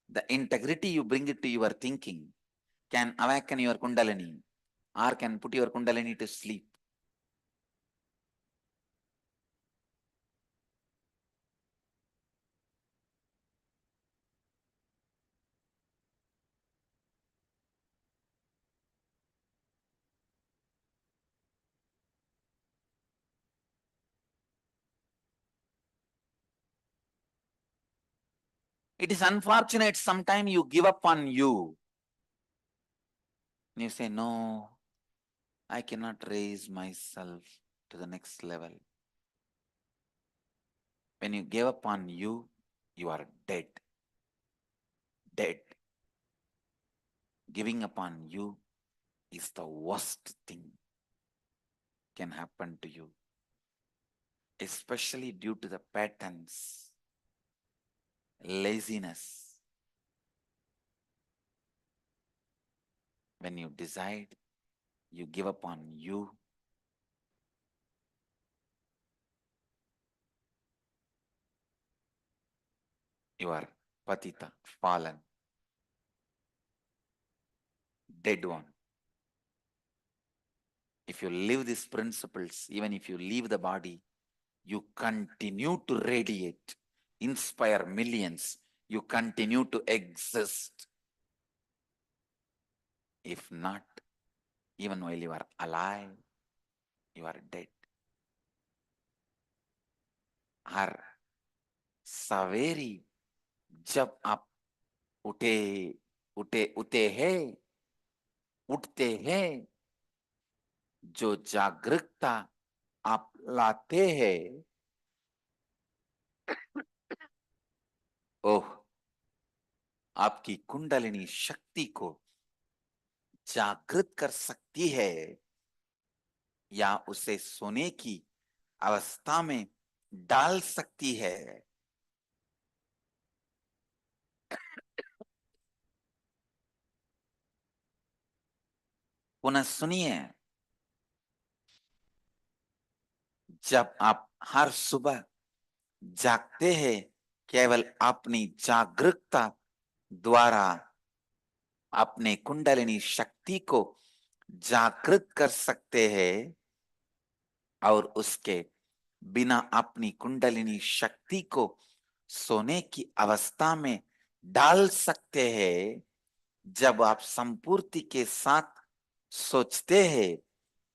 the integrity you bring it to your thinking can awaken your Kundalini, or can put your Kundalini to sleep. It is unfortunate sometimes you give up on you. You say, no, I cannot raise myself to the next level. When you give up on you, you are dead. Dead. Giving up on you is the worst thing can happen to you, especially due to the patterns, laziness. When you decide, you give up on you, you are patita, fallen, dead one. If you live these principles, even if you leave the body, you continue to radiate, inspire millions, you continue to exist. If not, even while you are alive, you are dead. और सवेरी जब आप उठते हैं, जो जागरूकता आप लाते हैं, ओह, आपकी कुंडलिनी शक्ति को जागृत कर सकती है या उसे सोने की अवस्था में डाल सकती है। पुनः सुनिए, जब आप हर सुबह जागते हैं, केवल अपनी जागरूकता द्वारा अपने कुंडलिनी शक्ति को जागृत कर सकते हैं और उसके बिना अपनी कुंडलिनी शक्ति को सोने की अवस्था में डाल सकते हैं। जब आप संपूर्ति के साथ सोचते हैं,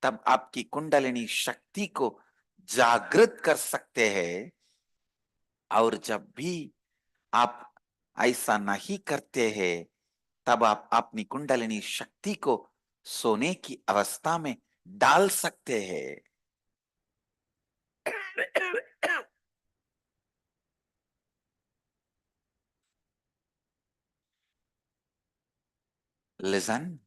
तब आपकी कुंडलिनी शक्ति को जागृत कर सकते हैं। और जब भी आप ऐसा नहीं करते हैं, तब आप अपनी कुंडलिनी शक्ति को सोने की अवस्था में डाल सकते हैं। Listen.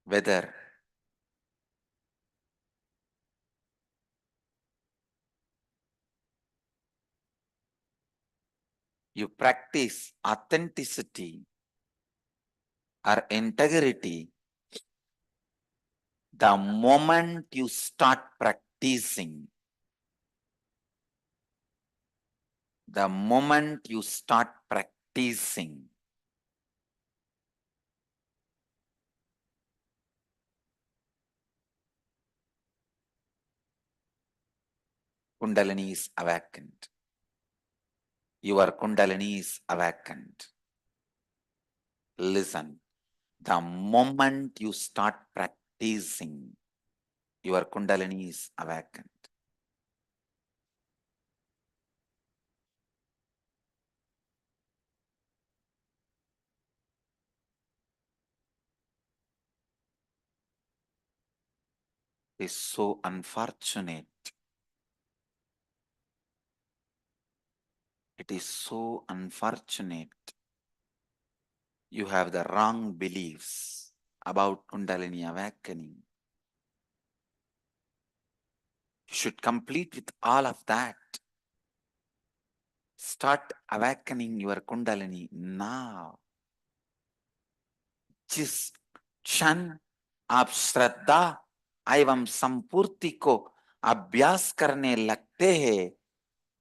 Whether you practice authenticity or integrity, the moment you start practicing, the moment you start practicing, Kundalini is awakened. Your Kundalini is awakened. Listen, the moment you start practicing, your Kundalini is awakened. It is so unfortunate. It is so unfortunate. You have the wrong beliefs about Kundalini awakening. You should complete with all of that. Start awakening your Kundalini now. जिस क्षण आप श्रद्धा एवं संपूर्ति को अभ्यास करने लगते हैं,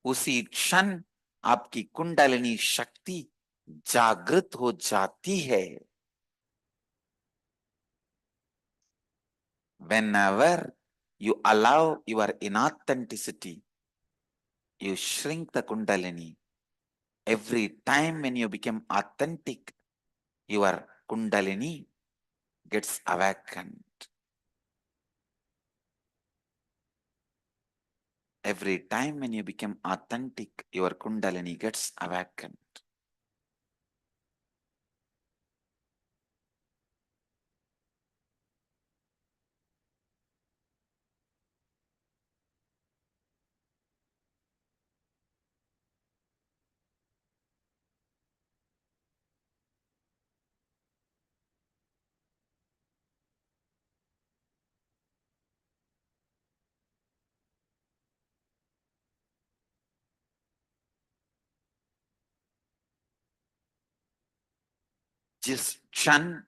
उसी क्षण आपकी कुंडलिनी शक्ति जागृत हो जाती है। Whenever you allow your inauthenticity, you shrink the Kundalini. Every time when you become authentic, your Kundalini gets awakened. Every time when you become authentic, your Kundalini gets awakened. जिस क्षण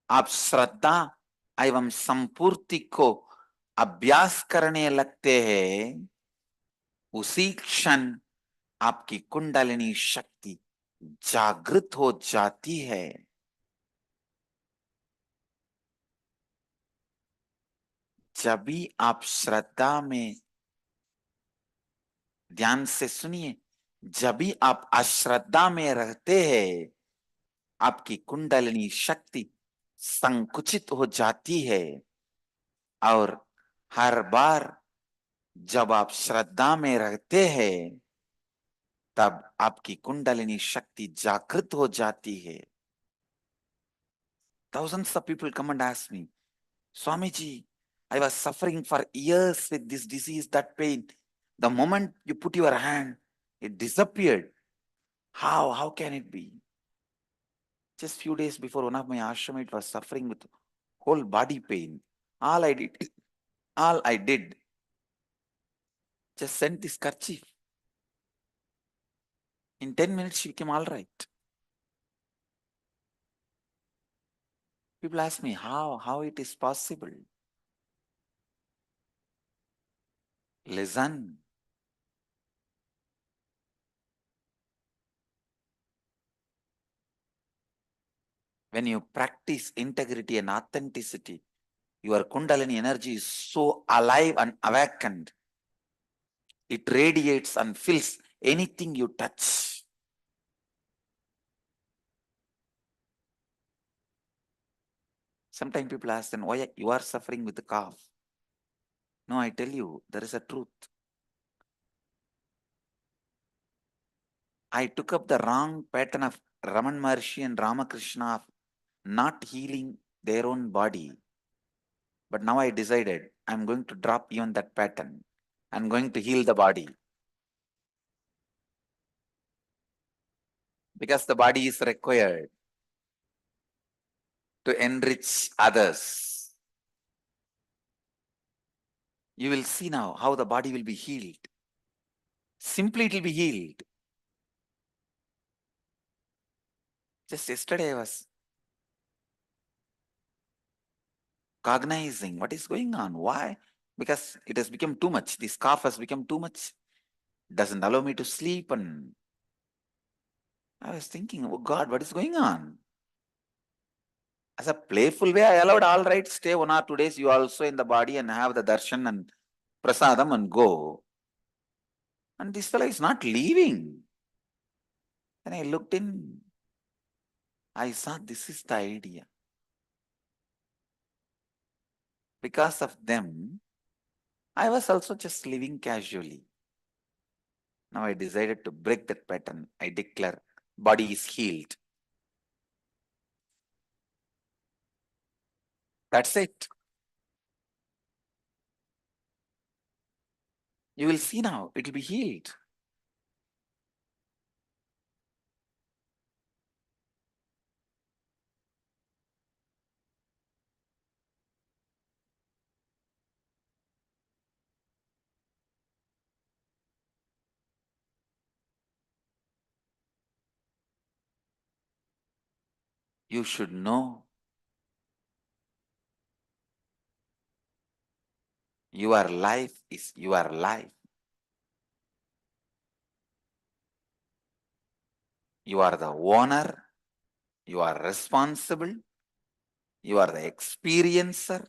आप श्रद्धा एवं संपूर्ति को अभ्यास करने लगते हैं, उसी क्षण आपकी कुंडलिनी शक्ति जागृत हो जाती है। जब भी आप श्रद्धा में, ध्यान से सुनिए, जब भी आप अश्रद्धा में रहते हैं, आपकी कुंडलिनी शक्ति संकुचित हो जाती है, और हर बार जब आप श्रद्धा में रहते हैं, तब आपकी कुंडलिनी शक्ति जागृत हो जाती है. Thousands of people come and ask me, Swamiji, I was suffering for years with this disease, that pain. The moment you put your hand, it disappeared. How can it be? Just few days before, one of my ashramite was suffering with whole body pain. All I did, just sent this kerchief. In 10 minutes, she became all right. People ask me how it is possible. Listen. When you practice integrity and authenticity, your Kundalini energy is so alive and awakened. It radiates and fills anything you touch. Sometimes people ask, then why you are suffering with the cough? No, I tell you, there is a truth. I took up the wrong pattern of Raman Maharshi and Ramakrishna of not healing their own body. But now I decided I'm going to drop even that pattern. I'm going to heal the body. Because the body is required to enrich others. You will see now how the body will be healed. Simply it will be healed. Just yesterday I was cognizing what is going on. Why? Because it has become too much. This cough has become too much. Doesn't allow me to sleep. And I was thinking, oh God, what is going on? As a playful way, I allowed, all right, stay 1 or 2 days, you also in the body and have the darshan and prasadam and go. And this fellow is not leaving. Then I looked in, I saw this is the idea. Because of them, I was also just living casually. Now I decided to break that pattern. I declare, body is healed. That's it. You will see now, it will be healed. You should know your life is your life. You are the owner. You are responsible. You are the experiencer.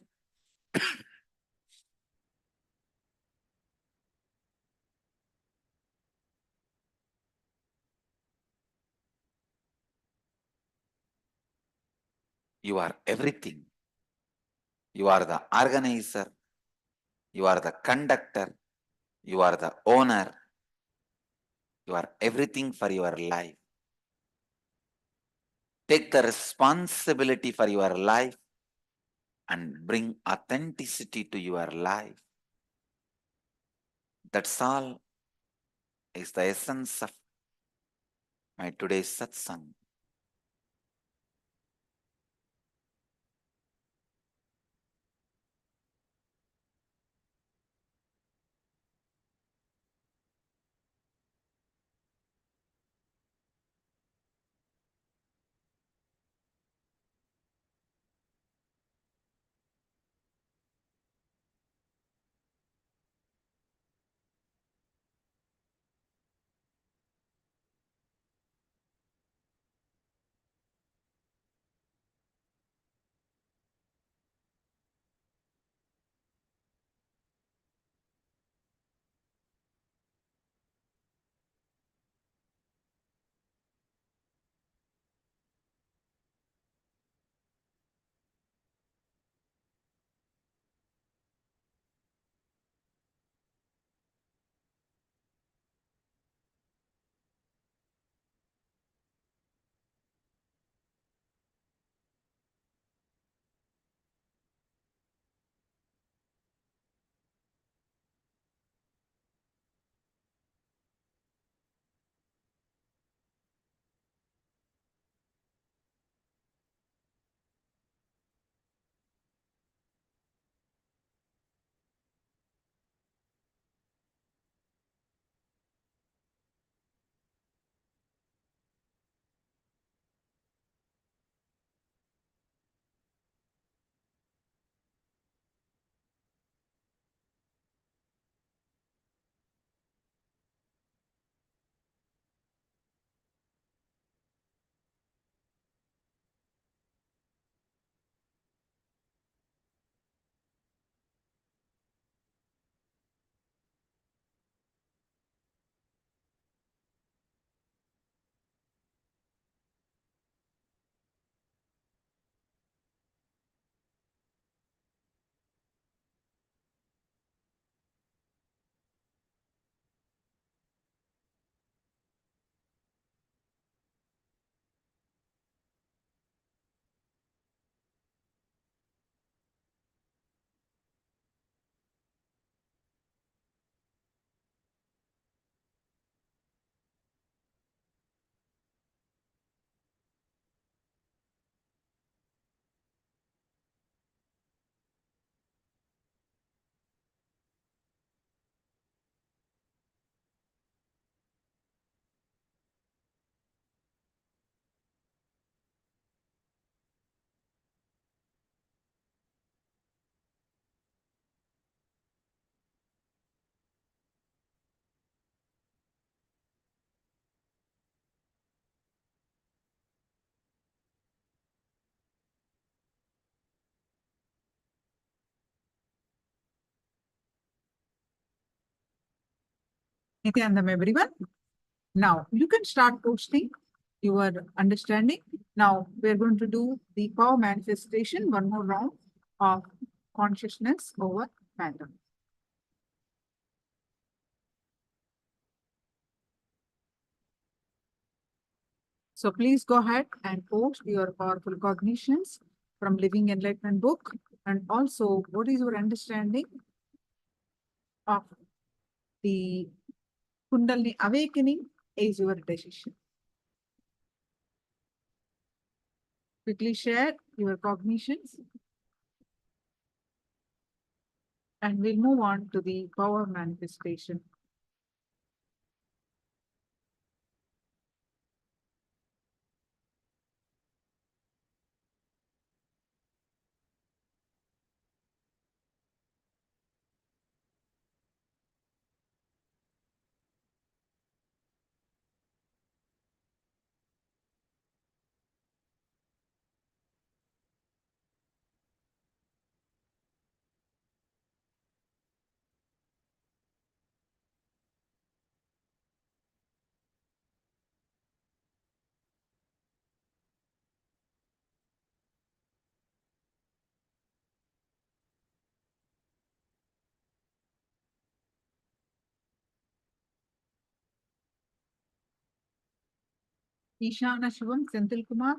You are everything. You are the organizer. You are the conductor. You are the owner. You are everything for your life. Take the responsibility for your life and bring authenticity to your life. That's all is the essence of my today's satsang. Nithyananda, everyone. Now you can start posting your understanding. Now we're going to do the power manifestation, one more round of consciousness over matter. So please go ahead and post your powerful cognitions from Living Enlightenment book, and also what is your understanding of the Kundalini awakening is your decision. Quickly share your cognitions, and we'll move on to the power manifestation. Ishana Shivam Senthil Kumar,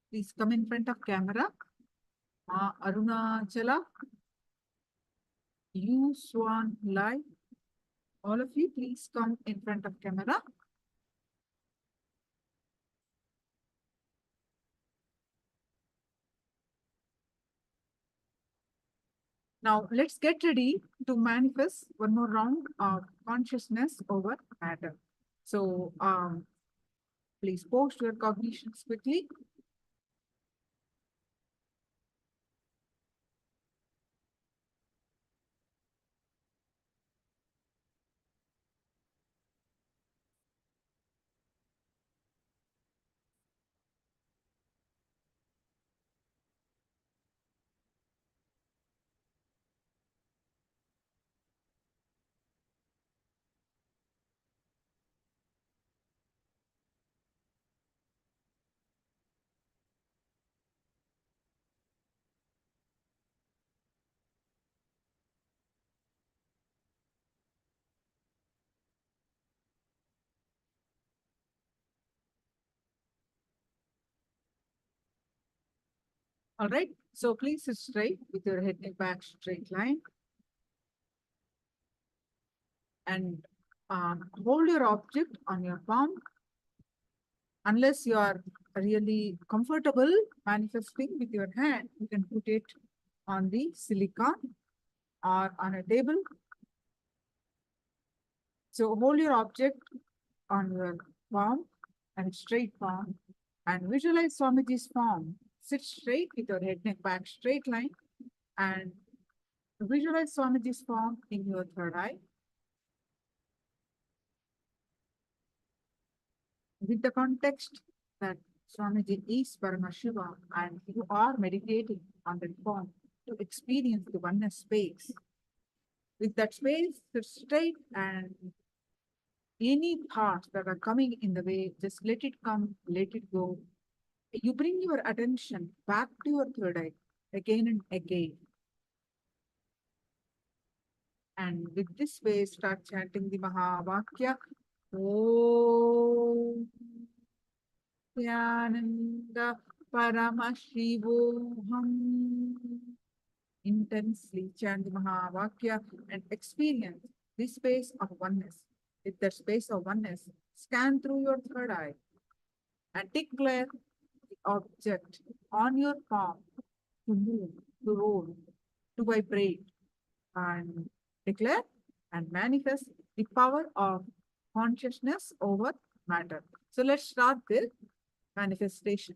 please come in front of camera. Arunachala, you Swan Live, all of you please come in front of camera. Now let's get ready to manifest one more round of consciousness over matter. So please post your cognitions quickly. All right, so please sit straight with your head and back straight line. And hold your object on your palm. Unless you are really comfortable manifesting with your hand, you can put it on the silicon or on a table. So hold your object on your palm and straight palm, and visualize Swamiji's palm. Sit straight with your head, neck, back, straight line, and visualize Swamiji's palm in your third eye. With the context that Swamiji is Paramashivoham and you are meditating on the form to experience the oneness space. With that space, sit straight, and any thoughts that are coming in the way, just let it come, let it go. You bring your attention back to your third eye again and again. And with this space, start chanting the Mahavakya. Om Nithyananda Paramashivoham. Intensely chant the Mahavakya and experience this space of oneness. With that space of oneness, scan through your third eye and declare the object on your palm to move, to roll, to vibrate, and declare and manifest the power of consciousness over matter. So let's start the manifestation.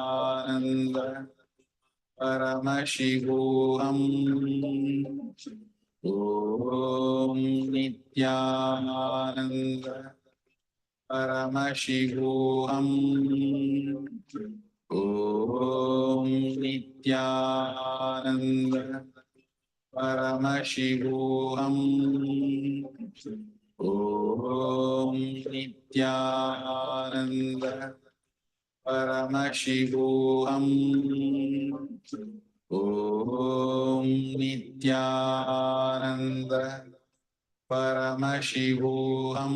Paramashivoham Om Nithyananda Paramashivoham Om Nithyananda Paramashivoham Om Nithyananda Paramashivoham Om Nithyananda Paramashivoham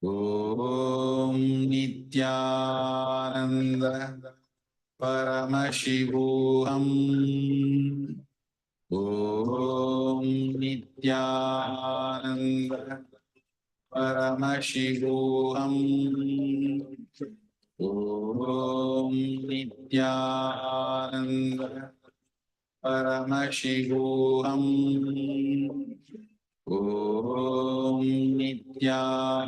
Om Nithyananda Paramashivoham Om Nithyananda Paramashivoham Om Nithyananda Paramashivoham Om Nithyananda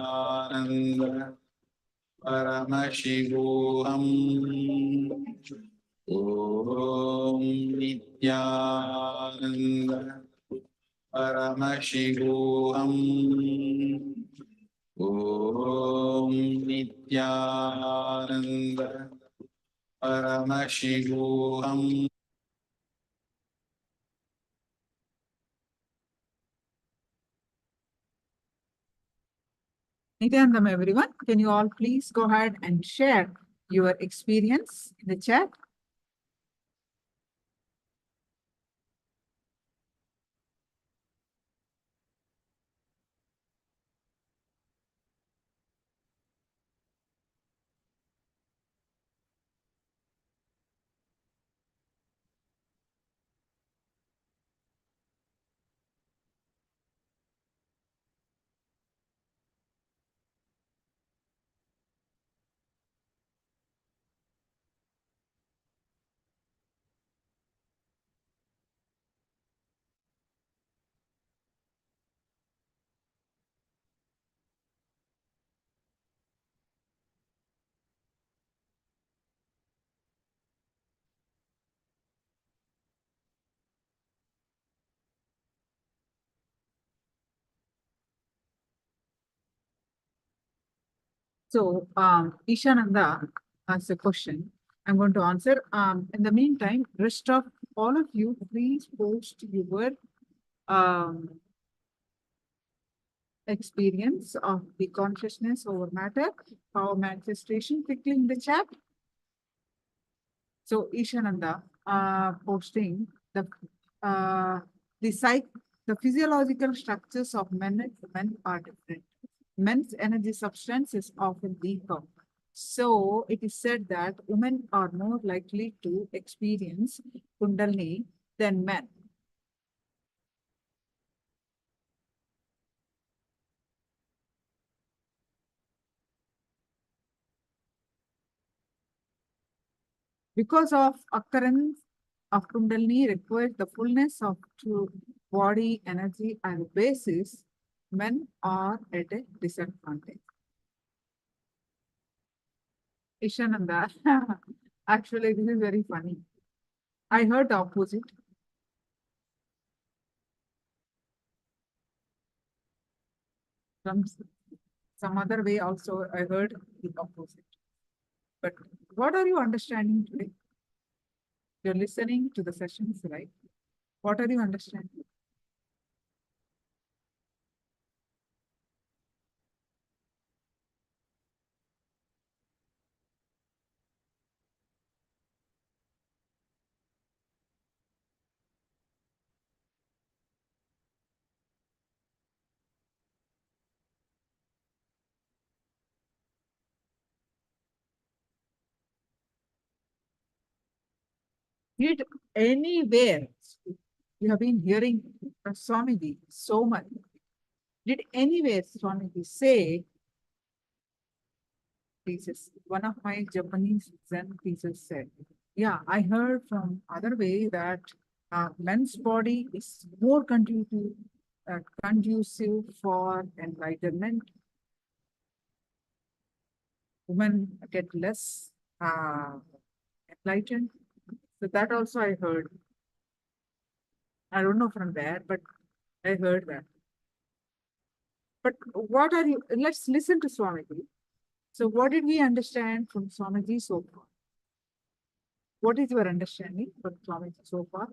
Paramashivoham Om Nithyananda Paramashivoham Om Nithyananda Paramashivoham. Nithyanandam, everyone. Can you all please go ahead and share your experience in the chat? So, Ishananda has a question. I'm going to answer. In the meantime, rest of all of you, please post your experience of the consciousness over matter, power manifestation, quickly in the chat. So, Ishananda posting the the physiological structures of men and women are different. Men's energy substance is often weaker. So it is said that women are more likely to experience Kundalini than men. Because of occurrence of Kundalini requires the fullness of true body energy as a basis, men are at a disadvantage. Ishananda, actually, this is very funny. I heard the opposite. From some other way also, I heard the opposite. But what are you understanding today? You're listening to the sessions, right? What are you understanding? Did anywhere you have been hearing from Swamiji so much? Did anywhere Swamiji say, pieces? One of my Japanese Zen teachers said, yeah, I heard from other way that men's body is more conducive for enlightenment. Women get less enlightened. So that also I heard. I don't know from where, but I heard that. But what are you? Let's listen to Swamiji. So what did we understand from Swamiji so far? What is your understanding from Swamiji so far?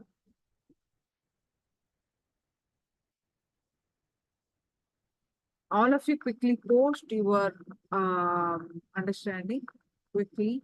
All of you quickly post your understanding quickly.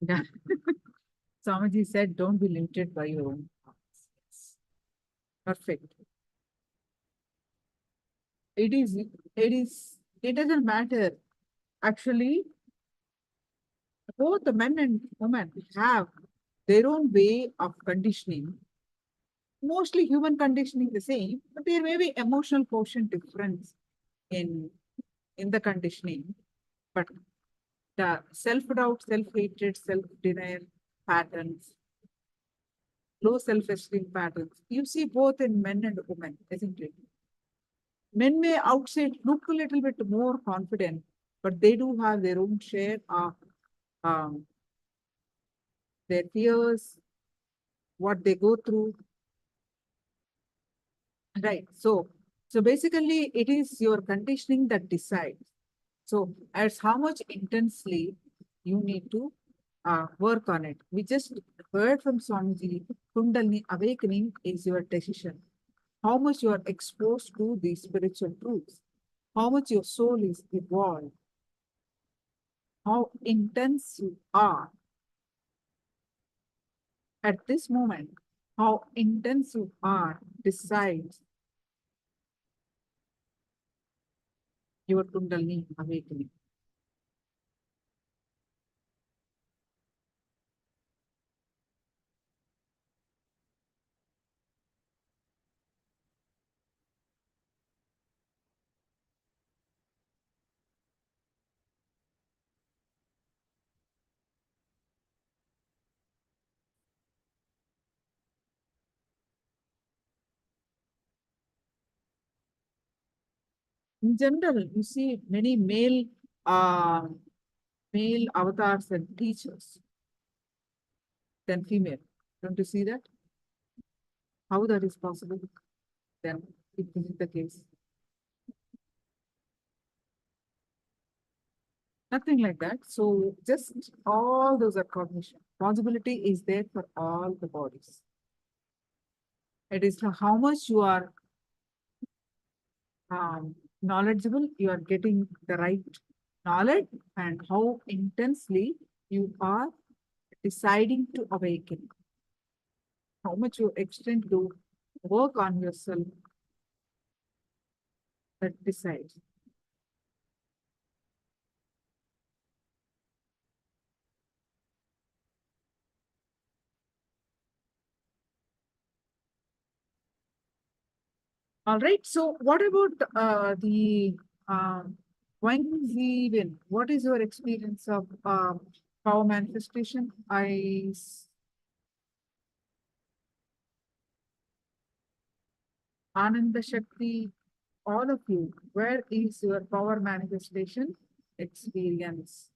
Yeah. Swamiji said, don't be limited by your own thoughts. Yes. Perfect. It doesn't matter. Actually, both the men and women have their own way of conditioning. Mostly human conditioning the same, but there may be emotional quotient difference in the conditioning. But the self-doubt, self-hatred, self-denial patterns, low self-esteem patterns, you see both in men and women, isn't it? Men may outside look a little bit more confident, but they do have their own share of um, their fears, what they go through. Right. So basically, it is your conditioning that decides. So as how much intensely you need to work on it. We just heard from Swamiji, Kundalini awakening is your decision. How much you are exposed to these spiritual truths, how much your soul is evolved, how intense you are at this moment, how intense you are decides your Kundalini awakening. In general, you see many uh, male avatars and teachers than female. Don't you see that? How that is possible? Then if this is the case. Nothing like that. So just all those are cognition. Possibility is there for all the bodies. It is how much you are knowledgeable, you are getting the right knowledge, and how intensely you are deciding to awaken. How much you extend to work on yourself that decides. All right. So what about the Wang? What is your experience of power manifestation? Ananda Shakti, all of you, where is your power manifestation experience?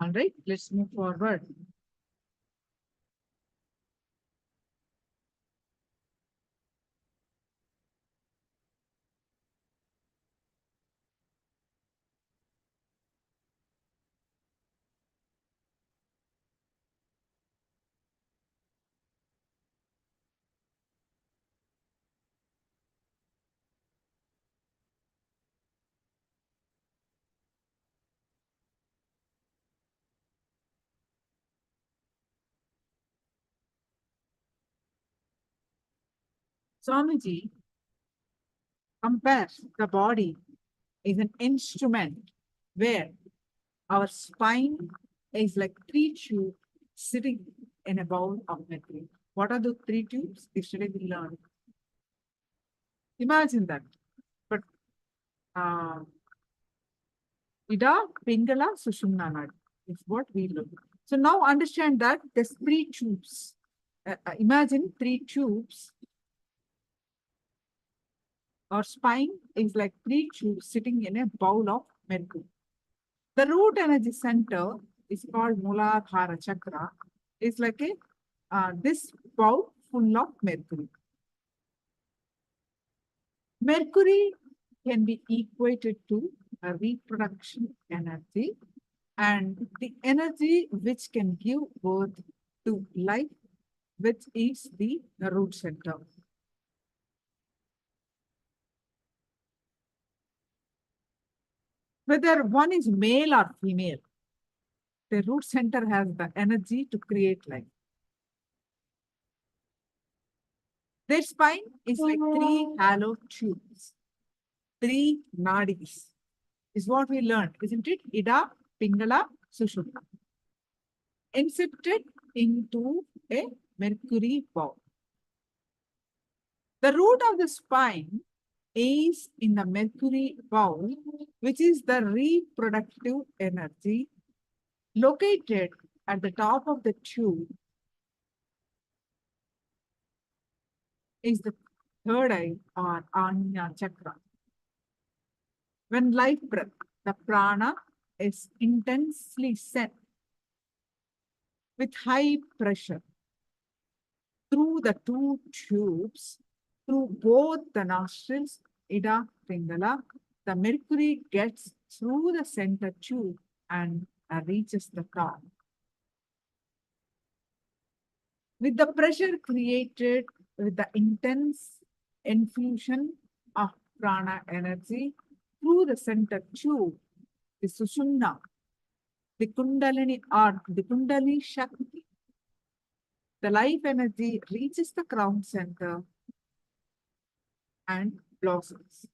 All right, let's move forward. Swamiji compares the body is an instrument where our spine is like three tubes sitting in a bowl of metal. What are the three tubes? Yesterday we learned. Imagine that. But Ida, Pingala, Sushumna Nadi is what we learned. So now understand that there's three tubes. Imagine three tubes. Our spine is like three tubes sitting in a bowl of mercury. The root energy center is called Muladhara Chakra. It's like a this bowl full of mercury. Mercury can be equated to a reproduction energy and the energy which can give birth to life, which is the root center. Whether one is male or female, the root center has the energy to create life. Their spine is like three hollow tubes, three nadis, is what we learned, isn't it? Ida, Pingala, Sushumna. Inserted into a mercury bowl. The root of the spine is in the mercury bowl, which is the reproductive energy located at the top of the tube is the third eye or Anya chakra. When life breath, the prana is intensely sent with high pressure through the two tubes, through both the nostrils, Ida, Pingala, the mercury gets through the center tube and reaches the top. With the pressure created with the intense infusion of prana energy through the center tube, the Sushumna, the Kundalini or the Kundalini Shakti, the life energy reaches the crown center and blossoms.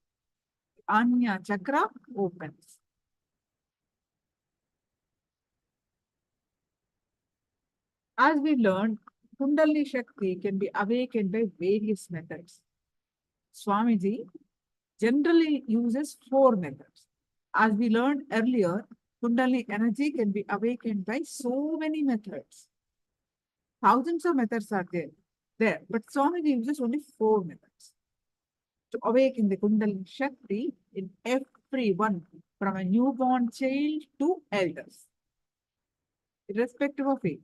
Anya chakra opens. As we learned, Kundalini Shakti can be awakened by various methods. Swamiji generally uses 4 methods. As we learned earlier, Kundalini energy can be awakened by so many methods. Thousands of methods are there, but Swamiji uses only 4 methods to awaken the Kundalini Shakti in everyone, from a newborn child to elders, irrespective of age.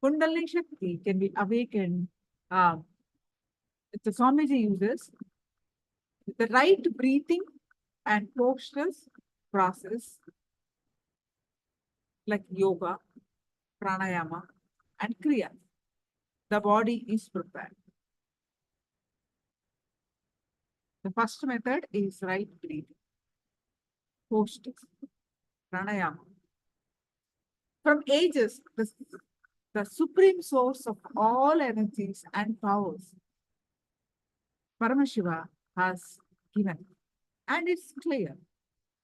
Kundalini Shakti can be awakened. The Swamiji uses the right breathing and postural process like yoga, pranayama, and kriya. The body is prepared. The first method is right breathing, postures, pranayama. From ages, the supreme source of all energies and powers, Paramashiva has given. And it's clear.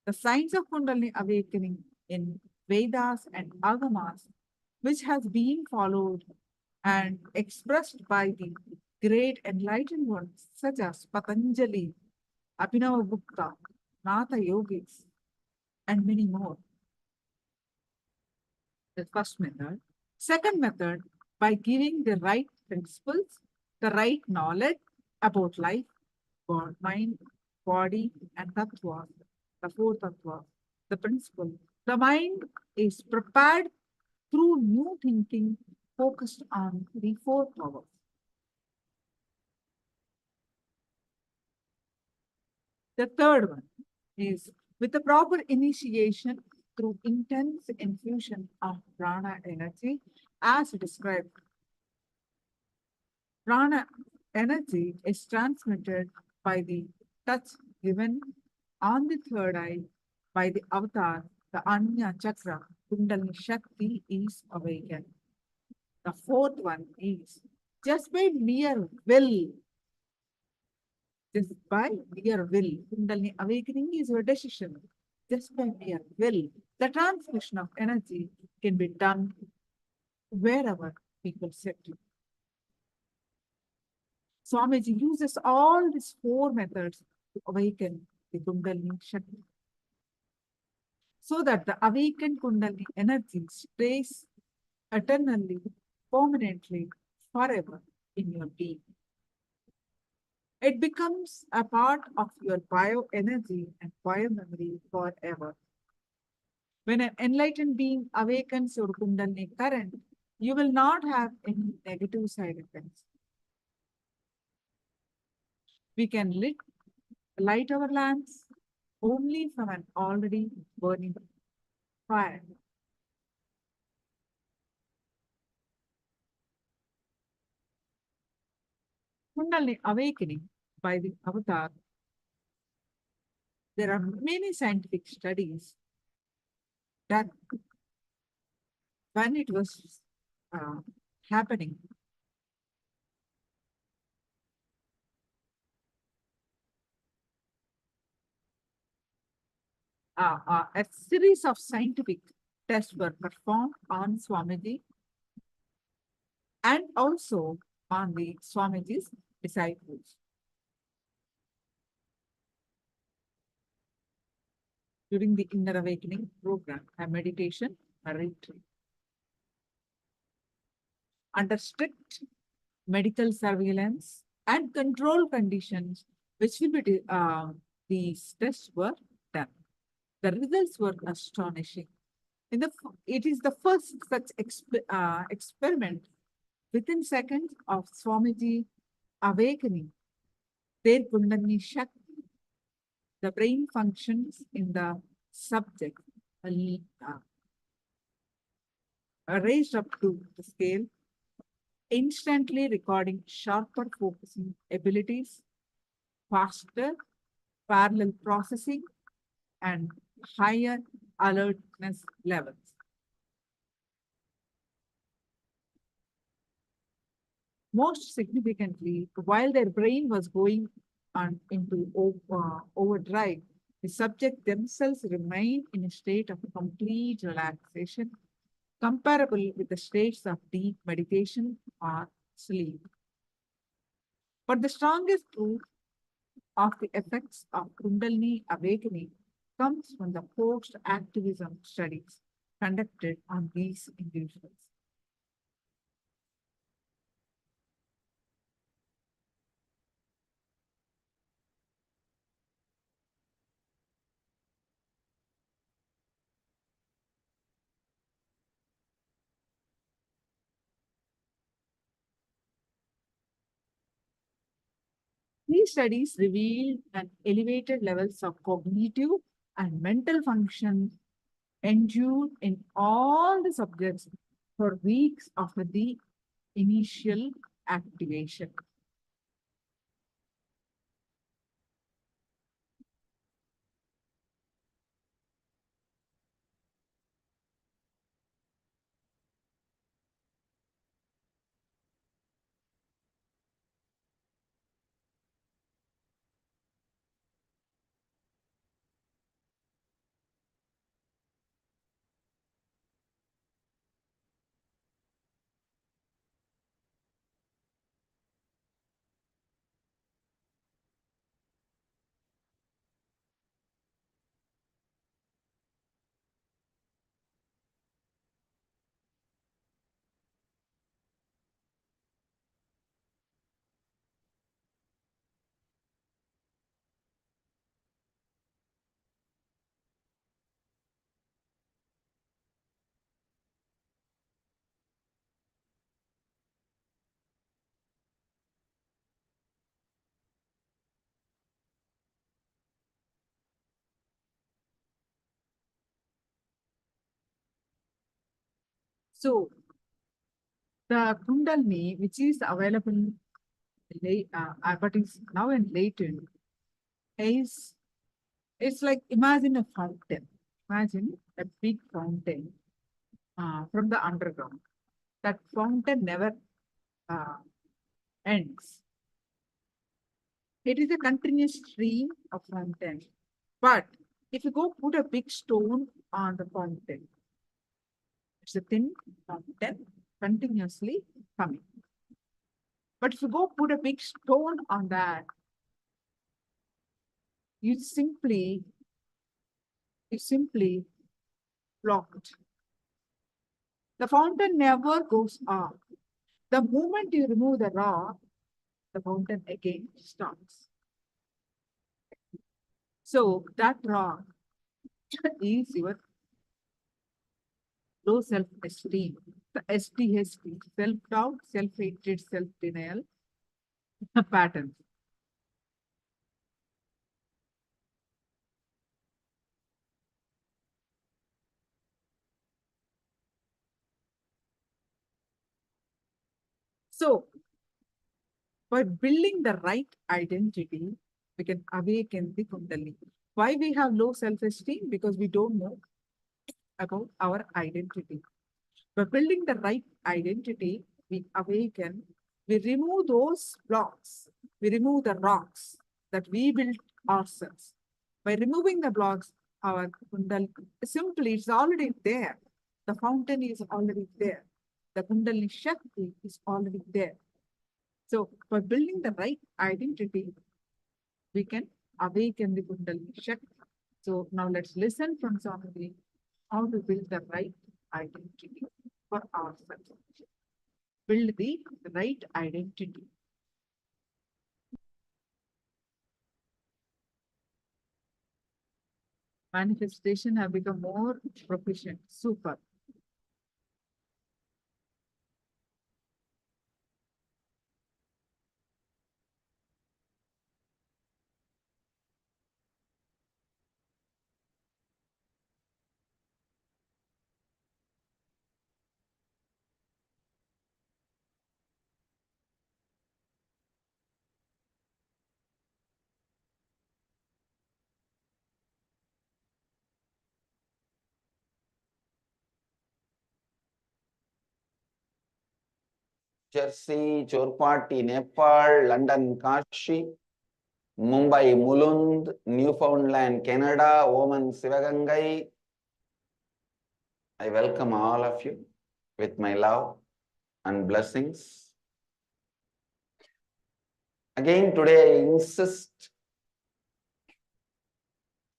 The signs of Kundalini awakening in Vedas and Agamas, which has been followed and expressed by the great enlightened ones such as Patanjali, Abhinavagupta, Natha Yogis, and many more. The first method. Second method, by giving the right principles, the right knowledge about life, God, mind, body, and tattva, the 4 tattvas, the principle. The mind is prepared through new thinking focused on the four powers. The third one is with the proper initiation through intense infusion of prana energy as described. Prana energy is transmitted by the touch given on the third eye by the avatar, the Anya Chakra, Kundalini Shakti is awakened. The fourth one is just by mere will. Just by mere will. Kundalini awakening is your decision. Just by mere will. The transmission of energy can be done wherever people set you. Swamiji uses all these four methods to awaken the Kundalini Shakti, so that the awakened Kundalini energy stays eternally, permanently, forever in your being. It becomes a part of your bioenergy and biomemory forever. When an enlightened being awakens your Kundalini current, you will not have any negative side effects. We can light our lamps only from an already burning fire. Kundalini awakening by the avatar. There are many scientific studies that when it was happening, a series of scientific tests were performed on Swamiji and also on the Swamiji's disciples. During the Inner Awakening program, a meditation, a retreat. Under strict medical surveillance and control conditions, which will be these tests were done. The results were astonishing. It is the first such experiment within seconds of Swamiji awakening their Kundalini Shakti. The brain functions in the subject raised up to the scale, instantly recording sharper focusing abilities, faster parallel processing, and higher alertness levels. Most significantly, while their brain was going into overdrive, the subject themselves remained in a state of complete relaxation, comparable with the states of deep meditation or sleep. But the strongest proof of the effects of Kundalini awakening comes from the post-activism studies conducted on these individuals. These studies revealed an elevated levels of cognitive and mental function endured in all the subjects for weeks after the initial activation. So the Kundalini, which is available, but is now in latent, is it's like imagine a fountain. Imagine a big fountain from the underground. That fountain never ends. It is a continuous stream of fountain. But if you go put a big stone on the fountain, it's a thin fountain continuously coming. But if you go put a big stone on that, you simply block it. The fountain never goes off. The moment you remove the rock, the fountain again starts. So that rock is your low self-esteem, the SDHD, self-doubt, self-hatred, self-denial patterns. So, by building the right identity, we can awaken the Kundalini. Why we have low self-esteem? Because we don't know about our identity. By building the right identity, we awaken, we remove those blocks, we remove the rocks that we built ourselves. By removing the blocks, our Kundalini, simply it's already there. The fountain is already there. The Kundalini Shakti is already there. So by building the right identity, we can awaken the Kundalini Shakti. So now let's listen from Swamiji how to build the right identity for ourselves. Build the right identity. Manifestation have become more proficient. Super. Jersey, Chorpati, Nepal, London, Kashi, Mumbai, Mulund, Newfoundland, Canada, Oman, Sivagangai. I welcome all of you with my love and blessings. Again, today I insist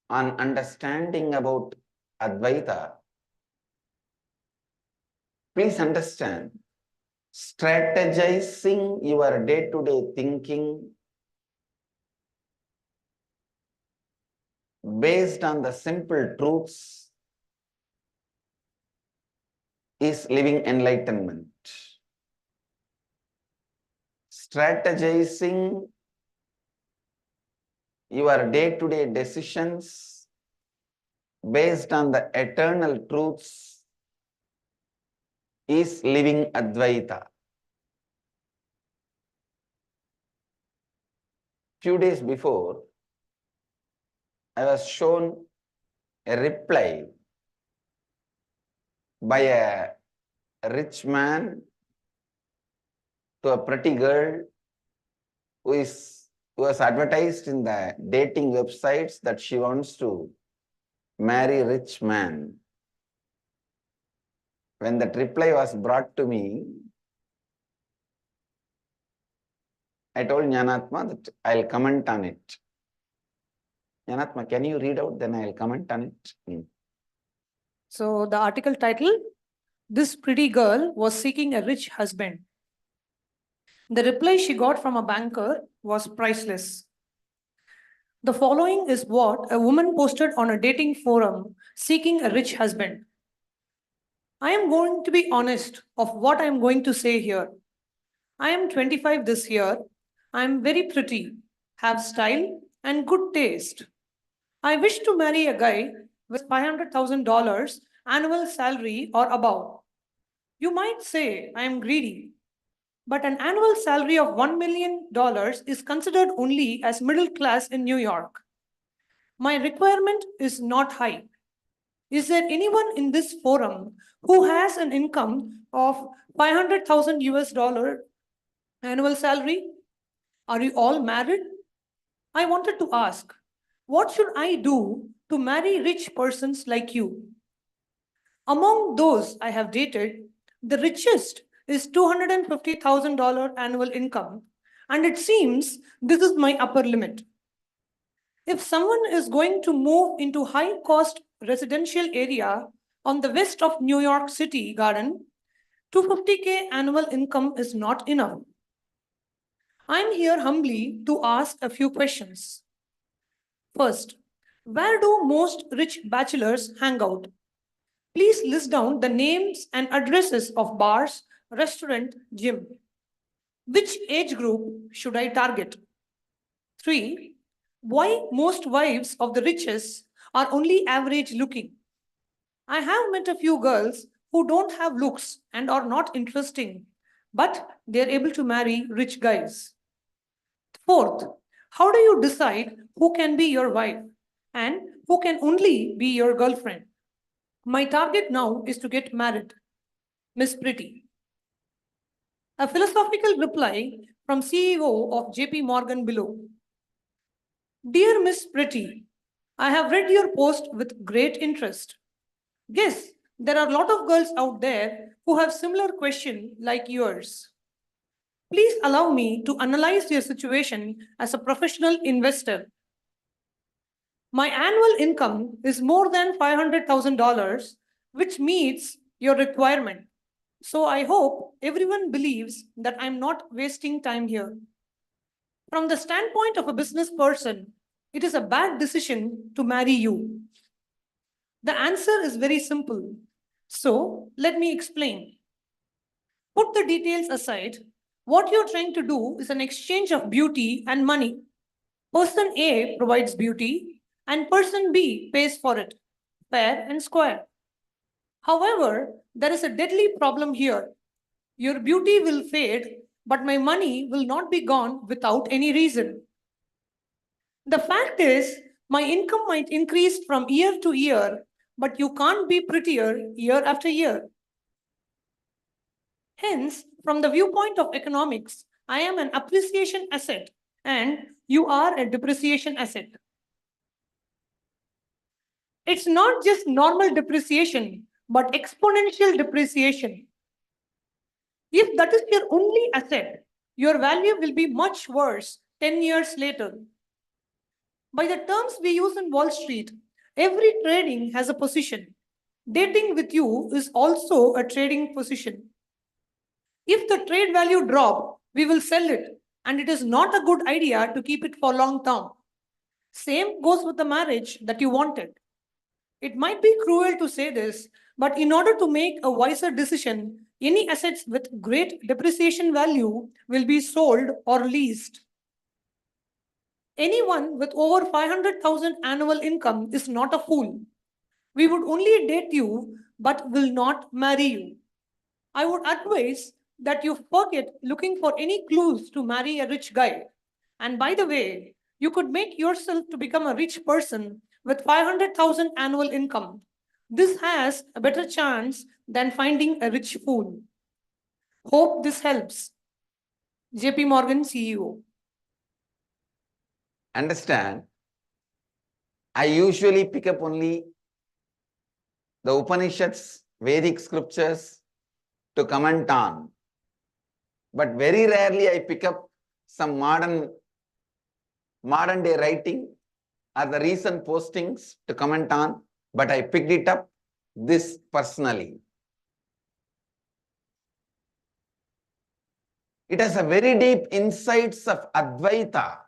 on understanding about Advaita. Please understand, strategizing your day-to-day thinking based on the simple truths is living enlightenment. Strategizing your day-to-day decisions based on the eternal truths is living Advaita. Few days before, I was shown a reply by a rich man to a pretty girl who was advertised in the dating websites that she wants to marry rich man. When that reply was brought to me, I told Jnanatma that I'll comment on it. Jnanatma, can you read out? Then I'll comment on it. So the article title, "This pretty girl was seeking a rich husband." The reply she got from a banker was priceless. The following is what a woman posted on a dating forum seeking a rich husband. I am going to be honest of what I am going to say here. I am 25 this year. I am very pretty, have style and good taste. I wish to marry a guy with $500,000 annual salary or above. You might say I am greedy, but an annual salary of $1 million is considered only as middle class in New York. My requirement is not high. Is there anyone in this forum who has an income of 500,000 US dollar annual salary? Are you all married? I wanted to ask, what should I do to marry rich persons like you? Among those I have dated, the richest is $250,000 annual income, and it seems this is my upper limit. If someone is going to move into high-cost residential area on the west of New York City Garden, 250K annual income is not enough. I'm here humbly to ask a few questions. First, where do most rich bachelors hang out? Please list down the names and addresses of bars, restaurant, gym. Which age group should I target? 3. Why most wives of the richest are only average looking? I have met a few girls who don't have looks and are not interesting, but they're able to marry rich guys. Fourth, how do you decide who can be your wife and who can only be your girlfriend? My target now is to get married. Miss Pretty. A philosophical reply from CEO of JP Morgan below. Dear Miss Pretty, I have read your post with great interest. Yes, there are a lot of girls out there who have similar question like yours. Please allow me to analyze your situation as a professional investor. My annual income is more than $500,000, which meets your requirement. So I hope everyone believes that I'm not wasting time here. From the standpoint of a business person, it is a bad decision to marry you. The answer is very simple. So let me explain. Put the details aside. What you're trying to do is an exchange of beauty and money. Person A provides beauty and person B pays for it, fair and square. However, there is a deadly problem here. Your beauty will fade, but my money will not be gone without any reason. The fact is, my income might increase from year to year, but you can't be prettier year after year. Hence, from the viewpoint of economics, I am an appreciation asset and you are a depreciation asset. It's not just normal depreciation, but exponential depreciation. If that is your only asset, your value will be much worse 10 years later. By the terms we use in Wall Street, every trading has a position. Dating with you is also a trading position. If the trade value drop, we will sell it, and it is not a good idea to keep it for long term. Same goes with the marriage that you wanted. It might be cruel to say this, but in order to make a wiser decision, any assets with great depreciation value will be sold or leased. Anyone with over 500,000 annual income is not a fool. We would only date you, but will not marry you. I would advise that you forget looking for any clues to marry a rich guy. And by the way, you could make yourself to become a rich person with 500,000 annual income. This has a better chance than finding a rich fool. Hope this helps. JP Morgan CEO. Understand, I usually pick up only the Upanishads, Vedic scriptures to comment on. But very rarely I pick up some modern day writing or the recent postings to comment on, but I picked it up this personally. It has a very deep insights of Advaita.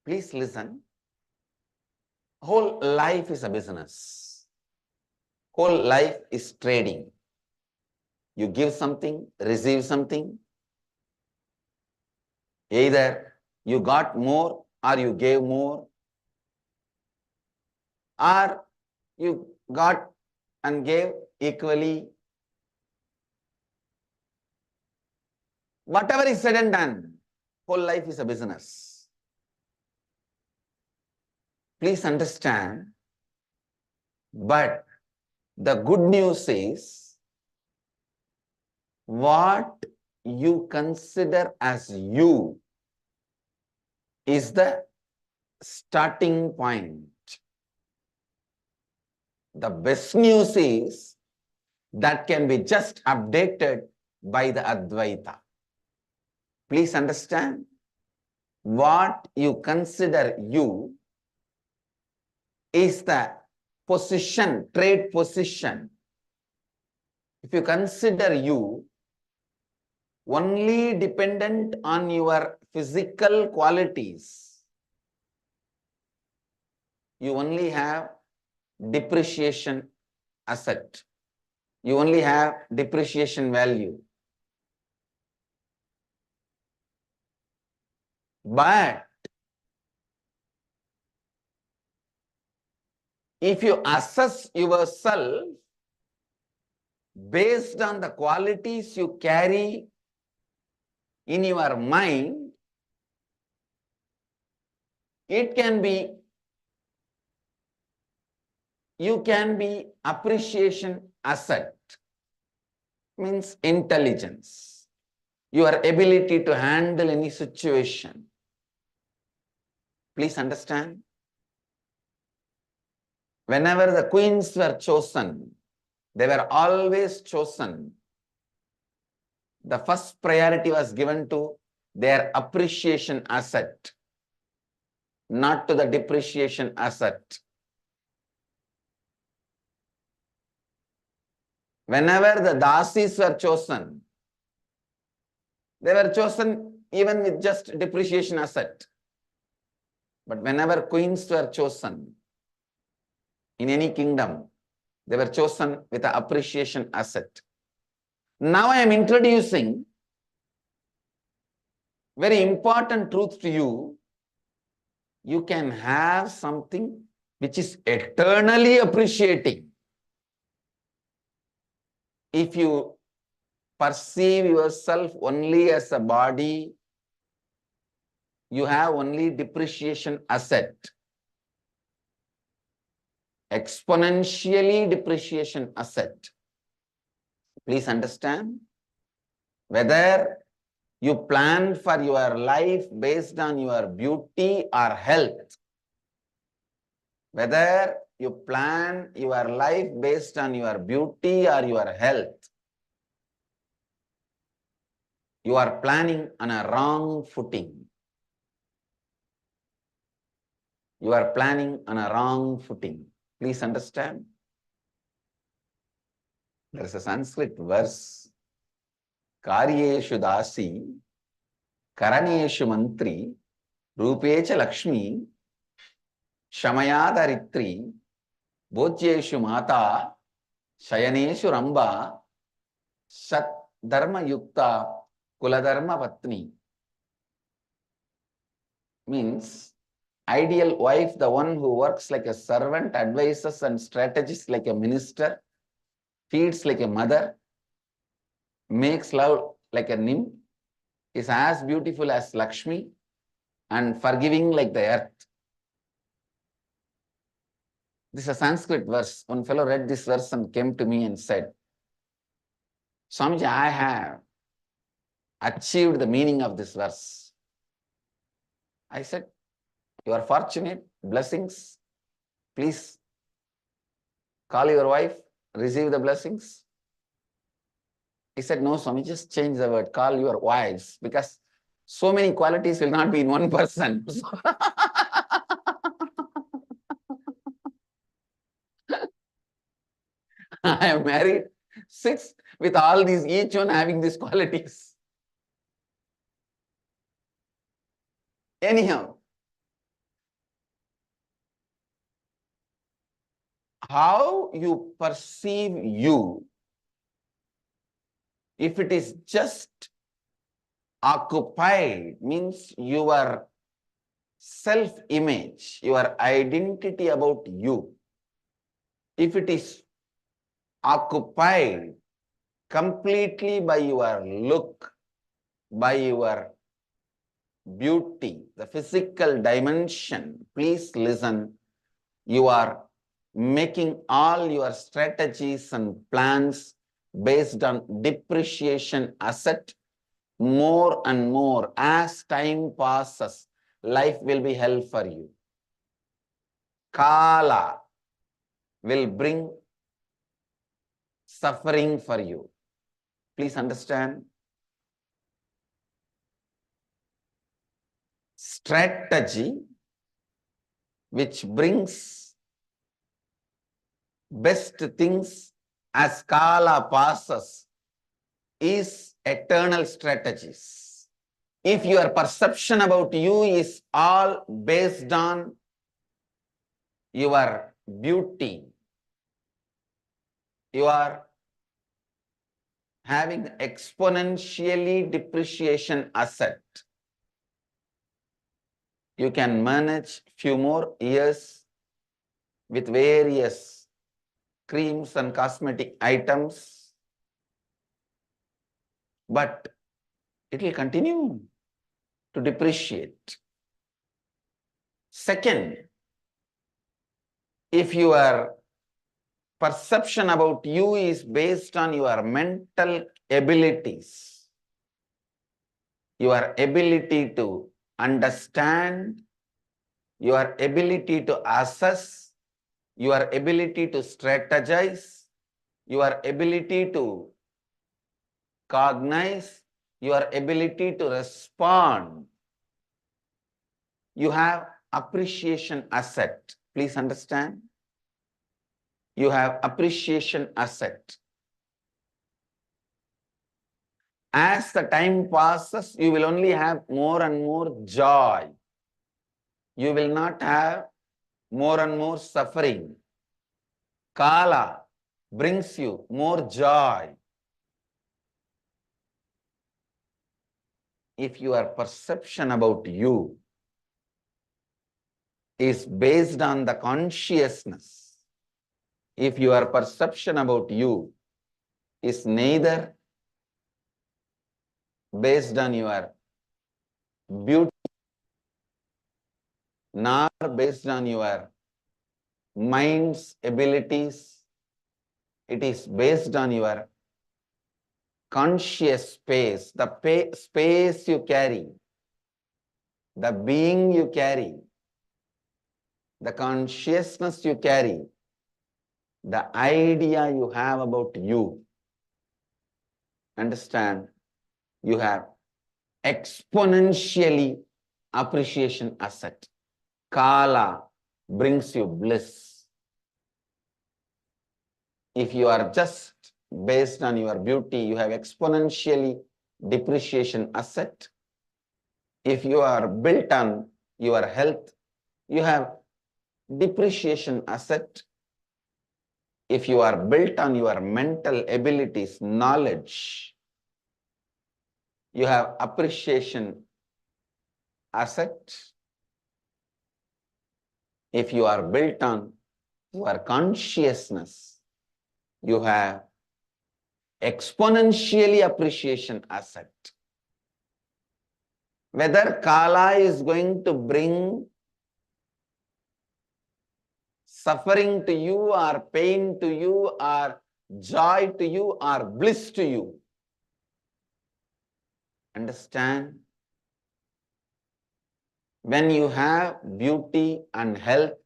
Please listen. Whole life is a business. Whole life is trading. You give something, receive something. Either you got more or you gave more, or you got and gave equally. Whatever is said and done, whole life is a business. Please understand. But the good news is, what you consider as you is the starting point. The best news is that can be just updated by the Advaita. Please understand, what you consider you is the position, trade position. If you consider you only dependent on your physical qualities, you only have depreciation asset. You only have depreciation value. But if you assess yourself based on the qualities you carry in your mind, it can be, you can be appreciation asset, means intelligence, your ability to handle any situation. Please understand. Whenever the queens were chosen, they were always chosen. The first priority was given to their appreciation asset, not to the depreciation asset. Whenever the dasis were chosen, they were chosen even with just depreciation asset. But whenever queens were chosen in any kingdom, they were chosen with an appreciation asset. Now I am introducing very important truth to you. You can have something which is eternally appreciating. If you perceive yourself only as a body, you have only depreciation asset. Exponentially depreciation asset. Please understand, whether you plan for your life based on your beauty or health, whether you plan your life based on your beauty or your health, you are planning on a wrong footing. You are planning on a wrong footing. Please understand. There is a Sanskrit verse, Karyeshu dasi, Karaneshu mantri, Rupecha lakshmi, Shamayadaritri, Bhojyeshu mata, Shayaneshu ramba, Sat dharma yukta, Kuladharma patni. Means, ideal wife, the one who works like a servant, advises and strategizes like a minister, feeds like a mother, makes love like a nymph, is as beautiful as Lakshmi and forgiving like the earth. This is a Sanskrit verse. One fellow read this verse and came to me and said, Swamiji, I have achieved the meaning of this verse. I said, you are fortunate, blessings. Please call your wife, receive the blessings. He said, no, Swami, just change the word, call your wives, because so many qualities will not be in one person. I am married 6 with all these, each one having these qualities. Anyhow, how you perceive you, if it is just occupied, means your self-image, your identity about you, if it is occupied completely by your look, by your beauty, the physical dimension, please listen. You are making all your strategies and plans based on depreciation asset more and more. As time passes, life will be hell for you. Kala will bring suffering for you. Please understand. Strategy which brings best things as Kala passes is eternal strategies. If your perception about you is all based on your beauty, you are having exponentially depreciation asset. You can manage few more years with various creams and cosmetic items, but it will continue to depreciate. Second, if your perception about you is based on your mental abilities, your ability to understand, your ability to assess, your ability to strategize, your ability to cognize, your ability to respond, you have appreciation asset. Please understand. You have appreciation asset. As the time passes, you will only have more and more joy. You will not have more and more suffering. Kala brings you more joy. If your perception about you is based on the consciousness, if your perception about you is neither based on your beauty nor based on your mind's abilities, it is based on your conscious space, the space you carry, the being you carry, the consciousness you carry, the idea you have about you. Understand? You have exponentially appreciation asset. Kala brings you bliss. If you are just based on your beauty, you have exponentially depreciation asset. If you are built on your health, you have depreciation asset. If you are built on your mental abilities, knowledge, you have appreciation asset. If you are built on your consciousness, you have exponentially appreciation asset. Whether Kala is going to bring suffering to you or pain to you or joy to you or bliss to you. Understand? When you have beauty and health,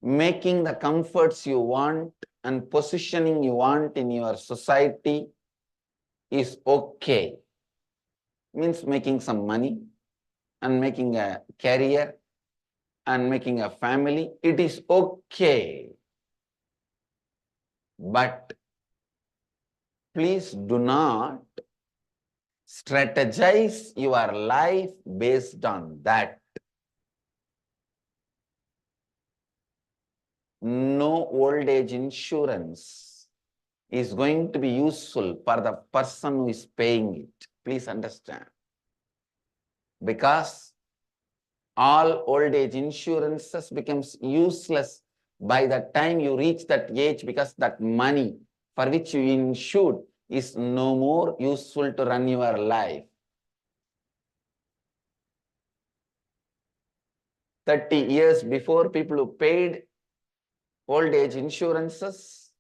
making the comforts you want and positioning you want in your society is okay. Means making some money and making a career and making a family, it is okay. But please do not strategize your life based on that. No old age insurance is going to be useful for the person who is paying it. Please understand. Because all old age insurances becomes useless by the time you reach that age, because that money for which you insured is no more useful to run your life. 30 years before, people who paid old age insurances,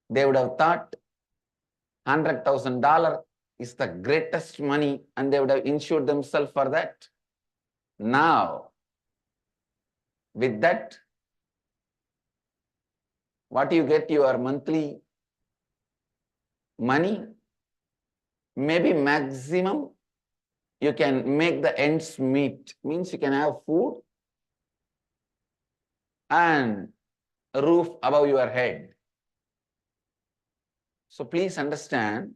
they would have thought $100,000 is the greatest money and they would have insured themselves for that. Now, with that, what you get your monthly money, maybe maximum you can make the ends meet, means you can have food and a roof above your head. So please understand,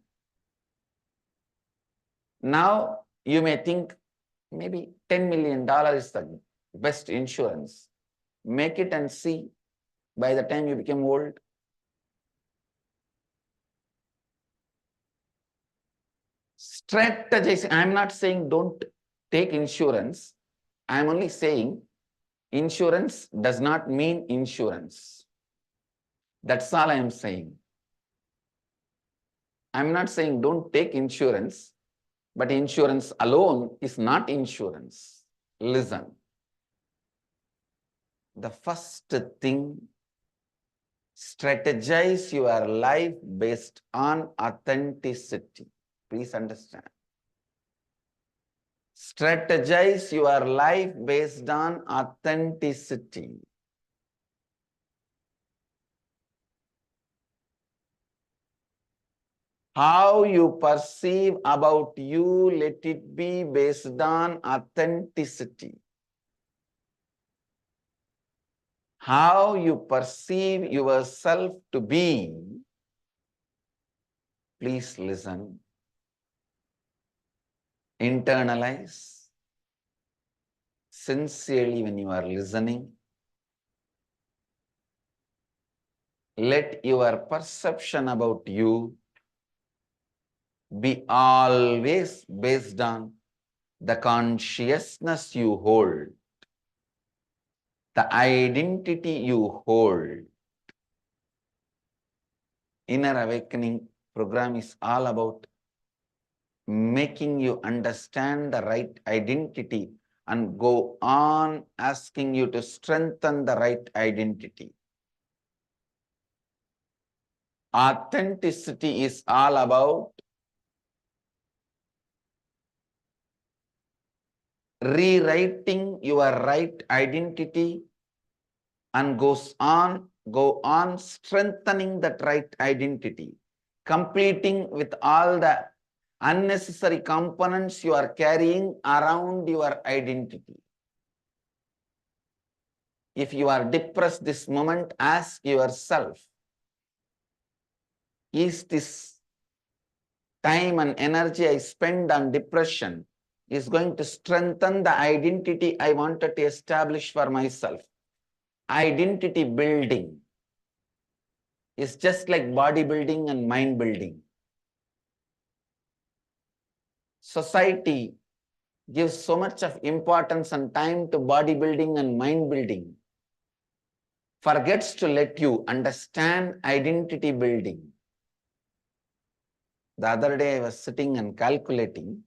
now you may think maybe $10 million is the best insurance. Make it and see by the time you become old. Strategize. I'm not saying don't take insurance. I'm only saying insurance does not mean insurance. That's all I am saying. I'm not saying don't take insurance, but insurance alone is not insurance. Listen. The first thing, strategize your life based on authenticity. Please understand. Strategize your life based on authenticity. How you perceive about you, let it be based on authenticity. How you perceive yourself to be, please listen, internalize, sincerely when you are listening, let your perception about you be always based on the consciousness you hold, the identity you hold. Inner Awakening program is all about making you understand the right identity and go on asking you to strengthen the right identity. Authenticity is all about rewriting your right identity and go on strengthening that right identity, completing with all the unnecessary components you are carrying around your identity. If you are depressed this moment, ask yourself, is this time and energy I spend on depression is going to strengthen the identity I wanted to establish for myself? Identity building is just like bodybuilding and mind building. Society gives so much of importance and time to bodybuilding and mind building, forgets to let you understand identity building. The other day I was sitting and calculating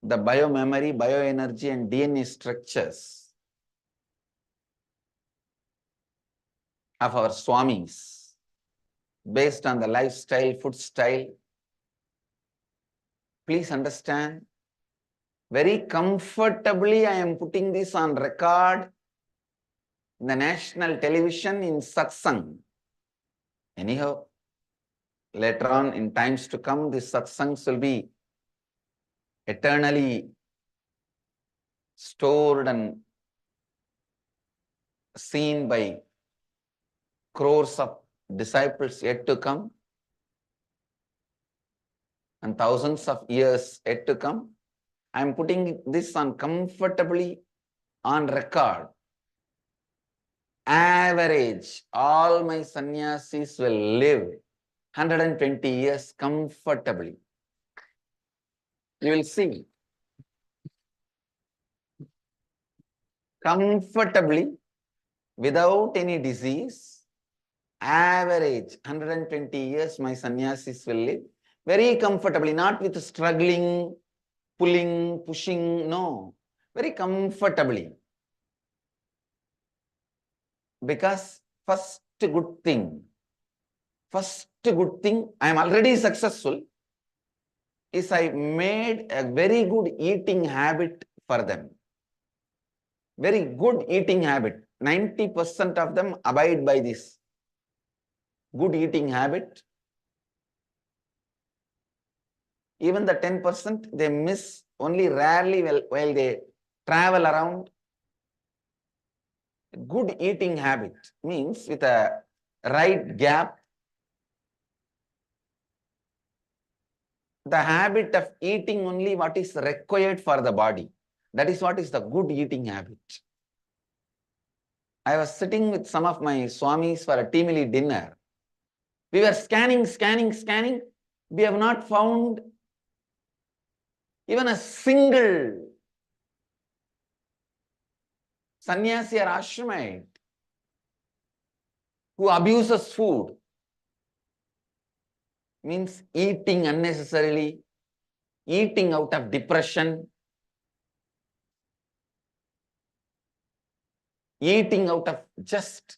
the biomemory, bioenergy and DNA structures of our Swamis based on the lifestyle, food style. Please understand, very comfortably I am putting this on record in the national television in satsang. Anyhow, later on in times to come, these satsangs will be eternally stored and seen by crores of disciples yet to come and thousands of years yet to come. I am putting this on comfortably on record. Average, all my sannyasis will live 120 years comfortably. You will see. comfortably, without any disease, average 120 years my sannyasis will live, very comfortably, not with struggling, pulling, pushing, no, very comfortably. Because first good thing, I am already successful, is I made a very good eating habit for them. Very good eating habit. 90% of them abide by this good eating habit. Even the 10% they miss only rarely while they travel around. Good eating habit means with a right gap. The habit of eating only what is required for the body. That is what is the good eating habit. I was sitting with some of my swamis for a tea meal dinner. We were scanning. We have not found even a single sannyasi or ashramite who abuses food, means eating unnecessarily, eating out of depression, eating out of just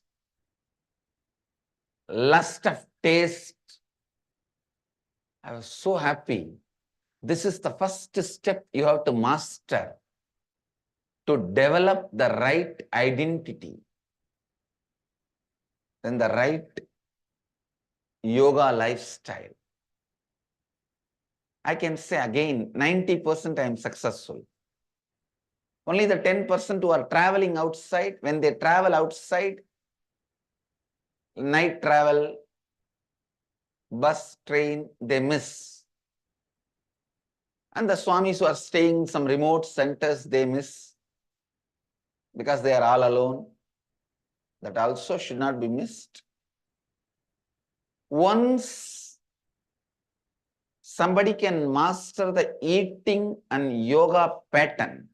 lust of taste. I was so happy. This is the first step you have to master to develop the right identity, then the right yoga lifestyle. I can say again, 90% I am successful. Only the 10% who are traveling outside, when they travel outside, night travel, bus, train, they miss. And the swamis who are staying in some remote centers, they miss because they are all alone. That also should not be missed. Once somebody can master the eating and yoga pattern,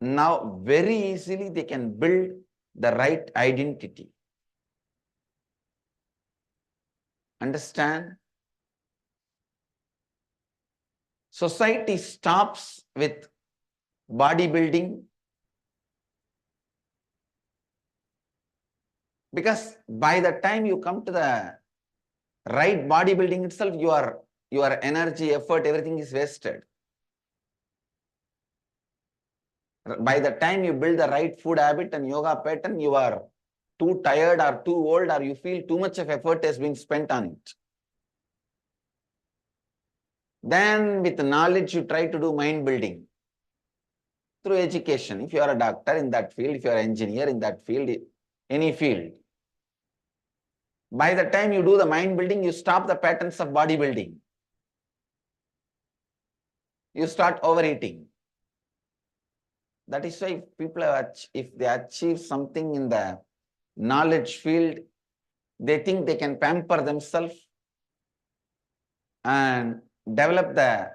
now very easily they can build the right identity. Understand? Society stops with bodybuilding because by the time you come to the right bodybuilding itself, your energy, effort, everything is wasted. By the time you build the right food habit and yoga pattern, you are too tired or too old, or you feel too much of effort has been spent on it. Then with knowledge, you try to do mind building through education. If you are a doctor in that field, if you are an engineer in that field, any field. By the time you do the mind building, you stop the patterns of bodybuilding. You start overeating. That is why people if they achieve something in the knowledge field, they think they can pamper themselves and develop the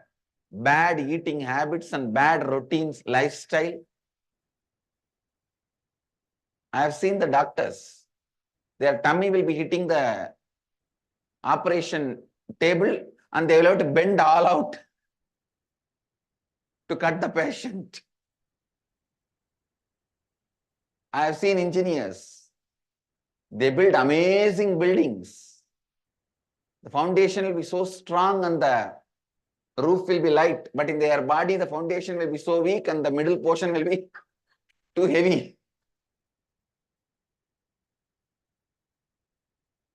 bad eating habits and bad routines, lifestyle. I have seen the doctors, their tummy will be hitting the operation table and they will have to bend all out to cut the patient. I have seen engineers, they build amazing buildings. The foundation will be so strong and the roof will be light, but in their body, the foundation will be so weak and the middle portion will be too heavy.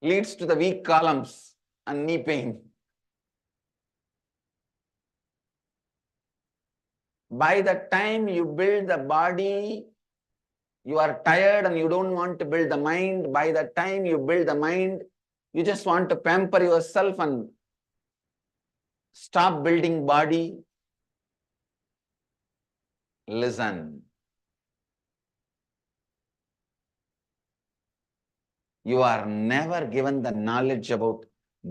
Leads to the weak columns and knee pain. By the time you build the body, you are tired and you don't want to build the mind. By the time you build the mind, you just want to pamper yourself and stop building body. Listen. You are never given the knowledge about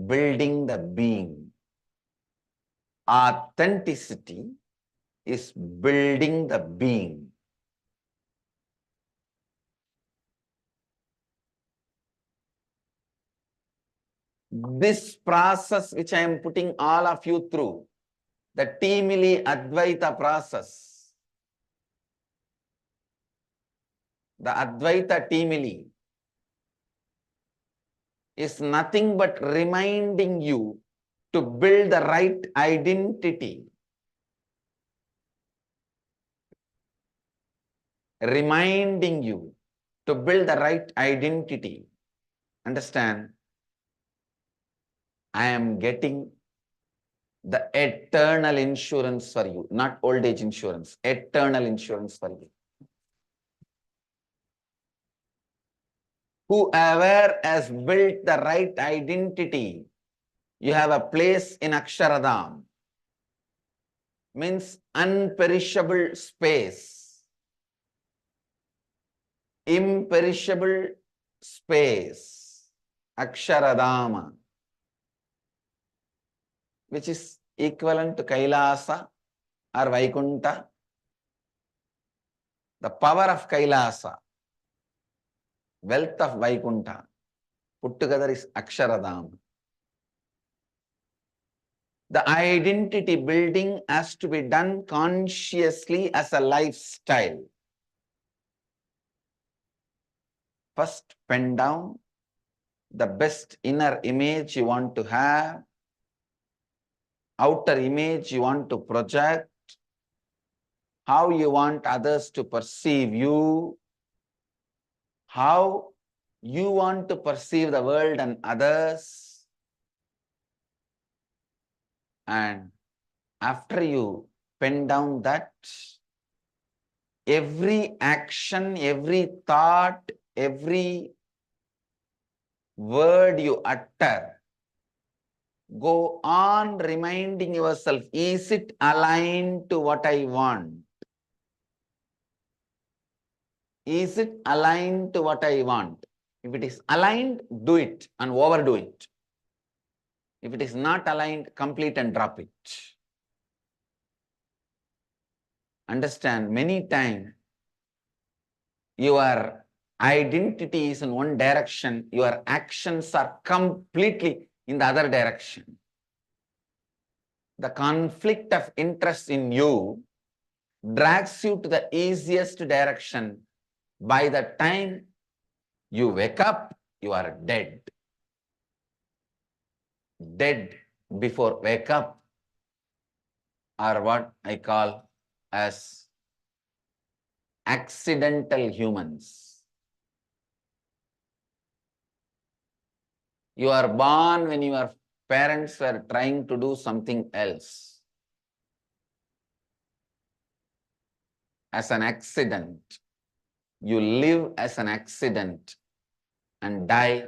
building the being. Authenticity is building the being. This process which I am putting all of you through, the Timili Advaita process, the Advaita Timili, is nothing but reminding you to build the right identity. Reminding you to build the right identity. Understand? I am getting the eternal insurance for you, not old age insurance, eternal insurance for you. Whoever has built the right identity, you have a place in Aksharadam, means unperishable space, imperishable space, Aksharadama, which is equivalent to Kailasa or Vaikunta. The power of Kailasa, wealth of Vaikunta, put together is Aksharadam. The identity building has to be done consciously as a lifestyle. First, pen down the best inner image you want to have, outer image you want to project, how you want others to perceive you, how you want to perceive the world and others. And after you pen down that, every action, every thought, every word you utter, go on reminding yourself, is it aligned to what I want? Is it aligned to what I want? If it is aligned, do it and overdo it. If it is not aligned, complete and drop it. Understand, many times your identity is in one direction, your actions are completely in the other direction. The conflict of interest in you drags you to the easiest direction. By the time you wake up, you are dead. Dead before wake up are what I call as accidental humans. You are born when your parents were trying to do something else. As an accident. You live as an accident and die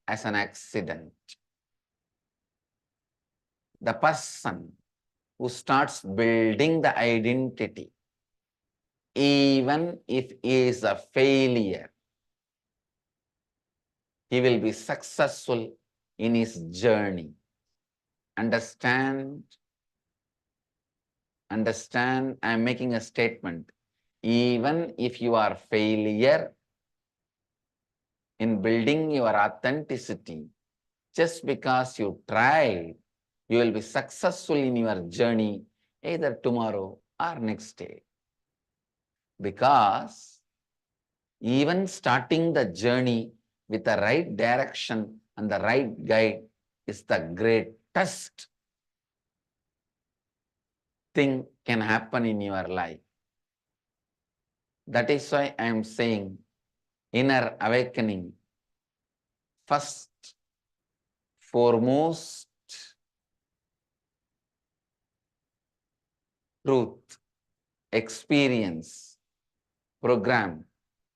as an accident. The person who starts building the identity, even if he is a failure, he will be successful in his journey. Understand? Understand? I am making a statement. Even if you are failure in building your authenticity, just because you tried, you will be successful in your journey either tomorrow or next day. Because even starting the journey with the right direction and the right guide is the greatest thing can happen in your life. That is why I am saying inner awakening, first, foremost truth, experience, program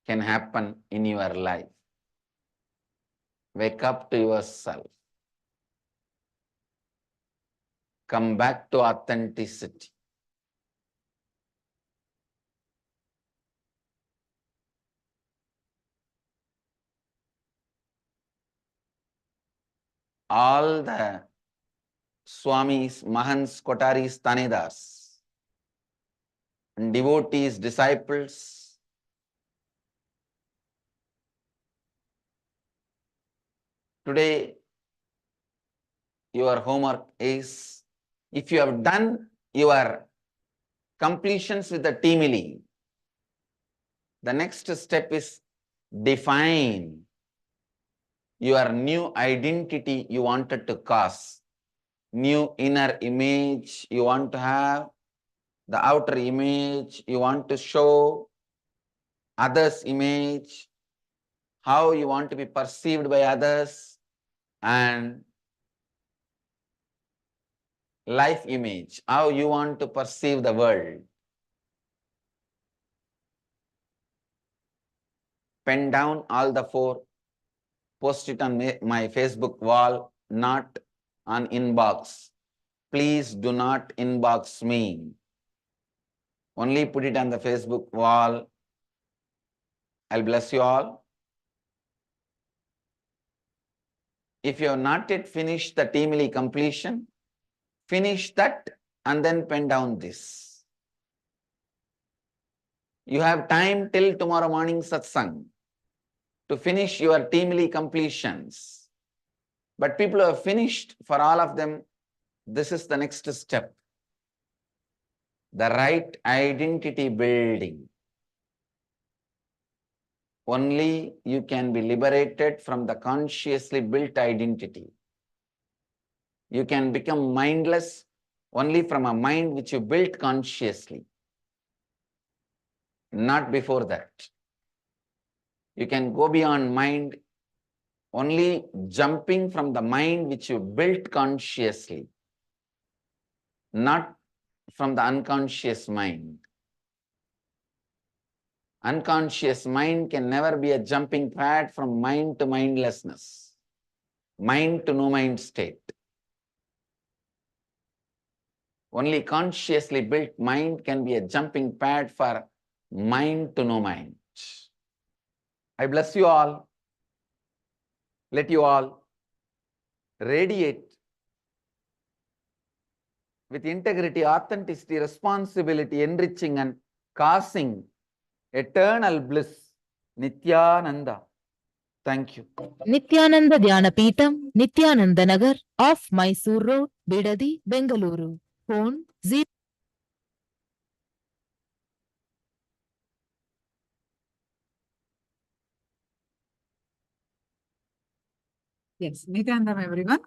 can happen in your life. Wake up to yourself. Come back to authenticity. All the Swamis, Mahants, Kotaris, Tanedas, and devotees, disciples. Today, your homework is, if you have done your completions with the Timili, the next step is define your new identity you wanted to cause, new inner image you want to have, the outer image you want to show, others' image, how you want to be perceived by others, and life image, how you want to perceive the world. Pen down all the four, post it on my Facebook wall, not on inbox. Please do not inbox me. Only put it on the Facebook wall. I'll bless you all. If you have not yet finished the Timili completion, finish that and then pen down this. You have time till tomorrow morning satsang to finish your Timili completions. But people who have finished, for all of them, this is the next step. The right identity building. Only you can be liberated from the consciously built identity. You can become mindless only from a mind which you built consciously. Not before that. You can go beyond mind only jumping from the mind which you built consciously, not from the unconscious mind. Unconscious mind can never be a jumping pad from mind to mindlessness, mind to no mind state. Only consciously built mind can be a jumping pad for mind to no mind. I bless you all. Let you all radiate with integrity, authenticity, responsibility, enriching and causing eternal bliss. Nithyananda. Thank you. Nithyananda Dhyana Peetham, Nithyananda Nagar, off Mysore Road, Bidadi, Bengaluru. Phone 0. Yes, Nithyanandam, everyone.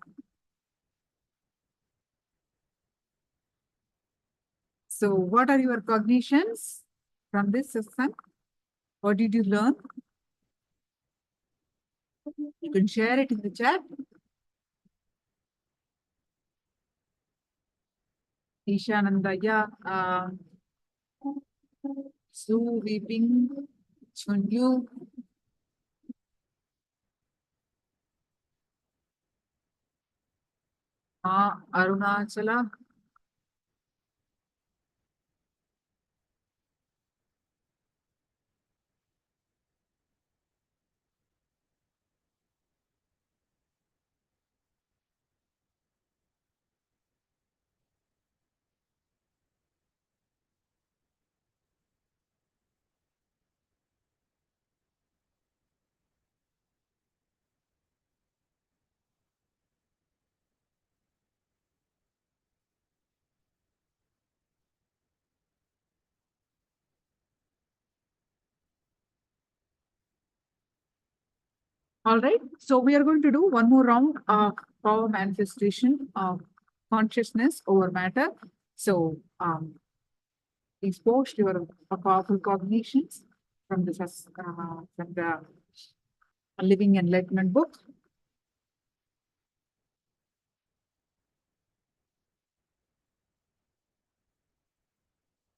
So, what are your cognitions from this session? What did you learn? You can share it in the chat. Ishananda, yeah. Sue, weeping, Chunyu. Arunachala. All right. So we are going to do one more round of power manifestation of consciousness over matter. So please post your powerful cognitions from the Living Enlightenment book.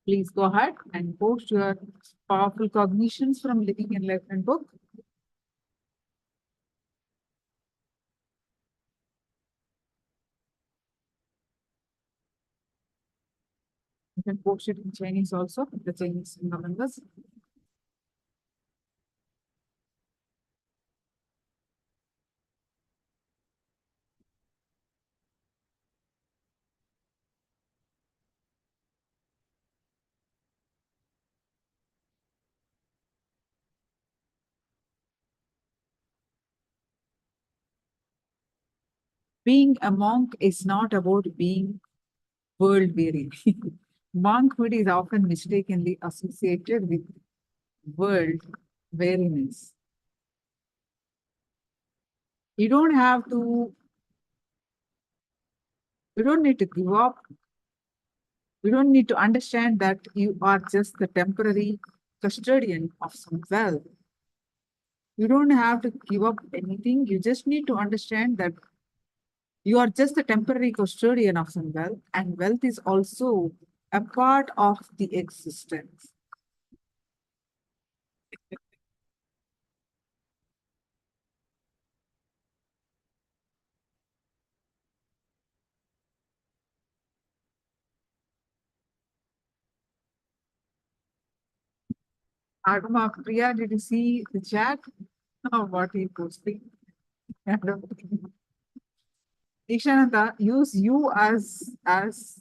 Please go ahead and post your powerful cognitions from Living Enlightenment book. You can post it in Chinese also, the Chinese members. Being a monk is not about being world-weary. Monkhood is often mistakenly associated with world weariness. You don't have to, you don't need to give up. You don't need to understand that you are just the temporary custodian of some wealth. You don't have to give up anything. You just need to understand that you are just a temporary custodian of some wealth, and wealth is also a part of the existence. Agama Priya, did you see the chat? Or what he posting? I don't think. Nithyananda, use you as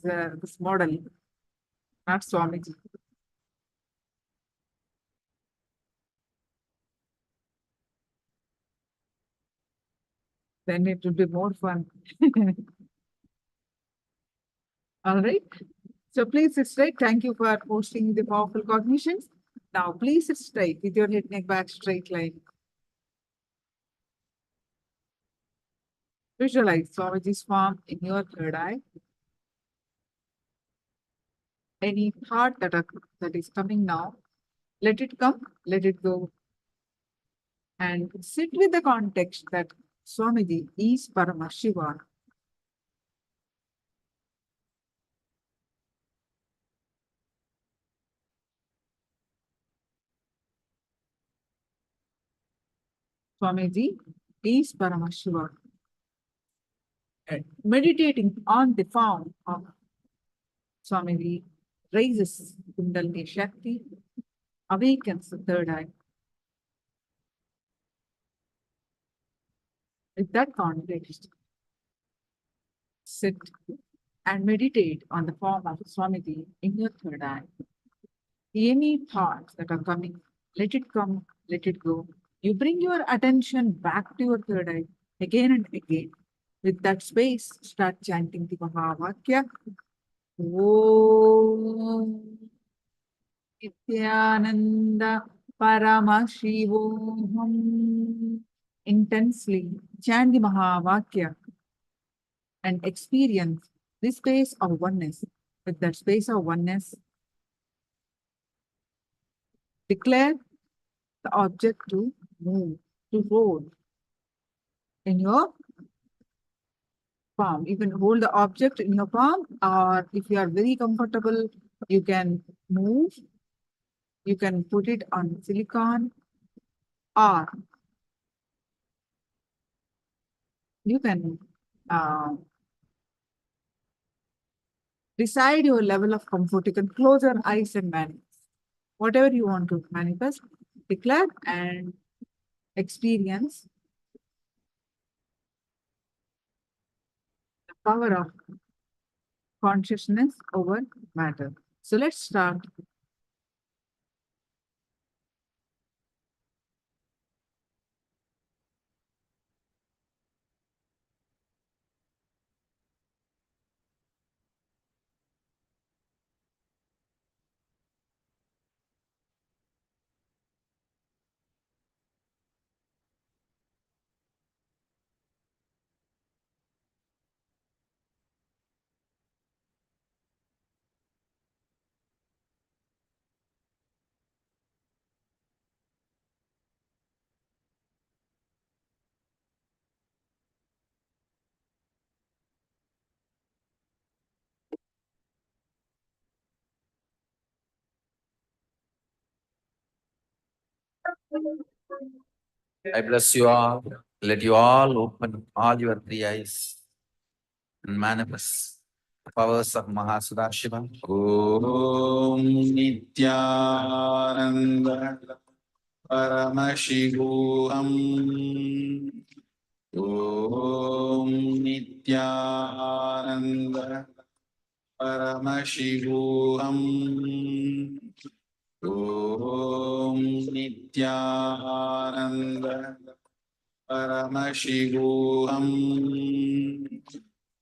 this model, not Swamiji. Then it will be more fun. All right. So please sit straight. Thank you for posting the powerful cognitions. Now please sit straight with your head, neck, back, straight line. Visualize Swamiji's form in your third eye. Any thought that is coming now, let it come, let it go. And sit with the context that Swamiji is Paramashivoham. Swamiji is Paramashivoham. And meditating on the form of Swamiji raises Kundalini Shakti, awakens the third eye. With that context, sit and meditate on the form of Swamiji in your third eye. Any thoughts that are coming, let it come, let it go. You bring your attention back to your third eye again and again. With that space, start chanting the Mahavakya. Om Nithyananda Paramashivoham. Intensely chant the Mahavakya and experience this space of oneness. With that space of oneness, declare the object to move, to roll in your palm. You can hold the object in your palm, or if you are very comfortable, you can move. You can put it on silicone, or you can decide your level of comfort. You can close your eyes and manifest. Whatever you want to manifest, declare and experience the power of consciousness over matter. So let's start. I bless you all. Let you all open all your three eyes and manifest the powers of Mahasudashiva. Om Nithyananda Paramashivoham. Om Nithyananda Paramashivoham. Om Nithyananda Paramashivoham.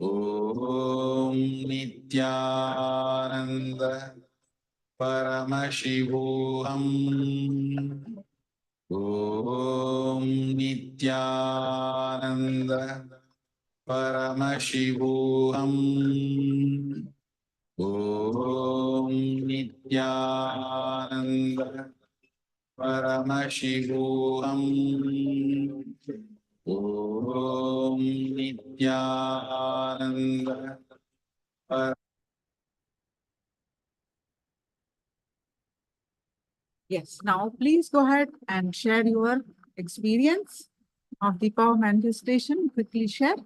Om Nithyananda Paramashivoham. Om Nithyananda Paramashivoham. Om Nithyananda Paramashivoham. Om Nithyananda. Yes, now please go ahead and share your experience of the power manifestation. Quickly share.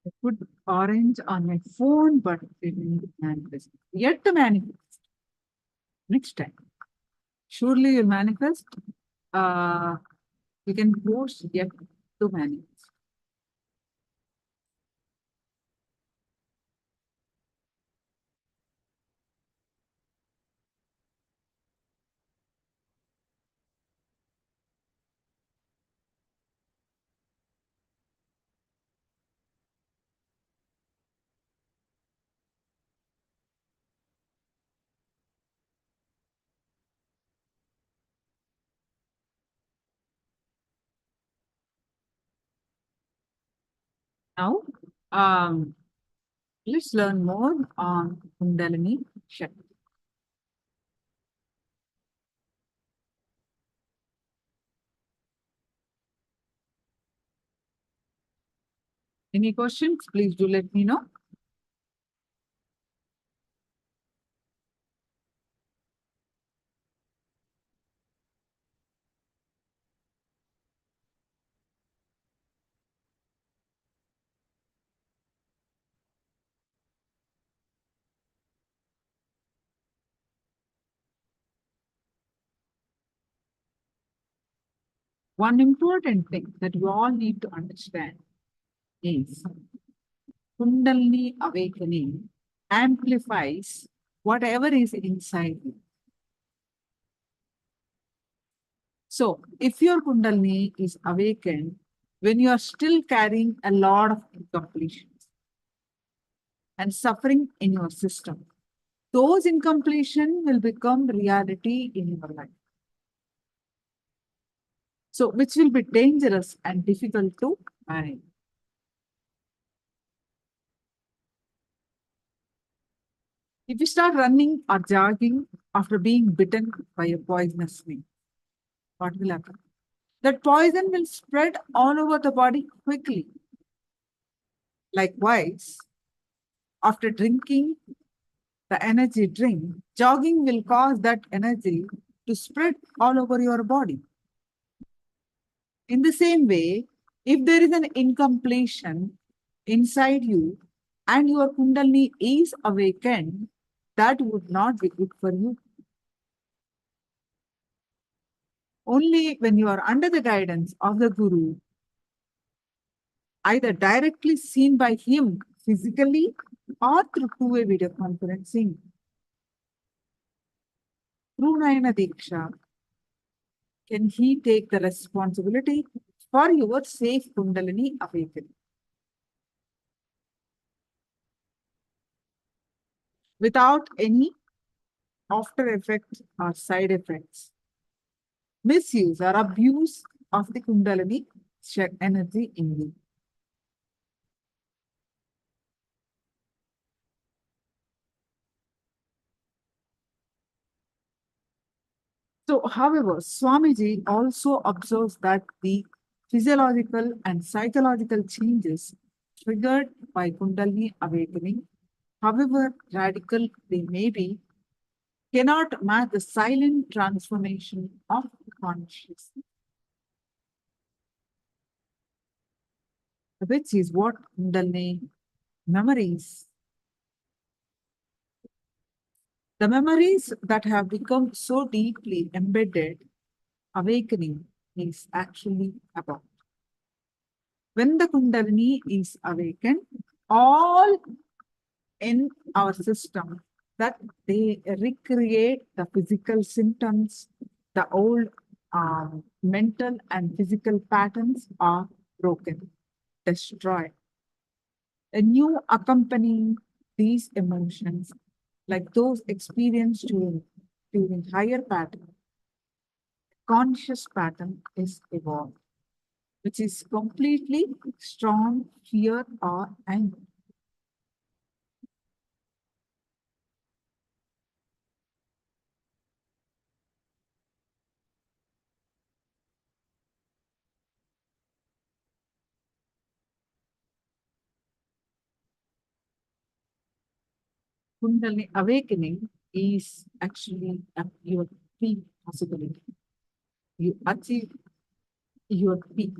I put orange on my phone, but it didn't manifest. Yet to manifest. Next time. Surely you'll manifest. You can post yet to manifest. Now, let's learn more on Kundalini Shakti. Any questions? Please do let me know. One important thing that you all need to understand is Kundalini awakening amplifies whatever is inside you. So, if your Kundalini is awakened when you are still carrying a lot of incompletions and suffering in your system, those incompletions will become reality in your life. So, which will be dangerous and difficult to manage. If you start running or jogging after being bitten by a poisonous snake, what will happen? That poison will spread all over the body quickly. Likewise, after drinking the energy drink, jogging will cause that energy to spread all over your body. In the same way, if there is an incompletion inside you and your Kundalini is awakened, that would not be good for you. Only when you are under the guidance of the Guru, either directly seen by him physically or through two-way video conferencing, through Nayana Diksha, can he take the responsibility for your safe Kundalini awakening. without any after effects or side effects. Misuse or abuse of the Kundalini energy in you. So, however, Swamiji also observes that the physiological and psychological changes triggered by Kundalini awakening, however radical they may be, cannot match the silent transformation of consciousness, which is what Kundalini memories. The memories that have become so deeply embedded, awakening is actually about. When the Kundalini is awakened, all in our system that they recreate the physical symptoms, the old mental and physical patterns are broken, destroyed. A new accompanying these emotions, like those experienced during higher pattern, conscious pattern is evolved, which is completely strong fear or anger. Kundalini awakening is actually your peak possibility. You achieve your peak.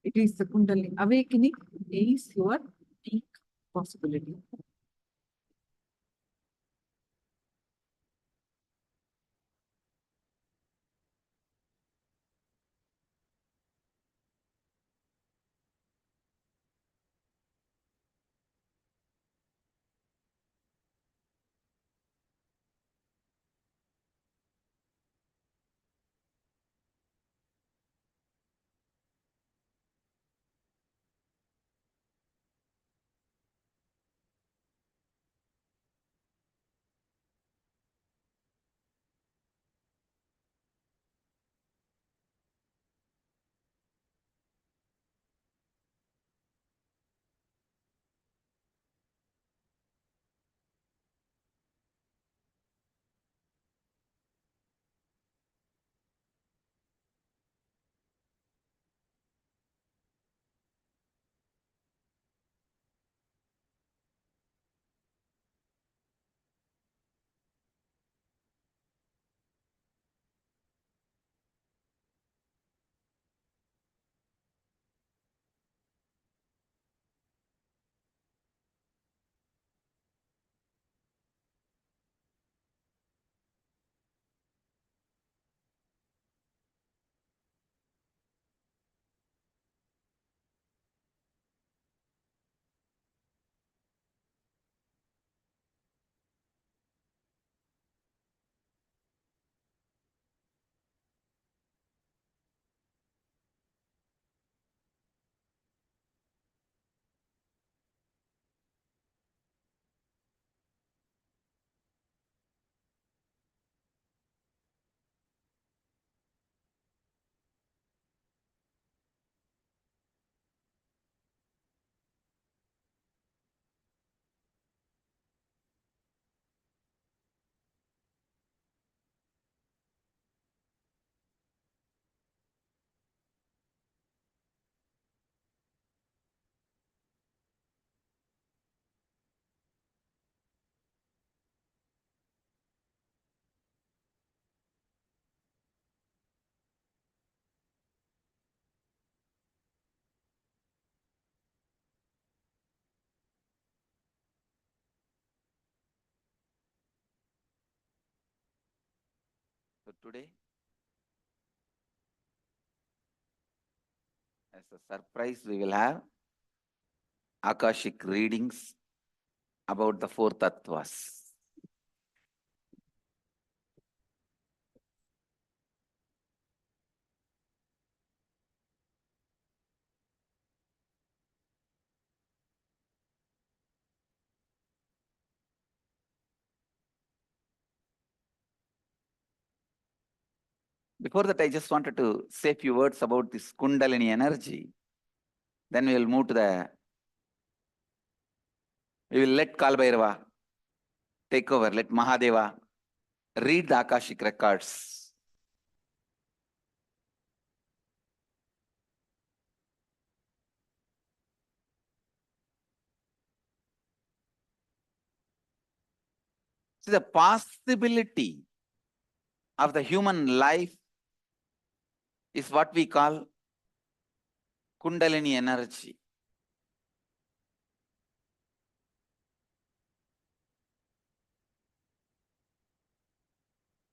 It is the Kundalini awakening is your peak possibility. So today, as a surprise, we will have Akashic readings about the four tattvas. Before that, I just wanted to say a few words about this Kundalini energy. Then we will move to we will let Kalbhairava take over, let Mahadeva read the Akashic records. See, the possibility of the human life is what we call Kundalini energy.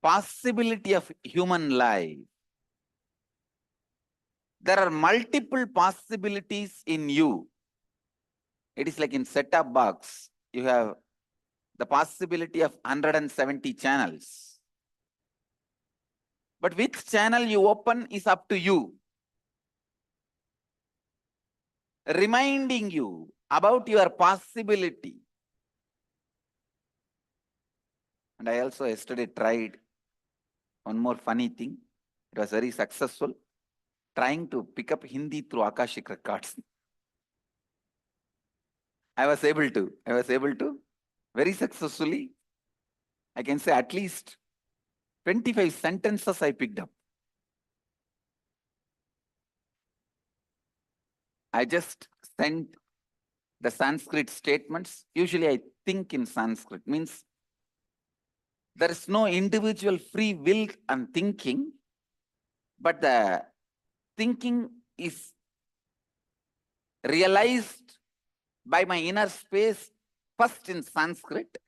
Possibility of human life. There are multiple possibilities in you. It is like in set-top box, you have the possibility of 170 channels. But which channel you open is up to you. Reminding you about your possibility. And I also yesterday tried one more funny thing. It was very successful. Trying to pick up Hindi through Akashic records. I was able to very successfully. I can say at least 25 sentences I picked up. I just sent the Sanskrit statements. Usually I think in Sanskrit, means there is no individual free will and thinking, but the thinking is realized by my inner space first in Sanskrit,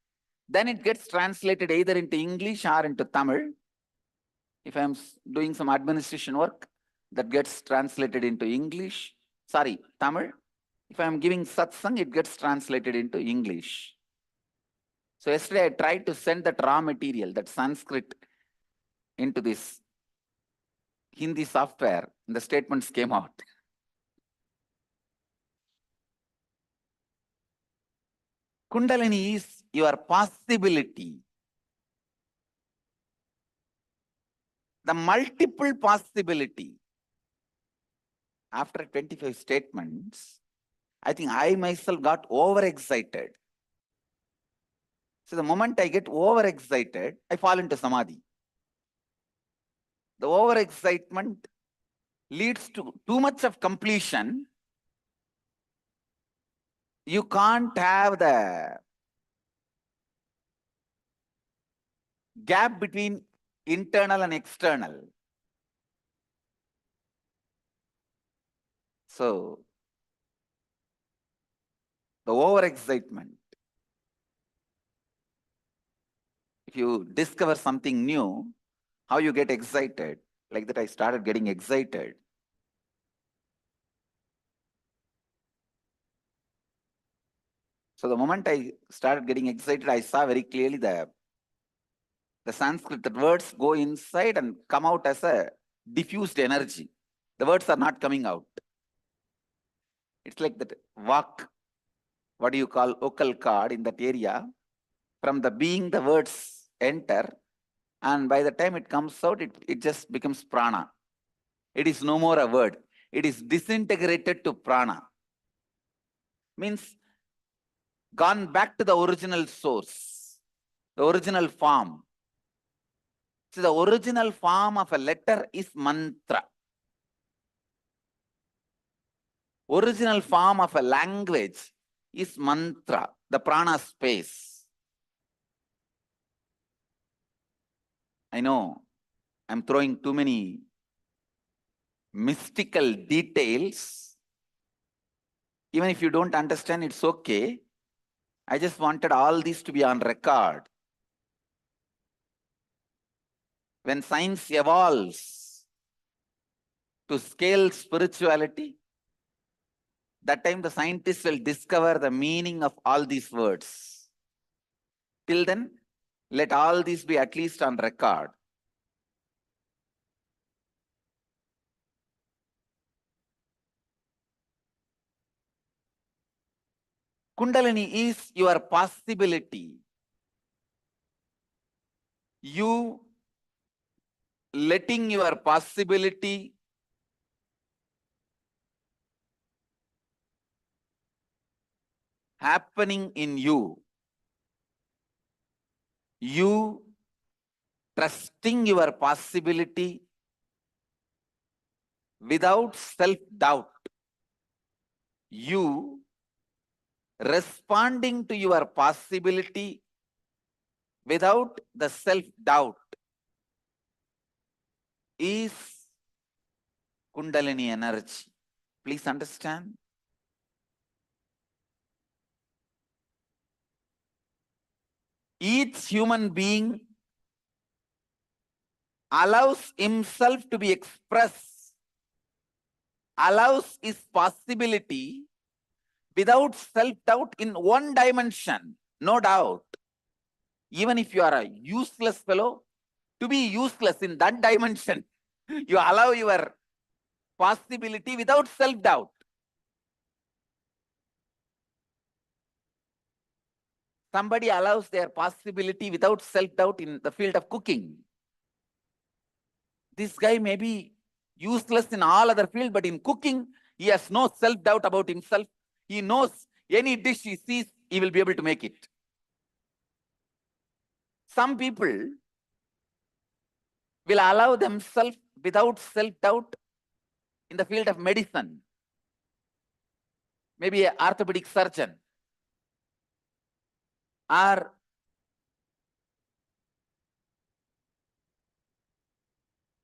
then it gets translated either into English or into Tamil. If I'm doing some administration work, that gets translated into English, Tamil. If I'm giving satsang, it gets translated into English. So yesterday I tried to send that raw material, that Sanskrit, into this Hindi software, and the statements came out. Kundalini is your possibility. The multiple possibility. After 25 statements, I think I myself got overexcited. So the moment I get overexcited, I fall into samadhi. The overexcitement leads to too much of completion. You can't have the gap between internal and external. So, the overexcitement. If you discover something new, how you get excited? Like that, I started getting excited. So the moment I started getting excited, I saw very clearly the Sanskrit, the words go inside and come out as a diffused energy. The words are not coming out. It's like that vak, what do you call vocal cord in that area. From the being, the words enter, and by the time it comes out, it just becomes prana. It is no more a word. It is disintegrated to prana. Means gone back to the original source, the original form. So the original form of a letter is mantra. Original form of a language is mantra, the prana space. I know I'm throwing too many mystical details. Even if you don't understand, it's okay. I just wanted all these to be on record. When science evolves to scale spirituality, that time the scientists will discover the meaning of all these words. Till then, let all these be at least on record. Kundalini is your possibility. You letting your possibility happening in you, you trusting your possibility without self-doubt, you responding to your possibility without the self-doubt is Kundalini energy. Please understand. Each human being allows himself to be expressed, allows his possibility without self-doubt in one dimension, no doubt. Even if you are a useless fellow, to be useless in that dimension, you allow your possibility without self-doubt. Somebody allows their possibility without self-doubt in the field of cooking. This guy may be useless in all other fields, but in cooking, he has no self-doubt about himself. He knows any dish he sees, he will be able to make it. Some people will allow themselves without self-doubt in the field of medicine. Maybe an orthopedic surgeon or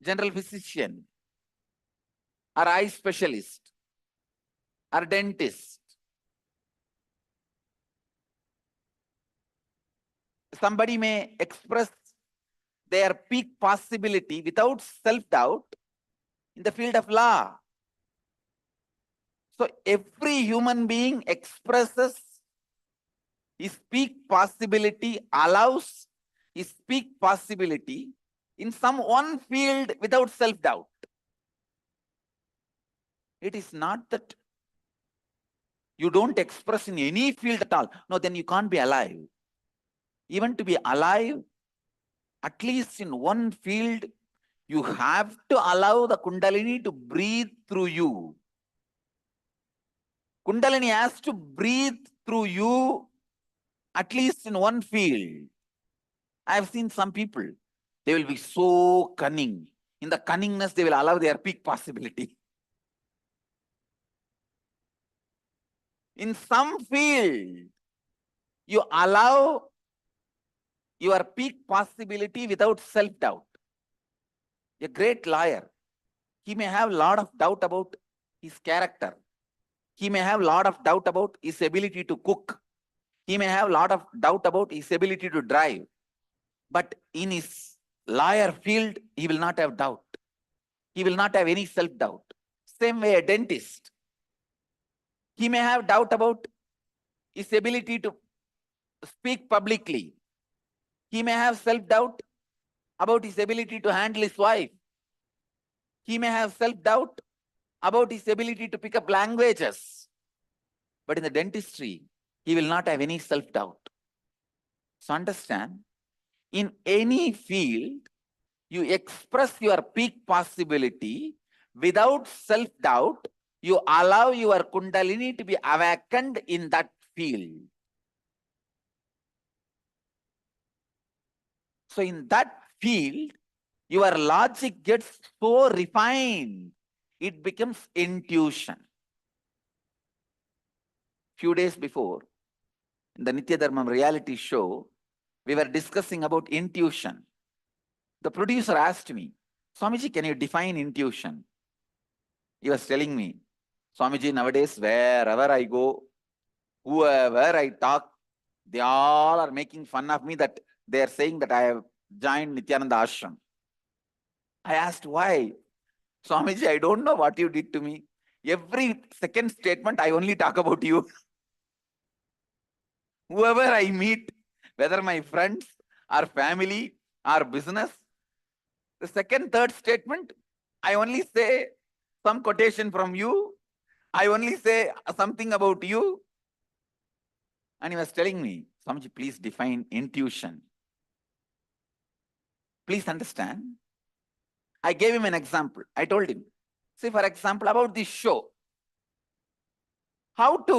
general physician or eye specialist or dentist. Somebody may express their peak possibility without self-doubt in the field of law. So every human being expresses his peak possibility, allows his peak possibility in some one field without self-doubt. It is not that you don't express in any field at all. No, then you can't be alive. Even to be alive, at least in one field, you have to allow the Kundalini to breathe through you. Kundalini has to breathe through you at least in one field. I have seen some people, they will be so cunning. In the cunningness, they will allow their peak possibility. In some field, you allow your peak possibility without self-doubt. A great lawyer, he may have a lot of doubt about his character. He may have a lot of doubt about his ability to cook. He may have a lot of doubt about his ability to drive. But in his lawyer field, he will not have doubt. He will not have any self-doubt. Same way a dentist. He may have doubt about his ability to speak publicly. He may have self-doubt about his ability to handle his wife. He may have self-doubt about his ability to pick up languages. But in the dentistry, he will not have any self-doubt. So understand, in any field, you express your peak possibility without self-doubt. You allow your Kundalini to be awakened in that field. So in that field, your logic gets so refined, it becomes intuition. Few days before, in the Nitya Dharmam reality show, we were discussing about intuition. The producer asked me, Swamiji, can you define intuition? He was telling me, Swamiji, nowadays, wherever I go, whoever I talk, they all are making fun of me that they are saying that I have joined Nithyananda ashram. I asked why. Swamiji, I don't know what you did to me. Every second statement, I only talk about you. Whoever I meet, whether my friends or family or business, the second, third statement, I only say some quotation from you. I only say something about you. And he was telling me, Swamiji, please define intuition. Please understand, I gave him an example. I told him, see, for example, about this show. How to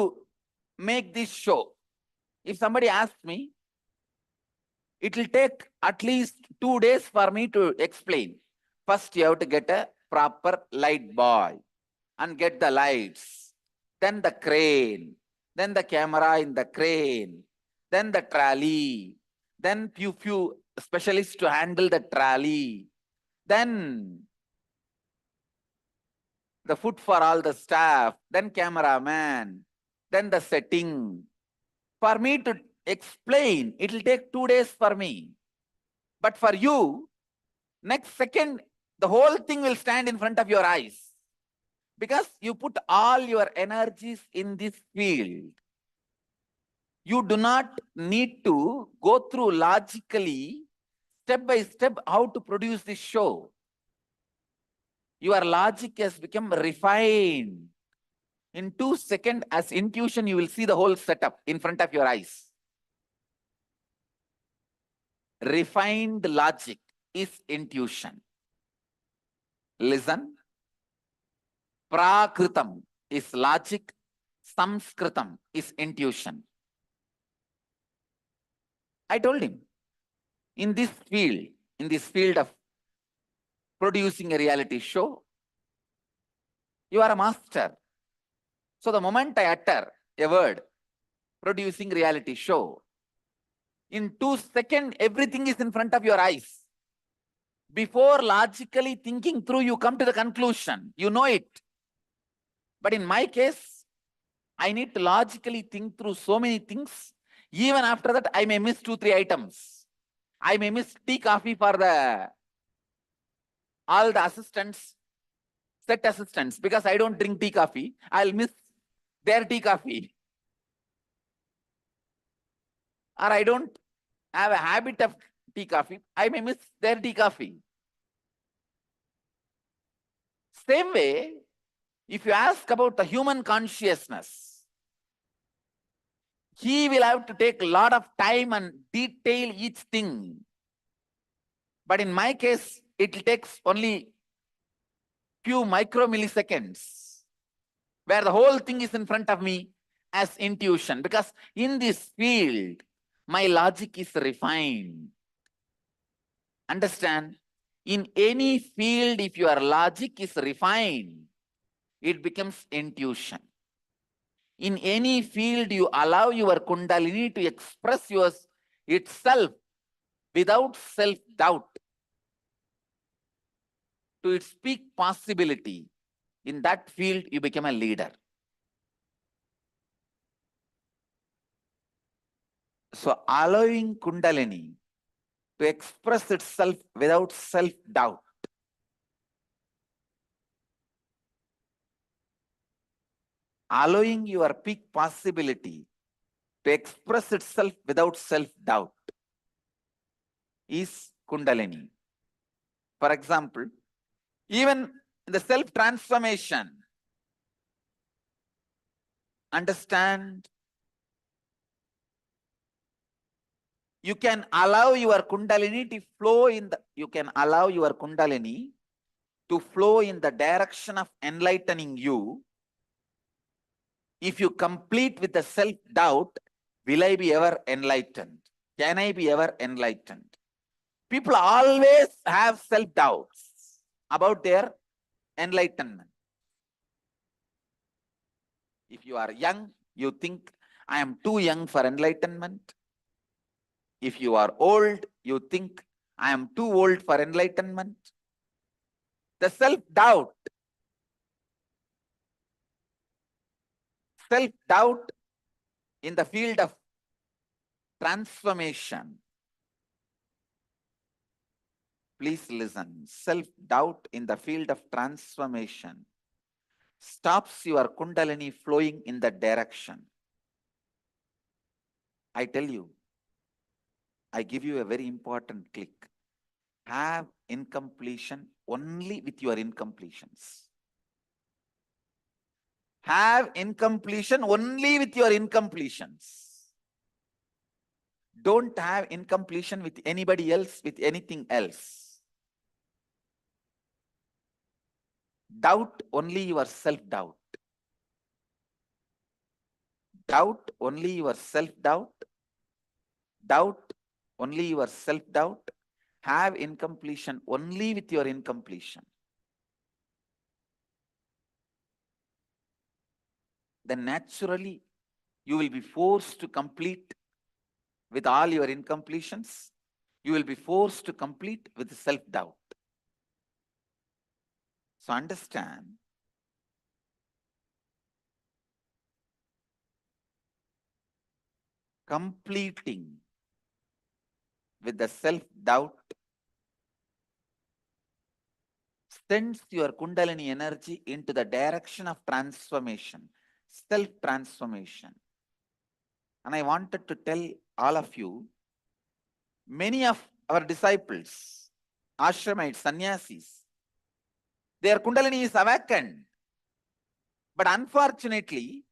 make this show? If somebody asks me, it will take at least 2 days for me to explain. First, you have to get a proper light boy and get the lights. Then the crane. Then the camera in the crane. Then the trolley. Then few specialists to handle the trolley. Then the food for all the staff. Then cameraman. Then the setting. For me to explain, it will take 2 days for me. But for you, next second, the whole thing will stand in front of your eyes. Because you put all your energies in this field. You do not need to go through logically, step by step, how to produce this show. Your logic has become refined. In 2 seconds, as intuition, you will see the whole setup in front of your eyes. Refined logic is intuition. Listen. Prakritam is logic. Samskritam is intuition. I told him, in this field of producing a reality show, you are a master. So the moment I utter a word, producing reality show, in 2 seconds, everything is in front of your eyes. Before logically thinking through, you come to the conclusion. You know it. But in my case, I need to logically think through so many things. Even after that, I may miss 2-3 items. I may miss tea, coffee for all the assistants, set assistants, because I don't drink tea, coffee. I'll miss their tea, coffee. Or I don't have a habit of tea, coffee. I may miss their tea, coffee. Same way, if you ask about the human consciousness, he will have to take a lot of time and detail each thing. But in my case, it takes only few micromilliseconds, where the whole thing is in front of me as intuition. Because in this field, my logic is refined. Understand? In any field, if your logic is refined, it becomes intuition. In any field, you allow your Kundalini to express itself without self-doubt to its peak possibility. In that field, you become a leader. So allowing Kundalini to express itself without self-doubt, allowing your peak possibility to express itself without self-doubt is Kundalini. For example, even in the self-transformation, understand, you can allow your Kundalini to flow in the, direction of enlightening you. If you complete with the self-doubt, will I be ever enlightened? Can I be ever enlightened? People always have self-doubts about their enlightenment. If you are young, you think, I am too young for enlightenment. If you are old, you think, I am too old for enlightenment. The self-doubt in the field of transformation. Please listen. Self-doubt in the field of transformation stops your Kundalini flowing in that direction. I tell you, I give you a very important click. Have incompletion only with your incompletions. Have incompletion only with your incompletions. Don't have incompletion with anybody else, with anything else. Doubt only your self-doubt. Doubt only your self-doubt. Doubt only your self-doubt. Have incompletion only with your incompletion. Then naturally you will be forced to complete with all your incompletions. You will be forced to complete with self-doubt. So understand, completing with the self-doubt sends your Kundalini energy into the direction of transformation, self-transformation. And I wanted to tell all of you, many of our disciples, ashramites, sannyasis, their Kundalini is awakened. But unfortunately,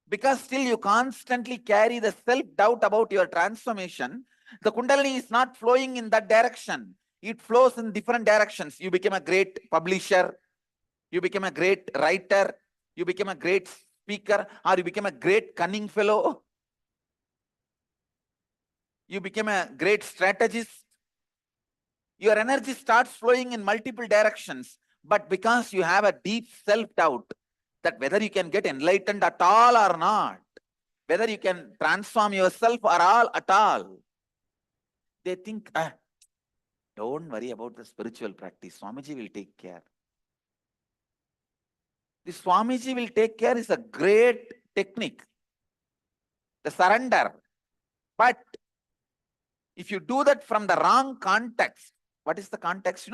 because still you constantly carry the self-doubt about your transformation, the Kundalini is not flowing in that direction. It flows in different directions. You become a great publisher, you become a great writer, you become a great speaker, or you become a great cunning fellow. You become a great strategist. Your energy starts flowing in multiple directions, but because you have a deep self-doubt that whether you can get enlightened at all or not, whether you can transform yourself or all at all, they think, don't worry about the spiritual practice. Swamiji will take care. The Swamiji will take care is a great technique, the surrender. But if you do that from the wrong context, what is the context?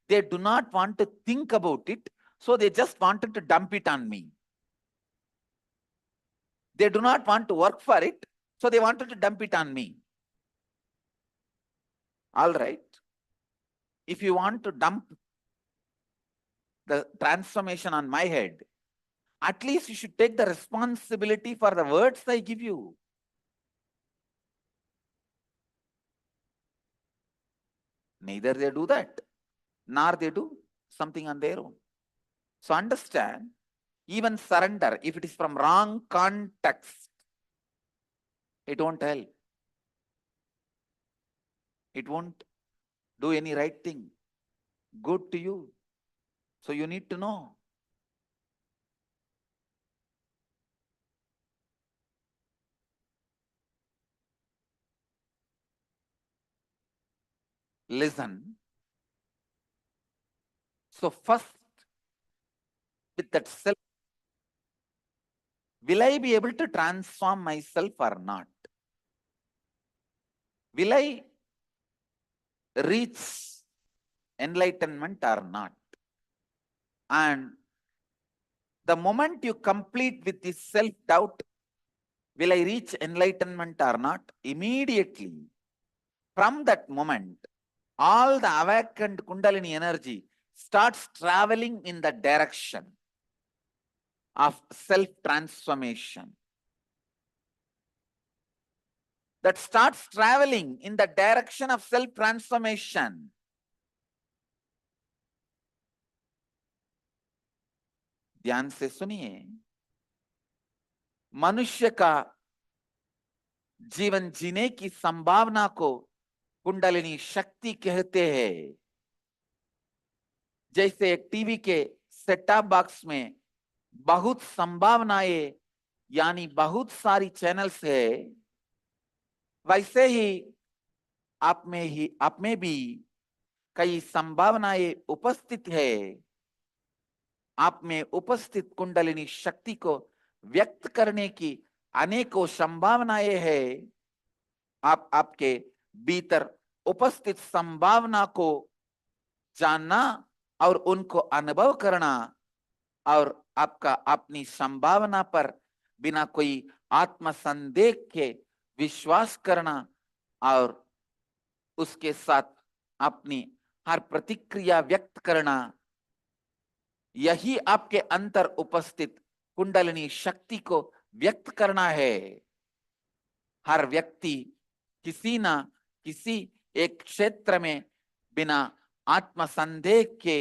They do not want to think about it, so they just wanted to dump it on me. They do not want to work for it, so they wanted to dump it on me. All right. If you want to dump the transformation on my head, at least you should take the responsibility for the words I give you. Neither they do that, nor they do something on their own. So understand, even surrender, if it is from wrong context, it won't help. It won't do any right thing, good to you. So you need to know. Listen. So first, with that self, will I be able to transform myself or not? Will I reach enlightenment or not? And the moment you complete with this self-doubt, will I reach enlightenment or not? Immediately, from that moment, all the awakened Kundalini energy starts traveling in the direction of self-transformation. That starts traveling in the direction of self-transformation. ध्यान से सुनिए, मनुष्य का जीवन जीने की संभावना को कुंडलिनी शक्ति कहते हैं। जैसे एक टीवी के सेटअप बॉक्स में बहुत संभावनाएं यानी बहुत सारी चैनल्स है, वैसे ही आप में भी कई संभावनाएं उपस्थित है। आप में उपस्थित कुंडलिनी शक्ति को व्यक्त करने की अनेकों संभावनाएं हैं। आप आपके भीतर उपस्थित संभावना को जानना और उनको अनुभव करना, और आपका अपनी संभावना पर बिना कोई आत्मसंदेह के विश्वास करना और उसके साथ अपनी हर प्रतिक्रिया व्यक्त करना, यही आपके अंतर उपस्थित कुंडलिनी शक्ति को व्यक्त करना है। हर व्यक्ति किसी ना किसी एक क्षेत्र में बिना आत्मसंदेह के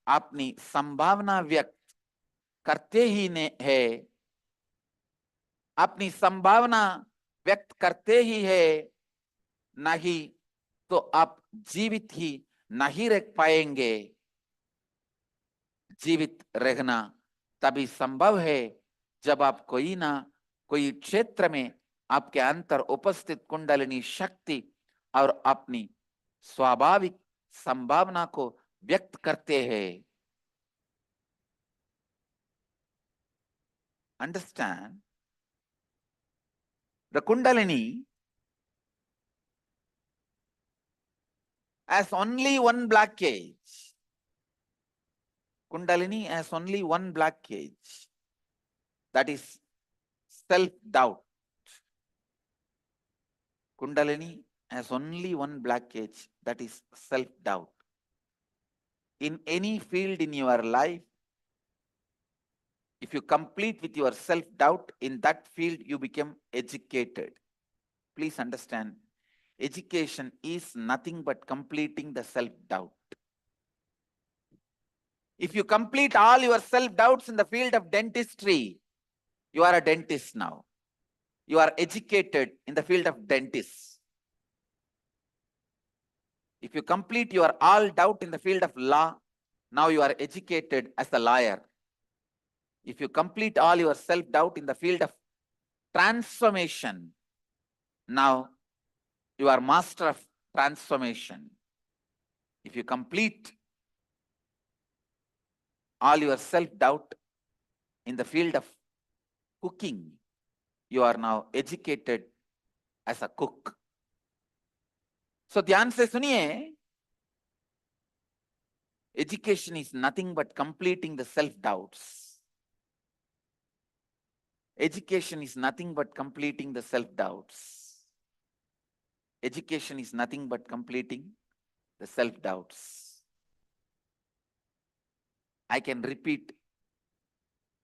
अपनी संभावना व्यक्त करते ही है, अपनी संभावना व्यक्त करते ही है, नहीं तो आप जीवित ही नहीं रह पाएंगे। जीवित रहना तभी संभव है जब आप कोई ना कोई क्षेत्र में आपके अंतर उपस्थित कुंडलिनी शक्ति और अपनी स्वाभाविक संभावना को व्यक्त करते हैं। Understand? The Kundalini has only one blockage. Kundalini has only one blockage. That is self-doubt. Kundalini has only one blockage. That is self-doubt. In any field in your life, if you complete with your self-doubt, in that field you become educated. Please understand, education is nothing but completing the self-doubt. If you complete all your self-doubts in the field of dentistry, you are a dentist now. You are educated in the field of dentist. If you complete your all doubt in the field of law, now you are educated as a lawyer. If you complete all your self-doubt in the field of transformation, now you are master of transformation. If you complete all your self-doubt in the field of cooking, you are now educated as a cook. So ध्यान से सुनिए, education is nothing but completing the self-doubts. Education is nothing but completing the self-doubts. Education is nothing but completing the self-doubts. I can repeat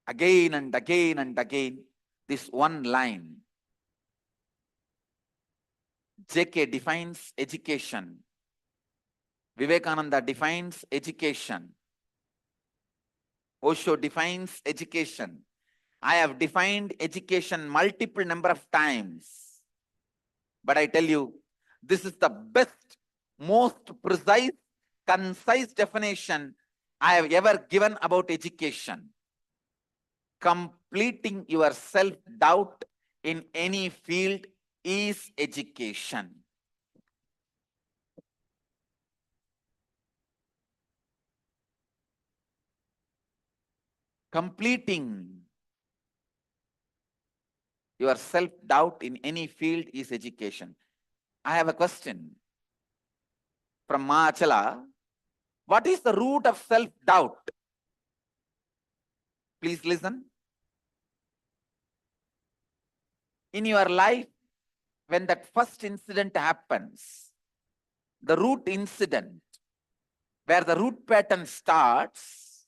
again and again and again this one line. JK defines education. Vivekananda defines education. Osho defines education. I have defined education multiple number of times. But I tell you, this is the best, most precise, concise definition I have ever given about education. Completing your self-doubt in any field is education. Completing your self-doubt in any field is education. I have a question from Maachala. What is the root of self-doubt? Please listen. In your life, when that first incident happens, the root incident, where the root pattern starts,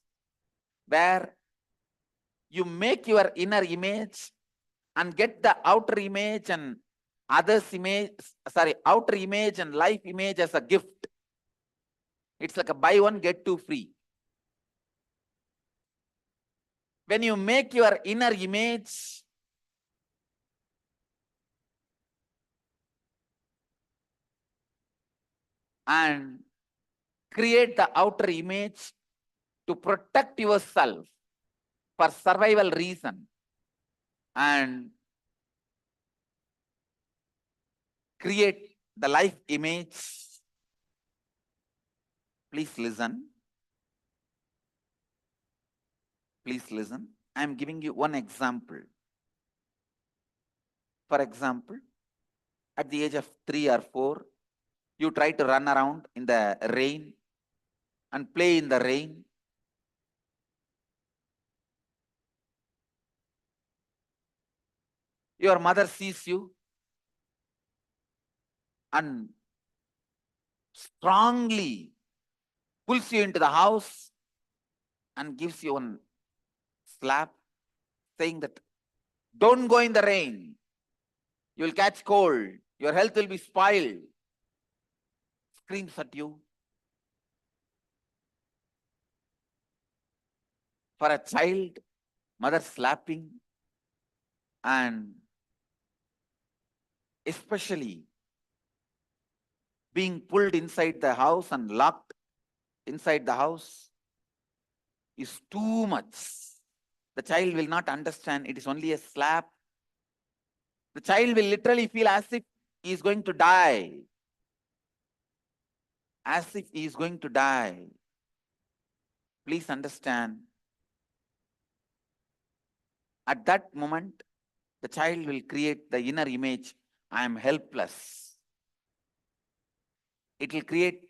where you make your inner image and get the outer image and outer image and life image as a gift. It's like a buy one, get two free. When you make your inner image and create the outer image to protect yourself for survival reason and create the life image. Please listen. Please listen. I am giving you one example. For example, at the age of 3 or 4, you try to run around in the rain and play in the rain. Your mother sees you and strongly pulls you into the house and gives you one slap, saying that, don't go in the rain. You will catch cold. Your health will be spoiled. Screams at you. for a child, mother slapping, and especially being pulled inside the house and locked inside the house is too much. The child will not understand it is only a slap. The child will literally feel as if he is going to die. As if he is going to die. Please understand. At that moment, the child will create the inner image, I am helpless. It will create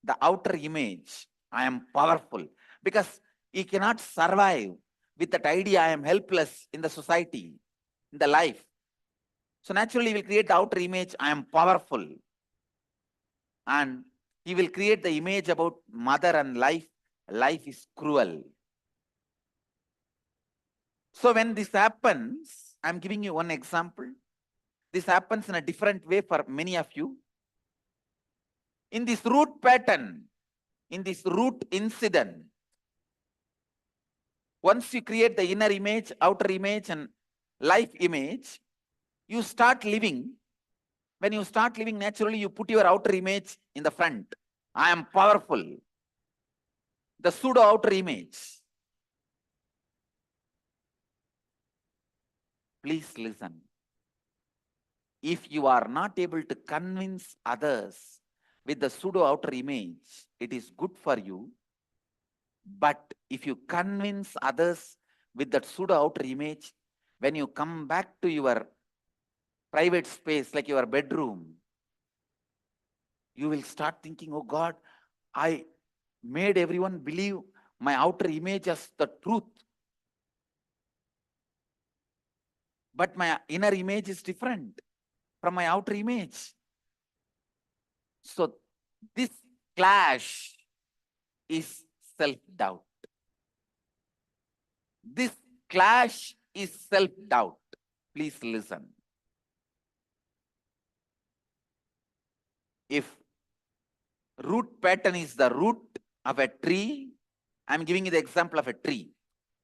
the outer image, I am powerful. Because he cannot survive with that idea, I am helpless in the society, in the life. So naturally, he will create the outer image, I am powerful. And he will create the image about mother and life. Life is cruel. So when this happens, I'm giving you one example. This happens in a different way for many of you. In this root pattern, in this root incident, once you create the inner image, outer image, and life image, you start living. When you start living, naturally, you put your outer image in the front. I am powerful. The pseudo outer image. Please listen. If you are not able to convince others with the pseudo outer image, it is good for you. But if you convince others with that pseudo outer image, when you come back to your private space, like your bedroom, you will start thinking, oh God, I made everyone believe my outer image as the truth. But my inner image is different from my outer image. So this clash is self-doubt. This clash is self-doubt. Please listen. If root pattern is the root of a tree, I'm giving you the example of a tree.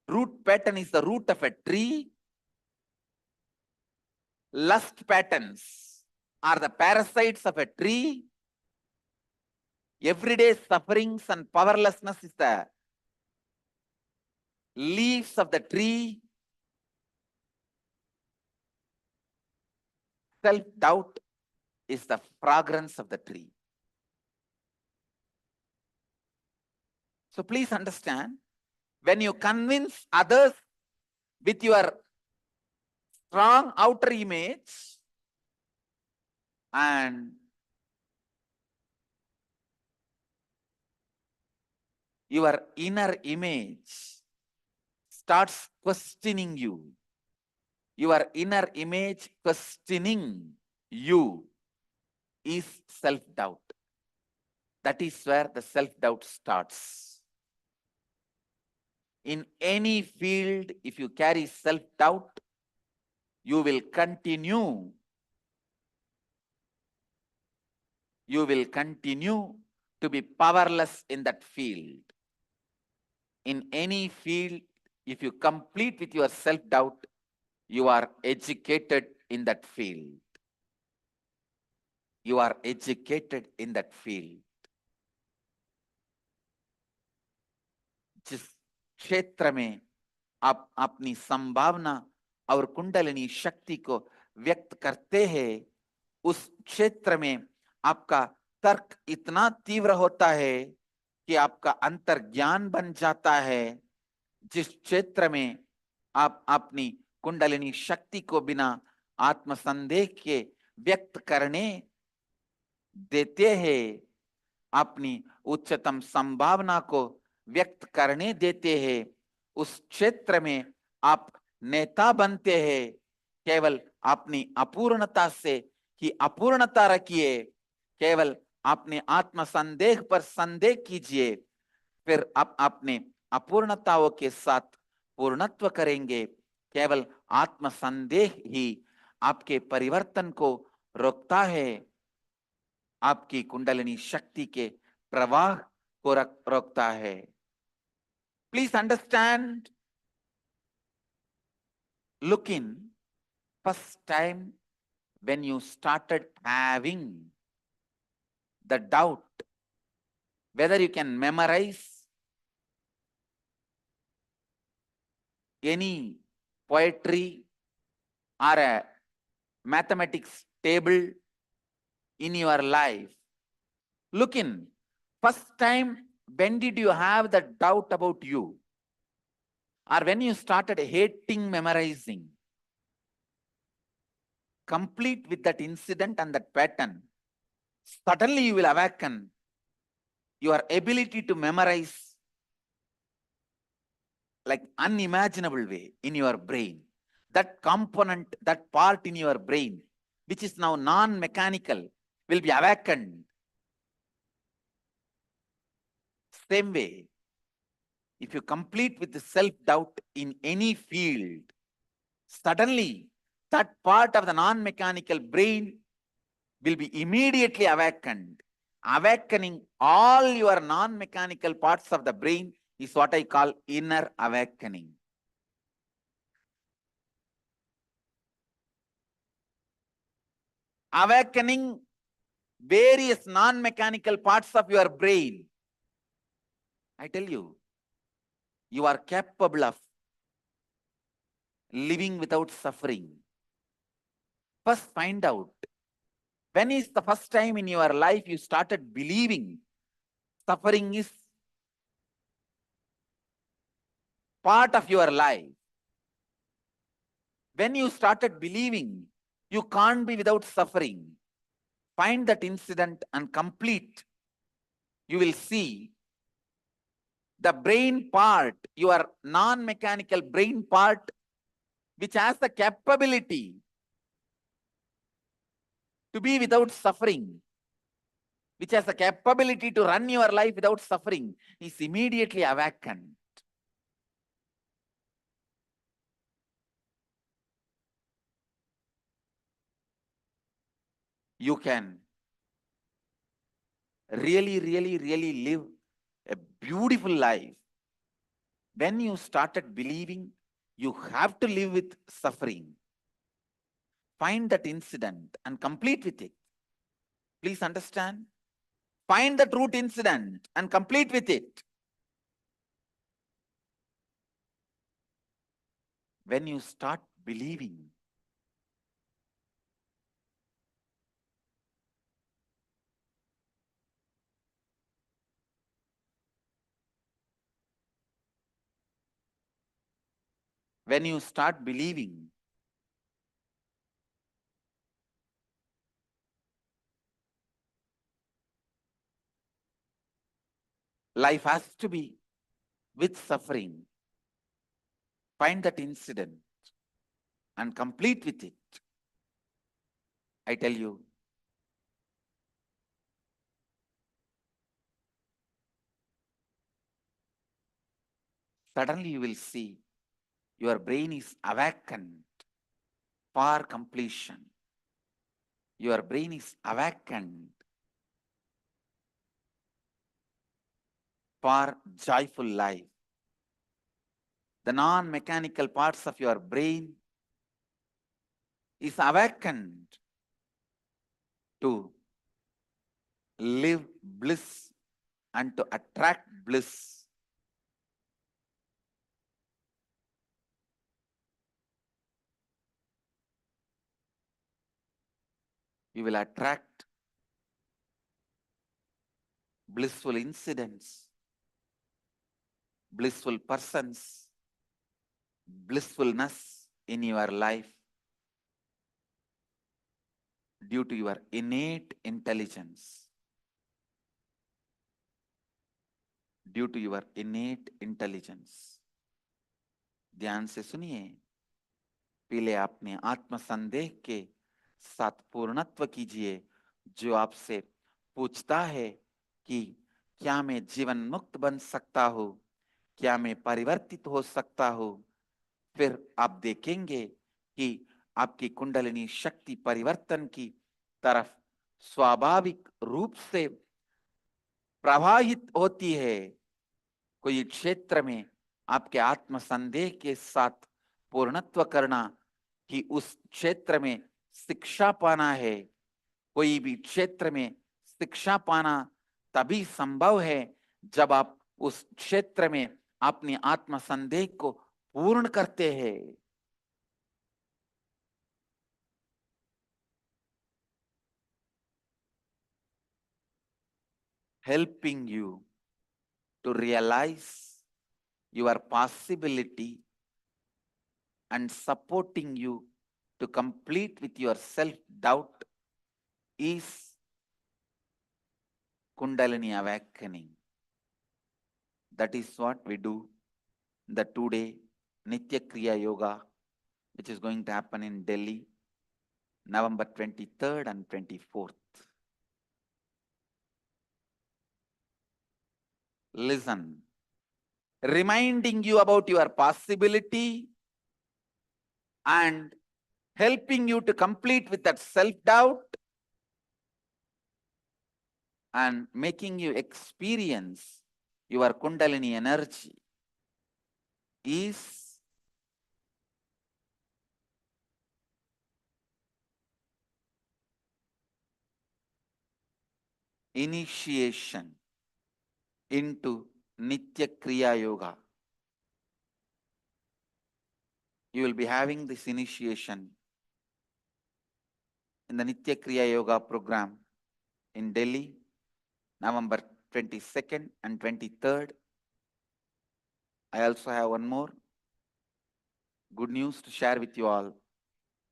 Root pattern is the root of a tree. Lust patterns are the parasites of a tree. Everyday sufferings and powerlessness is the leaves of the tree. Self-doubt is the fragrance of the tree. So please understand, when you convince others with your strong outer image and your inner image starts questioning you, your inner image questioning you is self-doubt. That is where the self-doubt starts. In any field, if you carry self-doubt, you will continue. You will continue to be powerless in that field. In any field, if you complete with your self-doubt, you are educated in that field. You are educated in that field. जिस क्षेत्र में आप अपनी संभावना और कुंडलिनी शक्ति को व्यक्त करते हैं, उस क्षेत्र में आपका तर्क इतना तीव्र होता है कि आपका अंतर्ज्ञान बन जाता है। जिस क्षेत्र में आप अपनी कुंडलिनी शक्ति को बिना आत्मसंदेह के व्यक्त करने देते हैं, अपनी उच्चतम संभावना को व्यक्त करने देते हैं, उस क्षेत्र में आप नेता बनते हैं। केवल अपनी अपूर्णता से ही अपूर्णता रखिए, केवल अपने आत्मसंदेह पर संदेह कीजिए, फिर आप अपने अपूर्णताओं के साथ पूर्णत्व करेंगे। केवल आत्मसंदेह ही आपके परिवर्तन को रोकता है, आपकी कुंडलिनी शक्ति के प्रवाह को रोकता है। Please understand, look in, first time when you started having the doubt whether you can memorize any poetry or a mathematics table in your life. Look in, first time when did you have the doubt about you? Or when you started hating memorizing? Complete with that incident and that pattern. Suddenly you will awaken your ability to memorize like unimaginable way in your brain. That component, that part in your brain, which is now non-mechanical, will be awakened. Same way, if you complete with the self-doubt in any field, suddenly that part of the non-mechanical brain will be immediately awakened. Awakening all your non-mechanical parts of the brain is what I call inner awakening. Awakening various non-mechanical parts of your brain. I tell you, you are capable of living without suffering. First find out, when is the first time in your life you started believing suffering is part of your life? When you started believing you can't be without suffering, find that incident and complete. You will see the brain part, your non-mechanical brain part, which has the capability to be without suffering, which has the capability to run your life without suffering, is immediately awakened. You can really live a beautiful life when you started believing you have to live with suffering. Find that incident and complete with it. Please understand. Find the root incident and complete with it. When you start believing, life has to be with suffering. Find that incident and complete with it. I tell you, suddenly you will see your brain is awakened for completion. Your brain is awakened for joyful life. The non-mechanical parts of your brain is awakened to live bliss and to attract bliss. You will attract blissful incidents, blissful persons, blissfulness in your life due to your innate intelligence. Due to your innate intelligence. ध्यान से सुनिए, पहले अपने आत्म संदेह के साथ पूर्णत्व कीजिए, जो आपसे पूछता है कि क्या मैं जीवन मुक्त बन सकता हूँ, क्या मैं परिवर्तित हो सकता हूँ। फिर आप देखेंगे कि आपकी कुंडलिनी शक्ति परिवर्तन की तरफ स्वाभाविक रूप से प्रवाहित होती है। कोई क्षेत्र में आपके आत्म संदेह के साथ पूर्णत्व करना कि उस क्षेत्र में शिक्षा पाना है। कोई भी क्षेत्र में शिक्षा पाना तभी संभव है जब आप उस क्षेत्र में अपनी आत्म संदेह को पूर्ण करते हैं। Helping you to realize your possibility and supporting you to complete with your self-doubt is Kundalini awakening. That is what we do the 2-day Nitya Kriya Yoga, which is going to happen in Delhi, November 23rd and 24th. Listen, reminding you about your possibility and helping you to complete with that self-doubt and making you experience your Kundalini energy is initiation into Nitya Kriya Yoga. You will be having this initiation in the Nitya Kriya Yoga program in Delhi, November 22nd and 23rd. I also have one more good news to share with you all.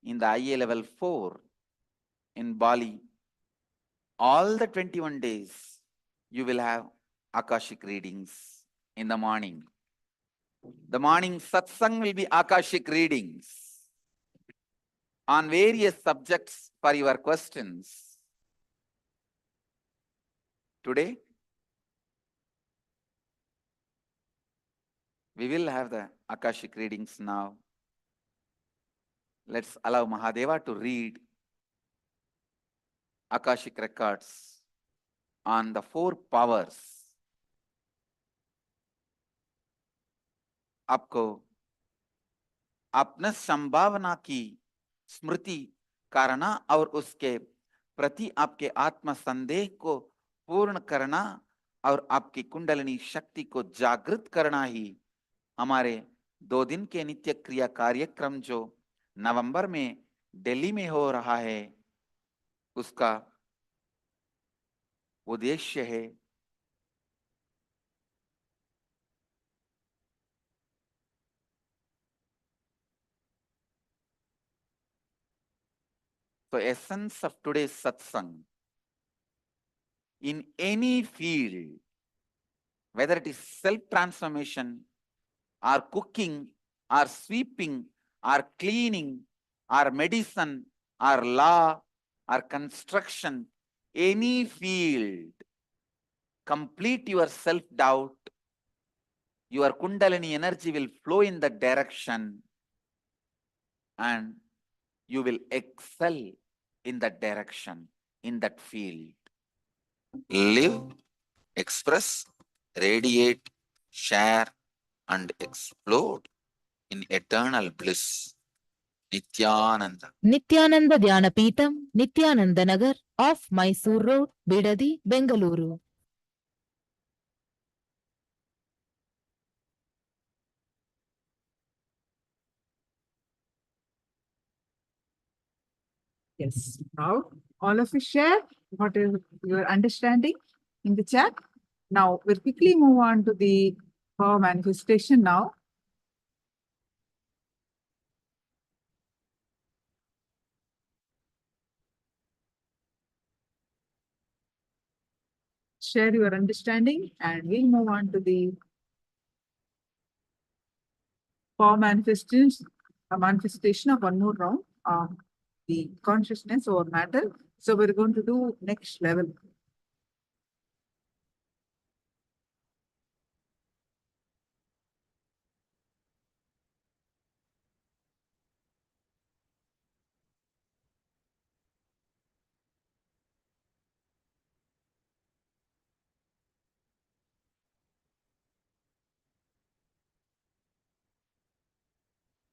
In the IA level 4 in Bali, all the 21 days, you will have Akashic readings in the morning. The morning satsang will be Akashic readings on various subjects for your questions. Today, we will have the Akashic readings now. Let's allow Mahadeva to read Akashic records on the 4 powers. आपको अपने संभावना की स्मृति करना और उसके प्रति आपके आत्म संदेह को पूर्ण करना और आपकी कुंडलिनी शक्ति को जागृत करना ही हमारे 2 दिन के नित्य क्रिया कार्यक्रम जो नवंबर में दिल्ली में हो रहा है उसका उद्देश्य है। So essence of today's satsang, in any field, whether it is self-transformation or cooking or sweeping or cleaning or medicine or law or construction, any field, complete your self-doubt, your Kundalini energy will flow in that direction and you will excel in that direction, in that field. Live, express, radiate, share, and explode in eternal bliss. Nithyananda. Nithyananda Dhyana Peetham, Nithyananda Nagar, off Mysore Road, Bidadi, Bengaluru. Yes. Now, all of you share what is your understanding in the chat. Now, we'll quickly move on to the power manifestation now. Share your understanding and we'll move on to the power manifestation, a manifestation of one more round of the consciousness over matter. So we're going to do next level.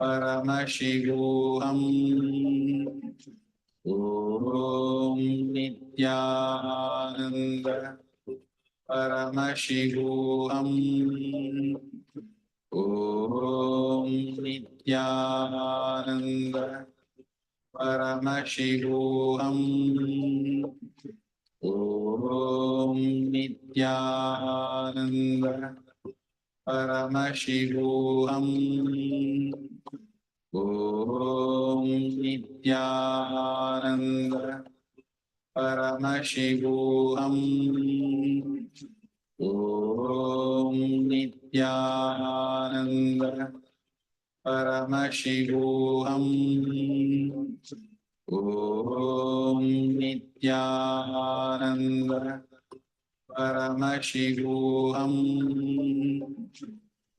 Paramashivoham Om Nithyananda Paramashivoham Om Nithyananda Paramashivoham Om Nithyananda Paramashivoham Om Nithyananda Paramashivoham Om Nithyananda Paramashivoham Om Nithyananda Paramashivoham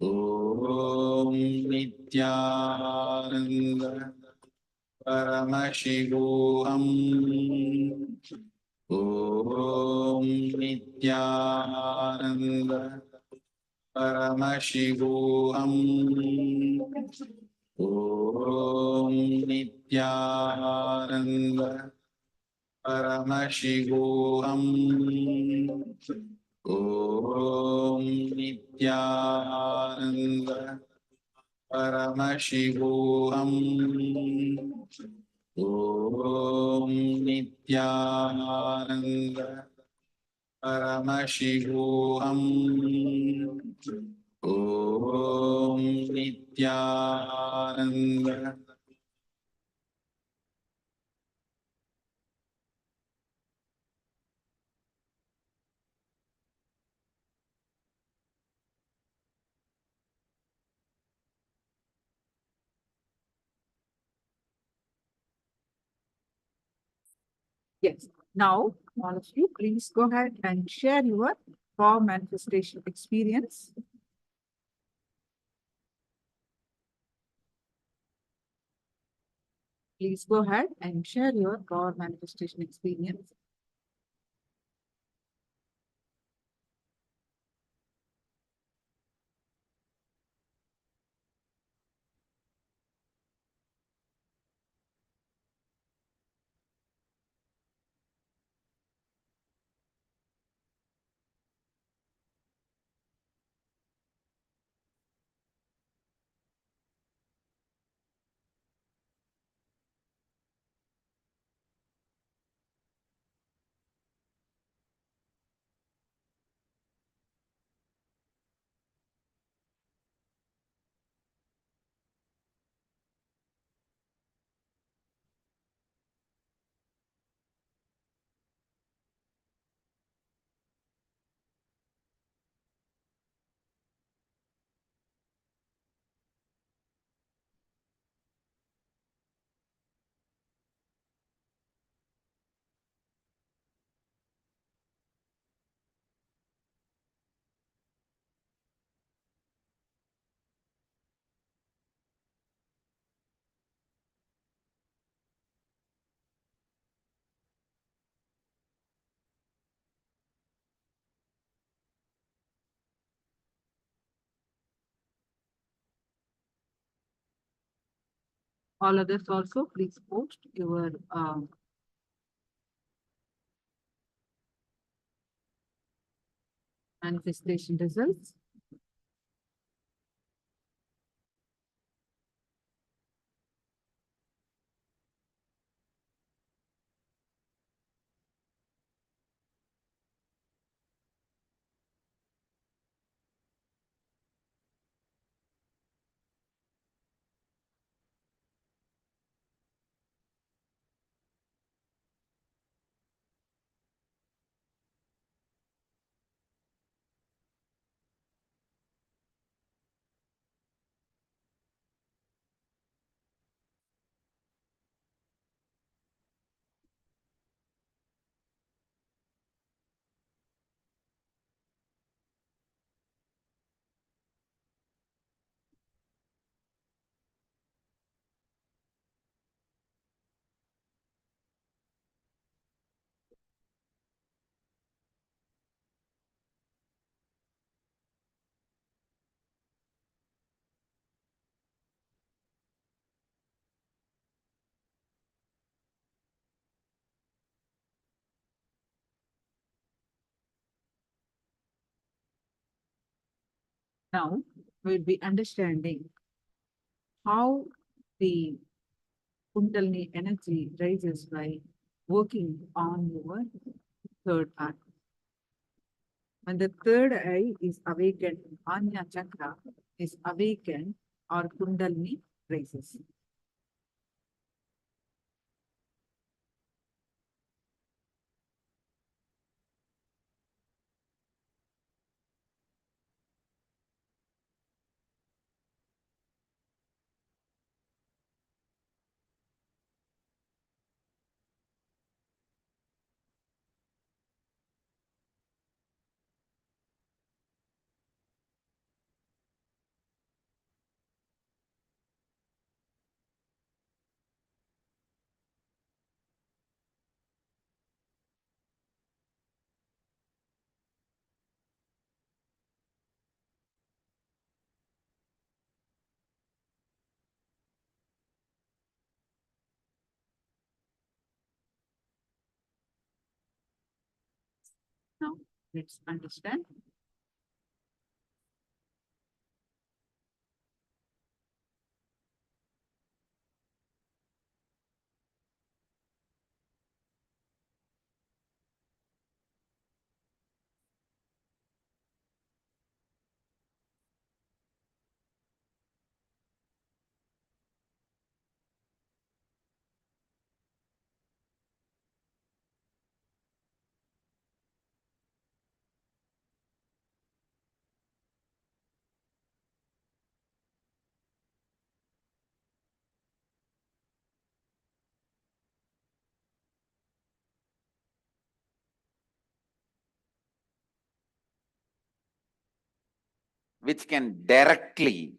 Om Nithyananda Paramashivoham Om Nithyananda Paramashivoham Om Nithyananda Paramashivoham Om Nithyananda Paramashivoham Om Nithyananda Paramashivoham Om Nithyananda Yes. Now, all of you, please go ahead and share your power manifestation experience. Please go ahead and share your power manifestation experience. All others also, please post your manifestation results. Now we'll be understanding how the Kundalini energy rises by working on your third eye. When the third eye is awakened, Anya Chakra is awakened, or Kundalini rises. Now let's understand. which can directly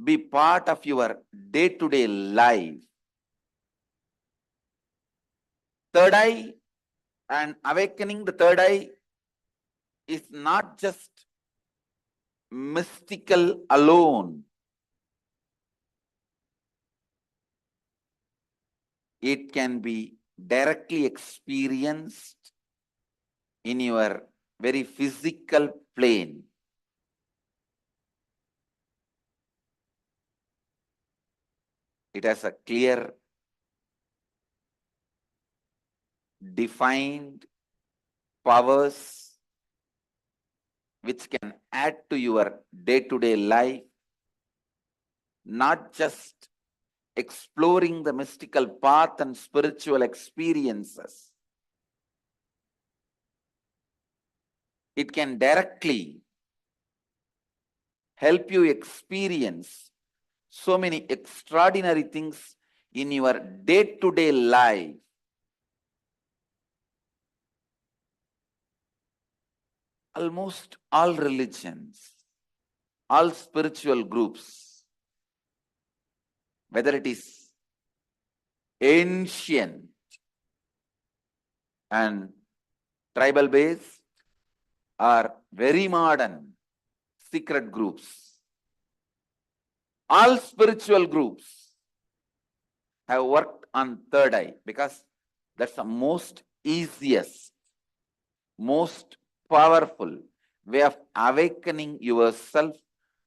be part of your day-to-day life. Third eye and awakening the third eye is not just mystical alone. It can be directly experienced in your very physical plane. It has a clear, defined powers which can add to your day-to-day life, not just exploring the mystical path and spiritual experiences. It can directly help you experience so many extraordinary things in your day-to-day life. Almost all religions, all spiritual groups, whether it is ancient and tribal based or very modern secret groups, all spiritual groups have worked on third eye because that's the most easiest, most powerful way of awakening yourself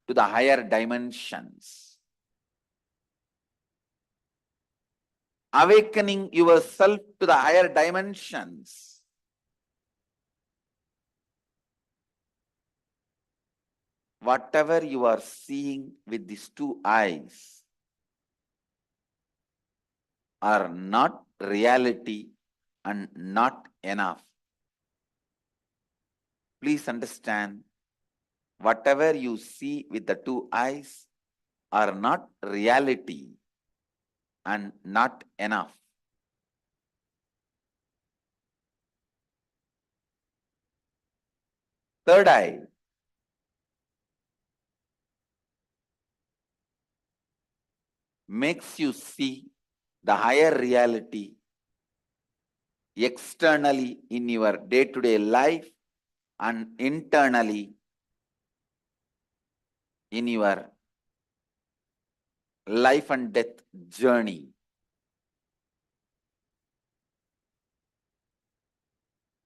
to the higher dimensions. Awakening yourself to the higher dimensions. Whatever you are seeing with these two eyes are not reality and not enough. Please understand, whatever you see with the two eyes are not reality and not enough. Third eye makes you see the higher reality externally in your day-to-day life and internally in your life and death journey.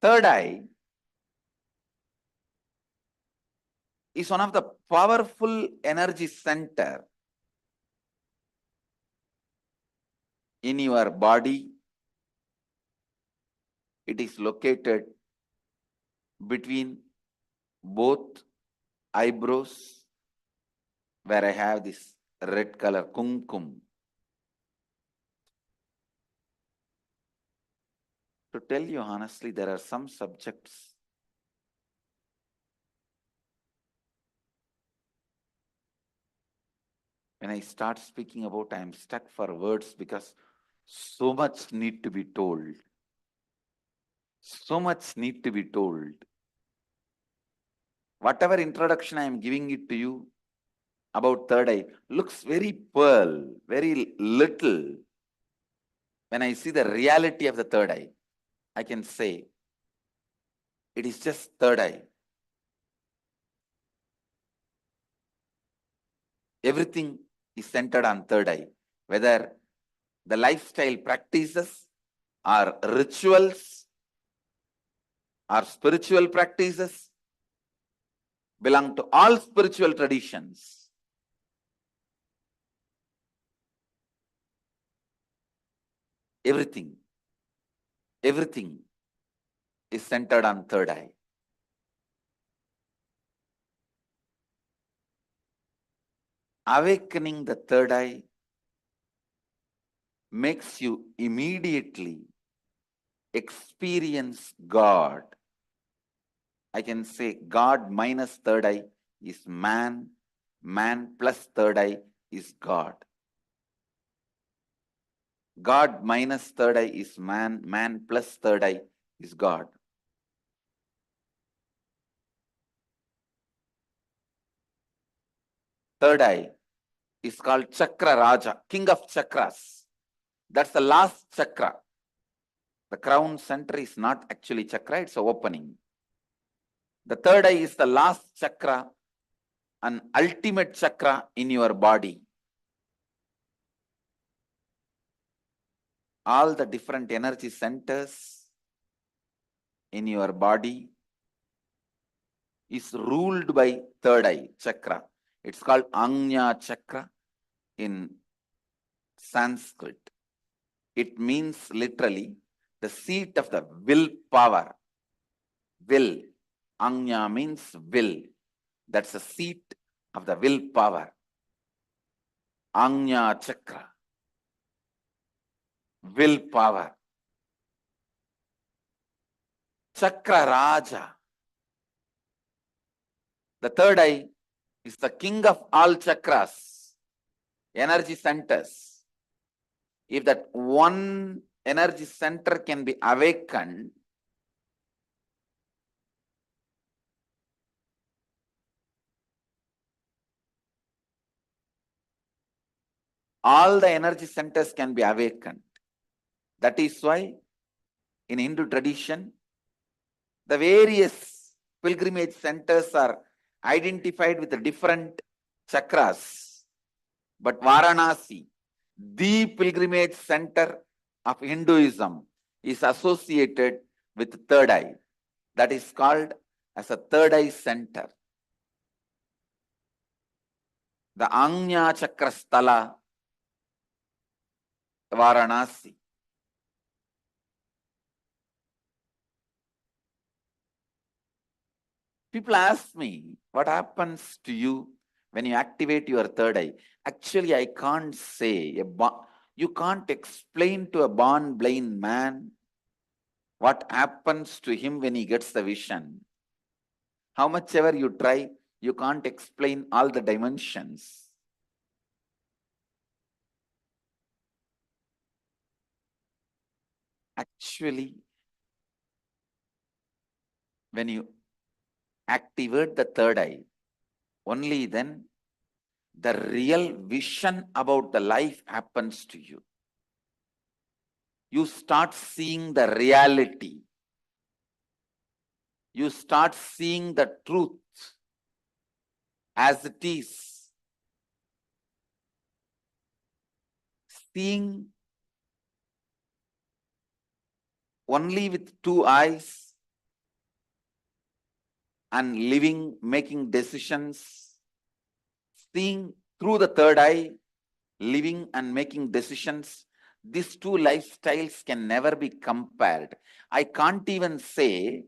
Third eye is one of the powerful energy center in your body. It is located between both eyebrows, where I have this red color kumkum. To tell you honestly, there are some subjects when I start speaking about, I am stuck for words because so much need to be told. So much need to be told. Whatever introduction I am giving it to you about third eye looks very pearl, very little. When I see the reality of the third eye, I can say it is just third eye. Everything is centered on third eye, whether the lifestyle practices or rituals or spiritual practices belong to all spiritual traditions. Everything is centered on third eye. Awakening the third eye makes you immediately experience God. I can say God minus third eye is man, man plus third eye is God. God minus third eye is man, man plus third eye is God. Third eye is called Chakra Raja, king of chakras. That's the last chakra. The crown center is not actually chakra, it's an opening. The third eye is the last chakra, an ultimate chakra in your body. All the different energy centers in your body is ruled by third eye chakra. It's called Anya chakra in Sanskrit. It means literally the seat of the willpower. Will. Anya means will. That's the seat of the willpower. Anya chakra. Willpower. Chakra Raja. The third eye is the king of all chakras, energy centers. If that one energy center can be awakened, all the energy centers can be awakened. That is why in Hindu tradition, the various pilgrimage centers are identified with the different chakras. But Varanasi, the pilgrimage center of Hinduism, is associated with third eye. That is called as a third eye center. The Anya Chakra Sthala, Varanasi. People ask me, what happens to you when you activate your third eye? Actually, I can't say. You can't explain to a born blind man what happens to him when he gets the vision. How much ever you try, you can't explain all the dimensions. Actually, when you activate the third eye, only then the real vision about the life happens to you. You start seeing the reality. You start seeing the truth as it is. Seeing only with two eyes and living, making decisions, seeing through the third eye, living and making decisions, these two lifestyles can never be compared. I can't even say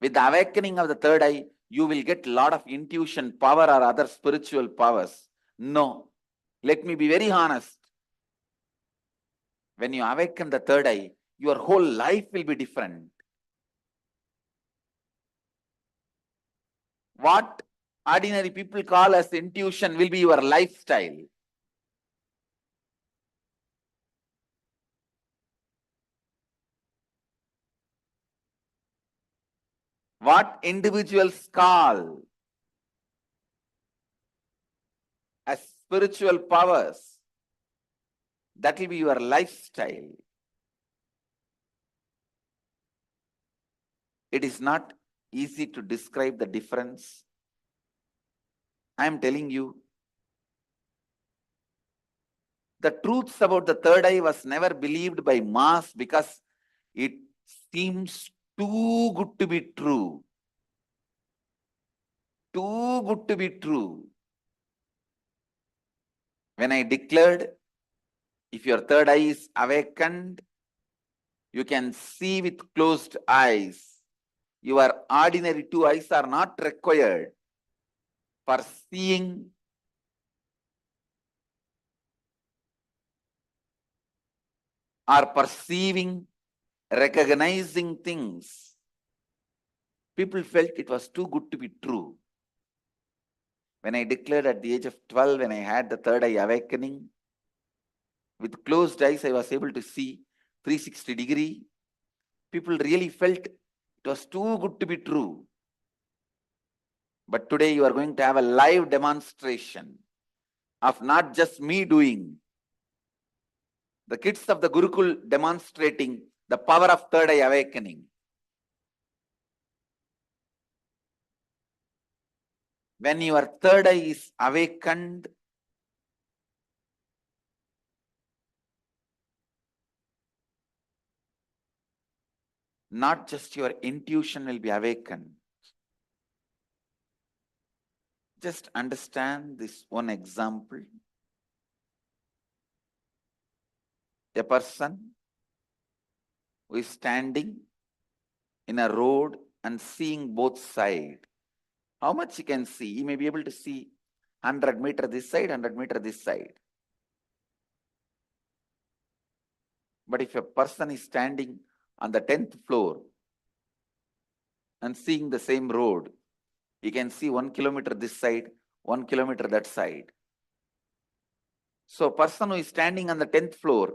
with the awakening of the third eye, you will get a lot of intuition power or other spiritual powers. No. Let me be very honest. When you awaken the third eye, your whole life will be different. What ordinary people call as intuition will be your lifestyle. What individuals call as spiritual powers, that will be your lifestyle. It is not easy to describe the difference. I am telling you, the truths about the third eye was never believed by mass because it seems too good to be true. Too good to be true. When I declared, if your third eye is awakened, you can see with closed eyes. Your ordinary two eyes are not required for seeing or perceiving, recognizing things. People felt it was too good to be true. When I declared at the age of 12, when I had the third eye awakening, with closed eyes, I was able to see 360 degree. People really felt it was too good to be true. But today you are going to have a live demonstration of not just me doing. The kids of the Gurukul demonstrating the power of third eye awakening. When your third eye is awakened, not just your intuition will be awakened. Just understand this one example. A person who is standing in a road and seeing both sides. How much he can see? He may be able to see 100 meters this side, 100 meters this side. But if a person is standing on the 10th floor and seeing the same road, he can see 1 kilometer this side, 1 kilometer that side. So a person who is standing on the 10th floor,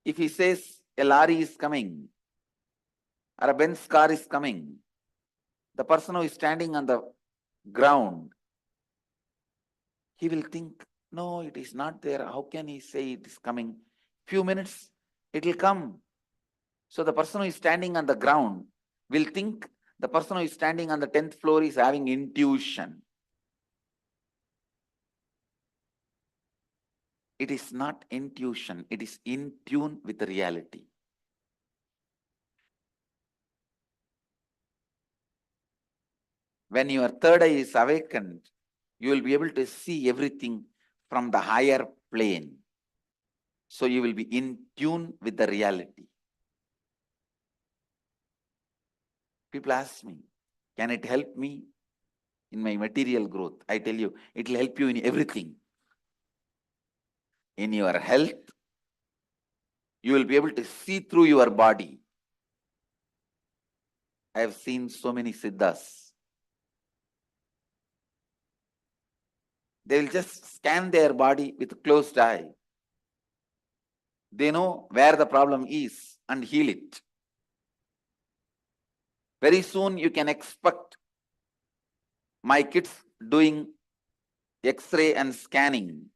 if he says a lorry is coming or a Benz car is coming, the person who is standing on the ground, he will think, no, it is not there. How can he say it is coming? Few minutes, it will come. So the person who is standing on the ground will think the person who is standing on the 10th floor is having intuition. It is not intuition. It is in tune with the reality. When your third eye is awakened, you will be able to see everything from the higher plane. So you will be in tune with the reality. People ask me, can it help me in my material growth? I tell you, it will help you in everything. In your health, you will be able to see through your body. I have seen so many siddhas. They will just scan their body with a closed eye. They know where the problem is and heal it. Very soon you can expect my kids doing X-ray and scanning.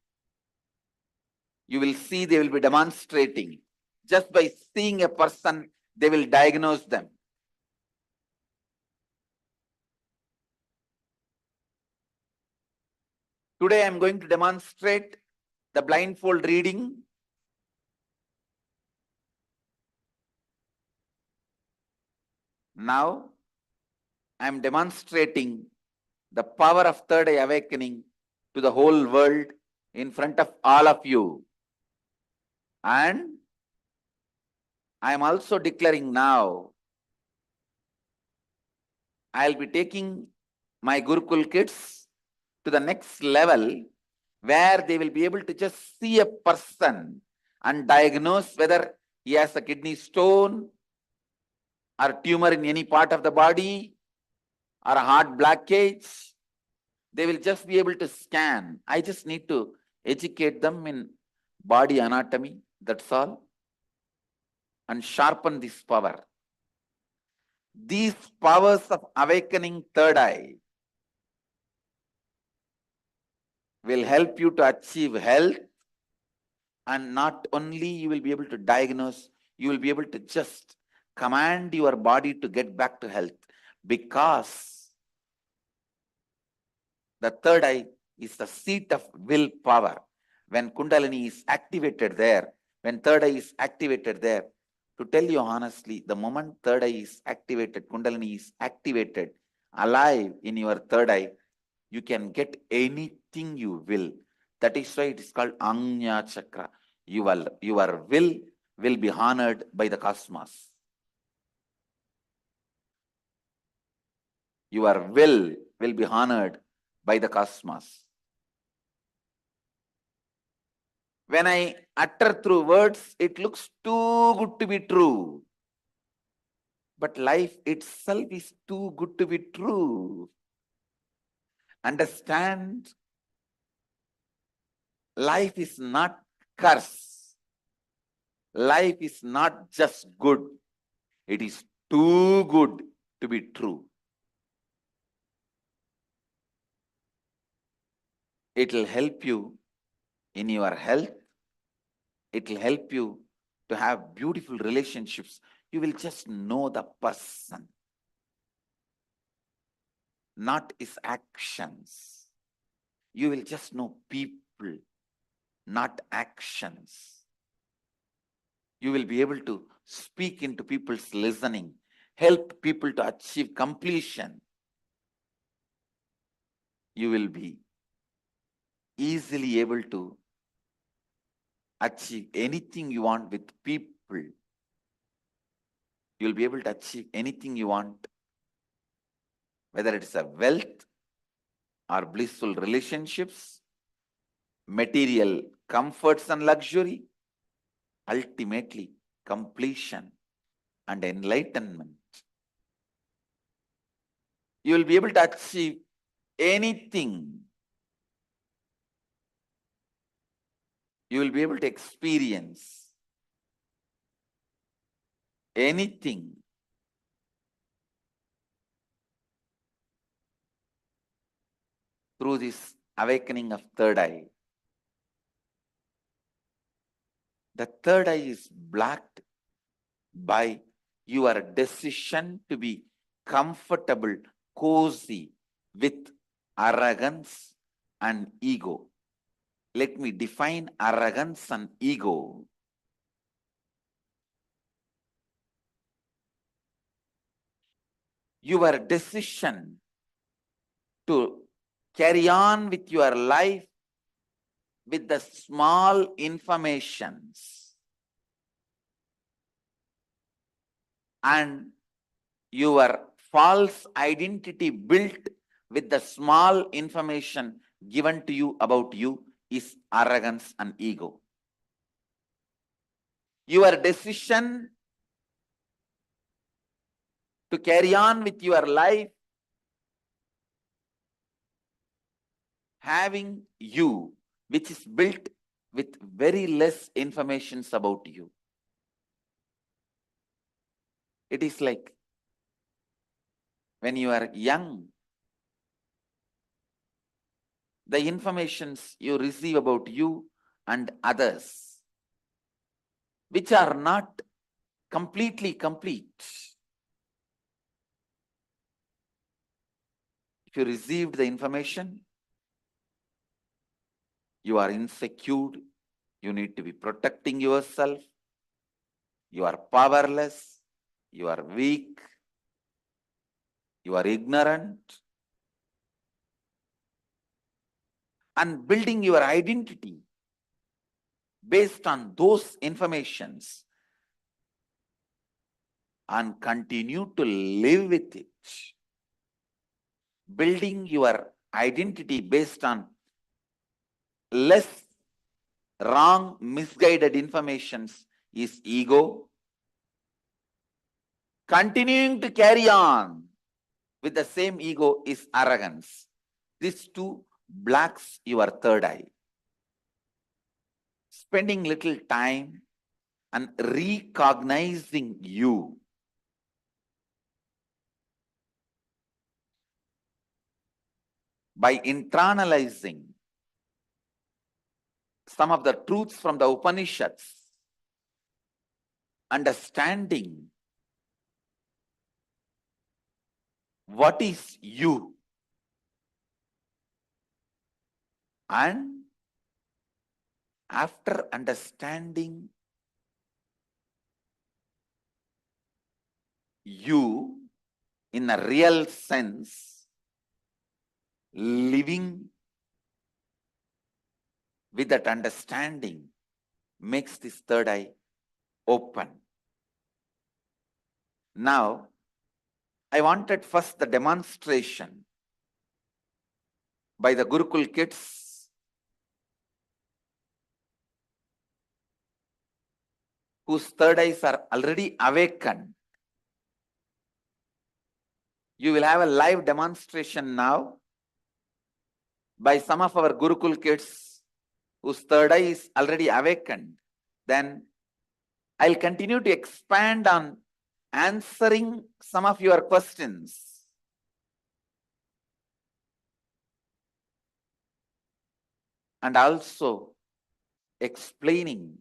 You will see they will be demonstrating. Just by seeing a person, they will diagnose them. Today I am going to demonstrate the blindfold reading. Now, I am demonstrating the power of third eye awakening to the whole world in front of all of you. And I am also declaring now, I'll be taking my Gurukul kids to the next level where they will be able to just see a person and diagnose whether he has a kidney stone or tumor in any part of the body or a heart blockage. They will just be able to scan. I just need to educate them in body anatomy, that's all, and sharpen this power. These powers of awakening third eye will help you to achieve health, and not only you will be able to diagnose, you will be able to just command your body to get back to health, because the third eye is the seat of willpower. When Kundalini is activated there, when third eye is activated there, to tell you honestly, the moment third eye is activated, Kundalini is activated, alive in your third eye, you can get anything you will. That is why it is called Anya Chakra. Your will be honored by the cosmos. Your will be honored by the cosmos. When I utter through words, it looks too good to be true. But life itself is too good to be true. Understand, life is not curse. Life is not just good. It is too good to be true. It will help you in your health. It will help you to have beautiful relationships. You will just know the person, not his actions. You will just know people, not actions. You will be able to speak into people's listening, help people to achieve completion. You will be easily able to achieve anything you want with people. You will be able to achieve anything you want, whether it's a wealth or blissful relationships, material comforts and luxury, ultimately completion and enlightenment. You will be able to achieve anything. You will be able to experience anything. Through this awakening of third eye. The third eye is blocked by your decision to be comfortable, cozy with arrogance and ego. Let me define arrogance and ego. Your decision to carry on with your life with the small informations and your false identity built with the small information given to you about you is arrogance and ego. Your decision to carry on with your life having you, which is built with very less information about you. It is like when you are young, the informations you receive about you and others, which are not completely complete. If you received the information, you are insecure, you need to be protecting yourself, you are powerless, you are weak, You are ignorant. And building your identity based on those informations and continue to live with it. Building your identity based on less wrong, misguided informations is ego. Continuing to carry on with the same ego is arrogance. These two blacks your third eye. Spending little time and recognizing you. By internalizing some of the truths from the Upanishads, understanding what is you, and after understanding you in a real sense, living with that understanding makes this third eye open. Now, I wanted first the demonstration by the Gurukul kids whose third eyes are already awakened. You will have a live demonstration now by some of our Gurukul kids whose third eye is already awakened. Then I'll continue to expand on answering some of your questions. And also explaining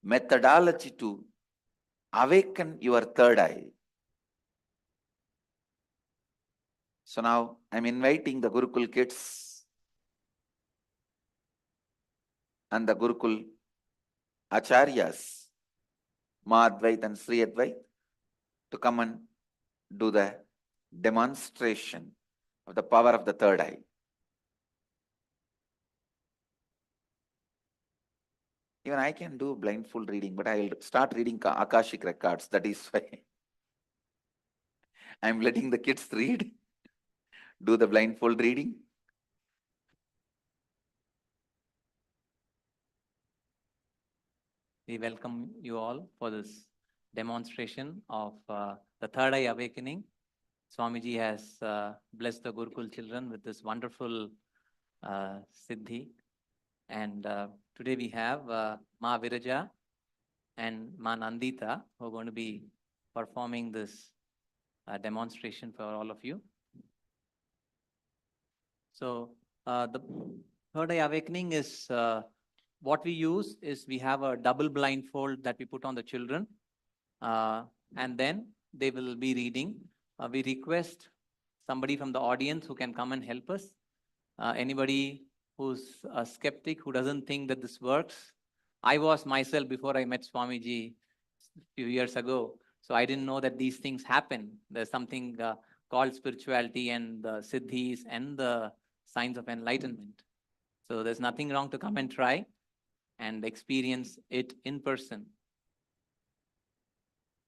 methodology to awaken your third eye. So now I'm inviting the Gurukul kids and the Gurukul Acharyas, Mahadvait and Sri Advait, to come and do the demonstration of the power of the third eye. Even I can do blindfold reading, but I will start reading Akashic records. That is why I'm letting the kids read, do the blindfold reading. We welcome you all for this demonstration of the third eye awakening. Swamiji has blessed the Gurukul children with this wonderful Siddhi. And today we have Ma Viraja and Ma Nandita who are going to be performing this demonstration for all of you. So the third eye awakening is what we use is we have a double blindfold that we put on the children and then they will be reading. We request somebody from the audience who can come and help us. Anybody who's a skeptic, who doesn't think that this works. I was myself before I met Swamiji a few years ago. So I didn't know that these things happen. There's something called spirituality and the siddhis and the signs of enlightenment. So there's nothing wrong to come and try and experience it in person.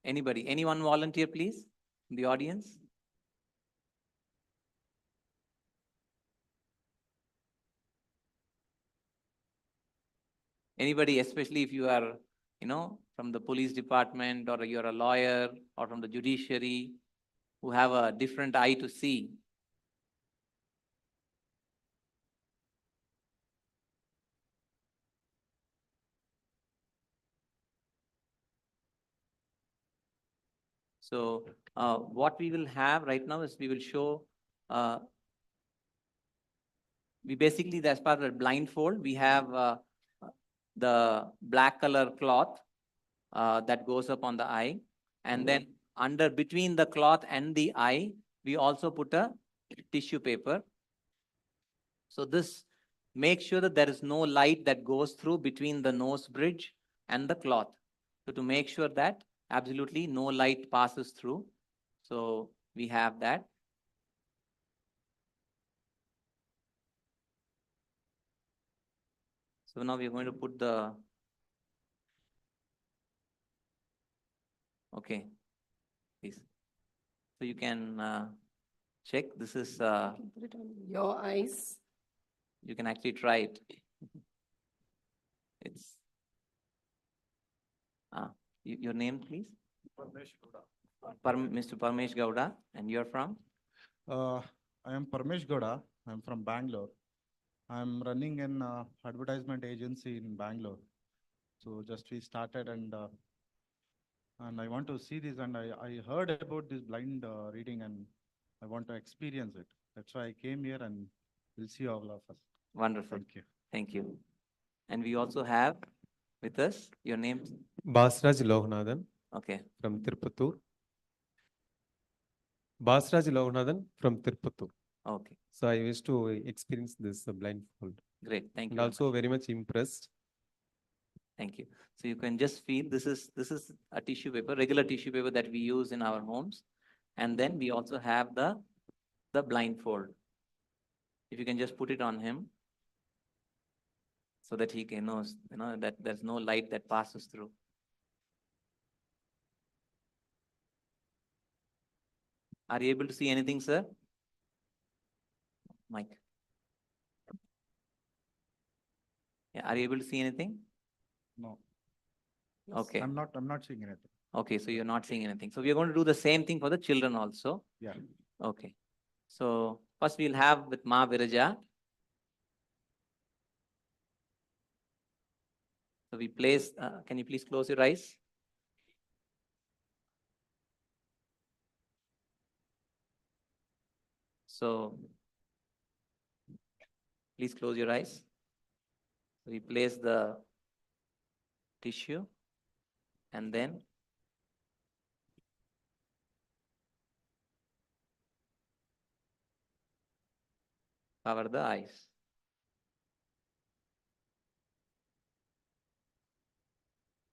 Anybody, anyone volunteer, please, in the audience? Anybody, especially if you are, from the police department or you're a lawyer or from the judiciary who have a different eye to see. So what we will have right now is we will show, we basically, as part of the blindfold, we have the black color cloth that goes up on the eye. And then between the cloth and the eye, we also put a tissue paper. So this makes sure that there is no light that goes through between the nose bridge and the cloth. So to make sure that absolutely no light passes through. So we have that. So now we're going to put the, okay, please. So you can check. This is, Put it on your eyes. you can actually try it. It's, your name, please? Mr. Parmesh Gowda, and you're from? I am Parmesh Gowda. I'm from Bangalore. I'm running an advertisement agency in Bangalore. So just we started and I want to see this, and I heard about this blind reading and I want to experience it. That's why I came here, and we'll see all of us. Wonderful. Thank you. Thank you. And we also have with us your name? Basraj Loganathan. Okay. From Tirupattur. Basraj Loganathan from Tirupattur. Okay. So I wish to experience this blindfold. Great. Thank you. And also very much impressed. Thank you. So you can just feel this is a tissue paper, regular tissue paper that we use in our homes. And then we also have the blindfold. If you can just put it on him so that he can know that there's no light that passes through. Are you able to see anything, sir? Mike. Yeah, are you able to see anything? No. Okay. I'm not seeing anything. Okay, so you're not seeing anything. So we are going to do the same thing for the children also. Yeah. Okay. So first we'll have with Ma Viraja. So we place, can you please close your eyes? So please close your eyes. We place the tissue and then cover the eyes.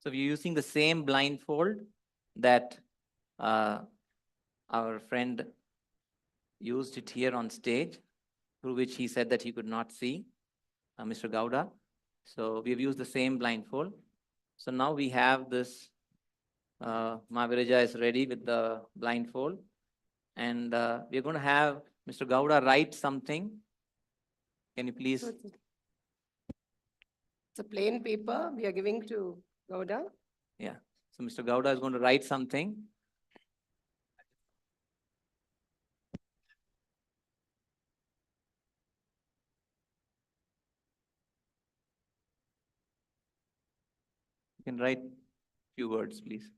So we're using the same blindfold that our friend used it here on stage, through which he said that he could not see, Mr. Gowda. So we've used the same blindfold. So now we have this, Mahaviraja is ready with the blindfold. And we're going to have Mr. Gowda write something. Can you please? It's a plain paper we are giving to Gowda. Yeah. So Mr. Gowda is going to write something. You can write few words, please.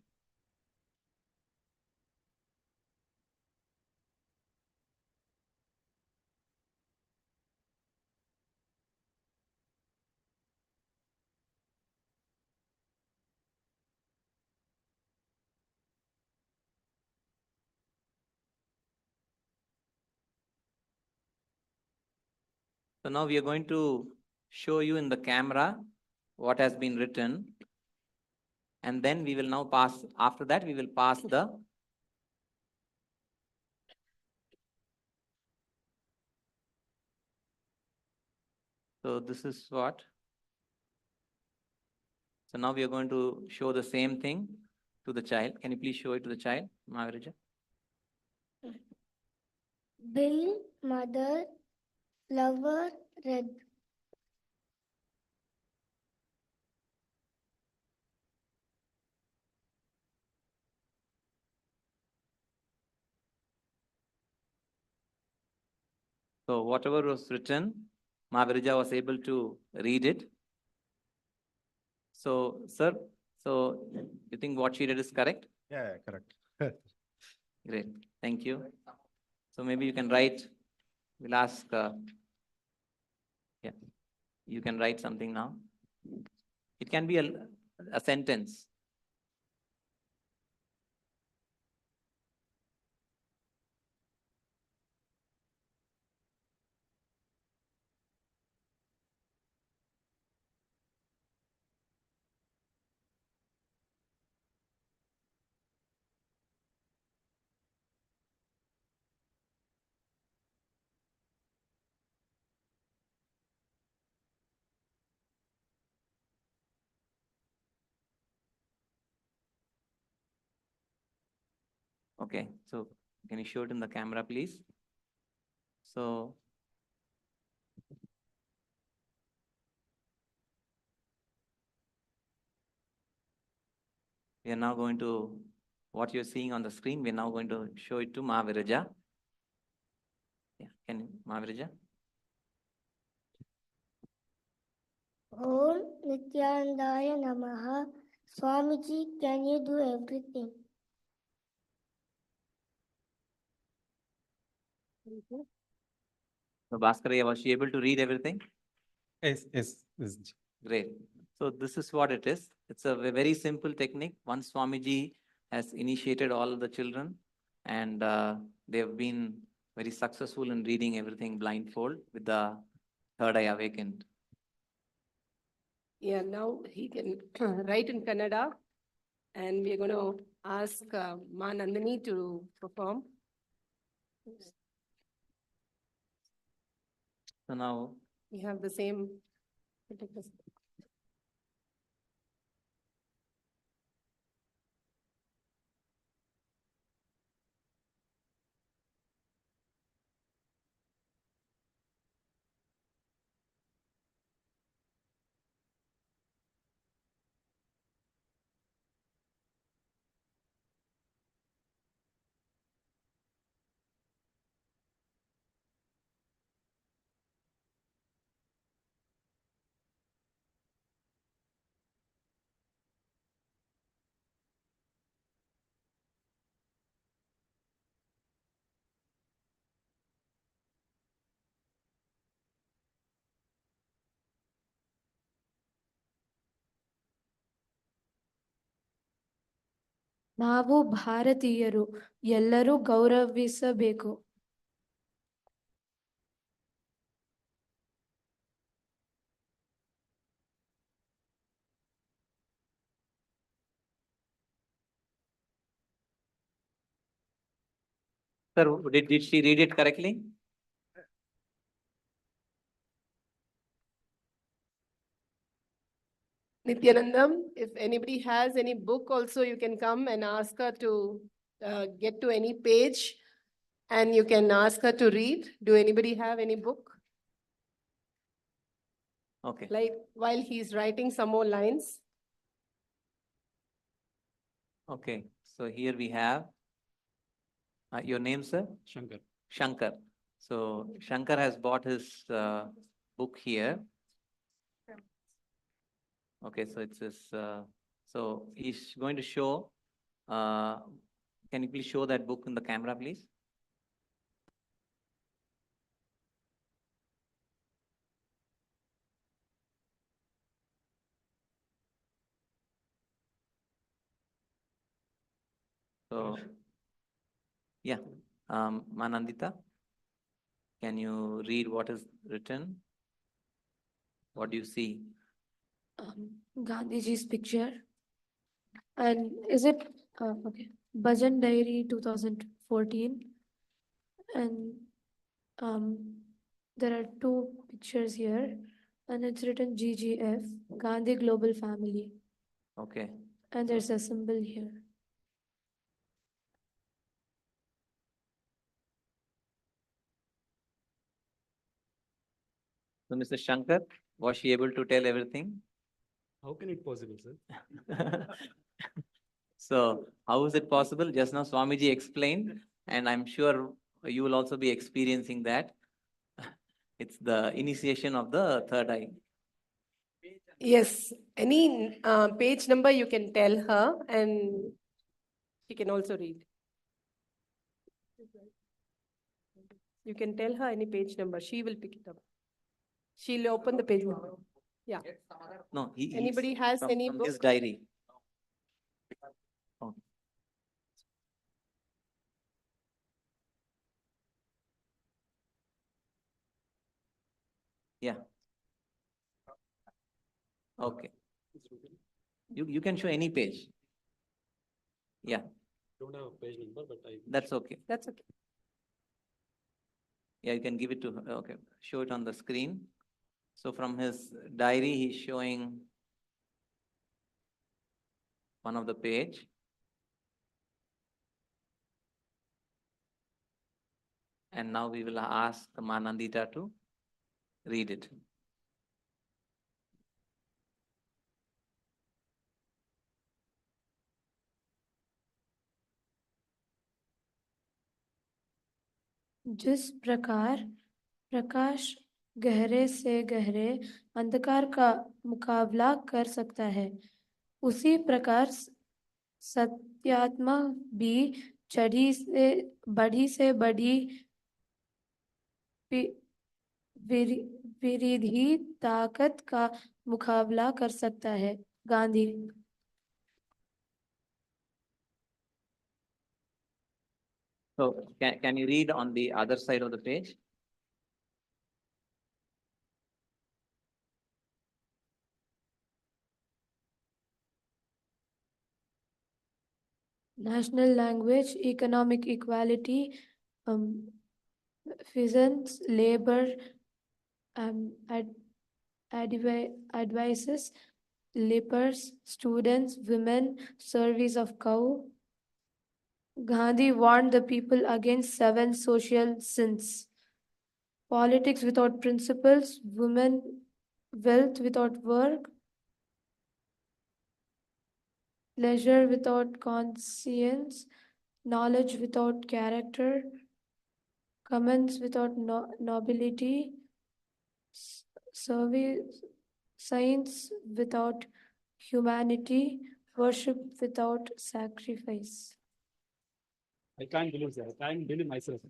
So now we are going to show you in the camera what has been written. And then we will now pass, after that, we will pass the so this is what. So now we are going to show the same thing to the child. Can you please show it to the child, Mahaviraja? Bill, mother, lover, red. So whatever was written, Mahaviraja was able to read it. So, sir, so you think what she did is correct? Yeah, correct. Great. Thank you. So maybe you can write, we'll ask, yeah, you can write something now. It can be a sentence. Okay, so can you show it in the camera, please? So we are now going to, what you're seeing on the screen, we're now going to show it to Mahaviraja. Yeah, can you, Mahaviraja? Om Nithyanandaya Namaha. Swamiji, can you do everything? So Bhaskara, was she able to read everything? Yes, yes, yes. Great. So this is what it is. It's a very simple technique. Once Swamiji has initiated all the children, and they have been very successful in reading everything blindfold with the third eye awakened. Yeah, now he can write in Kannada, and we are going to ask Ma Nandini to perform. So now We have the same. ನಾವು ಭಾರತೀಯರು ಎಲ್ಲರೂ ಗೌರವಿಸಬೇಕು. Sir, did she read it correctly? Nithyanandam, if anybody has any book also, you can come and ask her to get to any page, and you can ask her to read. Do anybody have any book? Okay. Like while he's writing some more lines. Okay. So here we have your name, sir? Shankar. Shankar. So Shankar has bought his book here. Okay, so it's his, so he's going to show, can you please show that book in the camera, please? So, yeah, Manandita, can you read what is written? What do you see? Gandhiji's picture. And is it, okay, Bhajan Diary 2014. And there are two pictures here. And it's written GGF, Gandhi Global Family. Okay. And there's a symbol here. So, Mr. Shankar, was she able to tell everything? How can it possible, sir? So, how is it possible? Just now Swamiji explained, and I'm sure you will also be experiencing that. It's the initiation of the third eye. Yes, any page number you can tell her, and she can also read. You can tell her any page number. She will pick it up. She'll open the page number. Yeah. No, Anybody has from, any from book? his diary. Oh. Yeah. Okay. You can show any page. Yeah. Don't have a page number, but I. That's okay. That's okay. Yeah, you can give it to her. Okay. Show it on the screen. So from his diary, he's showing one of the page. And now we will ask Manandita to read it. जिस प्रकार प्रकाश गहरे से गहरे अंधकार का मुकाबला कर सकता है, उसी प्रकार सत्यात्मा भी बड़ी से बड़ी विरोधी ताकत का मुकाबला कर सकता है. Gandhi. So can you read on the other side of the page? National language, economic equality, peasants, labor, advices, lepers, students, women, service of cow. Gandhi warned the people against 7 social sins: politics without principles, women, wealth without work, pleasure without conscience, knowledge without character, comments without nobility, service, science without humanity, worship without sacrifice. I can't believe that. I can't believe myself.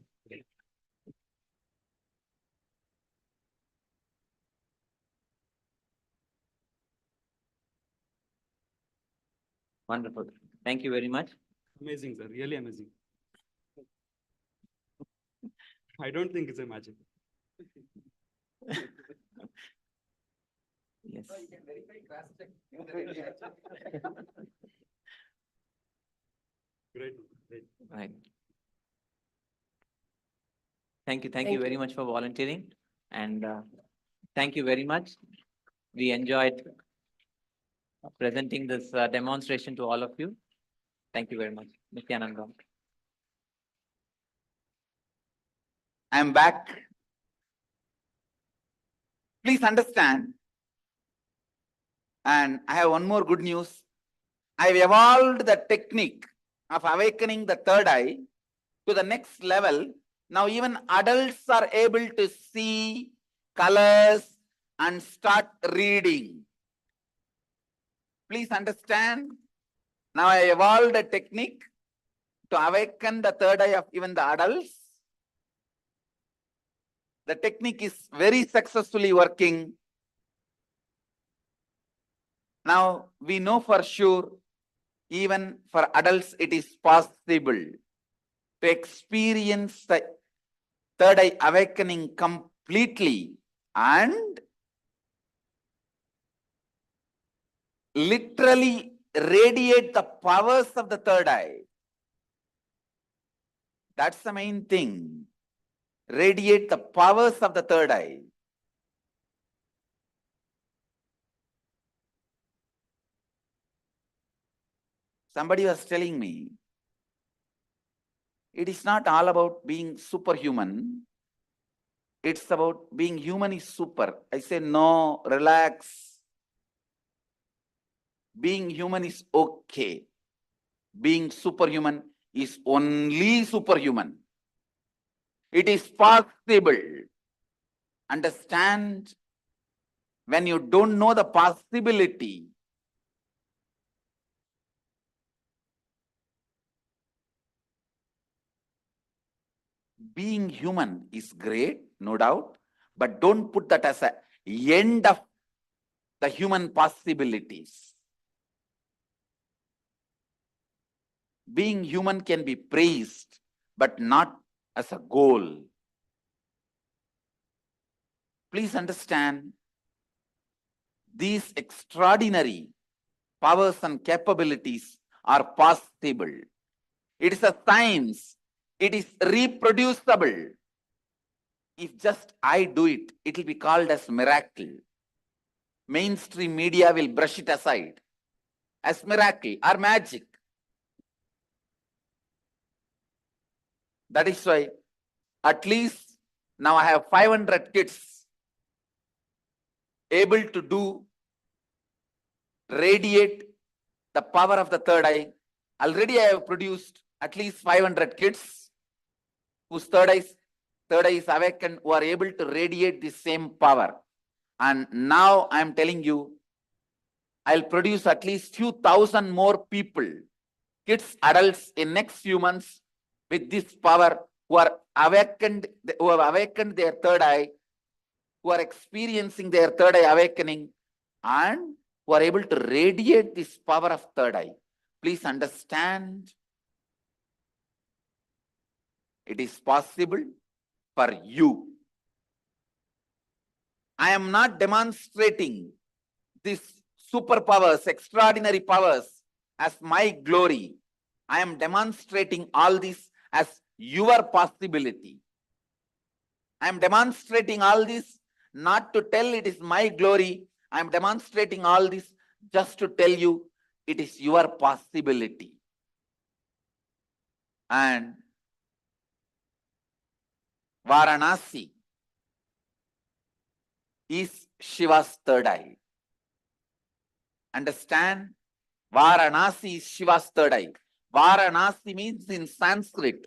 Wonderful. Thank you very much. Amazing, sir. Really amazing. I don't think it's a magic. Yes. Great. Great. Right. Thank you very much for volunteering, and thank you very much. We enjoyed presenting this demonstration to all of you. Thank you very much. Nithyananda. I'm back. Please understand, and I have one more good news. I've evolved the technique of awakening the third eye to the next level. Now even adults are able to see colors and start reading. Please understand. Now I evolved a technique to awaken the third eye of even the adults. The technique is very successfully working. Now we know for sure, even for adults, it is possible to experience the third eye awakening completely and literally radiate the powers of the third eye. That's the main thing. Radiate the powers of the third eye. Somebody was telling me, it is not all about being superhuman. It's about being human is super. I say, no, relax. Being human is okay. Being superhuman is only superhuman. It is possible. Understand? When you don't know the possibility, being human is great, no doubt, but don't put that as an end of the human possibilities. Being human can be praised, but not as a goal. Please understand, these extraordinary powers and capabilities are possible. It is a science. It is reproducible. If just I do it, it will be called as miracle. Mainstream media will brush it aside as miracle or magic. That is why at least now I have 500 kids able to do radiate the power of the third eye. Already I have produced at least 500 kids whose third eye is awakened, who are able to radiate the same power. And now I am telling you, I'll produce at least few thousand more people, kids, adults, in next few months with this power, who are awakened, who have awakened their third eye, who are experiencing their third eye awakening, and who are able to radiate this power of third eye. Please understand, it is possible for you. I am not demonstrating these superpowers, extraordinary powers as my glory. I am demonstrating all this as your possibility. I am demonstrating all this not to tell it is my glory. I am demonstrating all this just to tell you it is your possibility. And Varanasi is Shiva's third eye. Understand? Varanasi is Shiva's third eye. Varanasi means in Sanskrit.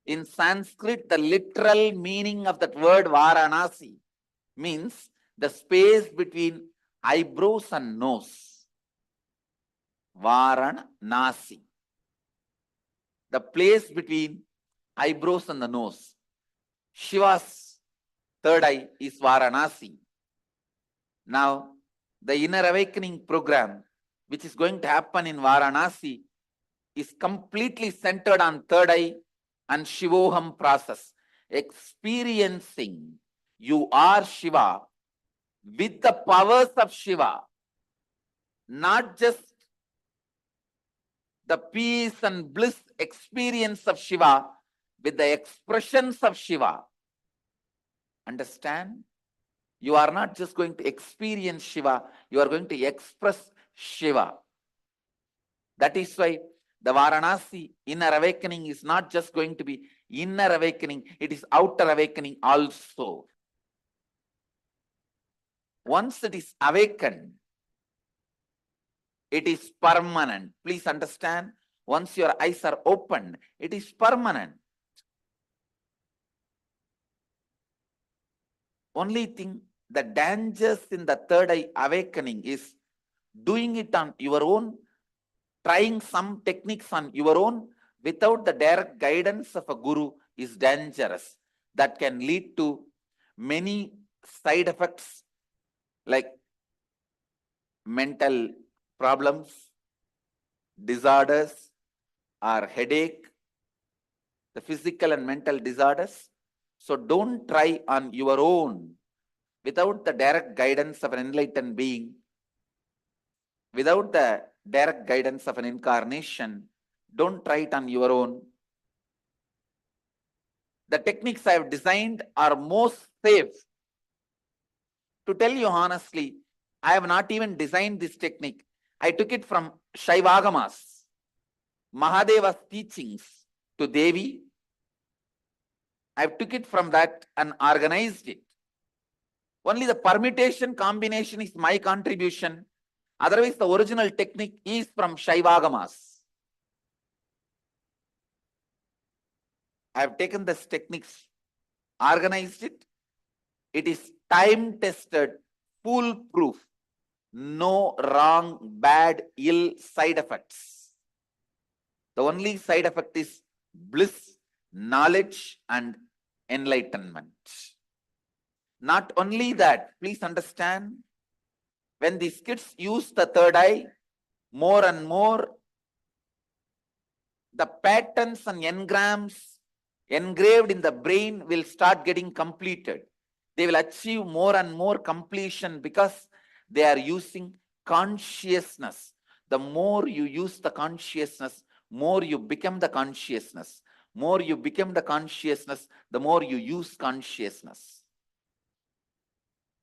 In Sanskrit, the literal meaning of that word Varanasi means the space between eyebrows and nose. Varanasi. The place between eyebrows and the nose. Shiva's third eye is Varanasi. Now, the inner awakening program, which is going to happen in Varanasi, is completely centered on third eye and Shivoham process. Experiencing you are Shiva with the powers of Shiva, not just the peace and bliss experience of Shiva, with the expressions of Shiva. Understand? You are not just going to experience Shiva, you are going to express Shiva. That is why the Varanasi inner awakening is not just going to be inner awakening, it is outer awakening also. Once it is awakened, it is permanent. Please understand, once your eyes are opened, it is permanent. Only thing, the dangers in the third eye awakening is doing it on your own, trying some techniques on your own without the direct guidance of a guru is dangerous. That can lead to many side effects like mental problems, disorders, or headache, the physical and mental disorders. So don't try on your own without the direct guidance of an enlightened being, without the direct guidance of an incarnation. Don't try it on your own. The techniques I have designed are most safe. To tell you honestly, I have not even designed this technique. I took it from Shaivagamas, Mahadeva's teachings to Devi. I took it from that and organized it. Only the permutation combination is my contribution. Otherwise, the original technique is from Shaivagamas. I have taken this techniques, organized it. It is time-tested, foolproof. No wrong, bad, ill side effects. The only side effect is bliss, knowledge, and enlightenment. Not only that, please understand, when these kids use the third eye, more and more, the patterns and engrams engraved in the brain will start getting completed. They will achieve more and more completion because they are using consciousness. The more you use the consciousness, more you become the consciousness. More you become the consciousness, the more you use consciousness.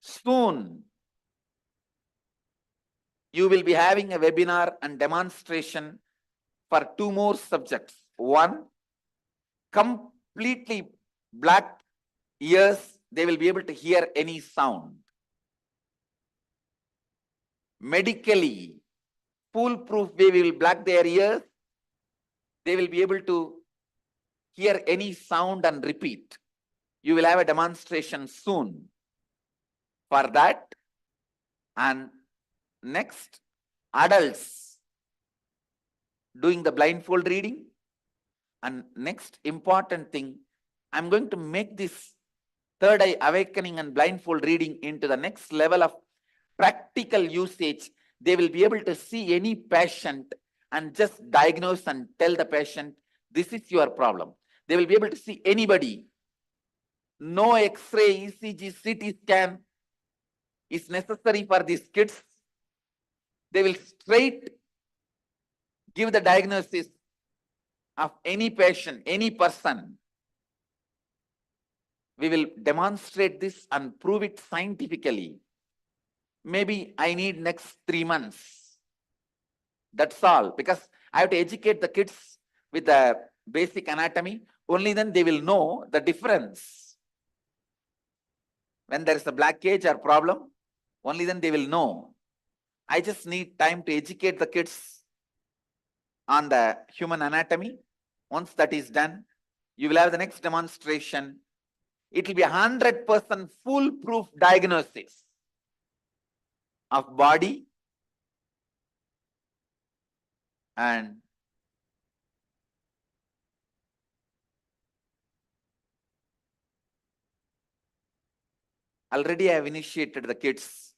Soon, you will be having a webinar and demonstration for 2 more subjects. One, completely black ears, they will be able to hear any sound. Medically, foolproof way, we will black their ears. They will be able to hear any sound and repeat. You will have a demonstration soon for that. And next, adults doing the blindfold reading. And next important thing, I'm going to make this third eye awakening and blindfold reading into the next level of practical usage. They will be able to see any patient and just diagnose and tell the patient, this is your problem. They will be able to see anybody. No X-ray, ECG, CT scan is necessary for these kids. They will straight give the diagnosis of any patient, any person. We will demonstrate this and prove it scientifically. Maybe I need next 3 months. That's all, because I have to educate the kids with the basic anatomy. Only then they will know the difference. When there is a blockage or problem, only then they will know. I just need time to educate the kids on the human anatomy. Once that is done, you will have the next demonstration. It will be 100% foolproof diagnosis of body and already I have initiated the kids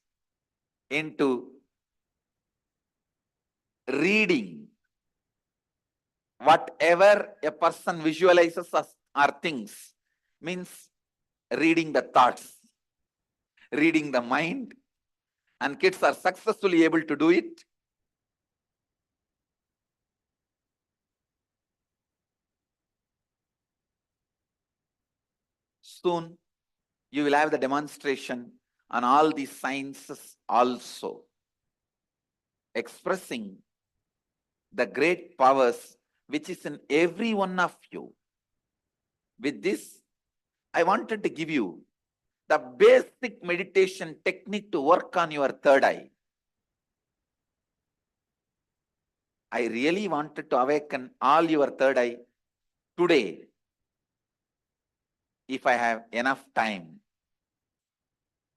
into reading whatever a person visualizes as are things, means reading the thoughts, reading the mind, and kids are successfully able to do it. Soon, you will have the demonstration on all these sciences also, expressing the great powers which is in every one of you. With this, I wanted to give you the basic meditation technique to work on your third eye. I really wanted to awaken all your third eye today, if I have enough time,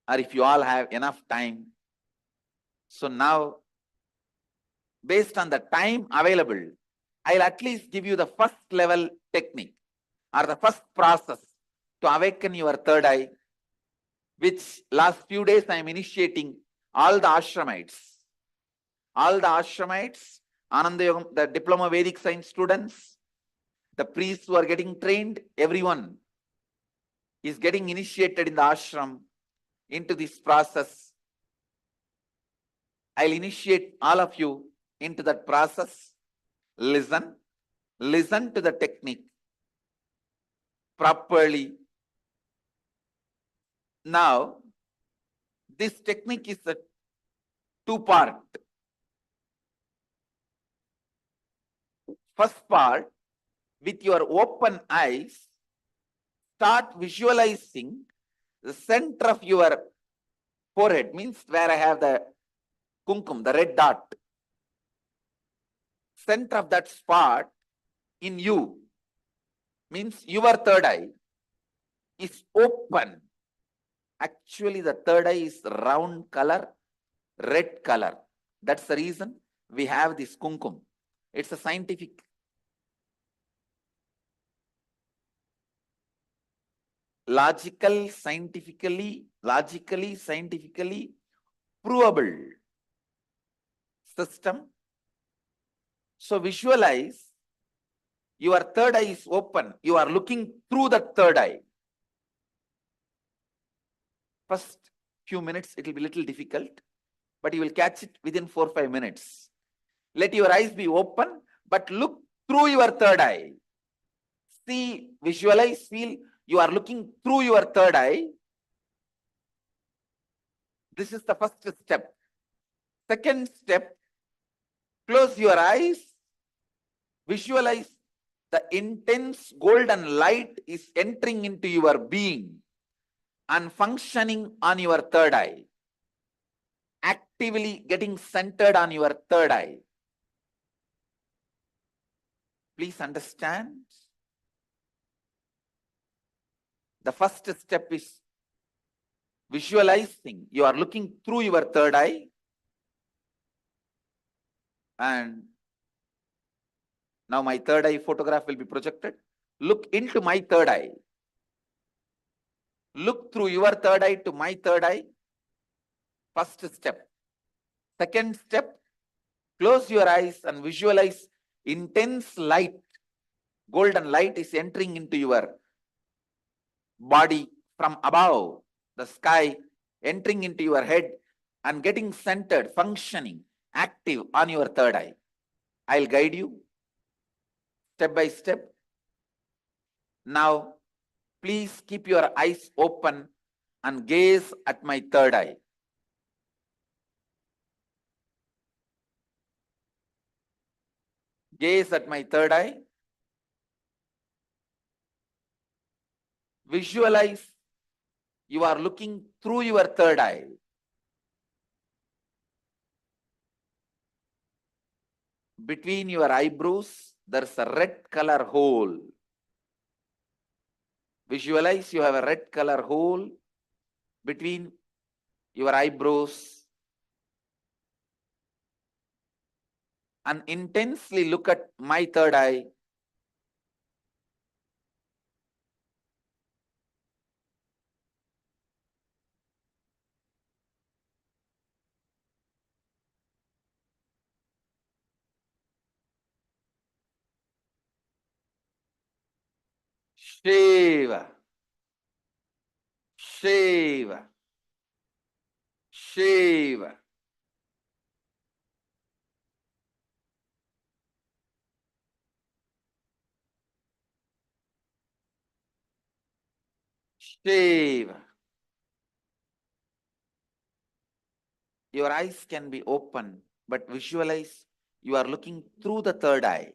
or if you all have enough time. So now, based on the time available, I'll at least give you the first level technique or the first process to awaken your third eye, which last few days I am initiating all the ashramites. All the ashramites, Ananda Yoga, the Diploma Vedic Science students, the priests who are getting trained, everyone is getting initiated in the ashram into this process. I'll initiate all of you into that process. Listen to the technique properly. Now, this technique is a two-part. First part, with your open eyes, start visualizing the center of your forehead, means where I have the kumkum, the red dot. Center of that spot in you, means your third eye, is open. Actually, the third eye is round color, red color. That's the reason we have this kumkum. It's a scientific. Logically, scientifically provable system. So visualize your third eye is open. You are looking through the third eye. First few minutes, it will be a little difficult, but you will catch it within 4 or 5 minutes. Let your eyes be open, but look through your third eye. See, visualize, feel you are looking through your third eye. This is the first step. Second step, close your eyes, visualize the intense golden light is entering into your being and functioning on your third eye, actively getting centered on your third eye. Please understand. The first step is visualizing. You are looking through your third eye, and now my third eye photograph will be projected. Look into my third eye. Look through your third eye to my third eye. First step. Second step, close your eyes and visualize intense light. Golden light is entering into your body from above, the sky, entering into your head and getting centered, functioning, active on your third eye. I'll guide you step by step. Now, please keep your eyes open and gaze at my third eye. Gaze at my third eye. Visualize you are looking through your third eye. Between your eyebrows, there's a red color hole. Visualize you have a red color hole between your eyebrows and intensely look at my third eye. Shiva, Shiva, Shiva. Shiva. Your eyes can be open, but visualize you are looking through the third eye.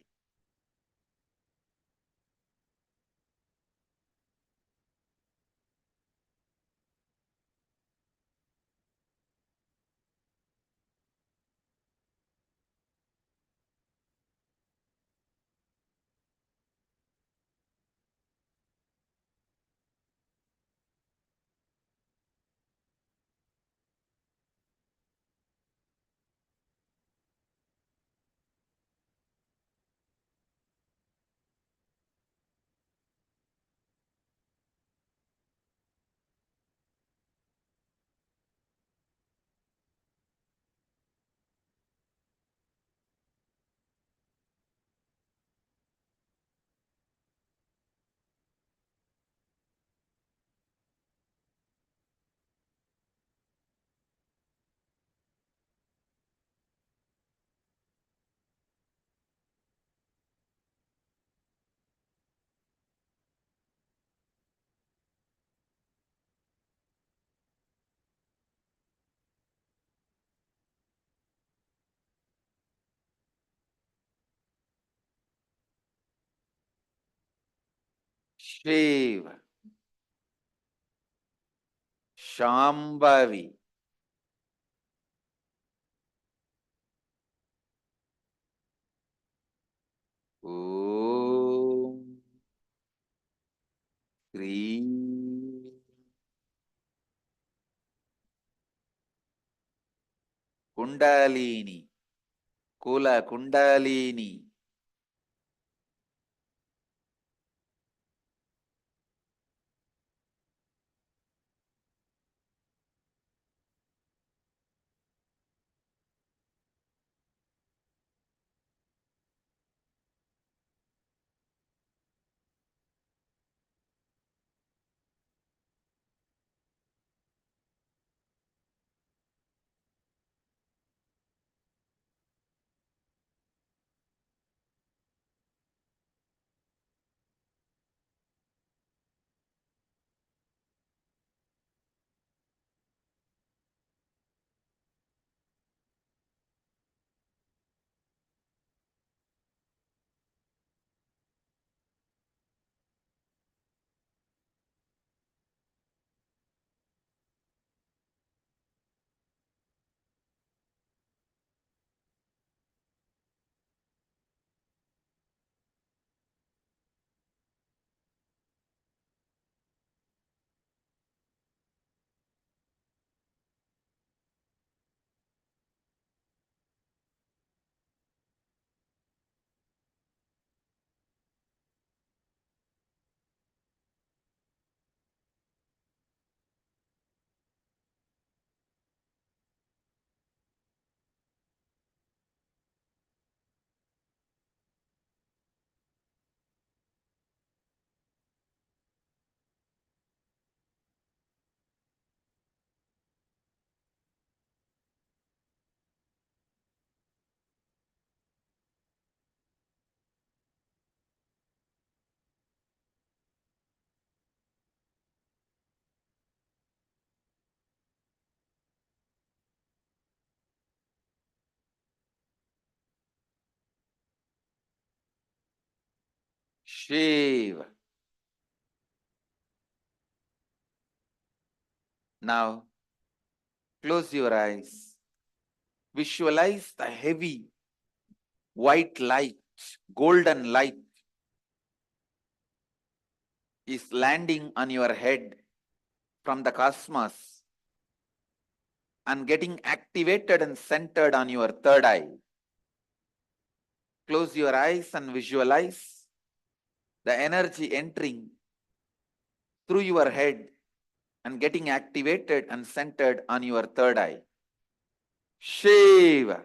Shiva, Shambhavi, Om, Shri, Kundalini, Kula Kundalini. Shiva. Now, close your eyes. Visualize the heavy white light, golden light is landing on your head from the cosmos and getting activated and centered on your third eye. Close your eyes and visualize the energy entering through your head and getting activated and centered on your third eye. Shiva,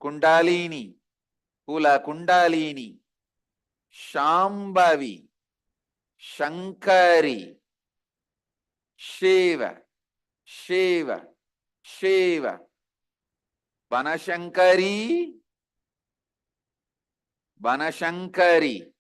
Kundalini, Kula Kundalini, Shambhavi, Shankari, Shiva, Shiva, Shiva, Banashankari, Banashankari.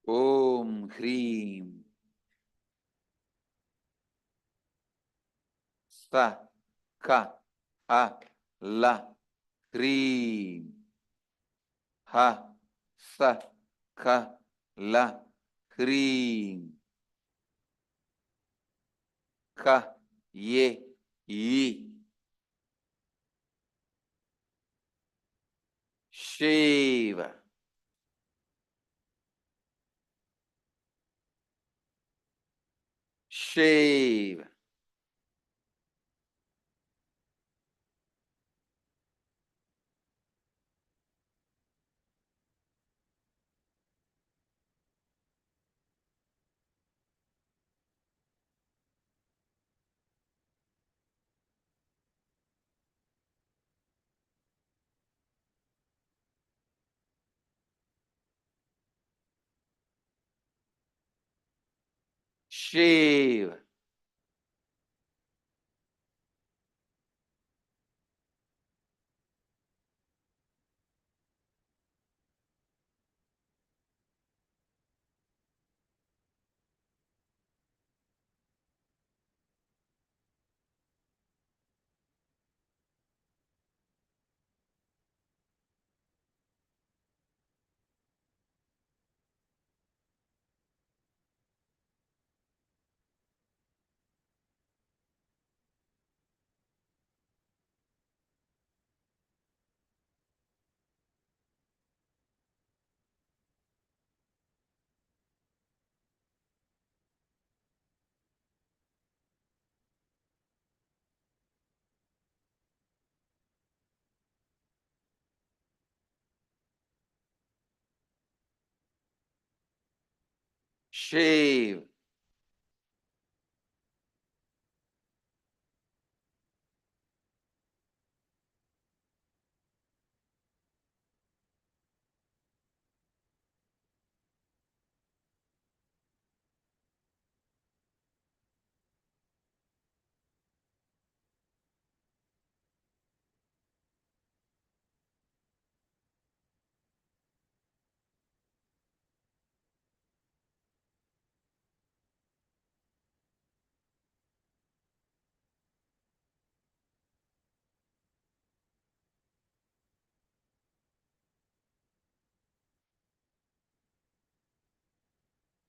Om Hreem Sa Ka A La Hreem Ha Sa Ka La Hreem Ka Ye Yi Shiva Shiva Shiva Shiva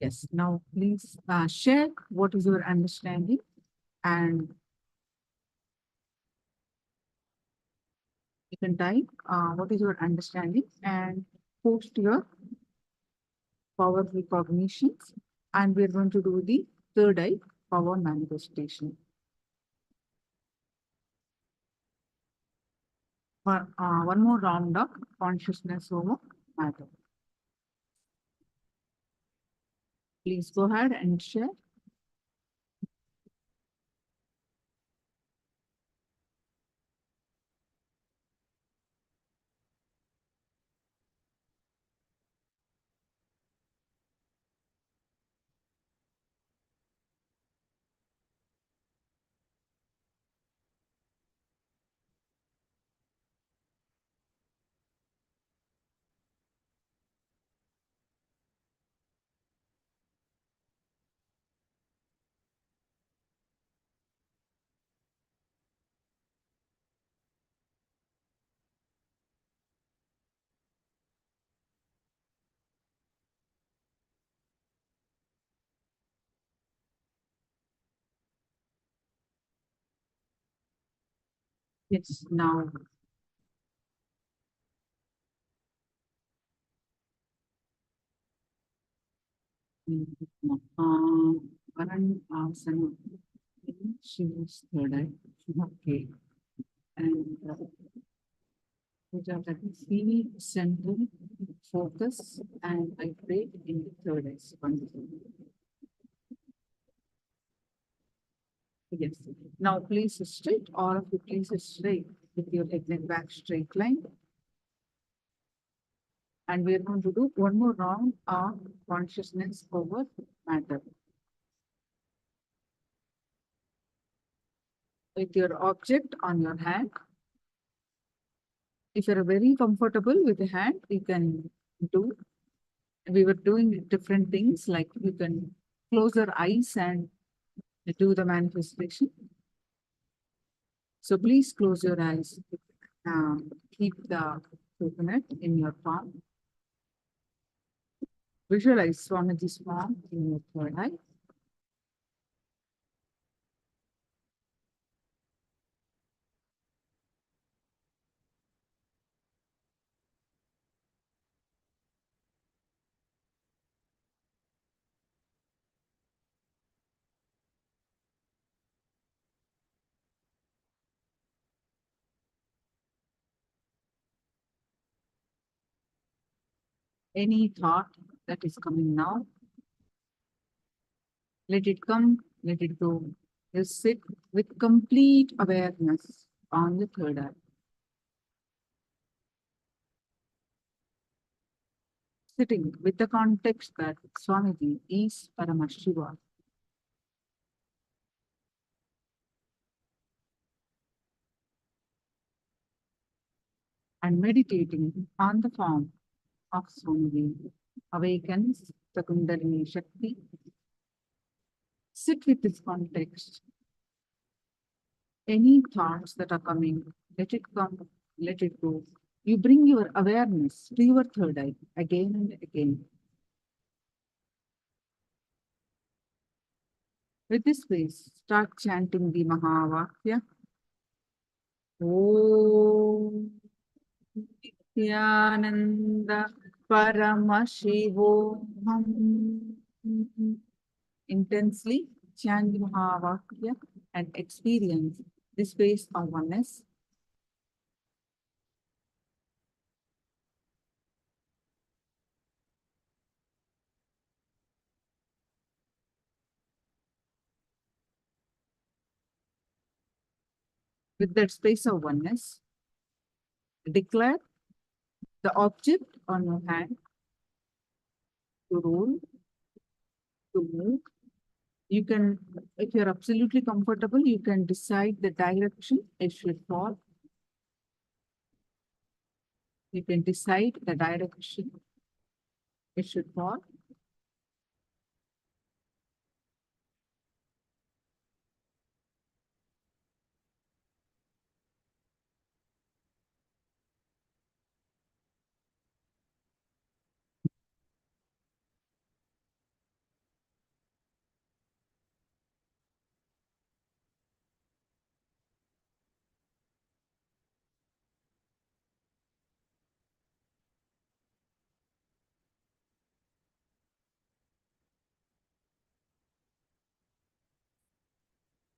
Yes, now please share what is your understanding and you can type what is your understanding and post your power recognitions. And we're going to do the third eye power manifestation. One more round of consciousness over matter. Please go ahead and share. Yes, now Varan Asana. She was third eye. Okay. And Puja, that is feel central, focus, and I pray in the third eye. Wonderful. Yes. Now please straight, all of you please straight with your leg back straight line. And we are going to do one more round of consciousness over matter. With your object on your hand. If you're very comfortable with the hand, you can do. We were doing different things like you can close your eyes and do the manifestation. So please close your eyes. Keep the coconut in your palm. Visualize Swamiji's palm in your third eye. Any thought that is coming now, let it come, let it go. Just sit with complete awareness on the third eye. Sitting with the context that Swamiji is Paramashivoham. And meditating on the form of Swamiji awakens the Kundalini Shakti. Sit with this context. Any thoughts that are coming, let it come, let it go. You bring your awareness to your third eye again and again. With this face, start chanting the Mahavakya. Om Nithyananda Paramashivoham. Intensely chant the Mahavakya and experience this space of oneness. With that space of oneness, declare the object on your hand to roll, to move. You can, if you're absolutely comfortable, you can decide the direction it should fall. You can decide the direction it should fall.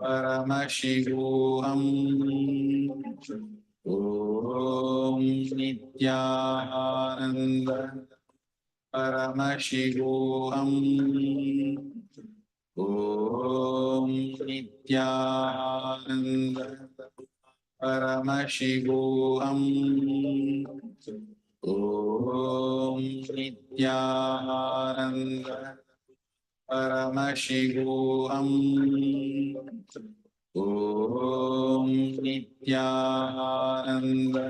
Paramashivoham Om Nithyananda Paramashivoham Om Nithyananda Paramashivoham Om Nithyananda Paramashivoham Om Nithyananda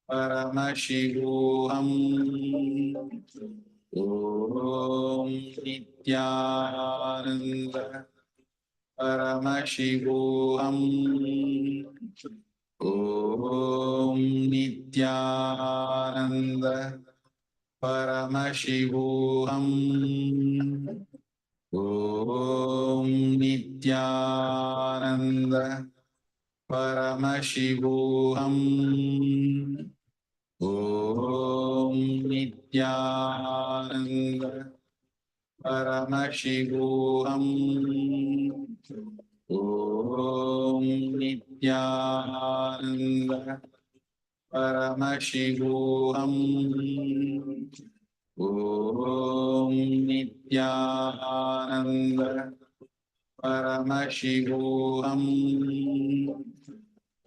Paramashivoham Om Nithyananda Paramashivoham Om Nithyananda Paramashivoham Om Nithyananda Paramashivoham Om Nithyananda Paramashivoham Om Nithyananda Paramashivoham Om Nithyananda Paramashivoham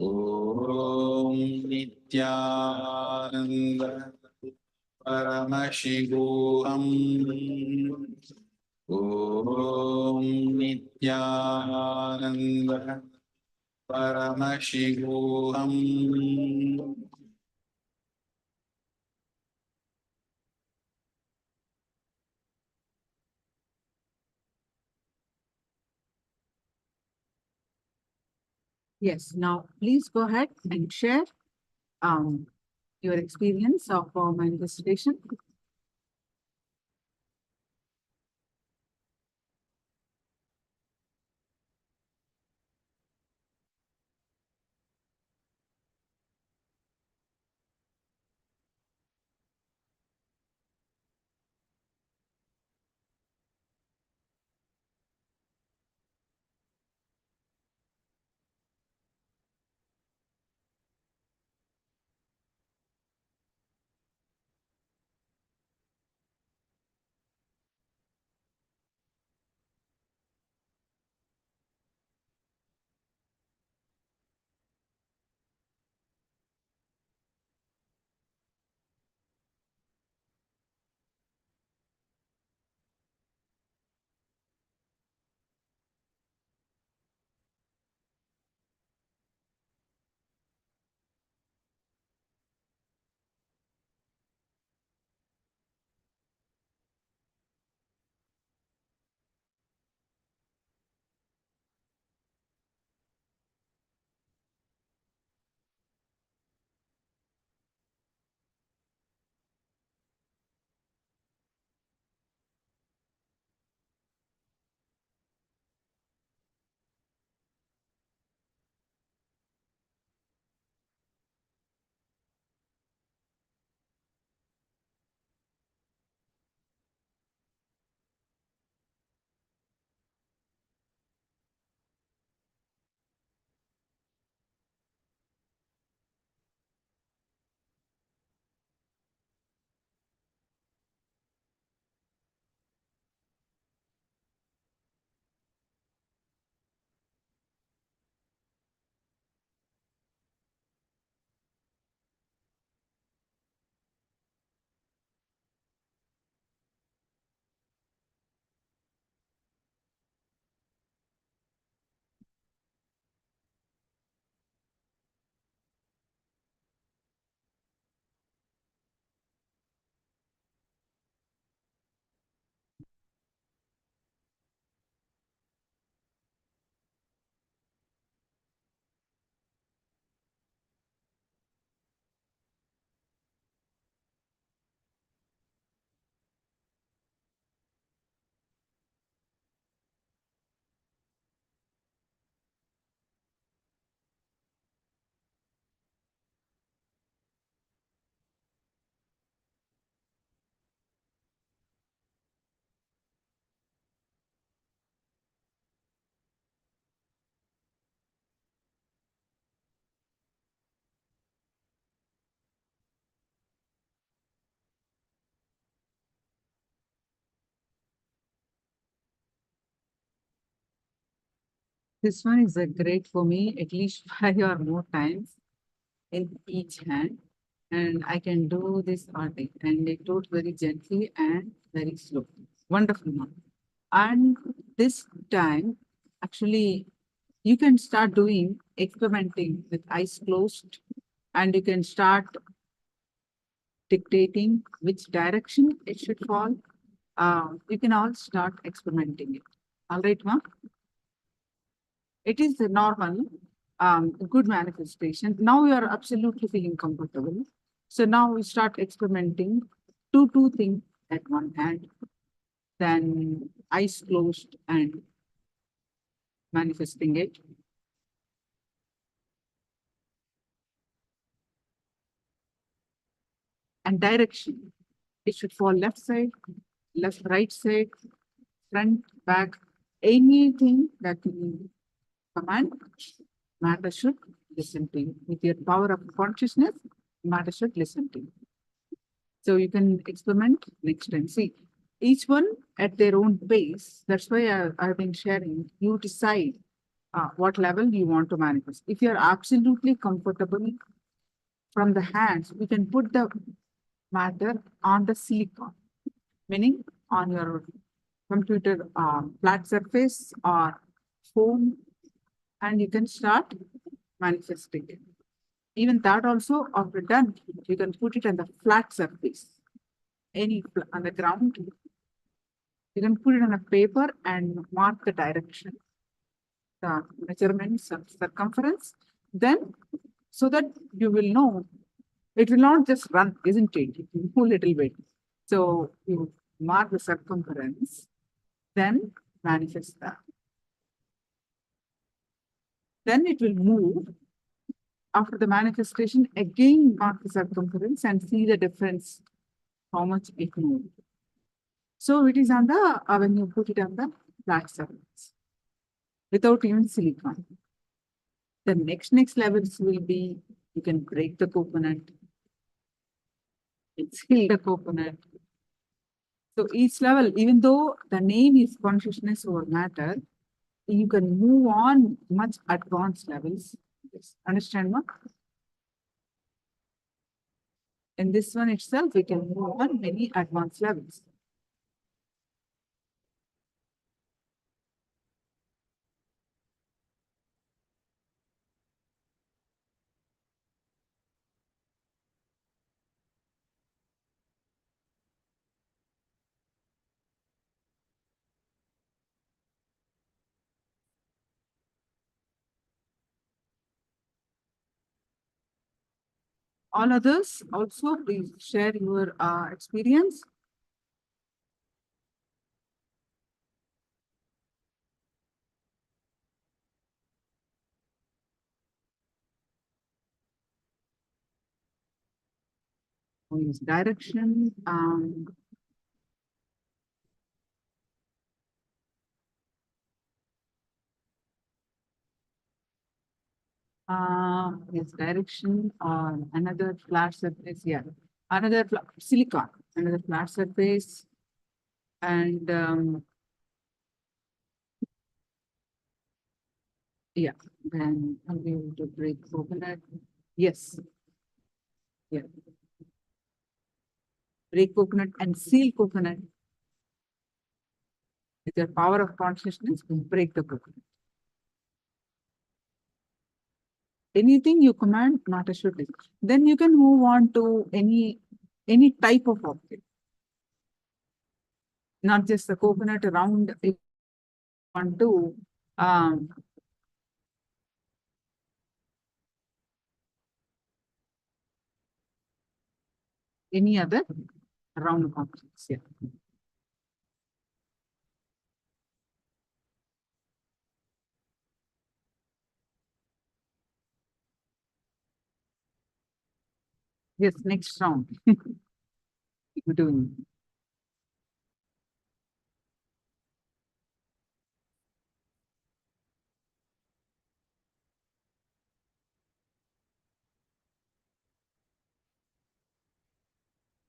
Om Nithyananda Paramashivoham Om Nithyananda Paramashivoham Yes, now please go ahead and share your experience of manifestation. This one is great for me, at least 5 or more times in each hand. And I can do this all day. And I do it very gently and very slow. Wonderful one. And this time, actually, you can start doing experimenting with eyes closed, and you can start dictating which direction it should fall. You can all start experimenting it. All right, ma'am? It is a normal, good manifestation. Now you are absolutely feeling comfortable. So now we start experimenting two things at one hand, then eyes closed and manifesting it. And direction. It should fall left side, left, right side, front, back, anything that you command, matter should listen to you. With your power of consciousness, matter should listen to you. So you can experiment next time. See, each one at their own pace. That's why I've been sharing. You decide what level you want to manifest. If you're absolutely comfortable from the hands, we can put the matter on the silicon, meaning on your computer flat surface or foam, and you can start manifesting it. Even that also, after done, you can put it on the flat surface, on the ground. You can put it on a paper and mark the direction, the measurements of circumference. Then, so that you will know, it will not just run, isn't it? It will move a little bit. So you mark the circumference, then manifest that. Then it will move. After the manifestation, again mark the circumference and see the difference, how much it moved. So it is on the, when you put it on the flat surface, without even silicon. The next levels will be, you can break the coconut, seal the coconut. So each level, even though the name is consciousness over matter, you can move on much advanced levels. Yes. Understand, ma? In this one itself, we can move on many advanced levels. All others also, please share your experience. Direction. Yes, direction or another flat surface. Yeah, another silicon, another flat surface, and yeah, then I'll be able to break coconut. Yes. Yeah. Break coconut and seal coconut. With your power of consciousness, break the coconut. Anything you command, matter should be. Then you can move on to any type of object. Not just the coconut around. If you want to any other round objects. Yeah. Yes, next round. We're doing.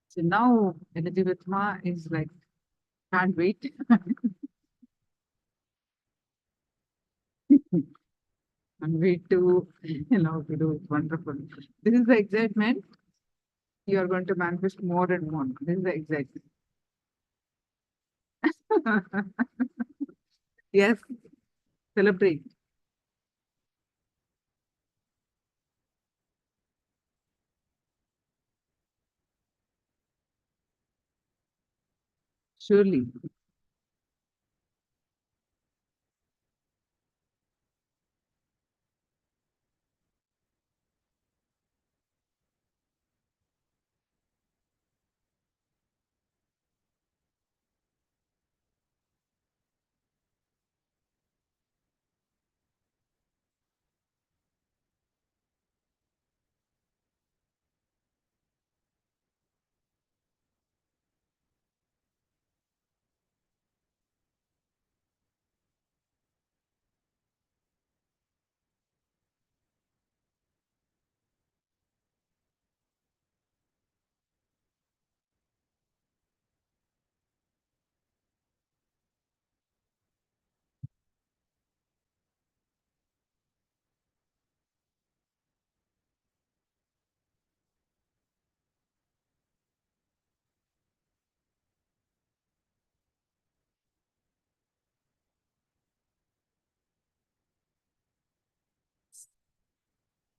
So now Energy with Ma is like, can't wait. And we too, we do it wonderful. This is the excitement. You are going to manifest more and more. This is the excitement. Yes, celebrate. Surely.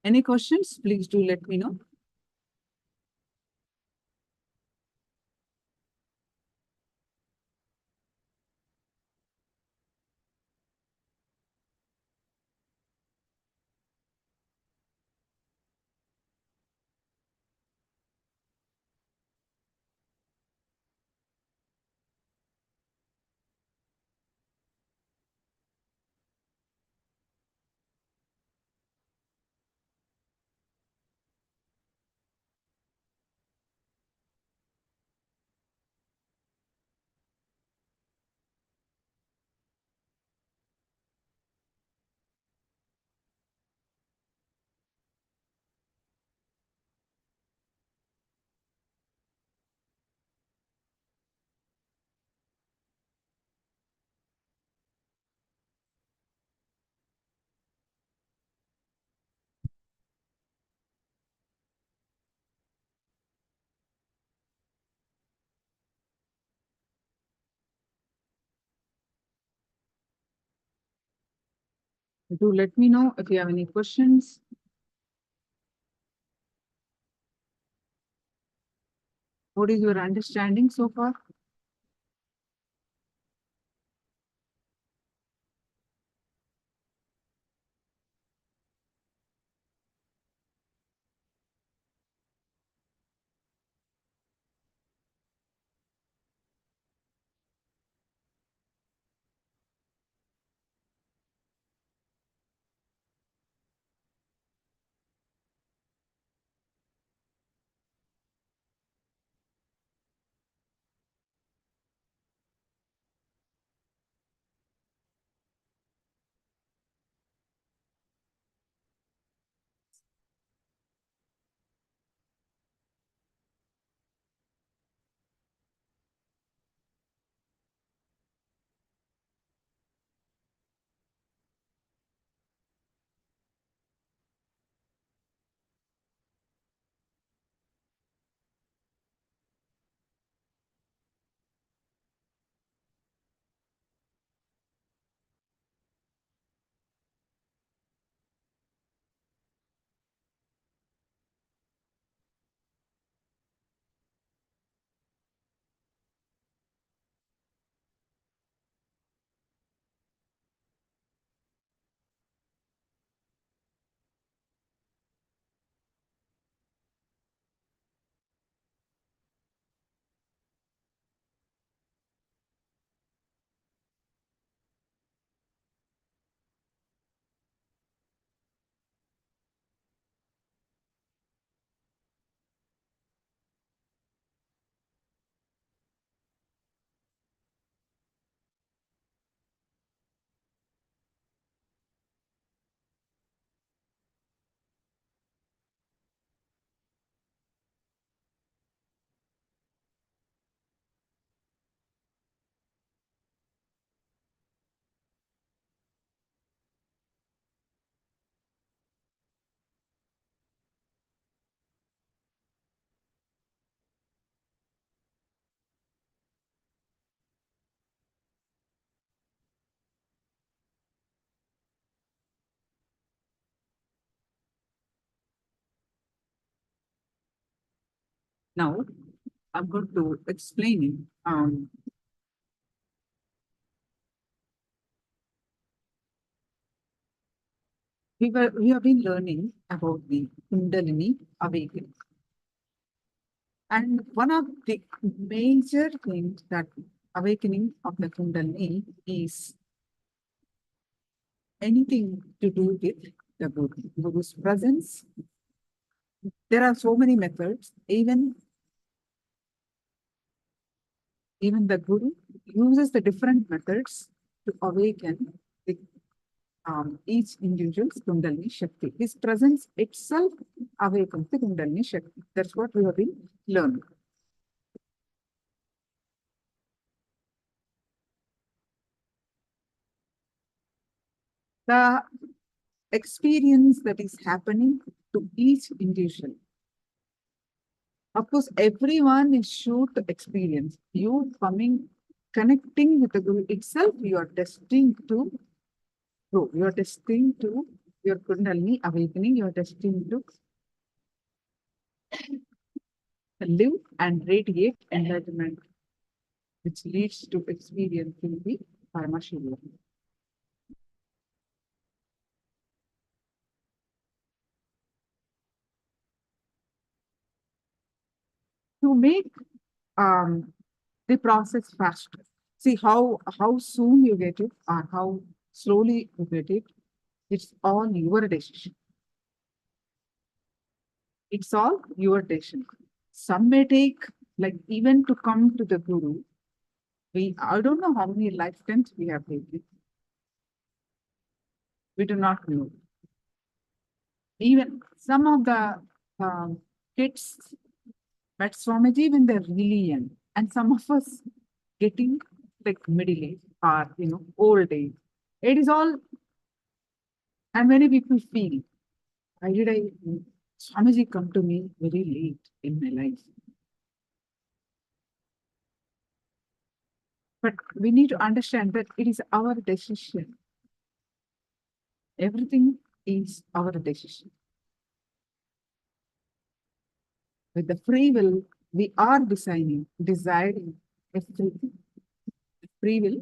Any questions? Please do let me know. Do let me know if you have any questions. What is your understanding so far? Now, I'm going to explain we have been learning about the Kundalini awakening. And one of the major things that awakening of the Kundalini is anything to do with the Guru, Guru's presence. There are so many methods. Even the Guru uses the different methods to awaken the, each individual's Kundalini Shakti. His presence itself awakens the Kundalini Shakti. That's what we have been learning. The experience that is happening to each individual. Of course, everyone is sure to experience. You connecting with the Guru itself, you are destined to grow. You are destined to your Kundalini awakening. You are destined to live and radiate enlightenment, which leads to experiencing the Paramashivoham. To make the process faster, see how soon you get it or how slowly you get it. It's all your decision. It's all your decision. Some may take, like, even to come to the Guru, I don't know how many lifetimes we have taken. We do not know. Even some of the kids met Swamiji when they're really young, and some of us getting like middle age or old age. It is all, and many people feel, why did Swamiji come to me very late in my life? But we need to understand that it is our decision. Everything is our decision. With the free will, we are deciding everything. With free will,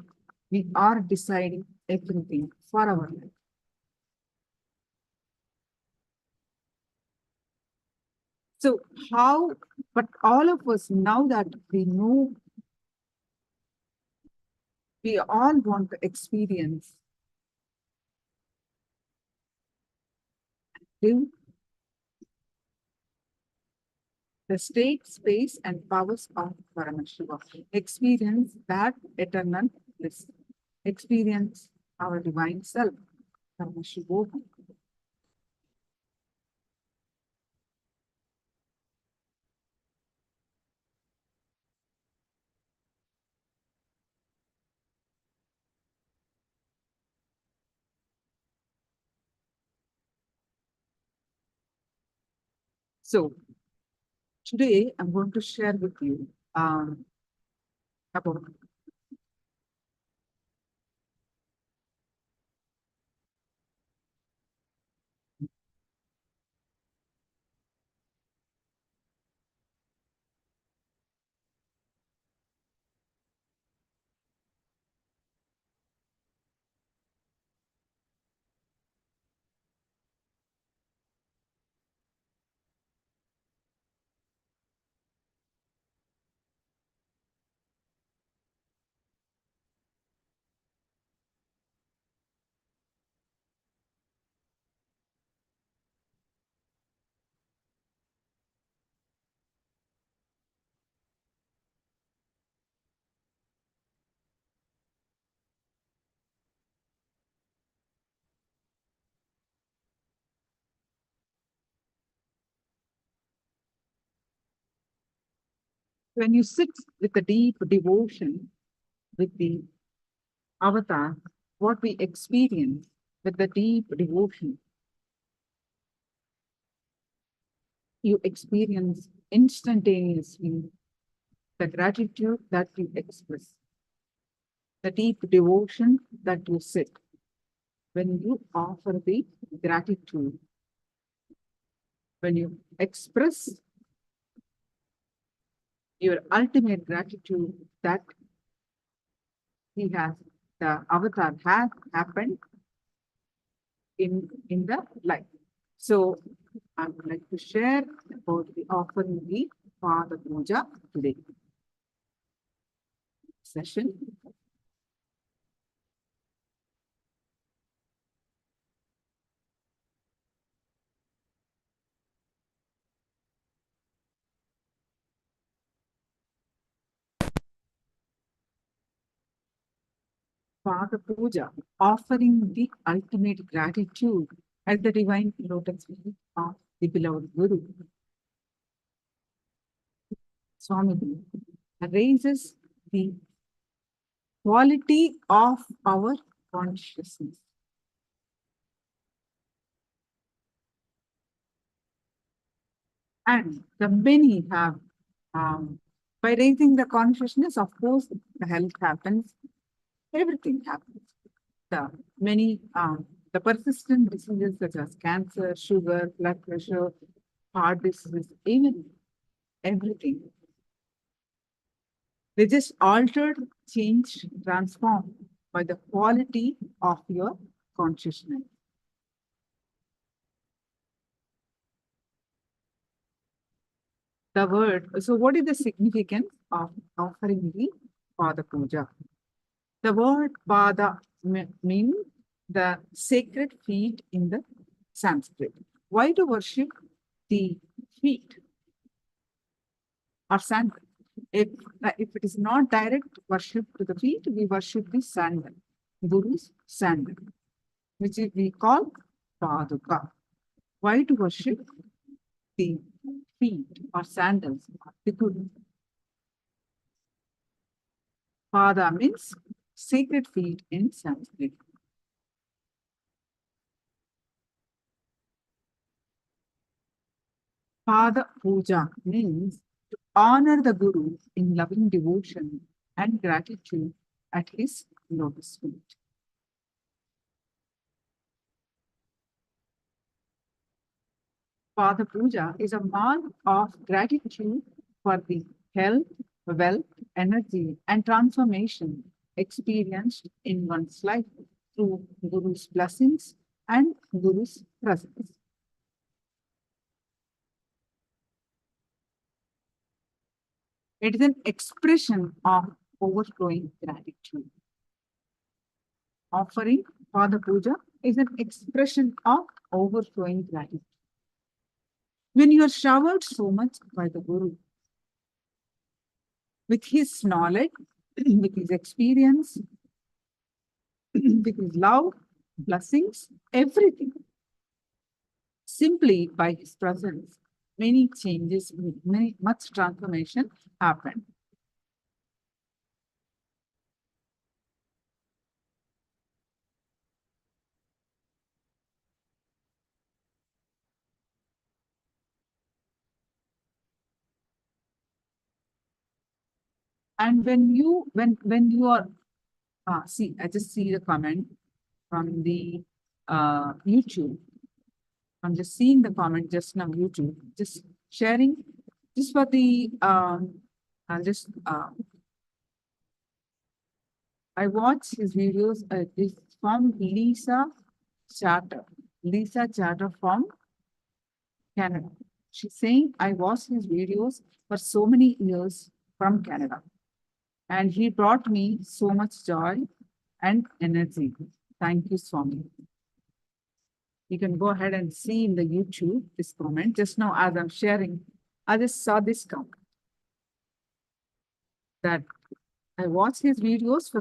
we are deciding everything for our life. So but all of us, now that we know, we all want to experience, live the state, space, and powers of Paramashivoham. Experience that eternal bliss. Experience our divine self, Paramashivoham. So today I'm going to share with you about when you sit with a deep devotion with the avatar, what we experience with the deep devotion, you experience instantaneously the gratitude that you express, the deep devotion that you sit. When you offer the gratitude, when you express your ultimate gratitude that he has, the avatar has happened in the life. So I would like to share about the offering the Father Puja today session. Father Puja, offering the ultimate gratitude at the divine lotus feet of the beloved Guru. Swami raises the quality of our consciousness. And the many have, by raising the consciousness, of course, the health happens, everything happens. The persistent diseases such as cancer, sugar, blood pressure, heart disease, even everything. They just altered, changed, transformed by the quality of your consciousness. The word, so what is the significance of offering the Pada Puja? The word Pada means the sacred feet in the Sanskrit. Why to worship the feet or sandal? If it is not direct worship to the feet, we worship the sandal, Guru's sandal, which we call Paduka. Why to worship the feet or sandals of the Guru? Pada means sacred feet in Sanskrit. Pada Puja means to honor the Guru in loving devotion and gratitude at his lotus feet. Pada Puja is a mark of gratitude for the health, wealth, energy, and transformation experienced in one's life through Guru's blessings and Guru's presence. It is an expression of overflowing gratitude. Offering Pada Puja is an expression of overflowing gratitude. When you are showered so much by the Guru, with his knowledge, with his experience, with his love, blessings, everything, simply by his presence, many changes, much transformation happen. And when you are, see, I just see the comment from the YouTube. I'm just seeing the comment just now, YouTube, just sharing, just for the, I'll just, I watch his videos, it's from Lisa Chatter from Canada. She's saying, I watched his videos for so many years from Canada, and he brought me so much joy and energy. Thank you, Swami. You can go ahead and see in the YouTube this comment. Just now, as I'm sharing, I just saw this comment that I watch his videos for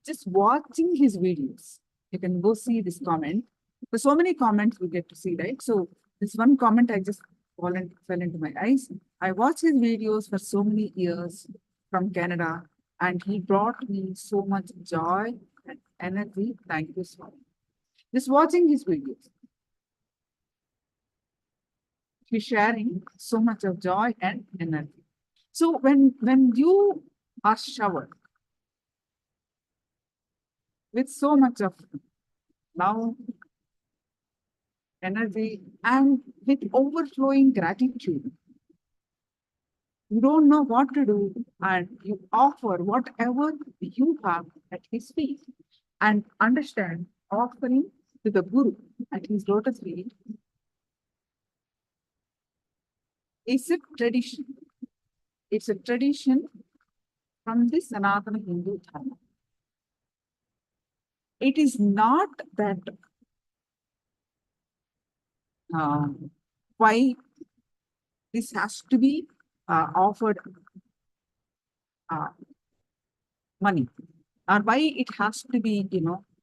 just watching his videos. You can go see this comment. There's so many comments we get to see, right? So this one comment I just fell into my eyes. I watched his videos for so many years from Canada, and he brought me so much joy and energy. Thank you, Swami. Just watching his videos. He's sharing so much of joy and energy. So when you are showered with so much of love, energy, and with overflowing gratitude, you don't know what to do, and you offer whatever you have at his feet. And understand, offering to the Guru at his lotus feet is a tradition. It's a tradition from the Sanatana Hindu Dharma. It is not that why this has to be offered money, or why it has to be,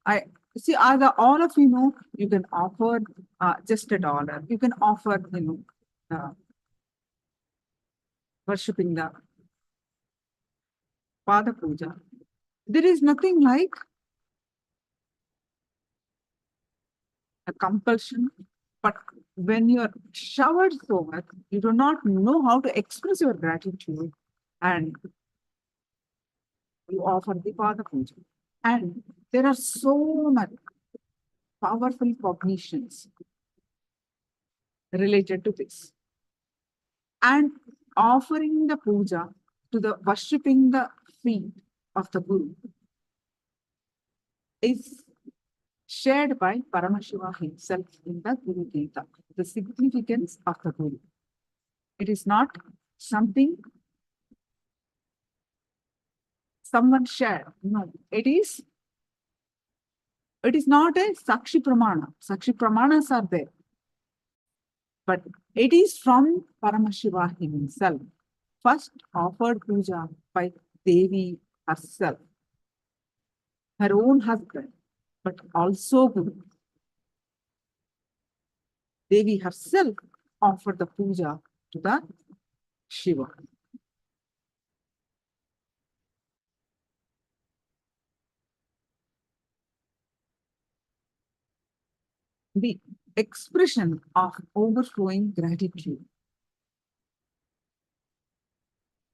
I see, all of you know, you can offer just $1. You can offer, worshipping the Pada Puja. There is nothing like a compulsion, but when you are showered so much, you do not know how to express your gratitude, and you offer the Pada Puja. And there are so many powerful cognitions related to this. And offering the puja to the worshipping the feet of the Guru is shared by Paramashivoham himself in the Guru Gita, the significance of the Guru. It is not something someone shared. No, it is not a Sakshi Pramana. Sakshi Pramanas are there. But it is from Paramashivoham himself. First offered puja by Devi herself, her own husband, but also Guru. Devi herself offered the puja to the Shiva. The expression of overflowing gratitude.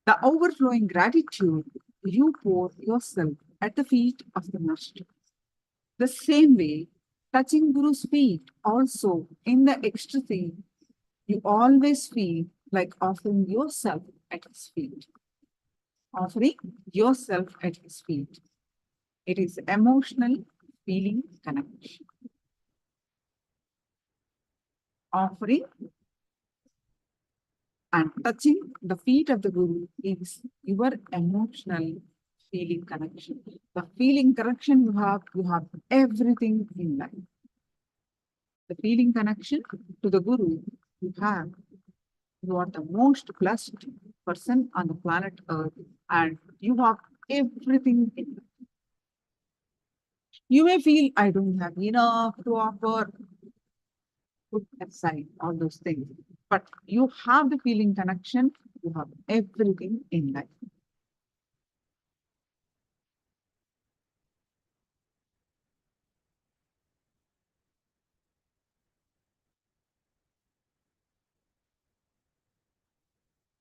The overflowing gratitude you pour yourself at the feet of the Master. The same way, touching Guru's feet also in the ecstasy, you always feel like offering yourself at his feet. Offering yourself at his feet. It is emotional feeling connection. Offering and touching the feet of the Guru is your emotional feeling connection. The feeling connection you have everything in life. The feeling connection to the Guru you have, you are the most blessed person on the planet Earth, and you have everything in life. You may feel, I don't have enough to offer. Put aside all those things. But you have the feeling connection, you have everything in life.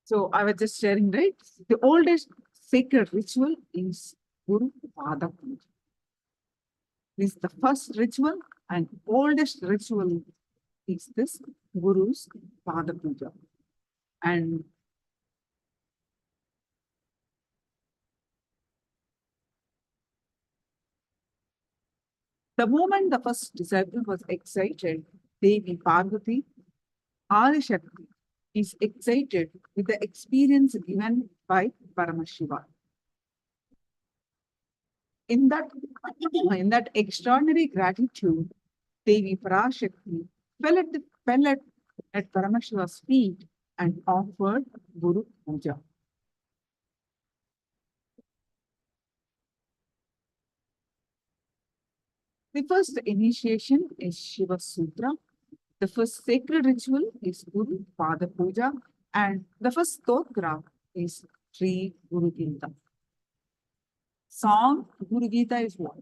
So I was just sharing, right? The oldest sacred ritual is Guru Pada Puja. This is the first ritual and oldest ritual is this Guru's Pada Puja. And the moment the first disciple was excited, Devi Parvati, Adi Shakti, is excited with the experience given by Paramashiva. In that extraordinary gratitude, Devi Parashakti fell at Paramashiva's feet and offered Guru Puja. The first initiation is Shiva Sutra. The first sacred ritual is Guru Pada Puja, and the first stotra is Sri Guru Gita. Song Guru Gita is what?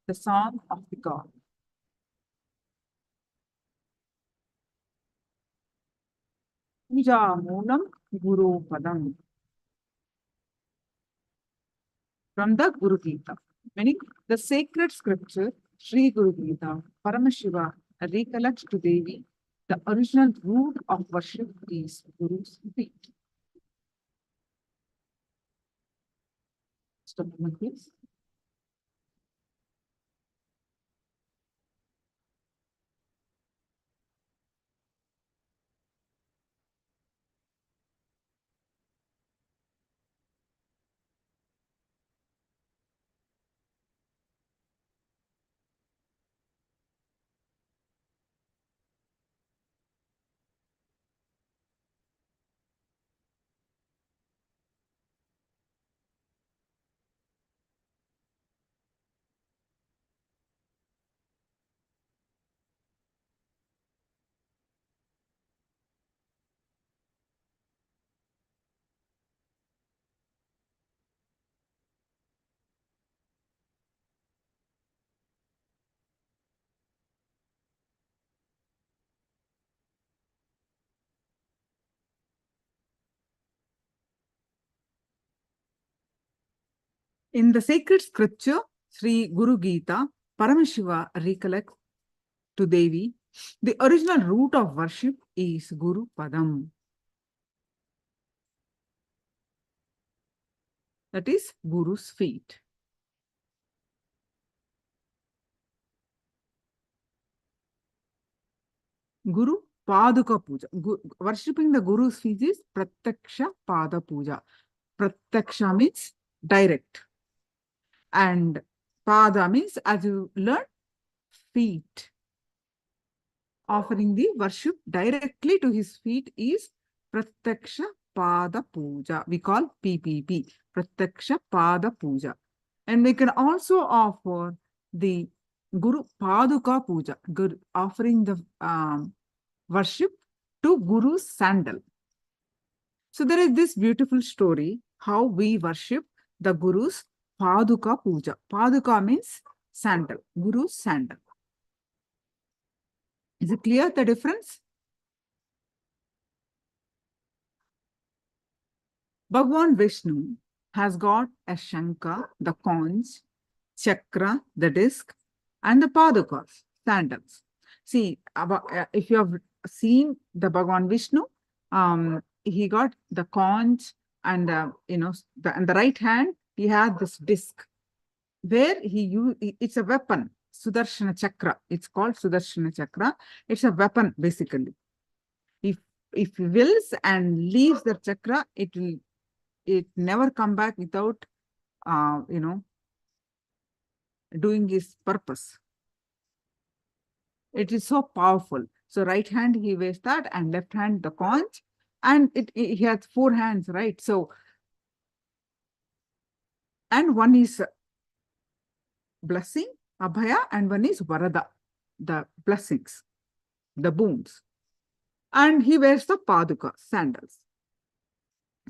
The song of the God. Puja Moolam Guru Padam. From the Guru Gita, meaning the sacred scripture, Sri Guru Gita, Paramashiva recollects to Devi the original root of worship is Guru's feet. Just a moment, please. In the sacred scripture, Sri Guru Gita, Paramashiva recollects to Devi, the original root of worship is Guru Padam. That is Guru's feet. Guru Paduka Puja. Worshipping the Guru's feet is Pratyaksha Pada Puja. Pratyaksha means direct. And Pada means, as you learn, feet. Offering the worship directly to his feet is Pratyaksha Pada Puja. We call PPP, Pratyaksha Pada Puja. And we can also offer the Guru Paduka Puja, offering the worship to Guru's sandal. So there is this beautiful story how we worship the Guru's Paduka Puja. Paduka means sandal, Guru's sandal. Is it clear the difference? Bhagavan Vishnu has got a Shankha, the conch, chakra, the disc, and the padukas, sandals. See, if you have seen the Bhagavan Vishnu, he got the conch and, in the right hand, he had this disc where it's a weapon, Sudarshana Chakra. It's called Sudarshana Chakra. It's a weapon, basically. If he wills and leaves the chakra, it never come back without, doing his purpose. It is so powerful. So right hand he wears that, and left hand the conch, and he has 4 hands, right? So, and one is blessing, Abhaya, and one is Varada, the blessings, the boons. And he wears the Paduka, sandals.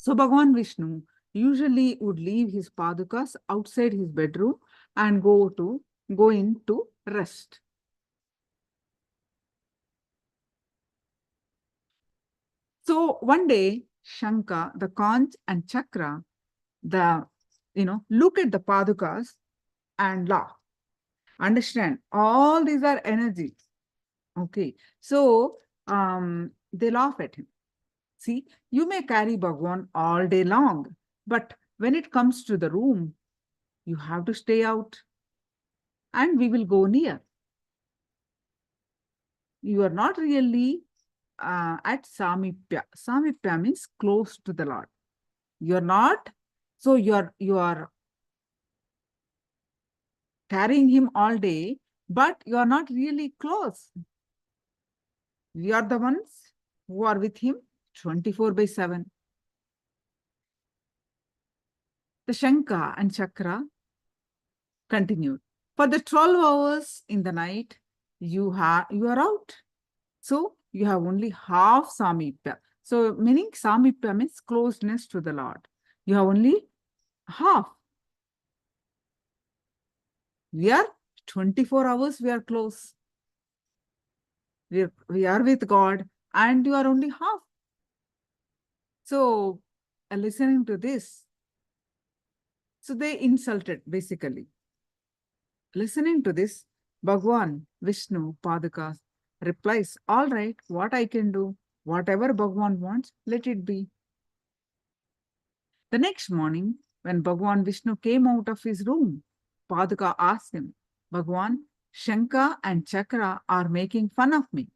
So Bhagavan Vishnu usually would leave his Padukas outside his bedroom and go in to rest. So one day, Shankha, the conch and chakra, look at the Padukas and laugh. Understand, all these are energies. Okay, so they laugh at him. See, you may carry Bhagwan all day long, but when it comes to the room, you have to stay out and we will go near. You are not really at Samipya. Samipya means close to the Lord. You're not, so you are carrying him all day, but you are not really close. We are the ones who are with him 24/7. The Shankha and Chakra continued. For the 12 hours in the night, you are out. So you have only half Samipya. So meaning Samipya means closeness to the Lord. You have only half. We are 24 hours, we are close. We are with God, and you are only half. So listening to this, so they insulted, basically. Listening to this, Bhagwan Vishnu Padukas replies, all right, what I can do, whatever Bhagwan wants, let it be. The next morning, When Bhagwan Vishnu came out of his room, Paduka asked him, Bhagwan, Shankha and Chakra are making fun of me.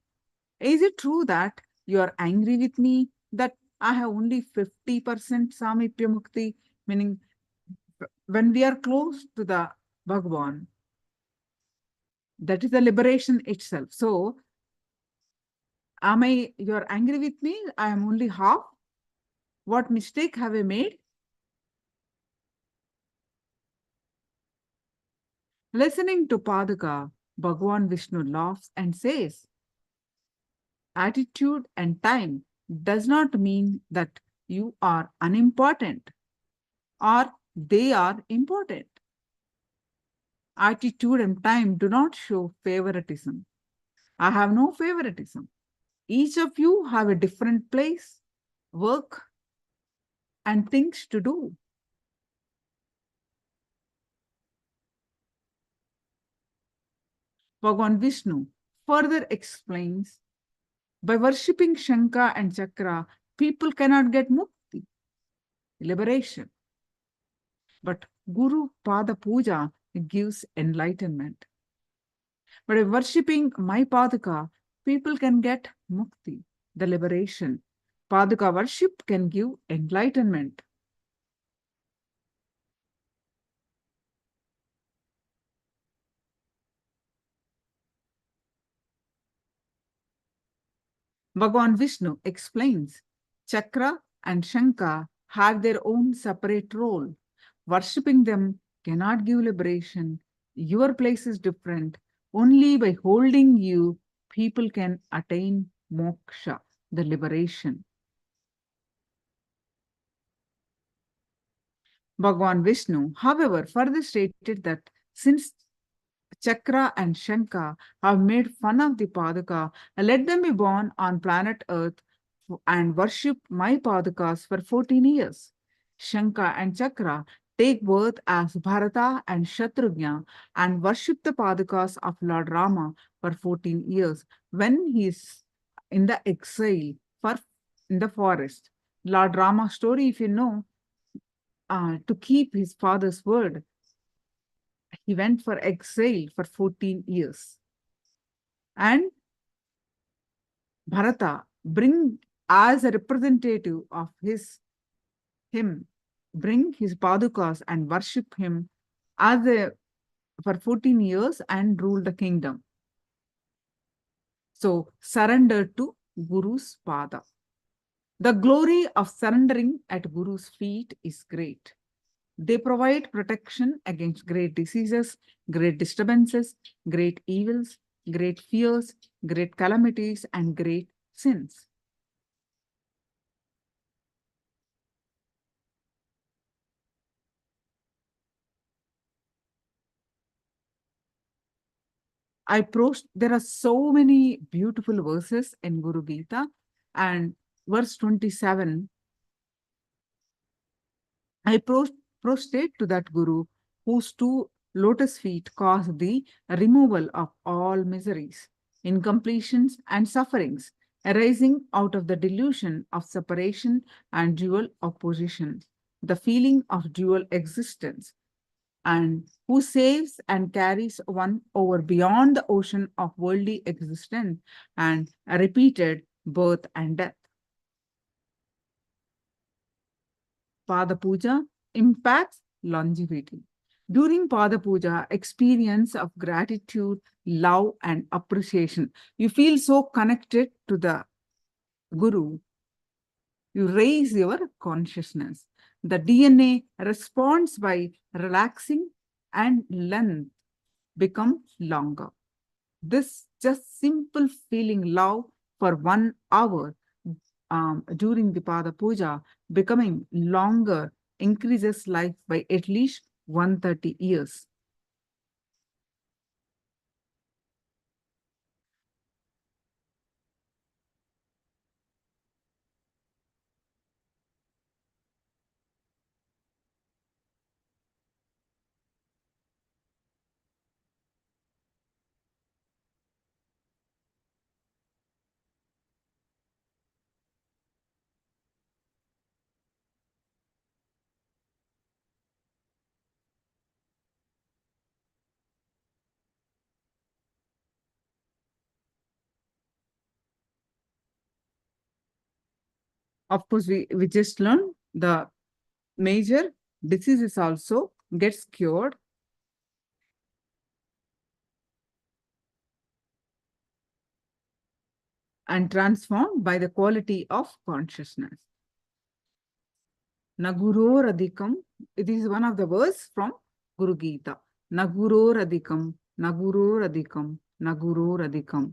Is it true that you are angry with me that I have only 50% Samipya Mukti? Meaning, when we are close to the Bhagwan, that is the liberation itself. So, you're angry with me? I am only half. What mistake have I made? Listening to Paduka, Bhagwan Vishnu laughs and says, attitude and time does not mean that you are unimportant or they are important. Attitude and time do not show favoritism. I have no favoritism. Each of you have a different place, work, and things to do. Bhagwan Vishnu further explains, by worshipping Shankha and Chakra, people cannot get mukti, liberation. But Guru Pada Puja gives enlightenment. But by worshipping my Paduka, people can get mukti, the liberation. Paduka worship can give enlightenment. Bhagwan Vishnu explains, Chakra and Shankha have their own separate role. Worshipping them cannot give liberation. Your place is different. Only by holding you, people can attain moksha, the liberation. Bhagwan Vishnu, however, further stated that since Chakra and Shankha have made fun of the Paduka, let them be born on planet Earth and worship my Padukas for 14 years. Shankha and Chakra take birth as Bharata and Shatrugna and worship the Padukas of Lord Rama for 14 years when he is in the exile in the forest. Lord Rama's story, if you know, to keep his father's word, he went for exile for 14 years. And Bharata bring as a representative of bring his padukas and worship him for 14 years and rule the kingdom. So surrender to Guru's pada. The glory of surrendering at Guru's feet is great. They provide protection against great diseases, great disturbances, great evils, great fears, great calamities, and great sins. There are so many beautiful verses in Guru Gita, and verse 27, I prostrate to that Guru whose 2 lotus feet cause the removal of all miseries, incompletions, and sufferings arising out of the delusion of separation and dual opposition, the feeling of dual existence, and who saves and carries one over beyond the ocean of worldly existence and a repeated birth and death. Pada Puja impacts longevity. During Pada Puja, experience of gratitude, love, and appreciation. You feel so connected to the Guru. You raise your consciousness. The DNA responds by relaxing and length become longer. This just simple feeling love for 1 hour during the Pada Puja becoming longer increases life by at least 130 years. Of course, we just learned the major diseases also gets cured. And transformed by the quality of consciousness. Naguroradikam, it is one of the verse from Guru Gita. Naguroradikam, Naguroradikam, Naguroradikam.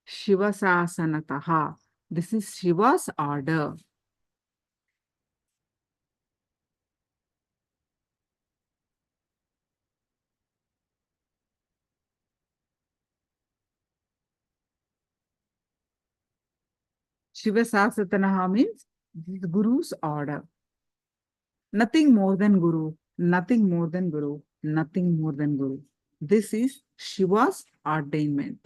Shivasasanataha. This is Shiva's order. Shivasasatanaha means this is Guru's order. Nothing more than Guru, nothing more than Guru, nothing more than Guru. This is Shiva's ordainment.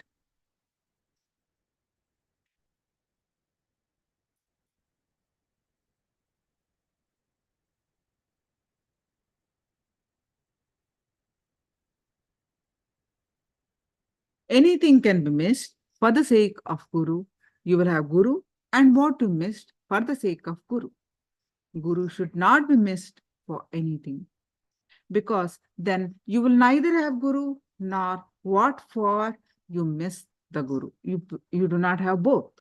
Anything can be missed for the sake of Guru. You will have Guru and what to miss for the sake of Guru. Guru should not be missed for anything, because then you will neither have Guru nor what for you miss the Guru. You do not have both.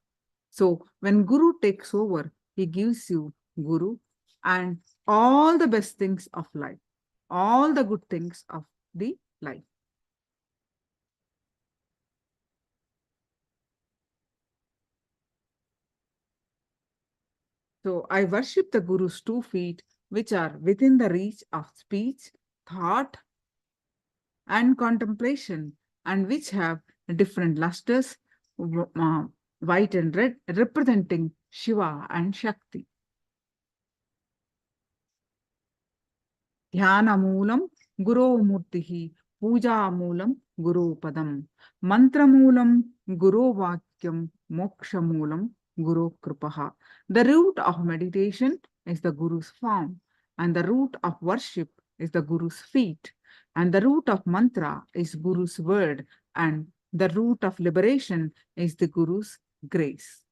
So when Guru takes over, he gives you Guru and all the best things of life, all the good things of the life. So I worship the Guru's 2 feet, which are within the reach of speech, thought, and contemplation, and which have different lusters, white and red, representing Shiva and Shakti. Dhyana moolam Guru Murtihi, Puja moolam Guru Padam, Mantra moolam Guru Vakyam, Moksha moolam Guru Kripaha. The root of meditation is the Guru's form, and the root of worship is the Guru's feet, and the root of mantra is Guru's word, and the root of liberation is the Guru's grace.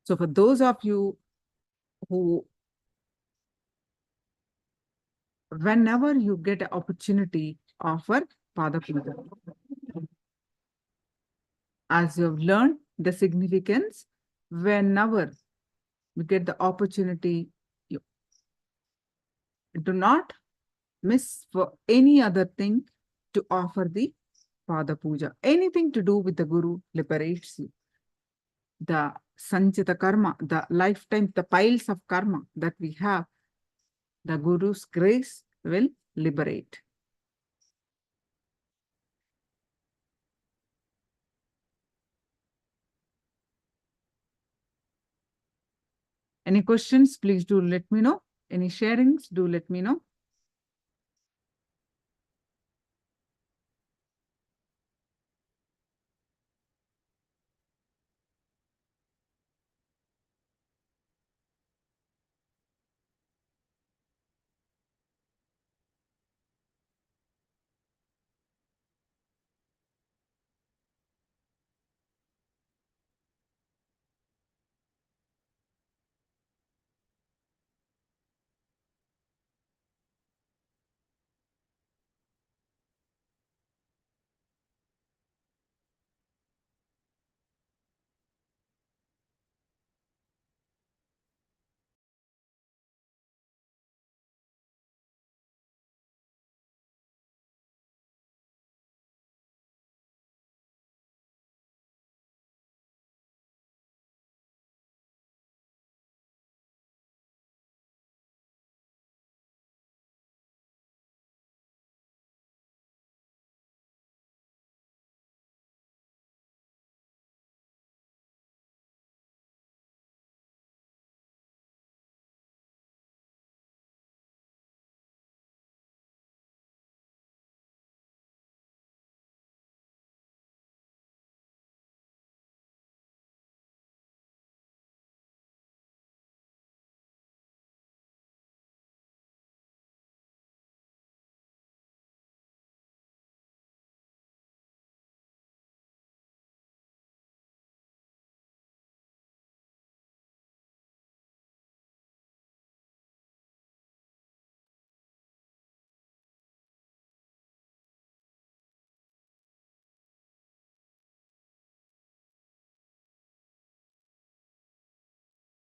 So for those of you who, whenever you get an opportunity, offer Pada Puja. As you have learned the significance, whenever you get the opportunity, you do not miss for any other thing to offer the Pada Puja. Anything to do with the Guru liberates you. The Sanchita karma, the lifetime, the piles of karma that we have, the Guru's grace will liberate. Any questions, please do let me know. Any sharings, do let me know.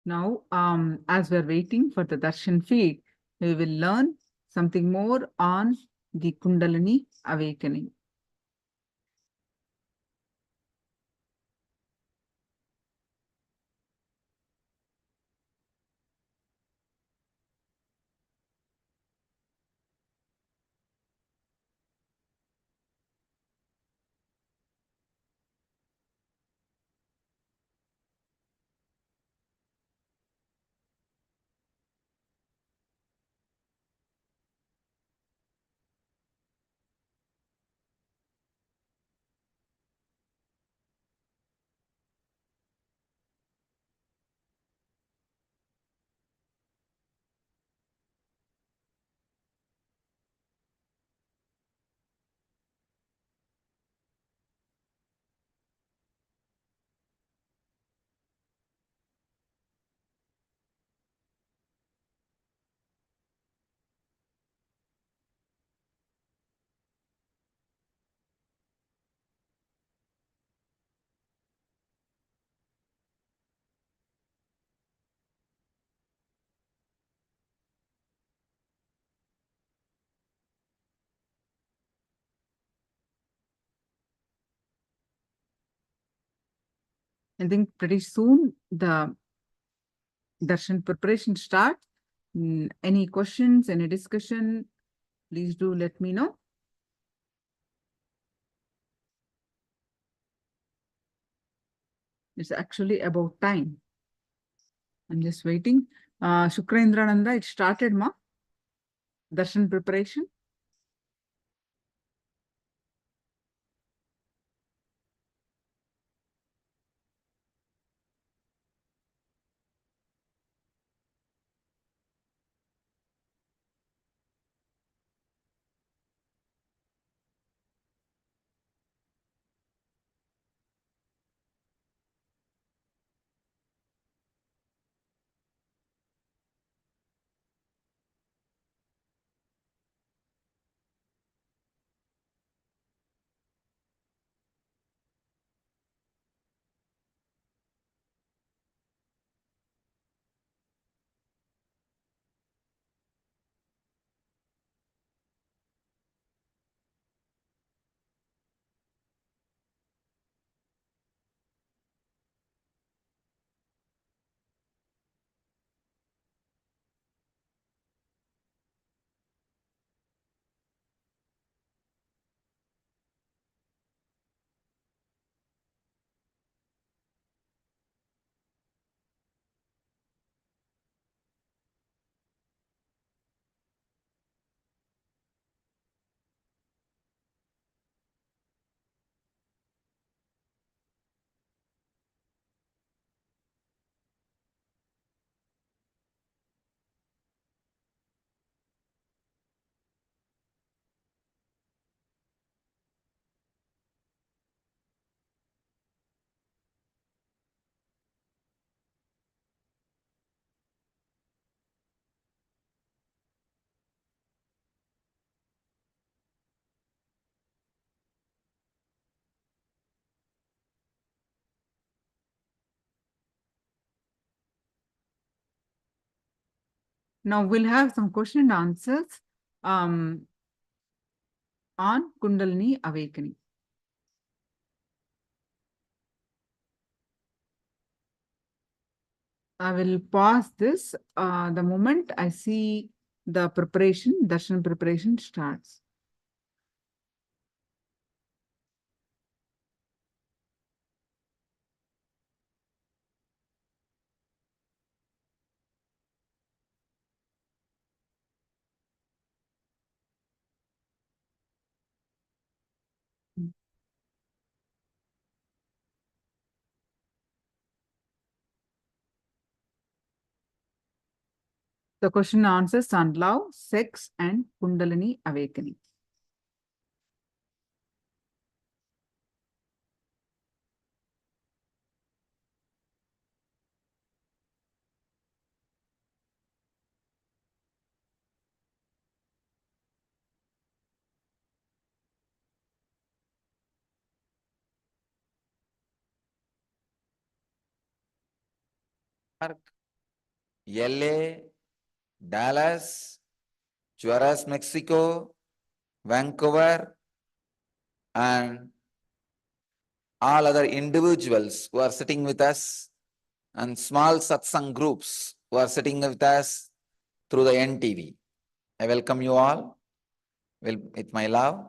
Now, as we're waiting for the darshan feed, we will learn something more on the Kundalini awakening. I think pretty soon the darshan preparation starts. Any questions, any discussion, please do let me know. It's actually about time. I'm just waiting. Shukrendrananda, it started, ma? Darshan preparation. Now we'll have some question and answers on Kundalini awakening. I will pause this the moment I see the preparation, darshan preparation starts. The question answers on love, sex, and Kundalini awakening. Park. LA, Dallas, Juarez, Mexico, Vancouver, and all other individuals who are sitting with us, and small satsang groups who are sitting with us through the NTV. I welcome you all with my love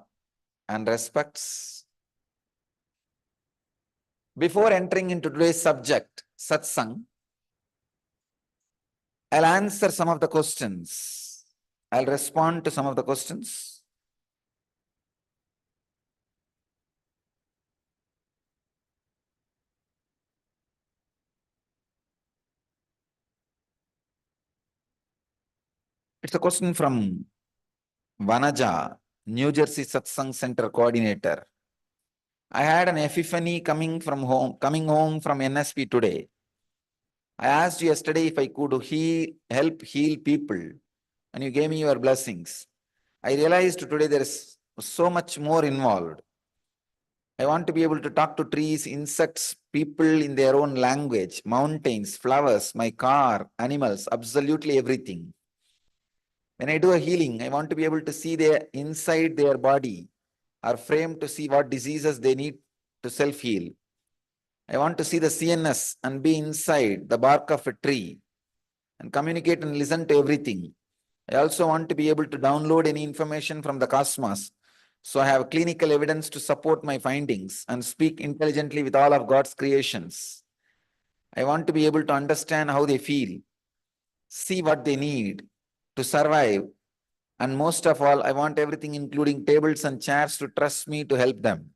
and respects. Before entering into today's subject, satsang, I'll answer some of the questions. I'll respond to some of the questions. It's a question from Vanaja, New Jersey Satsang Center Coordinator. I had an epiphany coming home from NSP today. I asked you yesterday if I could help heal people, and you gave me your blessings. I realized today there is so much more involved. I want to be able to talk to trees, insects, people in their own language, mountains, flowers, my car, animals, absolutely everything. When I do a healing, I want to be able to see inside their body, are framed to see what diseases they need to self-heal. I want to see the CNS and be inside the bark of a tree and communicate and listen to everything. I also want to be able to download any information from the cosmos, so I have clinical evidence to support my findings and speak intelligently with all of God's creations. I want to be able to understand how they feel, see what they need to survive, and most of all, I want everything, including tables and chairs, to trust me to help them.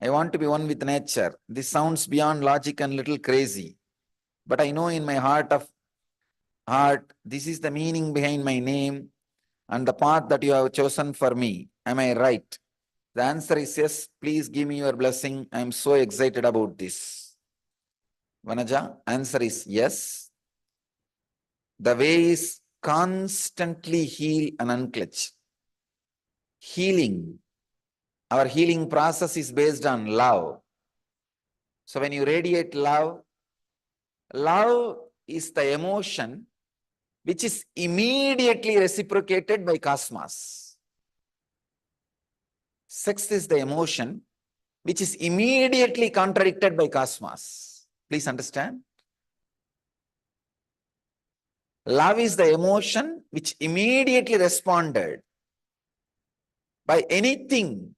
I want to be one with nature. This sounds beyond logic and little crazy, but I know in my heart, this is the meaning behind my name and the path that you have chosen for me. Am I right? The answer is yes. Please give me your blessing. I am so excited about this. Vanaja, answer is yes. The way is constantly heal and unclutch. Healing. Our healing process is based on love. So when you radiate love, love is the emotion which is immediately reciprocated by cosmos. Sex is the emotion which is immediately contradicted by cosmos. Please understand. Love is the emotion which immediately responded by anything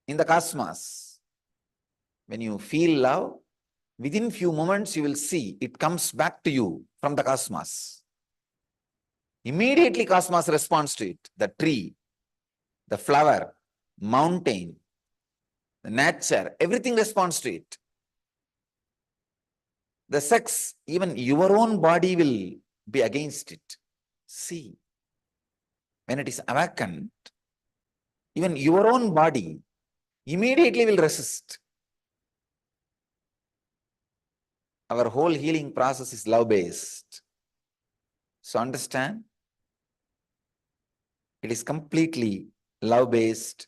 in the cosmos. When you feel love, within few moments you will see it comes back to you from the cosmos. Immediately cosmos responds to it. The tree, the flower, mountain, the nature, everything responds to it. The sex, even your own body will be against it. See, when it is awakened, even your own body immediately will resist. Our whole healing process is love-based. So understand, it is completely love-based.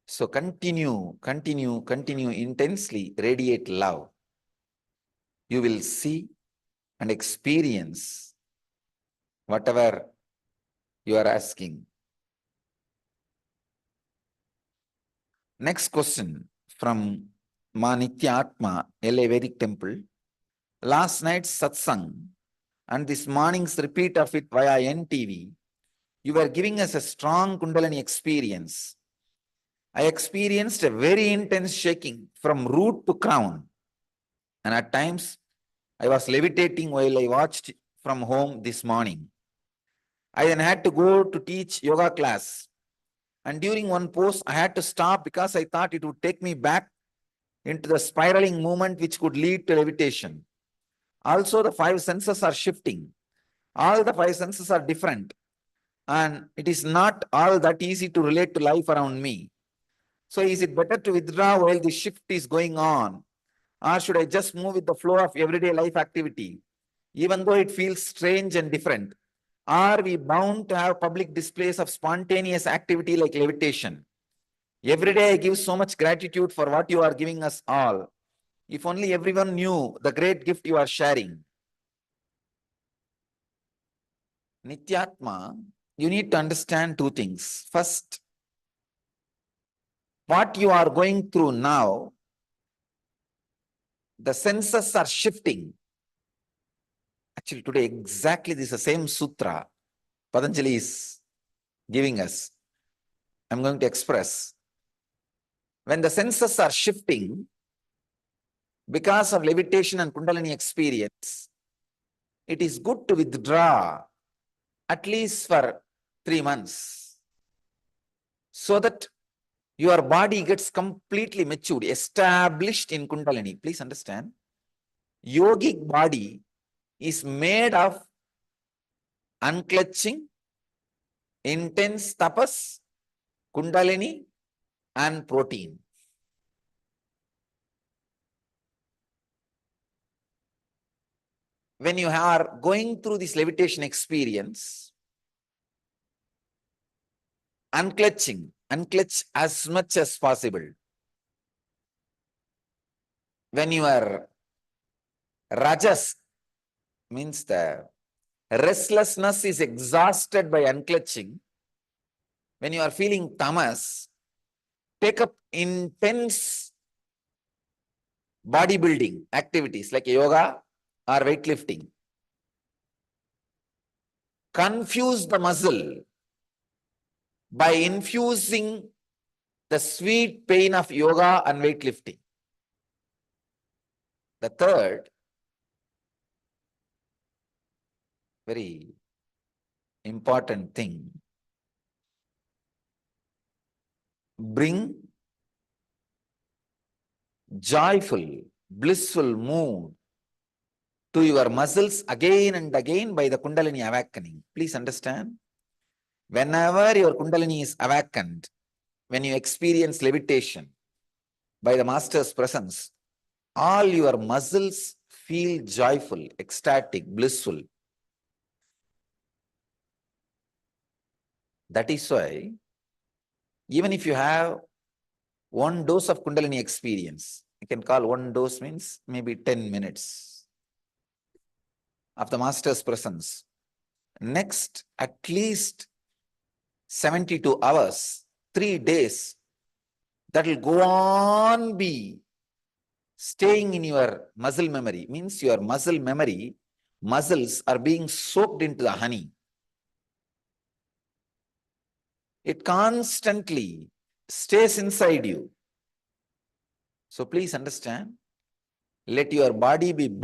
So continue intensely, radiate love. You will see and experience whatever you are asking. Next question from Nithyananda, LA Vedic Temple. Last night's satsang and this morning's repeat of it via NTV, you were giving us a strong Kundalini experience. I experienced a very intense shaking from root to crown, and at times I was levitating while I watched from home this morning. I then had to go to teach yoga class, and during one pose I had to stop because I thought it would take me back into the spiraling movement which could lead to levitation. Also, the 5 senses are shifting. All the 5 senses are different, and it is not all that easy to relate to life around me. So is it better to withdraw while the shift is going on, or should I just move with the flow of everyday life activity, even though it feels strange and different? Are we bound to have public displays of spontaneous activity like levitation? Every day I give so much gratitude for what you are giving us all. If only everyone knew the great gift you are sharing. Nityatma, you need to understand two things. First, what you are going through now, the senses are shifting. Actually, today exactly this is the same sutra Patanjali is giving us. I'm going to express. When the senses are shifting, because of levitation and Kundalini experience, it is good to withdraw at least for 3 months so that your body gets completely matured, established in Kundalini. Please understand, yogic body is made of unclutching, intense tapas, Kundalini and protein. When you are going through this levitation experience, unclutch as much as possible. When you are rajas, means the restlessness is exhausted by unclutching. When you are feeling tamas, take up intense bodybuilding activities like yoga or weightlifting. Confuse the muscle by infusing the sweet pain of yoga and weightlifting. The third, very important thing, bring joyful, blissful mood to your muscles again and again by the Kundalini awakening. Please understand, whenever your Kundalini is awakened, when you experience levitation by the Master's presence, all your muscles feel joyful, ecstatic, blissful. That is why, even if you have 1 dose of Kundalini experience, you can call 1 dose means maybe 10 minutes of the Master's presence. Next, at least 72 hours, 3 days, that will go on be staying in your muscle memory. Means your muscle memory, muscles are being soaked into the honey. It constantly stays inside you. So please understand, let your body be built